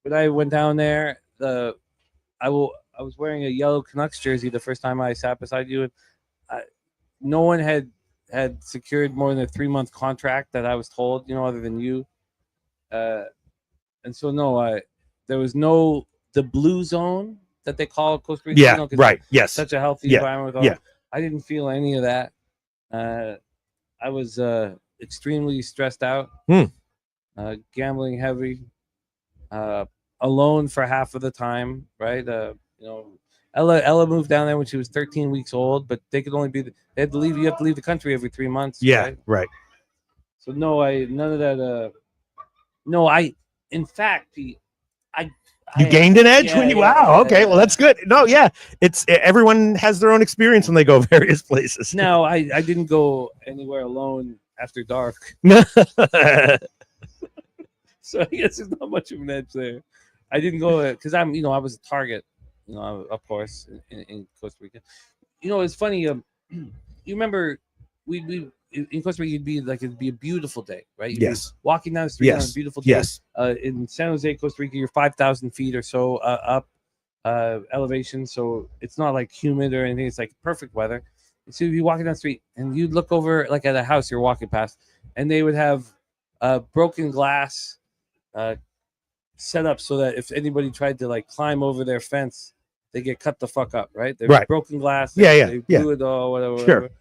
When I went down there, I was wearing a yellow Canucks jersey the first time I sat beside you, and no one had secured more than a 3-month contract that I was told, other than you. And so no, there was the blue zone that they call Costa Rica. Yeah, right. Yes, such a healthy environment. With all, yeah. I didn't feel any of that. I was extremely stressed out, gambling heavy, alone for half of the time. Right? Ella moved down there when she was 13 weeks old, but they could only they had to leave. You have to leave the country every 3 months. Yeah, right. So no, none of that. No, in fact, Pete, You gained an edge when you. Wow. Okay. Well, that's good. No, yeah. It's everyone has their own experience when they go various places. No, I didn't go anywhere alone after dark. So I guess there's not much of an edge there. I didn't go because I was a target. Of course, in Costa Rica. It's funny. You remember we in Costa Rica, it'd be a beautiful day, right? You'd Yes. be walking down the street on a beautiful day. Yes. In San Jose, Costa Rica, you're 5,000 feet or so up elevation, so it's not like humid or anything. It's like perfect weather. So you'd be walking down the street, and you'd look over like at a house you're walking past, and they would have broken glass set up so that if anybody tried to climb over their fence, they get cut the fuck up, right? They're Right. broken glass. Yeah. They blew it all, whatever. Sure. Whatever.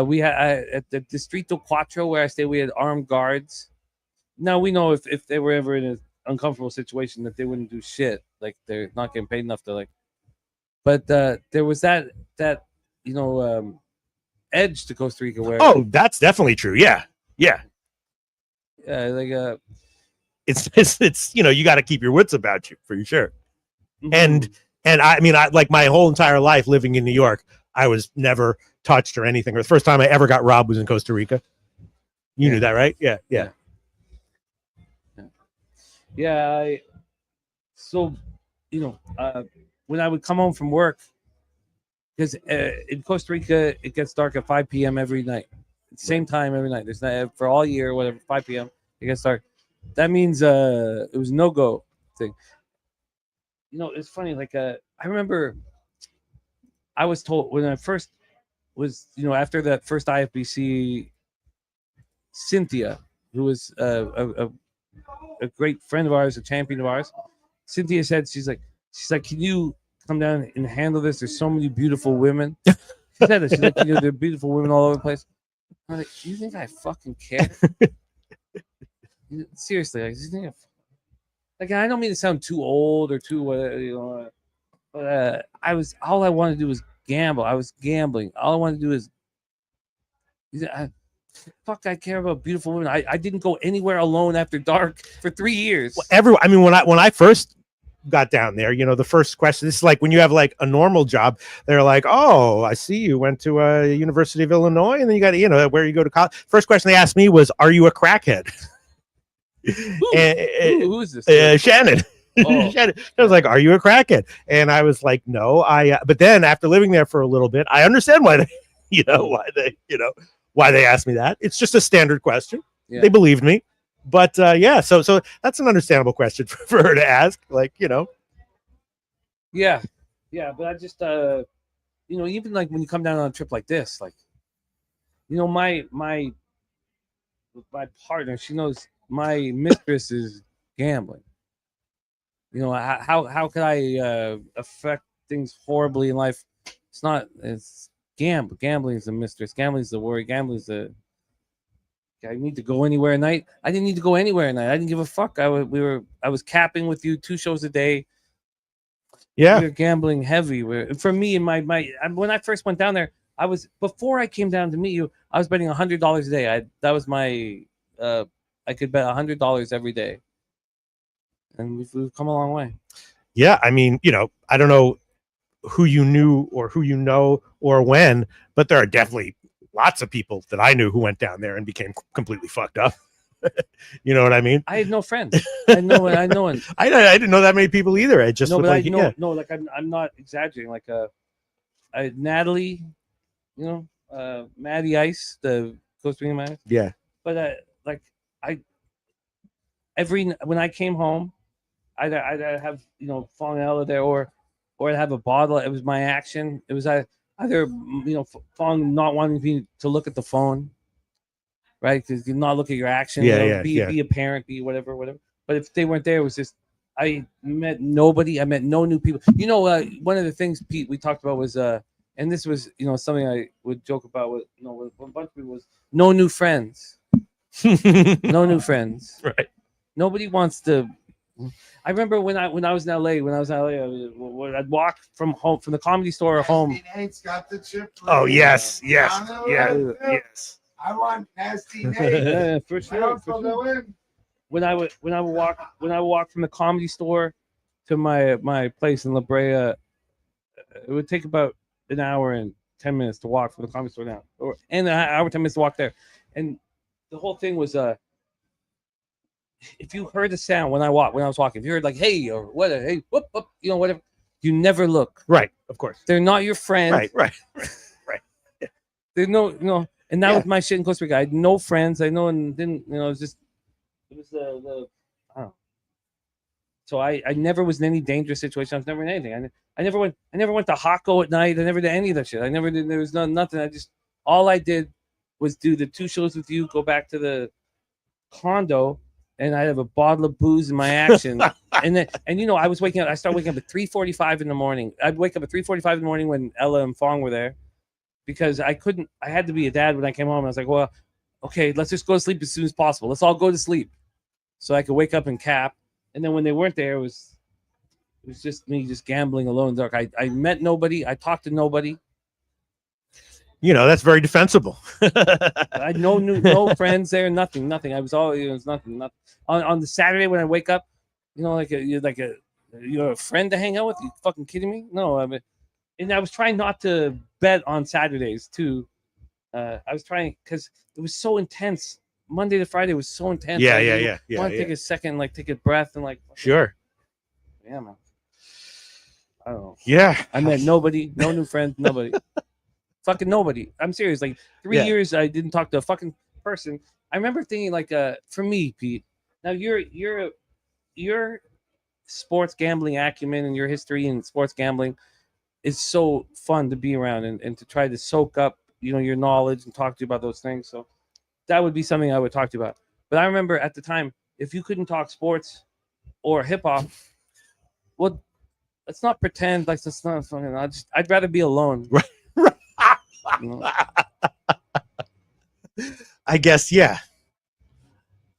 We had at the Distrito Cuatro where I stayed, we had armed guards. Now we know if they were ever in an uncomfortable situation that they wouldn't do shit. Like they're not getting paid enough to But there was that edge to Costa Rica where. Oh, that's definitely true. Yeah. Yeah, It's you got to keep your wits about you for sure. Mhm. And I mean, I my whole entire life living in New York, I was never touched or anything. The first time I ever got robbed was in Costa Rica. You knew that, right? Yeah. So, when I would come home from work, because in Costa Rica it gets dark at 5 p.m. every night, same time every night. There's not for all year, whatever. 5 p.m. it gets dark. That means it was no go thing. It's funny. I remember I was told when I first was, after that first IFBC, Cynthia, who was a great friend of ours, a champion of ours. Cynthia said, she's like, can you come down and handle this? There's so many beautiful women. She said that. She's like, there are beautiful women all over the place. I'm like, do you think I fucking care? Seriously, like, do you think like, I don't mean to sound too old or too but all I wanted to do was gamble. I was gambling. All I wanted to do is I care about beautiful women. I didn't go anywhere alone after dark for 3 years. I mean, when I first got down there, the first question, this is like when you have like a normal job, they're like, oh, I see you went to University of Illinois, and then you got where you go to college. First question they asked me was, are you a crackhead? Who is this? Shannon. Oh. Shannon. I was like, are you a crackhead? And I was like, no. But then after living there for a little bit, I understand why why they asked me that. It's just a standard question. Yeah. They believed me. But yeah, so that's an understandable question for her to ask. Like, Yeah, but I just even like when you come down on a trip like this, like, my partner, she knows my mistress is gambling. How could I affect things horribly in life? It's gambling is the mistress. Gambling is the worry. Gambling is the. I need to go anywhere at night. I didn't need to go anywhere at night. I didn't give a fuck. I was capping with you 2 shows a day. Yeah, we were gambling heavy. For me and my when I first went down there, before I came down to meet you, I was betting $100 a day. That was my I could bet $100 every day, and we've come a long way. Yeah, I mean, I don't know who you knew or who you know or when, but there are definitely lots of people that I knew who went down there and became completely fucked up. You know what I mean? I had no friends. I know. I didn't know that many people either. I just like I'm not exaggerating. Like Natalie, Maddie Ice, the Costa Rica man. Yeah. But when I came home, I'd have fallen out of there or I'd have a bottle. It was my action. It was either falling, not wanting to look at the phone, right? Because you not look at your action. Be a parent, be whatever. But if they weren't there, it was just I met nobody. I met no new people. One of the things, Pete, we talked about was and this was something I would joke about with with a bunch of people was no new friends. No new friends. Right. Nobody wants to. I remember when I was in LA. I'd walk from the comedy store home. Nate's got the chip. Oh yes. I want Nasty Nate. For sure. When I would walk from the comedy store to my place in La Brea, it would take about an hour and 10 minutes to walk from the comedy store down, and an hour and 10 minutes to walk there. And the whole thing was if you heard the sound when I was walking, if you heard like hey or whatever, hey whoop whoop, whatever, you never look. Right, of course. They're not your friend. Right. Yeah. There's no. And that was my shit in Costa Rica. I had no friends. I know, and didn't. It was the I don't know. So I never was in any dangerous situation. I was never in anything. I never went to Hako at night. I never did any of that shit. I never did. There was nothing. All I did was do the 2 shows with you. Go back to the condo, and I have a bottle of booze in my action. and I was waking up. I started waking up at 3:45 in the morning. I'd wake up at 3:45 in the morning when Ella and Fong were there. Because I had to be a dad when I came home. I was like, well, okay, let's just go to sleep as soon as possible. Let's all go to sleep so I could wake up and cap. And then when they weren't there, it was just me just gambling alone in the dark. I met nobody. I talked to nobody. That's very defensible. I had no friends there. Nothing. It was nothing. On the Saturday when I wake up, you're a friend to hang out with. You fucking kidding me? No, I mean. And I was trying not to bet on Saturdays too. I was trying because it was so intense. Monday to Friday was so intense. Yeah. Want to take a second, take a breath, and Sure. Yeah, man. I don't know. Yeah. I met nobody, no new friends, nobody. Fucking nobody. I'm serious. 3 years I didn't talk to a fucking person. I remember thinking for me, Pete. Now your sports gambling acumen and your history in sports gambling is so fun to be around and to try to soak up, your knowledge and talk to you about those things. So that would be something I would talk to you about. But I remember at the time, if you couldn't talk sports or hip hop, well, let's not pretend like that's not fucking. I'd rather be alone. Right. You know? I guess, yeah.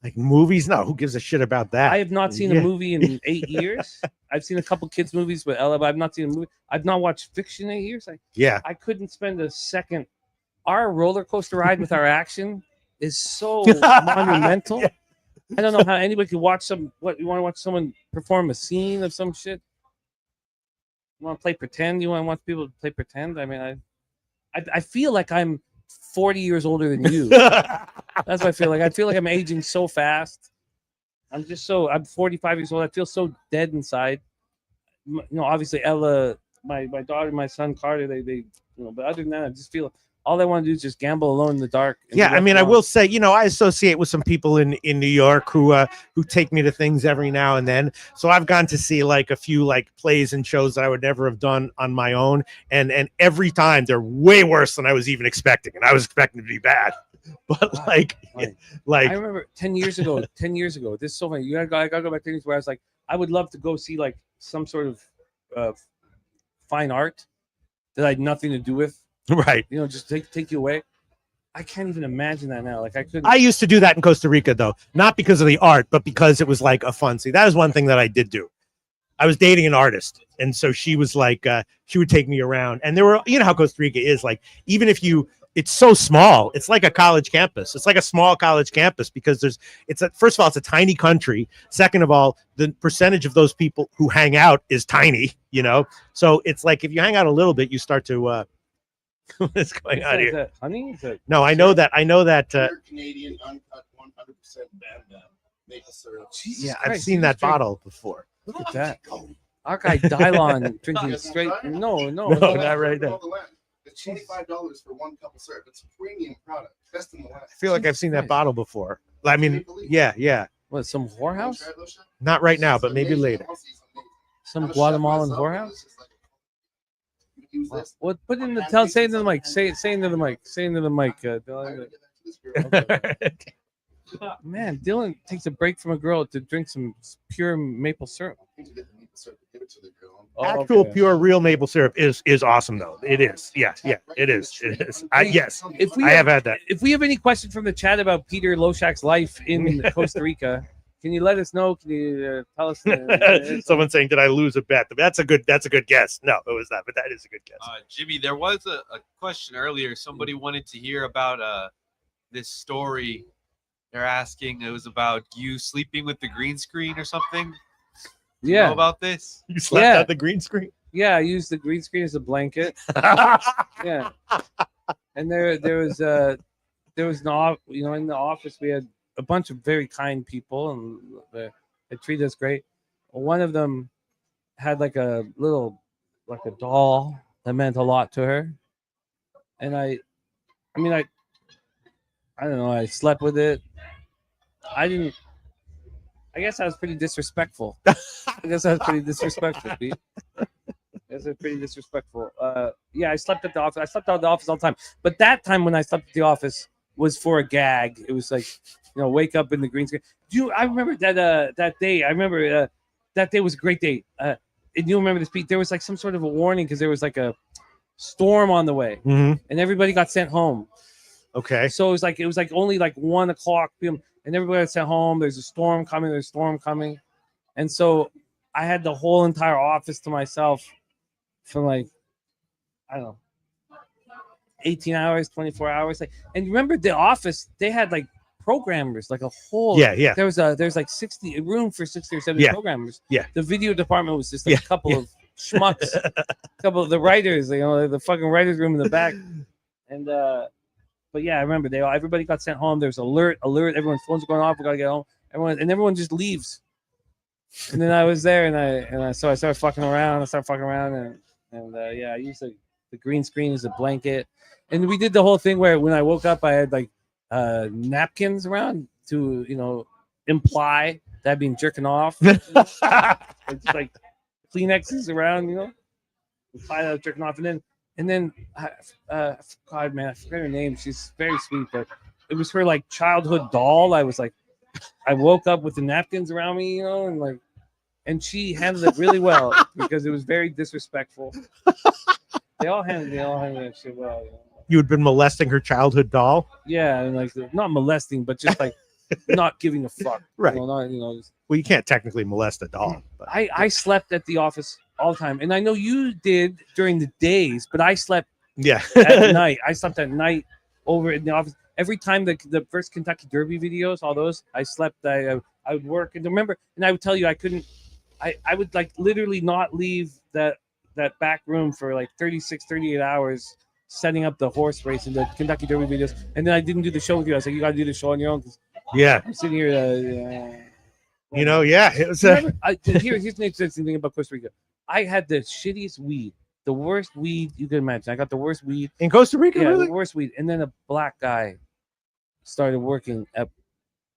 Like movies, no. Who gives a shit about that? I have not seen a movie in 8 years. I've seen a couple kids' movies with Ella, but I've not seen a movie. I've not watched fiction in 8 years. I couldn't spend a second. Our roller coaster ride with our action is so monumental. I don't know how anybody could watch what you want to watch someone perform a scene of some shit. You want to play pretend? You want to watch people play pretend? I mean, I feel like I'm 40 years older than you. That's what I feel like. I feel like I'm aging so fast. I'm 45 years old. I feel so dead inside. You know, obviously Ella, my daughter, my son Carter, they but other than that, I just feel all I want to do is just gamble alone in the dark. Yeah, I mean, I will say, I associate with some people in New York who take me to things every now and then. So I've gone to see like a few like plays and shows that I would never have done on my own, and every time they're way worse than I was even expecting, and I was expecting to be bad. But like I remember 10 years ago. This is so funny. I gotta go back to 10 years where I was like, I would love to go see like some sort of fine art that I had nothing to do with. Right. You know, just take you away. I can't even imagine that now. Like I couldn't. I used to do that in Costa Rica, though, not because of the art, but because it was like a fun. See, that is one thing that I did do. I was dating an artist, and so she was like, she would take me around, and there were, how Costa Rica is like, even if it's so small, it's like a college campus. It's like a small college campus because first of all, it's a tiny country. Second of all, the percentage of those people who hang out is tiny, So it's like if you hang out a little bit, you start to. What's going on here? Is that honey? No, I know that. Canadian uncut 100% Bam maple syrup. Yeah, I've seen that bottle before. Look at that. Our guy Dylon drinking straight. No, not right now. It's $25 for 1 cup of syrup. It's a premium product. Best in the land. I feel like I've seen that bottle before. I mean, yeah. What, some whorehouse? Not right now, but maybe later. Some Guatemalan whorehouse? What? Put in the say into the mic. Say into the mic. Say into the mic. Man, Dylan takes a break from a girl to drink some pure maple syrup. Actual pure real maple syrup is awesome though. It is. Yeah, it is. Yes. I have had that. If we have any questions from the chat about Peter Loshak's life in Costa Rica, can you let us know? Can you tell us? Someone saying, "Did I lose a bet?" That's a good guess. No, it was not, but that is a good guess. Jimmy, there was a question earlier. Somebody wanted to hear about this story. They're asking. It was about you sleeping with the green screen or something. Do you know about this? You slept at the green screen? Yeah, I used the green screen as a blanket. Yeah, and there was an in the office we had a bunch of very kind people, and they treated us great. One of them had like a doll that meant a lot to her, and I don't know. I slept with it. I guess I was pretty disrespectful. Pete. I guess I was pretty disrespectful. Yeah, I slept at the office. I slept out of the office all the time. But that time when I slept at the office was for a gag. It was like, wake up in the green screen. I remember that day. I remember that day was a great day. And you remember this, Pete? There was like some sort of a warning because there was like a storm on the way, and everybody got sent home. Okay. So it was like only like 1:00 p.m. and everybody got sent home. There's a storm coming. And so I had the whole entire office to myself for like, I don't know, 18 hours, 24 hours. And remember the office, they had like programmers, like a whole, yeah. There's like 60 room for 60 or 70 programmers. Yeah. The video department was just like a couple of schmucks, a couple of the writers, the fucking writers room in the back. And, but yeah, I remember everybody got sent home. There's alert. Everyone's phones are going off. We gotta get home. Everyone just leaves. And then I was there, and I started fucking around. And I used the green screen as a blanket. And we did the whole thing where when I woke up, I had like napkins around to imply that I'd been jerking off. Just like Kleenexes around, imply that I was jerking off, and then God, man, I forgot her name. She's very sweet, but it was her like childhood doll. I was like, I woke up with the napkins around me, you know, and like, and she handled it really well because it was very disrespectful. They all handled that shit well. You know? You had been molesting her childhood doll. Yeah, and like not molesting, but just like not giving a fuck. Right. Just, well, you can't technically molest a doll. But I slept at the office all the time, and I know you did during the days, but I slept at night. I slept at night over in the office. Every time the first Kentucky Derby videos, all those, I slept. I would work and remember, and I would tell you I couldn't. I would like literally not leave that back room for like 38 hours setting up the horse race and the Kentucky Derby videos, and then I didn't do the show with you. I was like, you got to do the show on your own. Yeah, I'm sitting here. It was. Here's the interesting thing about Costa Rica. I had the shittiest weed, the worst weed you could imagine. I got the worst weed in Costa Rica. Yeah, really? the worst weed. And then a black guy started working at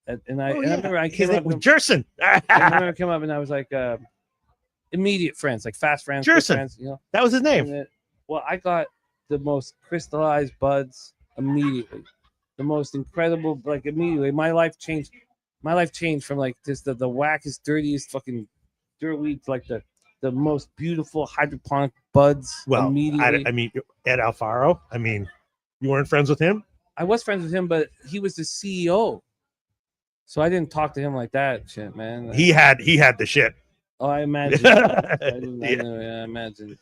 and I remember I came up with Jerson. I remember I came up and I was like immediate friends, like fast friends, quick Jerson. friends, you know. That was his name. Then, I got the most crystallized buds immediately. The most incredible, like immediately. My life changed from like just the wackest, dirtiest fucking dirt weed to like the most beautiful hydroponic buds. Well, immediately. I mean, Ed Alfaro. I mean, you weren't friends with him. I was friends with him, but he was the CEO, so I didn't talk to him like that. Shit, man. He had the shit. Oh, I imagine. I imagine.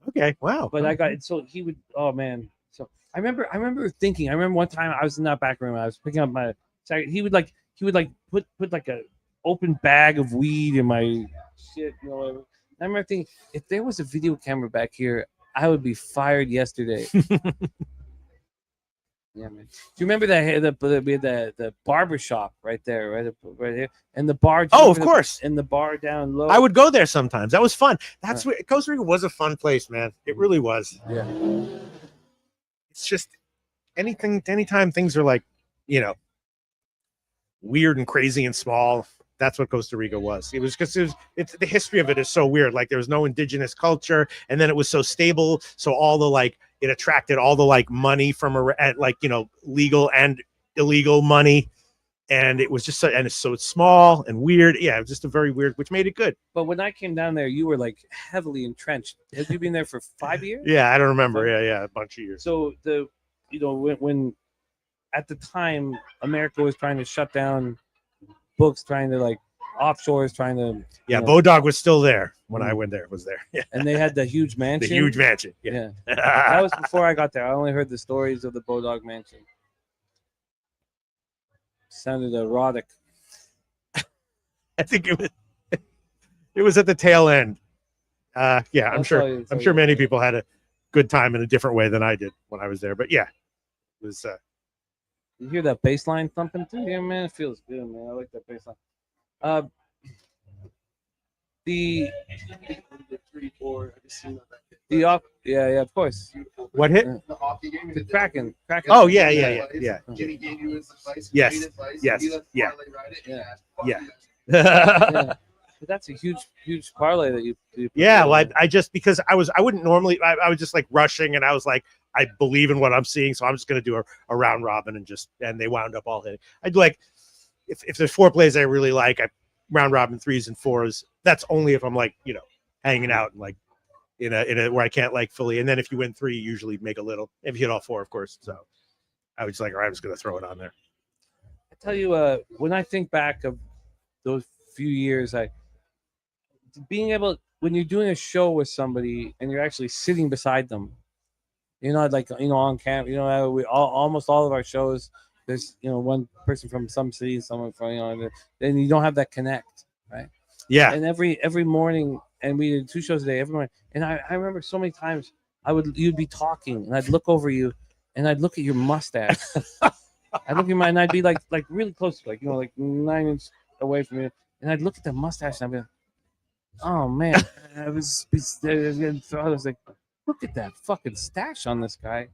Okay, wow. But I got so he would. Oh man. So I remember thinking. I remember one time I was in that back room. I was picking up my. He would put like a open bag of weed in my shit. You know, whatever. I remember thinking, if there was a video camera back here, I would be fired yesterday. Yeah, man. Do you remember that we had the barber shop right there, right here, and the bar? Oh, of course. And the bar down low. I would go there sometimes. That was fun. That's what Costa Rica was a fun place, man. It really was. Yeah. It's just anytime things are like, you know, weird and crazy and small. That's what Costa Rica was. It was because it's the history of it is so weird. Like there was no indigenous culture, and then it was so stable. So all the like it attracted all the like money from like, you know, legal and illegal money, and it was just so, and it's so small and weird. Yeah, it was just a very weird, which made it good. But when I came down there, you were like heavily entrenched. Have you been there for 5 years? Yeah, I don't remember. Yeah, a bunch of years. So when at the time America was trying to shut down books, trying to like offshores, trying to Bodog was still there when I went there. Was there? Yeah. And they had the huge mansion. The huge mansion. Yeah. That was before I got there. I only heard the stories of the Bodog mansion. Sounded erotic. I think it was at the tail end. Yeah, I'm sure many people had a good time in a different way than I did when I was there. But yeah, it was. You hear that bass line thumping through here, man? It feels good, man. I like that bass line. Yeah, of course. What hit? The hockey game. The Kraken. Oh yeah. Jenny gave you his advice. Yes. Yeah. But that's a huge parlay that you yeah, well, I just because I wouldn't normally I was just like rushing and I was like I believe in what I'm seeing, so I'm just gonna do a round robin and they wound up all hitting. I'd like if there's 4 plays I really like, I round robin 3s and 4s. That's only if I'm like, you know, hanging out and like in a where I can't like fully. And then if you win 3, you usually make a little. If you hit all 4, of course. So I was like, all right, I'm just gonna throw it on there. I tell you, when I think back of those few years, being able when you're doing a show with somebody and you're actually sitting beside them, you're not like, you know, on camp. You know, almost all of our shows, there's, you know, one person from some city, someone from, you know, then you don't have that connect, right? Yeah. And every morning, and we did 2 shows a day every morning. And I remember so many times you'd be talking, and I'd look over you, and I'd look at your mustache. I'd look at mine, and I'd be like really close, like, you know, like 9 inches away from you, and I'd look at the mustache, and I'd be like, oh man, I was like, look at that fucking stash on this guy.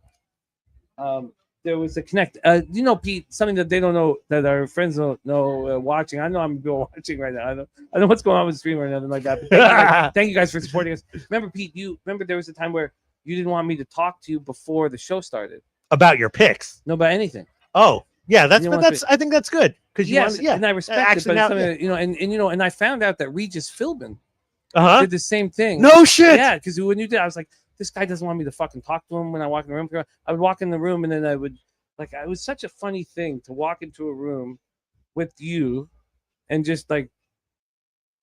There was a connect. You know, Pete, something that they don't know, that our friends don't know watching. I know I'm watching right now. I don't know what's going on with the stream or nothing like that. But thank you guys for supporting us. Remember, Pete, you remember there was a time where you didn't want me to talk to you before the show started About your picks. No, about anything. Oh, yeah, I think that's good. because yes, yeah, and I respect it, actually but now, some of yeah. it, and I found out that Regis Philbin Uh-huh. did the same thing. No shit. Yeah, because when you did, I was like, this guy doesn't want me to fucking talk to him when I walk in the room. I would walk in the room, and then I would like, it was such a funny thing to walk into a room with you, and just like,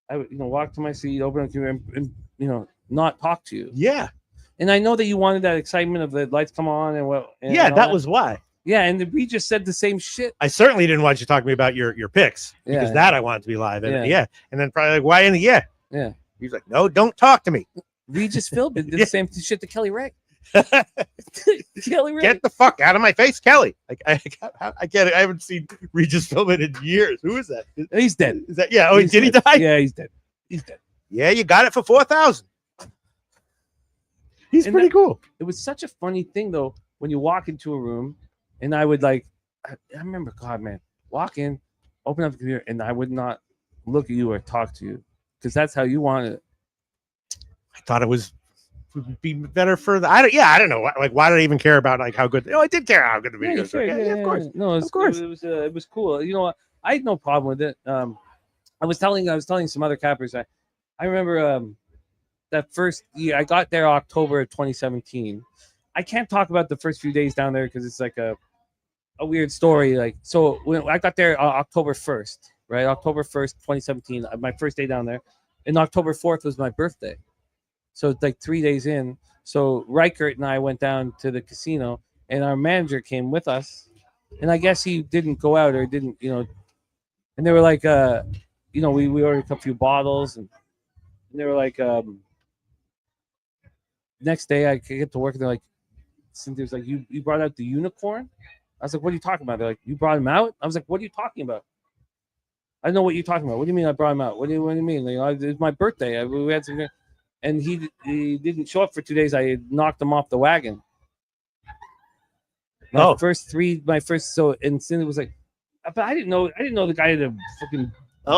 I would walk to my seat, open up the computer, and not talk to you. Yeah. And I know that you wanted that excitement of the lights come on and what. And Yeah, all that was why. Yeah, and we just said the same shit. I certainly didn't want you to talk to me about your picks because Yeah. that I wanted to be live. And Yeah. yeah. And then probably like, why in the yeah? Yeah. He's like, no, don't talk to me. Regis Philbin did the same shit to Kelly Ray. Kelly Ray. Get the fuck out of my face, Kelly. Like I get it. I haven't seen Regis Philbin in years. Who is that? He's dead. Is that yeah? Oh, He's did he dead. die? Yeah, he's dead. He's dead. Yeah, you got it for 4,000. He's pretty cool. It was such a funny thing though when you walk into a room, and I would like, I remember, God, man, walk in, open up the computer, and I would not look at you or talk to you because that's how you wanted it. I thought it would be better for the. I don't know. Like, why did I even care about like how good? Oh, I did care how good the video was. Yeah, of course. No, of course. It was cool. You know what? I had no problem with it. I was telling some other cappers. I remember that first year I got there October of 2017. I can't talk about the first few days down there because it's like a weird story. Like, so when I got there October 1st, right? October 1st, 2017, my first day down there, and October 4th was my birthday. So it's like 3 days in. So Rica and I went down to the casino, and our manager came with us. And I guess he didn't go out or didn't, and they were like, we ordered a few bottles, and they were like, next day I could get to work, and they're like, Cynthia's like, you brought out the unicorn? I was like, what are you talking about? They're like, you brought him out? I was like, what are you talking about? I don't know what you're talking about. What do you mean I brought him out? What do you mean? It was my birthday. We had some, and he didn't show up for 2 days. I knocked him off the wagon. My first, so, and Cindy was like, but I didn't know the guy had a fucking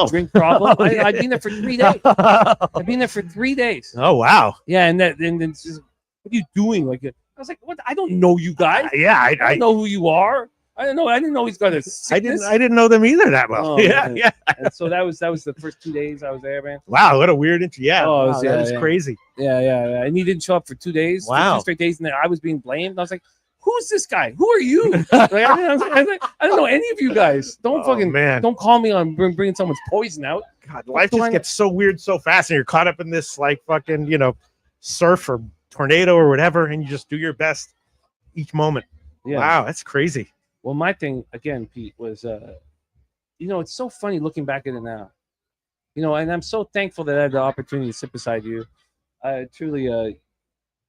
drink problem. I'd been there for 3 days. I've been there for 3 days. Oh wow. Yeah, and it's just, what are you doing? Like, I was like, what? I don't know you guys. I don't know who you are. I didn't know he's got a sickness. I didn't know them either that well. Oh, yeah, man. yeah. And so that was the first 2 days I was there, man. Wow, what a weird intro. Yeah, Oh, wow, that is crazy. Yeah. And he didn't show up for 2 days. for Wow. 2 straight days, and then I was being blamed. I was like, who's this guy? Who are you? Like, I don't know any of you guys. Don't don't call me on bringing someone's poison out. God, life just gets so weird so fast, and you're caught up in this like fucking surf or tornado or whatever, and you just do your best each moment. Yeah. Wow, that's crazy. Well, my thing again, Pete, was it's so funny looking back at it now. And I'm so thankful that I had the opportunity to sit beside you. Truly,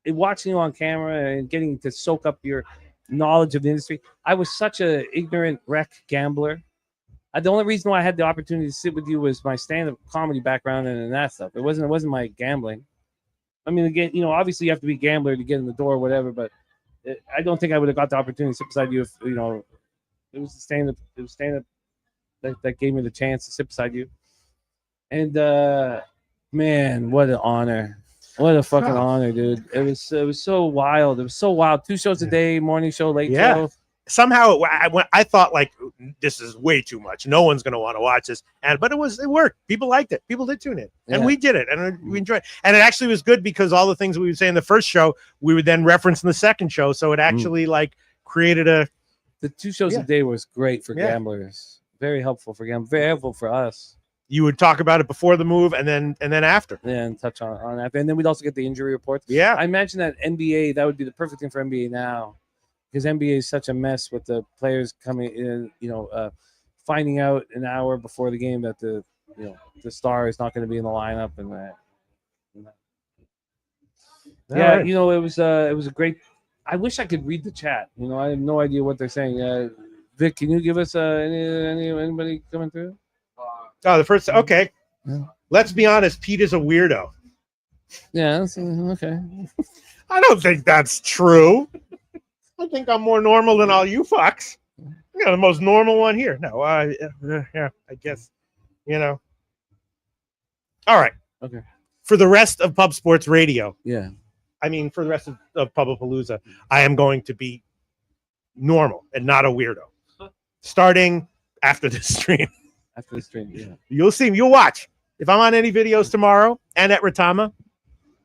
watching you on camera and getting to soak up your knowledge of the industry. I was such a ignorant wreck gambler. The only reason why I had the opportunity to sit with you was my stand-up comedy background and that stuff. It wasn't my gambling. I mean, again, obviously you have to be a gambler to get in the door or whatever, but I don't think I would have got the opportunity to sit beside you if, it was the stand-up. It was stand-up that gave me the chance to sit beside you. And man, what an honor! What a fucking honor, dude! It was so wild. It was so wild. 2 shows a day, morning show, late show. Somehow I thought like this is way too much. No one's gonna want to watch this, but it worked. People liked it. People did tune in, and we did it, and we enjoyed it. And it actually was good because all the things we would say in the first show, we would then reference in the second show. So it actually like created the 2 shows a day was great for gamblers. Very helpful for gamblers. Very helpful for us. You would talk about it before the move and then after. Yeah, and touch on after. And then we'd also get the injury reports. Yeah. I imagine that NBA, that would be the perfect thing for NBA now. Because NBA is such a mess with the players coming in, finding out an hour before the game that the star is not going to be in the lineup and that. Yeah, right. It was a great. I wish I could read the chat. I have no idea what they're saying. Vic, can you give us anybody coming through? Oh, the first. Okay. Yeah. Let's be honest. Pete is a weirdo. Yeah. Okay. I don't think that's true. I think I'm more normal than all you fucks. The most normal one here. No, yeah, I guess, All right. Okay. For the rest of Pub Sports Radio. Yeah. I mean, for the rest of Pubapalooza, I am going to be normal and not a weirdo. Starting after the stream. After the stream, yeah. You'll see me. You'll watch. If I'm on any videos tomorrow and at Retama,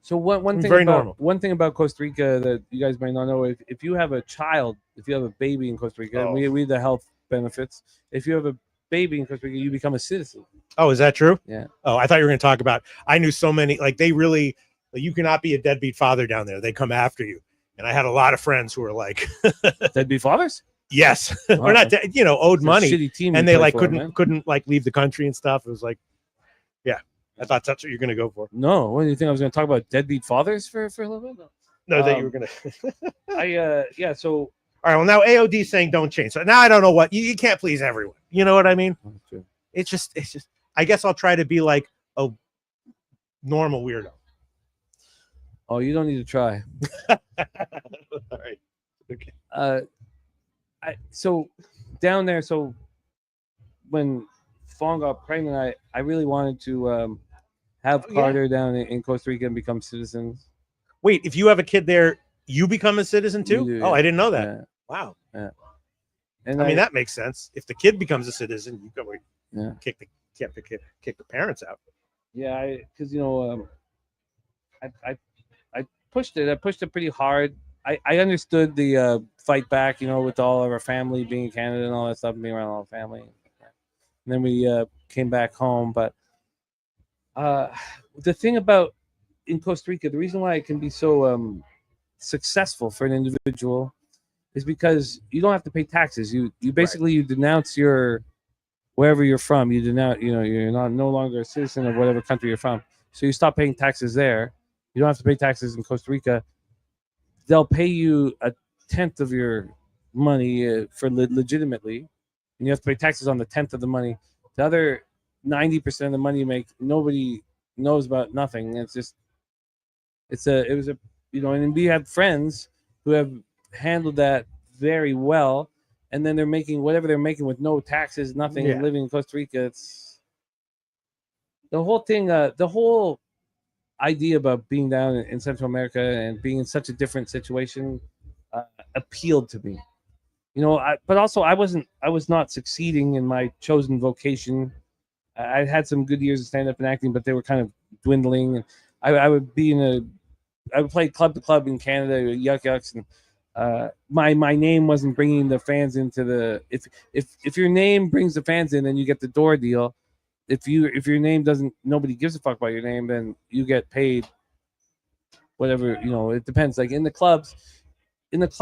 So one thing very about normal. one thing about Costa Rica that you guys might not know, if you have a child, if you have a baby in Costa Rica, Oh. we have the health benefits. If you have a baby in Costa Rica, you become a citizen. Oh, is that true? Yeah. Oh, I thought you were going to talk about. I knew so many. Like they really, like, you cannot be a deadbeat father down there. They come after you. And I had a lot of friends who were like deadbeat fathers. Yes, Wow. or not. Owed It's a money, shitty team and you they play like for, man. couldn't like leave the country and stuff. It was like, yeah, I thought that's what you're going to go for. No, what do you think I was going to talk about? Deadbeat fathers for a little bit? No, that you were going to. Yeah. So all right. Well, now AOD saying don't change. So now I don't know what you can't please everyone. You know what I mean? It's just. I guess I'll try to be like a normal weirdo. Oh, you don't need to try. All right. Okay. So down there, so when Fawn got pregnant, I really wanted to have Carter down in Costa Rica and become citizens. Wait, if you have a kid there, you become a citizen too? You do, Oh, yeah. I didn't know that. Yeah. Wow. Yeah. And I mean, that makes sense. If the kid becomes a citizen, you go kick the parents out. Yeah, because I pushed it. I pushed it pretty hard. I understood the fight back, with all of our family being in Canada and all that stuff, being around all the family. And then we came back home. But the thing about in Costa Rica, the reason why it can be so successful for an individual is because you don't have to pay taxes. You basically you denounce your wherever you're from. You denounce, you're no longer a citizen of whatever country you're from. So you stop paying taxes there. You don't have to pay taxes in Costa Rica. They'll pay you 1/10 of your money for legitimately, and you have to pay taxes on the 1/10 of the money. The other 90% of the money you make, nobody knows about nothing. It's just, and we have friends who have handled that very well, and then they're making whatever they're making with no taxes, nothing, and living in Costa Rica. It's the whole thing, the whole idea about being down in Central America and being in such a different situation appealed to me, but also I was not succeeding in my chosen vocation. I had some good years of stand-up and acting, but they were kind of dwindling. And I would play club to club in Canada, Yuck Yucks, and my name wasn't bringing the fans into the. If your name brings the fans in, then you get the door deal. If your name doesn't, nobody gives a fuck about your name, then you get paid whatever, it depends. Like in the clubs, and it's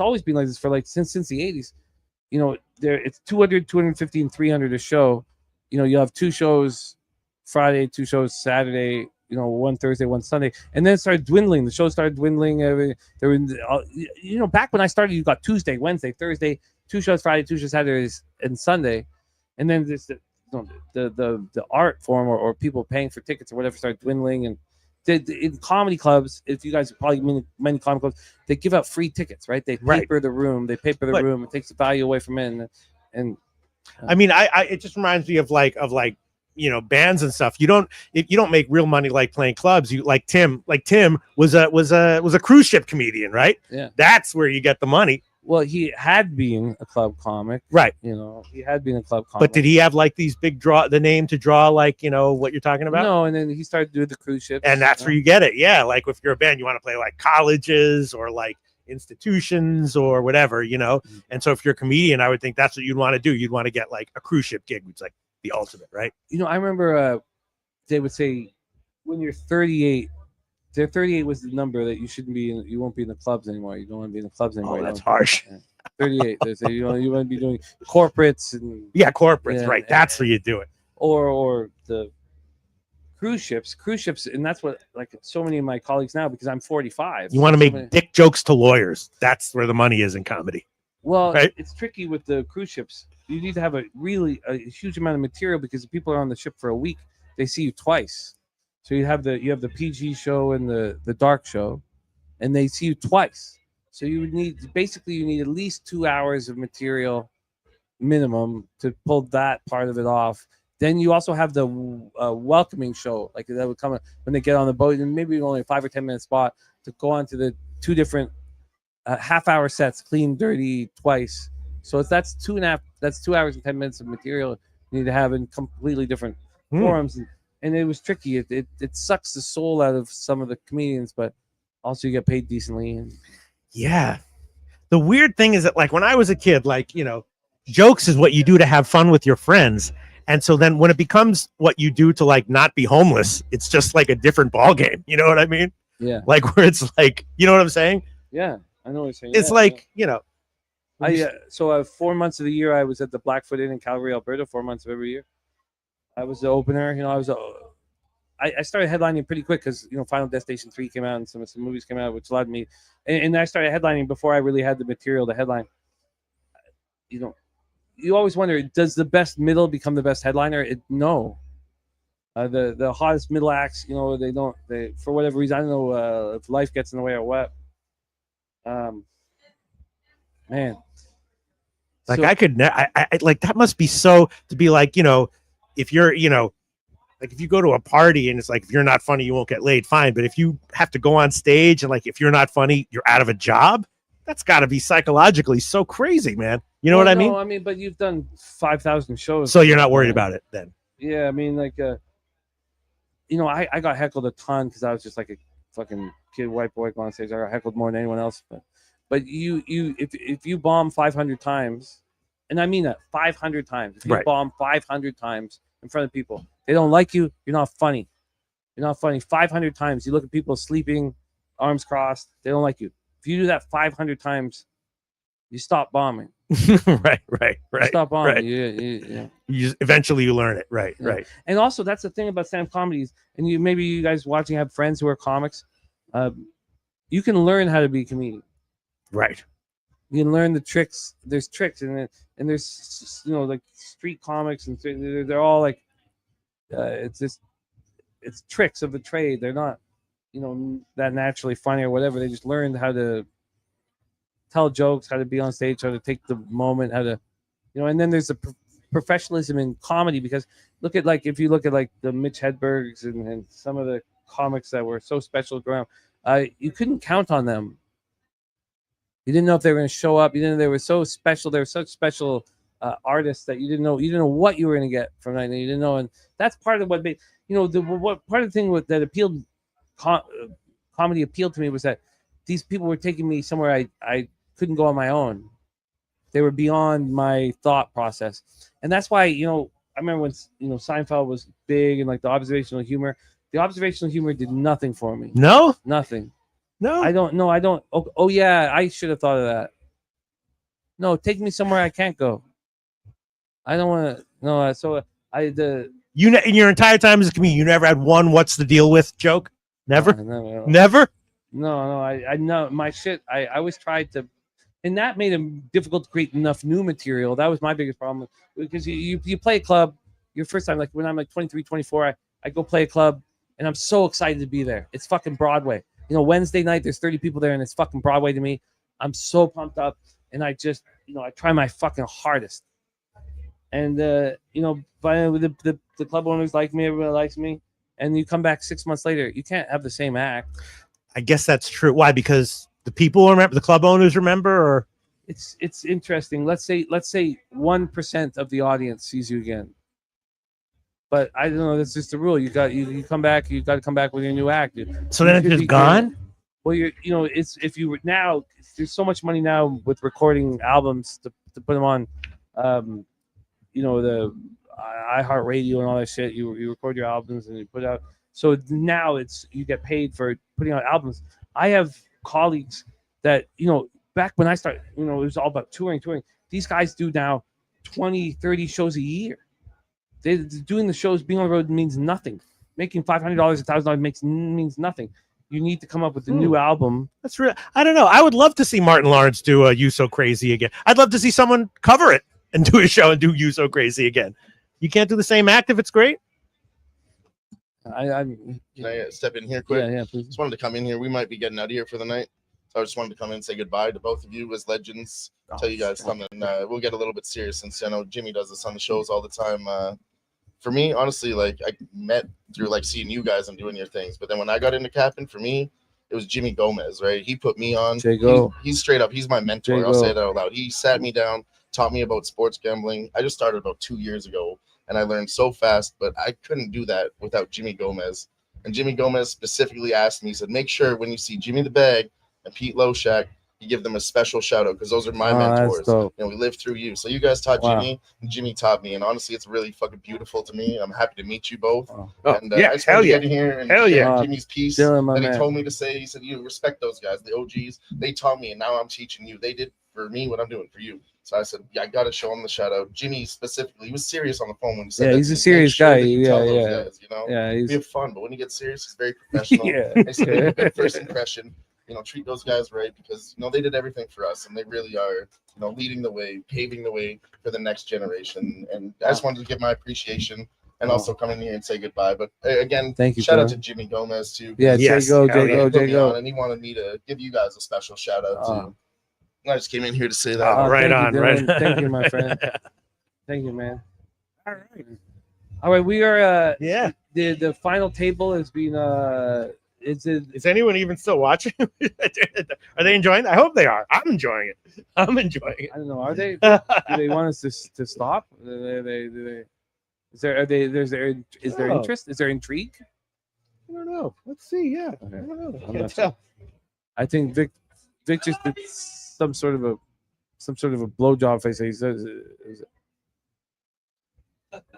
always been like this for since the 80s. It's 200, 250, and 300 a show. You have 2 shows Friday, 2 shows Saturday, one Thursday, one Sunday, and then it started dwindling. The show started dwindling. Back when I started, you got Tuesday, Wednesday, Thursday, 2 shows Friday, 2 shows Saturdays, and Sunday, and then the art form or people paying for tickets or whatever started dwindling. And in comedy clubs, if you guys probably many comedy clubs, they give out free tickets, right? They paper the room. Room. It takes the value away from it. And I mean, it just reminds me of bands and stuff. You don't make real money like playing clubs. You like Tim was a cruise ship comedian, right? Yeah, that's where you get the money. Well, he had been a club comic, right? He had been a club comic. But did he have these big the name to draw what you're talking about? No, and then he started doing the cruise ships, and that's where you get it. Yeah, if you're a band, you want to play colleges or institutions or whatever, And so if you're a comedian, I would think that's what you'd want to do. You'd want to get a cruise ship gig, which is the ultimate, right? I remember they would say when you're 38. 38 was the number that you shouldn't be in. You won't be in the clubs anymore. You don't want to be in the clubs anymore. Oh, that's harsh. 38. They say you want to be doing corporates and corporates, right? That's where you do it. Or the cruise ships, and that's what so many of my colleagues now, because I'm 45. You want to make dick jokes to lawyers. That's where the money is in comedy. Well, right? It's tricky with the cruise ships. You need to have a huge amount of material, because if people are on the ship for a week, they see you twice. So you have the PG show and the dark show, and they see you twice. So you need at least 2 hours of material minimum to pull that part of it off. Then you also have the welcoming show, that would come when they get on the boat, and maybe only a 5 or 10 minute spot to go on to the 2 different half-hour sets, clean, dirty, twice, So if that's 2 hours and 10 minutes of material you need to have in completely different forums, and it was tricky. It sucks the soul out of some of the comedians, but also you get paid decently. And Yeah. The weird thing is that, like, when I was a kid, like, you know, jokes is what you do to have fun with your friends. And so then when it becomes what you do to, like, not be homeless, it's just like a different ball game. You know what I mean? Yeah. Like, where it's like, you know what I'm saying? Yeah, I know what you're saying. It's Yeah, like, you know. so 4 months of the year I was at the Blackfoot Inn in Calgary, Alberta. 4 months of every year, I was the opener. You know, I started headlining pretty quick because, you know, Final Destination 3 came out and some movies came out, which allowed me, and I started headlining before I really had the material to headline. You know, you always wonder, does the best middle become the best headliner? No. The hottest middle acts, you know, they for whatever reason, I don't know if life gets in the way or what. Man. Like, I like, that must be so, to be like, you know, if you're, you know, like, if you go to a party and it's like, if you're not funny, you won't get laid, fine. But if you have to go on stage and, like, if you're not funny, you're out of a job, that's got to be psychologically so crazy, man. You know what I mean? No, I mean, but you've done 5,000 shows. So you're not worried about it then? Yeah, I mean, like, you know, I got heckled a ton because I was just like a fucking kid, white boy going on stage. I got heckled more than anyone else. But if you bomb 500 times, and I mean that 500 times, if you Right. bomb 500 times in front of people, they don't like you, you're not funny. You're not funny. 500 times, you look at people sleeping, arms crossed, they don't like you. If you do that 500 times, you stop bombing. right. You stop bombing. Right. Eventually you learn it. Right. Yeah. Right. And also, that's the thing about stand-up comedies. And maybe you guys watching have friends who are comics. You can learn how to be a comedian. Right. You can learn the tricks. There's tricks, and there's, you know, like street comics, and they're all like, it's tricks of the trade. They're not, you know, that naturally funny or whatever. They just learned how to tell jokes, how to be on stage, how to take the moment, how to, you know. And then there's a professionalism in comedy, because look at, like, if you look at, like, the Mitch Hedbergs and some of the comics that were so special growing up, you couldn't count on them. You didn't know if they were going to show up. You didn't know they were so special. They were such special artists that you didn't know what you were going to get from that. You didn't know, and that's part of what made, you know, what part of the thing that appealed, comedy appealed to me, was that these people were taking me somewhere I couldn't go on my own. They were beyond my thought process, and that's why, you know, I remember when, you know, Seinfeld was big and, like, the observational humor. The observational humor did nothing for me. No, nothing. No, I don't know. I don't. Oh yeah, I should have thought of that. No, take me somewhere I can't go. I don't want to. No, so you in your entire time as a comedian, you never had one "what's the deal with" joke? Never. Never. No. I know my shit. I always tried to, and that made it difficult to create enough new material. That was my biggest problem, because you play a club your first time, like when I'm like 23, 24, I go play a club and I'm so excited to be there. It's fucking Broadway. You know, Wednesday night, there's 30 people there and it's fucking Broadway to me. I'm so pumped up, and I just, you know, I try my fucking hardest. And, you know, the club owners like me, everybody likes me. And you come back 6 months later, you can't have the same act. I guess that's true. Why? Because the people remember, the club owners remember, or it's interesting. Let's say 1% of the audience sees you again. But I don't know. That's just the rule. You come back. You got to come back with your new act. So then it's just gone. Well, you know, it's, if you were now, there's so much money now with recording albums to put them on, you know, the iHeartRadio and all that shit. You record your albums and you put out. So now you get paid for putting out albums. I have colleagues that, you know, back when I started, you know, it was all about touring. These guys do now 20, 30 shows a year. They're doing the shows, being on the road means nothing. Making $500, $1,000 means nothing. You need to come up with a new album. That's real. I don't know. I would love to see Martin Lawrence do "You So Crazy" again. I'd love to see someone cover it and do a show and do "You So Crazy" again. You can't do the same act if it's great. Can I step in here quick? Yeah, please. Just wanted to come in here. We might be getting out of here for the night, so I just wanted to come in and say goodbye to both of you as legends. Tell you guys something. We'll get a little bit serious, since I know Jimmy does this on the shows all the time. For me, honestly, like, I met through, like, seeing you guys and doing your things. But then when I got into capping, for me, it was Jimmy Gomez, right? He put me on. He's straight up. He's my mentor. I'll say that out loud. He sat me down, taught me about sports gambling. I just started about 2 years ago, and I learned so fast, but I couldn't do that without Jimmy Gomez. And Jimmy Gomez specifically asked me, he said, make sure when you see Jimmy the Bag and Pete Loshak, you give them a special shout out because those are my Oh, that's mentors. dope. We lived through you. So you guys taught Wow. Jimmy, and Jimmy taught me. And honestly, it's really fucking beautiful to me. I'm happy to meet you both. Oh, And yeah, I just hell wanted to yeah. get in here and Hell share yeah. Jimmy's piece Dylan, my that he man. told me to say. He said, you respect those guys, the OGs. They taught me, and now I'm teaching you. They did for me what I'm doing for you. So I said, yeah, I got to show him the shout out. Jimmy specifically, he was serious on the phone when he said Yeah, that he's to a me. Make serious sure guy. that you Yeah, tell those yeah. guys, you know? Yeah, We he's have fun, but when he gets serious, he's very professional. Yeah. They said, leave a good first impression. Treat those guys right because they did everything for us, and they really are leading the way, paving the way for the next generation. And I just wanted to give my appreciation and also come in here and say goodbye. But again, Thank you, shout out bro. to Jimmy Gomez too. Yeah, because J-Go, he J-Go, put me J-Go. on, and he wanted me to give you guys a special shout out too. I just came in here to say that. Oh, right thank you, on, Dylan. right. Thank you, my friend. Thank you, man. All right, we are. Yeah. The final table has been. Is anyone even still watching? Are they enjoying it? I hope they are. I'm enjoying it. I'm enjoying it. I don't know. Are they? Do they want us to stop? Do they? Is there? Are they? Is there Oh. interest? Is there intrigue? I don't know. Let's see. Yeah. Okay. I don't know. I I'm can't not tell. I think Vic just did some sort of a blowjob face. He says,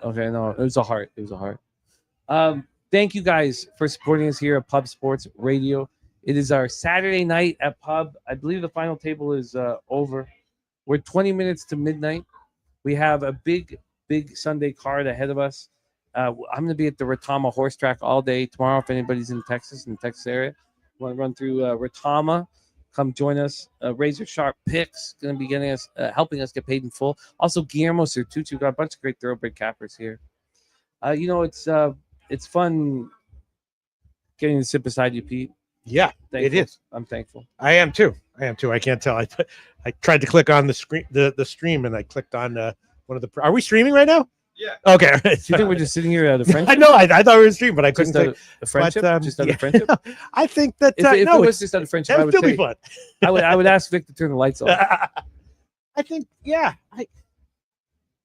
okay, no, it was a heart. It was a heart. Thank you guys for supporting us here at Pub Sports Radio. It is our Saturday night at Pub. I believe the final table is over. We're 20 minutes to midnight. We have a big Sunday card ahead of us. I'm going to be at the Retama horse track all day tomorrow. If anybody's in the Texas area, want to run through Retama, come join us. Razor Sharp Picks going to be getting us, helping us get paid in full. Also, Guillermo Sertucci, got a bunch of great thoroughbred cappers here. It's fun getting to sit beside you, Pete. Yeah, Thankful. it is. I'm thankful. I am too. I can't tell. I tried to click on the screen, the stream, and I clicked on one of the. Are we streaming right now? Yeah. Okay. Do you think we're just sitting here out of friendship? I know. I thought we were streaming, but I couldn't. Just out of friendship? Just out of friendship? I think that If no, it was it's just out of friendship, that I would would still be say, fun. I would ask Vic to turn the lights off. I think, yeah.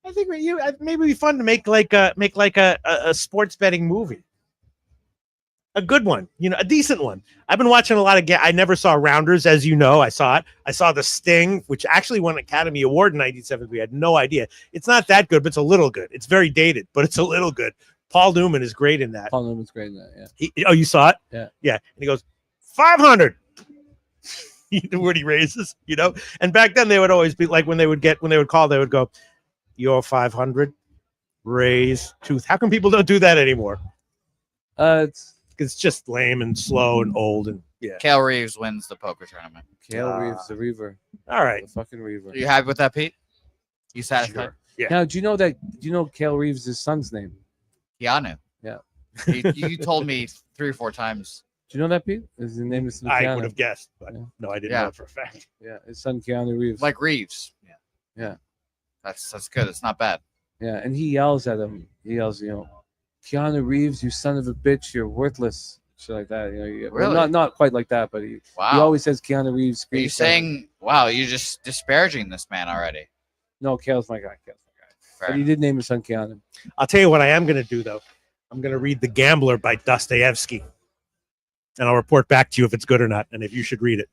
I think maybe it'd be fun to make like a sports betting movie. A good one, a decent one. I've been watching a lot of. I never saw Rounders, as you know. I saw it. I saw The Sting, which actually won an Academy Award in '97. We had no idea. It's not that good, but it's a little good. It's very dated, but it's a little good. Paul Newman is great in that. Paul Newman's great in that. Yeah. You saw it? Yeah. Yeah. And he goes 500. The word he raises, And back then they would always be like when they would call, they would go, "You're 500, raise tooth." How come people don't do that anymore? It's just lame and slow and old and yeah. Kale Reeves wins the poker tournament. Kale Reeves, the Reaver. All right. The fucking Reaver. Are you happy with that, Pete? You satisfied? Sure. Yeah. Now, do you know Kale Reeves' son's name? Keanu. Yeah. You told me 3 or 4 times. Do you know that, Pete? His name is I Keanu. would have guessed, but no, I didn't know it for a fact. Yeah, his son Keanu Reeves. Like Reeves. Yeah. Yeah. That's good. It's not bad. Yeah, and he yells at him. He yells, Keanu Reeves, you son of a bitch, you're worthless. Shit like that. Well, Really? not quite like that, but he always says Keanu Reeves. Are you saying, wow, you're just disparaging this man already? No, Kale's my guy. Fair But he did name his son Keanu. I'll tell you what I am going to do though. I'm going to read The Gambler by Dostoevsky, and I'll report back to you if it's good or not, and if you should read it.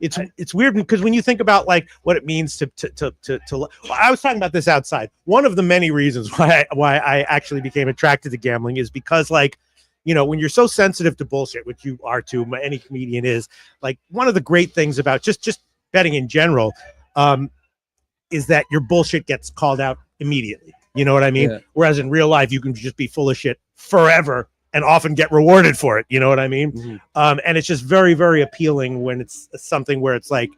It's weird because when you think about like what it means to I was talking about this outside. One of the many reasons why I actually became attracted to gambling is because when you're so sensitive to bullshit, which you are too, any comedian is, like one of the great things about just betting in general is that your bullshit gets called out immediately. You know what I mean? Yeah. Whereas in real life, you can just be full of shit forever and often get rewarded for it. You know what I mean? Mm-hmm. And it's just very, very appealing when it's something where it's like,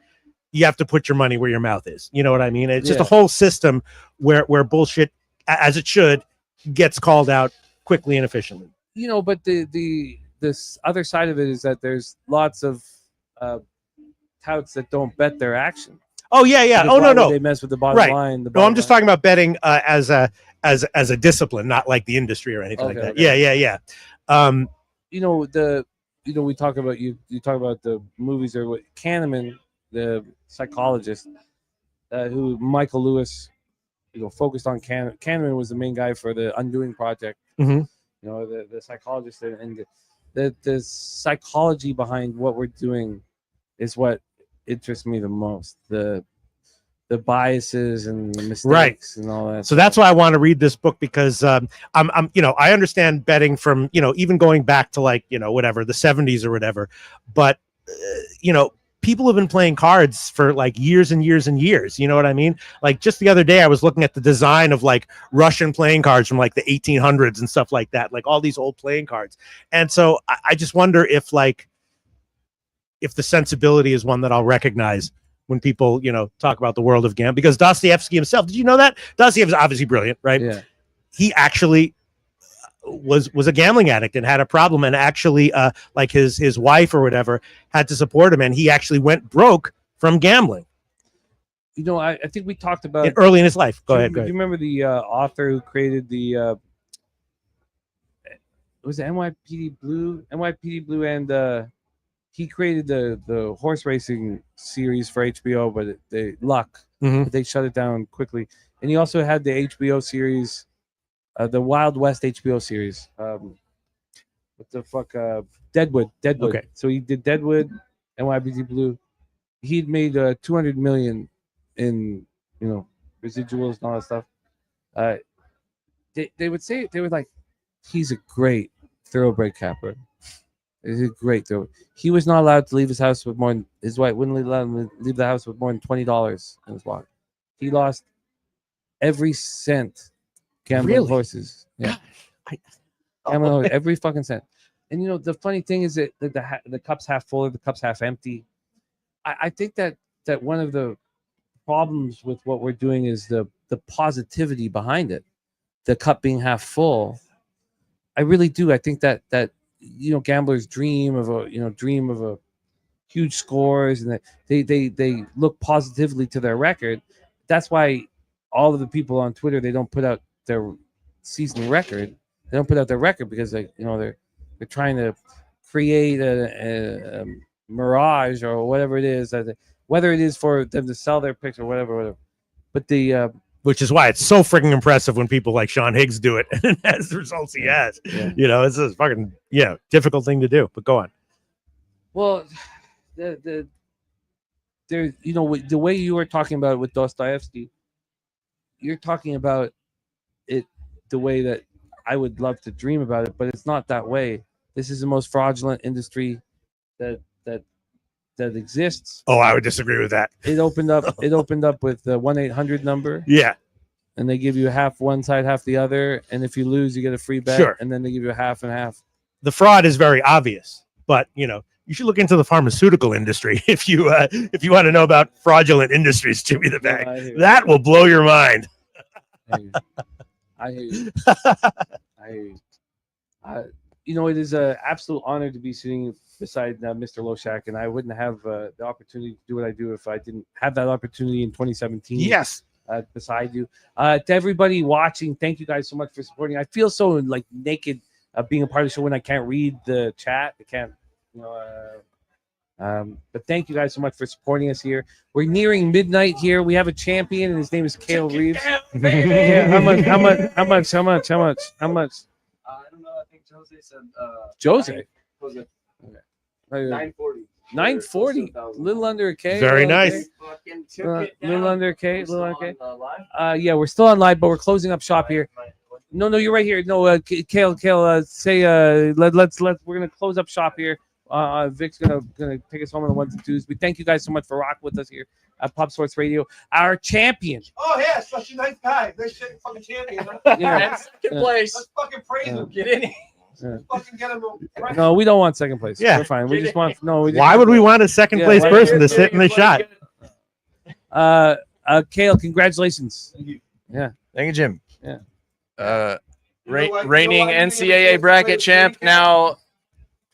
you have to put your money where your mouth is. You know what I mean? It's just a whole system where bullshit, as it should, gets called out quickly and efficiently. But this other side of it is that there's lots of touts that don't bet their action. Oh yeah. Because Oh why would no. they mess with the bottom Right. line. No, I'm just talking about betting as a discipline, not like the industry or anything like that. Okay. Yeah. We talk about you talk about the movies or what Kahneman, the psychologist, who Michael Lewis, focused on Kahneman was the main guy for the Undoing Project. Mhm. The psychologist and the psychology behind what we're doing is what interests me the most. The biases and the mistakes and all that. So that's why I want to read this book, because I'm I understand betting from even going back to whatever the 70s or whatever, but people have been playing cards for like years and years and years. You know what I mean? Like just the other day I was looking at the design of like Russian playing cards from like the 1800s and stuff like that, like all these old playing cards. And so I just wonder if the sensibility is one that I'll recognize when people, talk about the world of gambling, because Dostoevsky himself, did you know that? Dostoevsky was obviously brilliant, right? Yeah. He actually was a gambling addict and had a problem, and actually like his wife or whatever had to support him, and he actually went broke from gambling. I think we talked about early in his life. Go ahead. Do you remember the author who created the was it NYPD Blue, and he created the horse racing series for HBO, but but they shut it down quickly. And he also had the HBO series, the Wild West HBO series. What the fuck? Deadwood. Okay. So he did Deadwood, NYPD Blue. He'd made $200 million in residuals and all that stuff. They would say, they were like, he's a great thoroughbred capper. He's a great though. He was not allowed to leave his house with more than his wife wouldn't allow him to leave the house with more than $20 in his wallet. He lost every cent gambling Really? horses. Yeah, gambling horses, every fucking cent. And the funny thing is that the cup's half full or the cup's half empty. I think that one of the problems with what we're doing is the positivity behind it. The cup being half full. I really do. I think that gamblers dream of a huge scores, and they look positively to their record. That's why all of the people on Twitter, they don't put out their season record. They don't put out their record because they're trying to create a mirage or whatever it is, whether it is for them to sell their picks or whatever. But which is why it's so freaking impressive when people like Sean Higgs do it and has the results he has. Yeah. It's a fucking difficult thing to do. But go on. Well, the way you were talking about it with Dostoevsky, you're talking about it the way that I would love to dream about it, but it's not that way. This is the most fraudulent industry that exists. Oh, I would disagree with that. It opened up with the 1-800 number. Yeah. And they give you half one side, half the other, and if you lose, you get a free bet. Sure. And then they give you a half and half. The fraud is very obvious, but you should look into the pharmaceutical industry if you want to know about fraudulent industries. Jimmy the Bag, that will blow your mind. I hear you. It is an absolute honor to be sitting beside Mr. Loshak, and I wouldn't have the opportunity to do what I do if I didn't have that opportunity in 2017. Yes. Beside you, to everybody watching, thank you guys so much for supporting. I feel so like naked being a part of the show when I can't read the chat. I can't, but thank you guys so much for supporting us here. We're nearing midnight here. We have a champion, and his name is Cale Reeves. Yeah, how much? I don't know. I think Jose said. Jose. Jose. Okay. 940. 940. Little under a K. Very little nice. Little under a K. Little under a K. Yeah, we're still on live, but we're closing up shop here. No, you're right here. No, Cale, say let's we're gonna close up shop here. Vic's gonna take us home on the ones and twos. We thank you guys so much for rocking with us here at Pop Sports Radio. Our champion. Oh yeah, such a nice guy. Nice shit, fucking champion. Yeah. Second place. Let's fucking praise him. Get in here. Fucking get him. No, we don't want second place. Yeah. We're fine. We just want Why would we want a second place person to sit in the shot? Cale, congratulations. Thank you. Yeah. Thank you, Jim. Yeah. Reigning NCAA bracket champ, now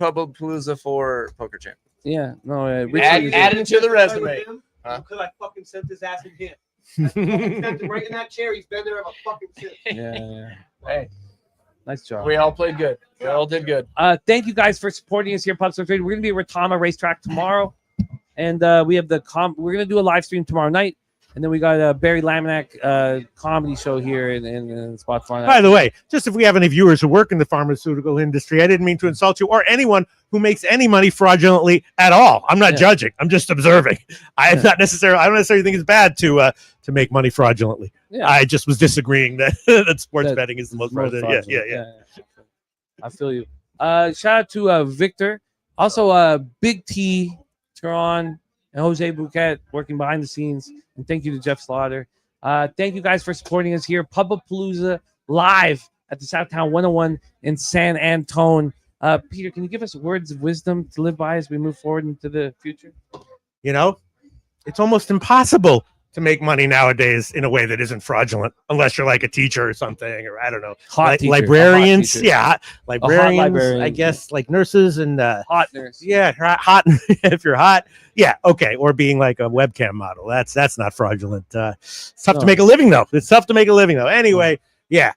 Pubapalooza for poker champ. Yeah, no. Add it to the resume. Because I fucking sent his ass in here. I fucking sent him right in that chair. He's been there ever fucking since. Yeah. Hey, nice job. we all played good. We all did good. Thank you guys for supporting us here at Pop Sports Radio. We're gonna be at Retama Racetrack tomorrow, and we have we're gonna do a live stream tomorrow night, And then we got Barry Laminack comedy show here in Spotify. By the way, just if we have any viewers who work in the pharmaceutical industry, I didn't mean to insult you or anyone who makes any money fraudulently at all. I'm not judging. I'm just observing. I don't necessarily think it's bad to make money fraudulently. Yeah. I just was disagreeing that that sports betting is the most fraudulent. Yeah. I feel you. Shout out to Victor. Also, Big T, Teron, and Jose Bouquet working behind the scenes. And thank you to Jeff Slaughter. Thank you guys for supporting us here. Pubapalooza live at the Southtown 101 in San Antone. Peter, can you give us words of wisdom to live by as we move forward into the future? You know, it's almost impossible to make money nowadays in a way that isn't fraudulent, unless you're like a teacher or something, or I don't know, librarians. Yeah, librarians. I guess like nurses and hot nurse. Yeah, hot. If you're hot, yeah, okay. Or being like a webcam model. That's not fraudulent. It's tough to make a living though. It's tough to make a living though. Anyway, yeah,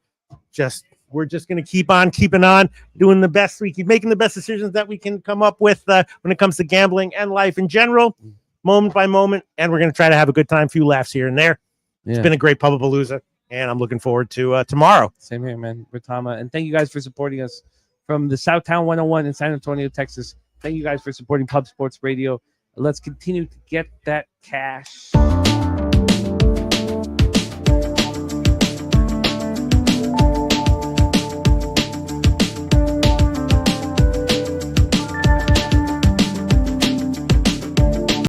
we're just gonna keep on keeping on doing the best. We keep making the best decisions that we can come up with when it comes to gambling and life in general. Moment by moment, and we're going to try to have a good time, few laughs here and there. It's been a great Pubapalooza, and I'm looking forward to tomorrow. Same here, man. Ritama, and thank you guys for supporting us from the Southtown 101 in San Antonio, Texas. Thank you guys for supporting Pub Sports Radio. Let's continue to get that cash.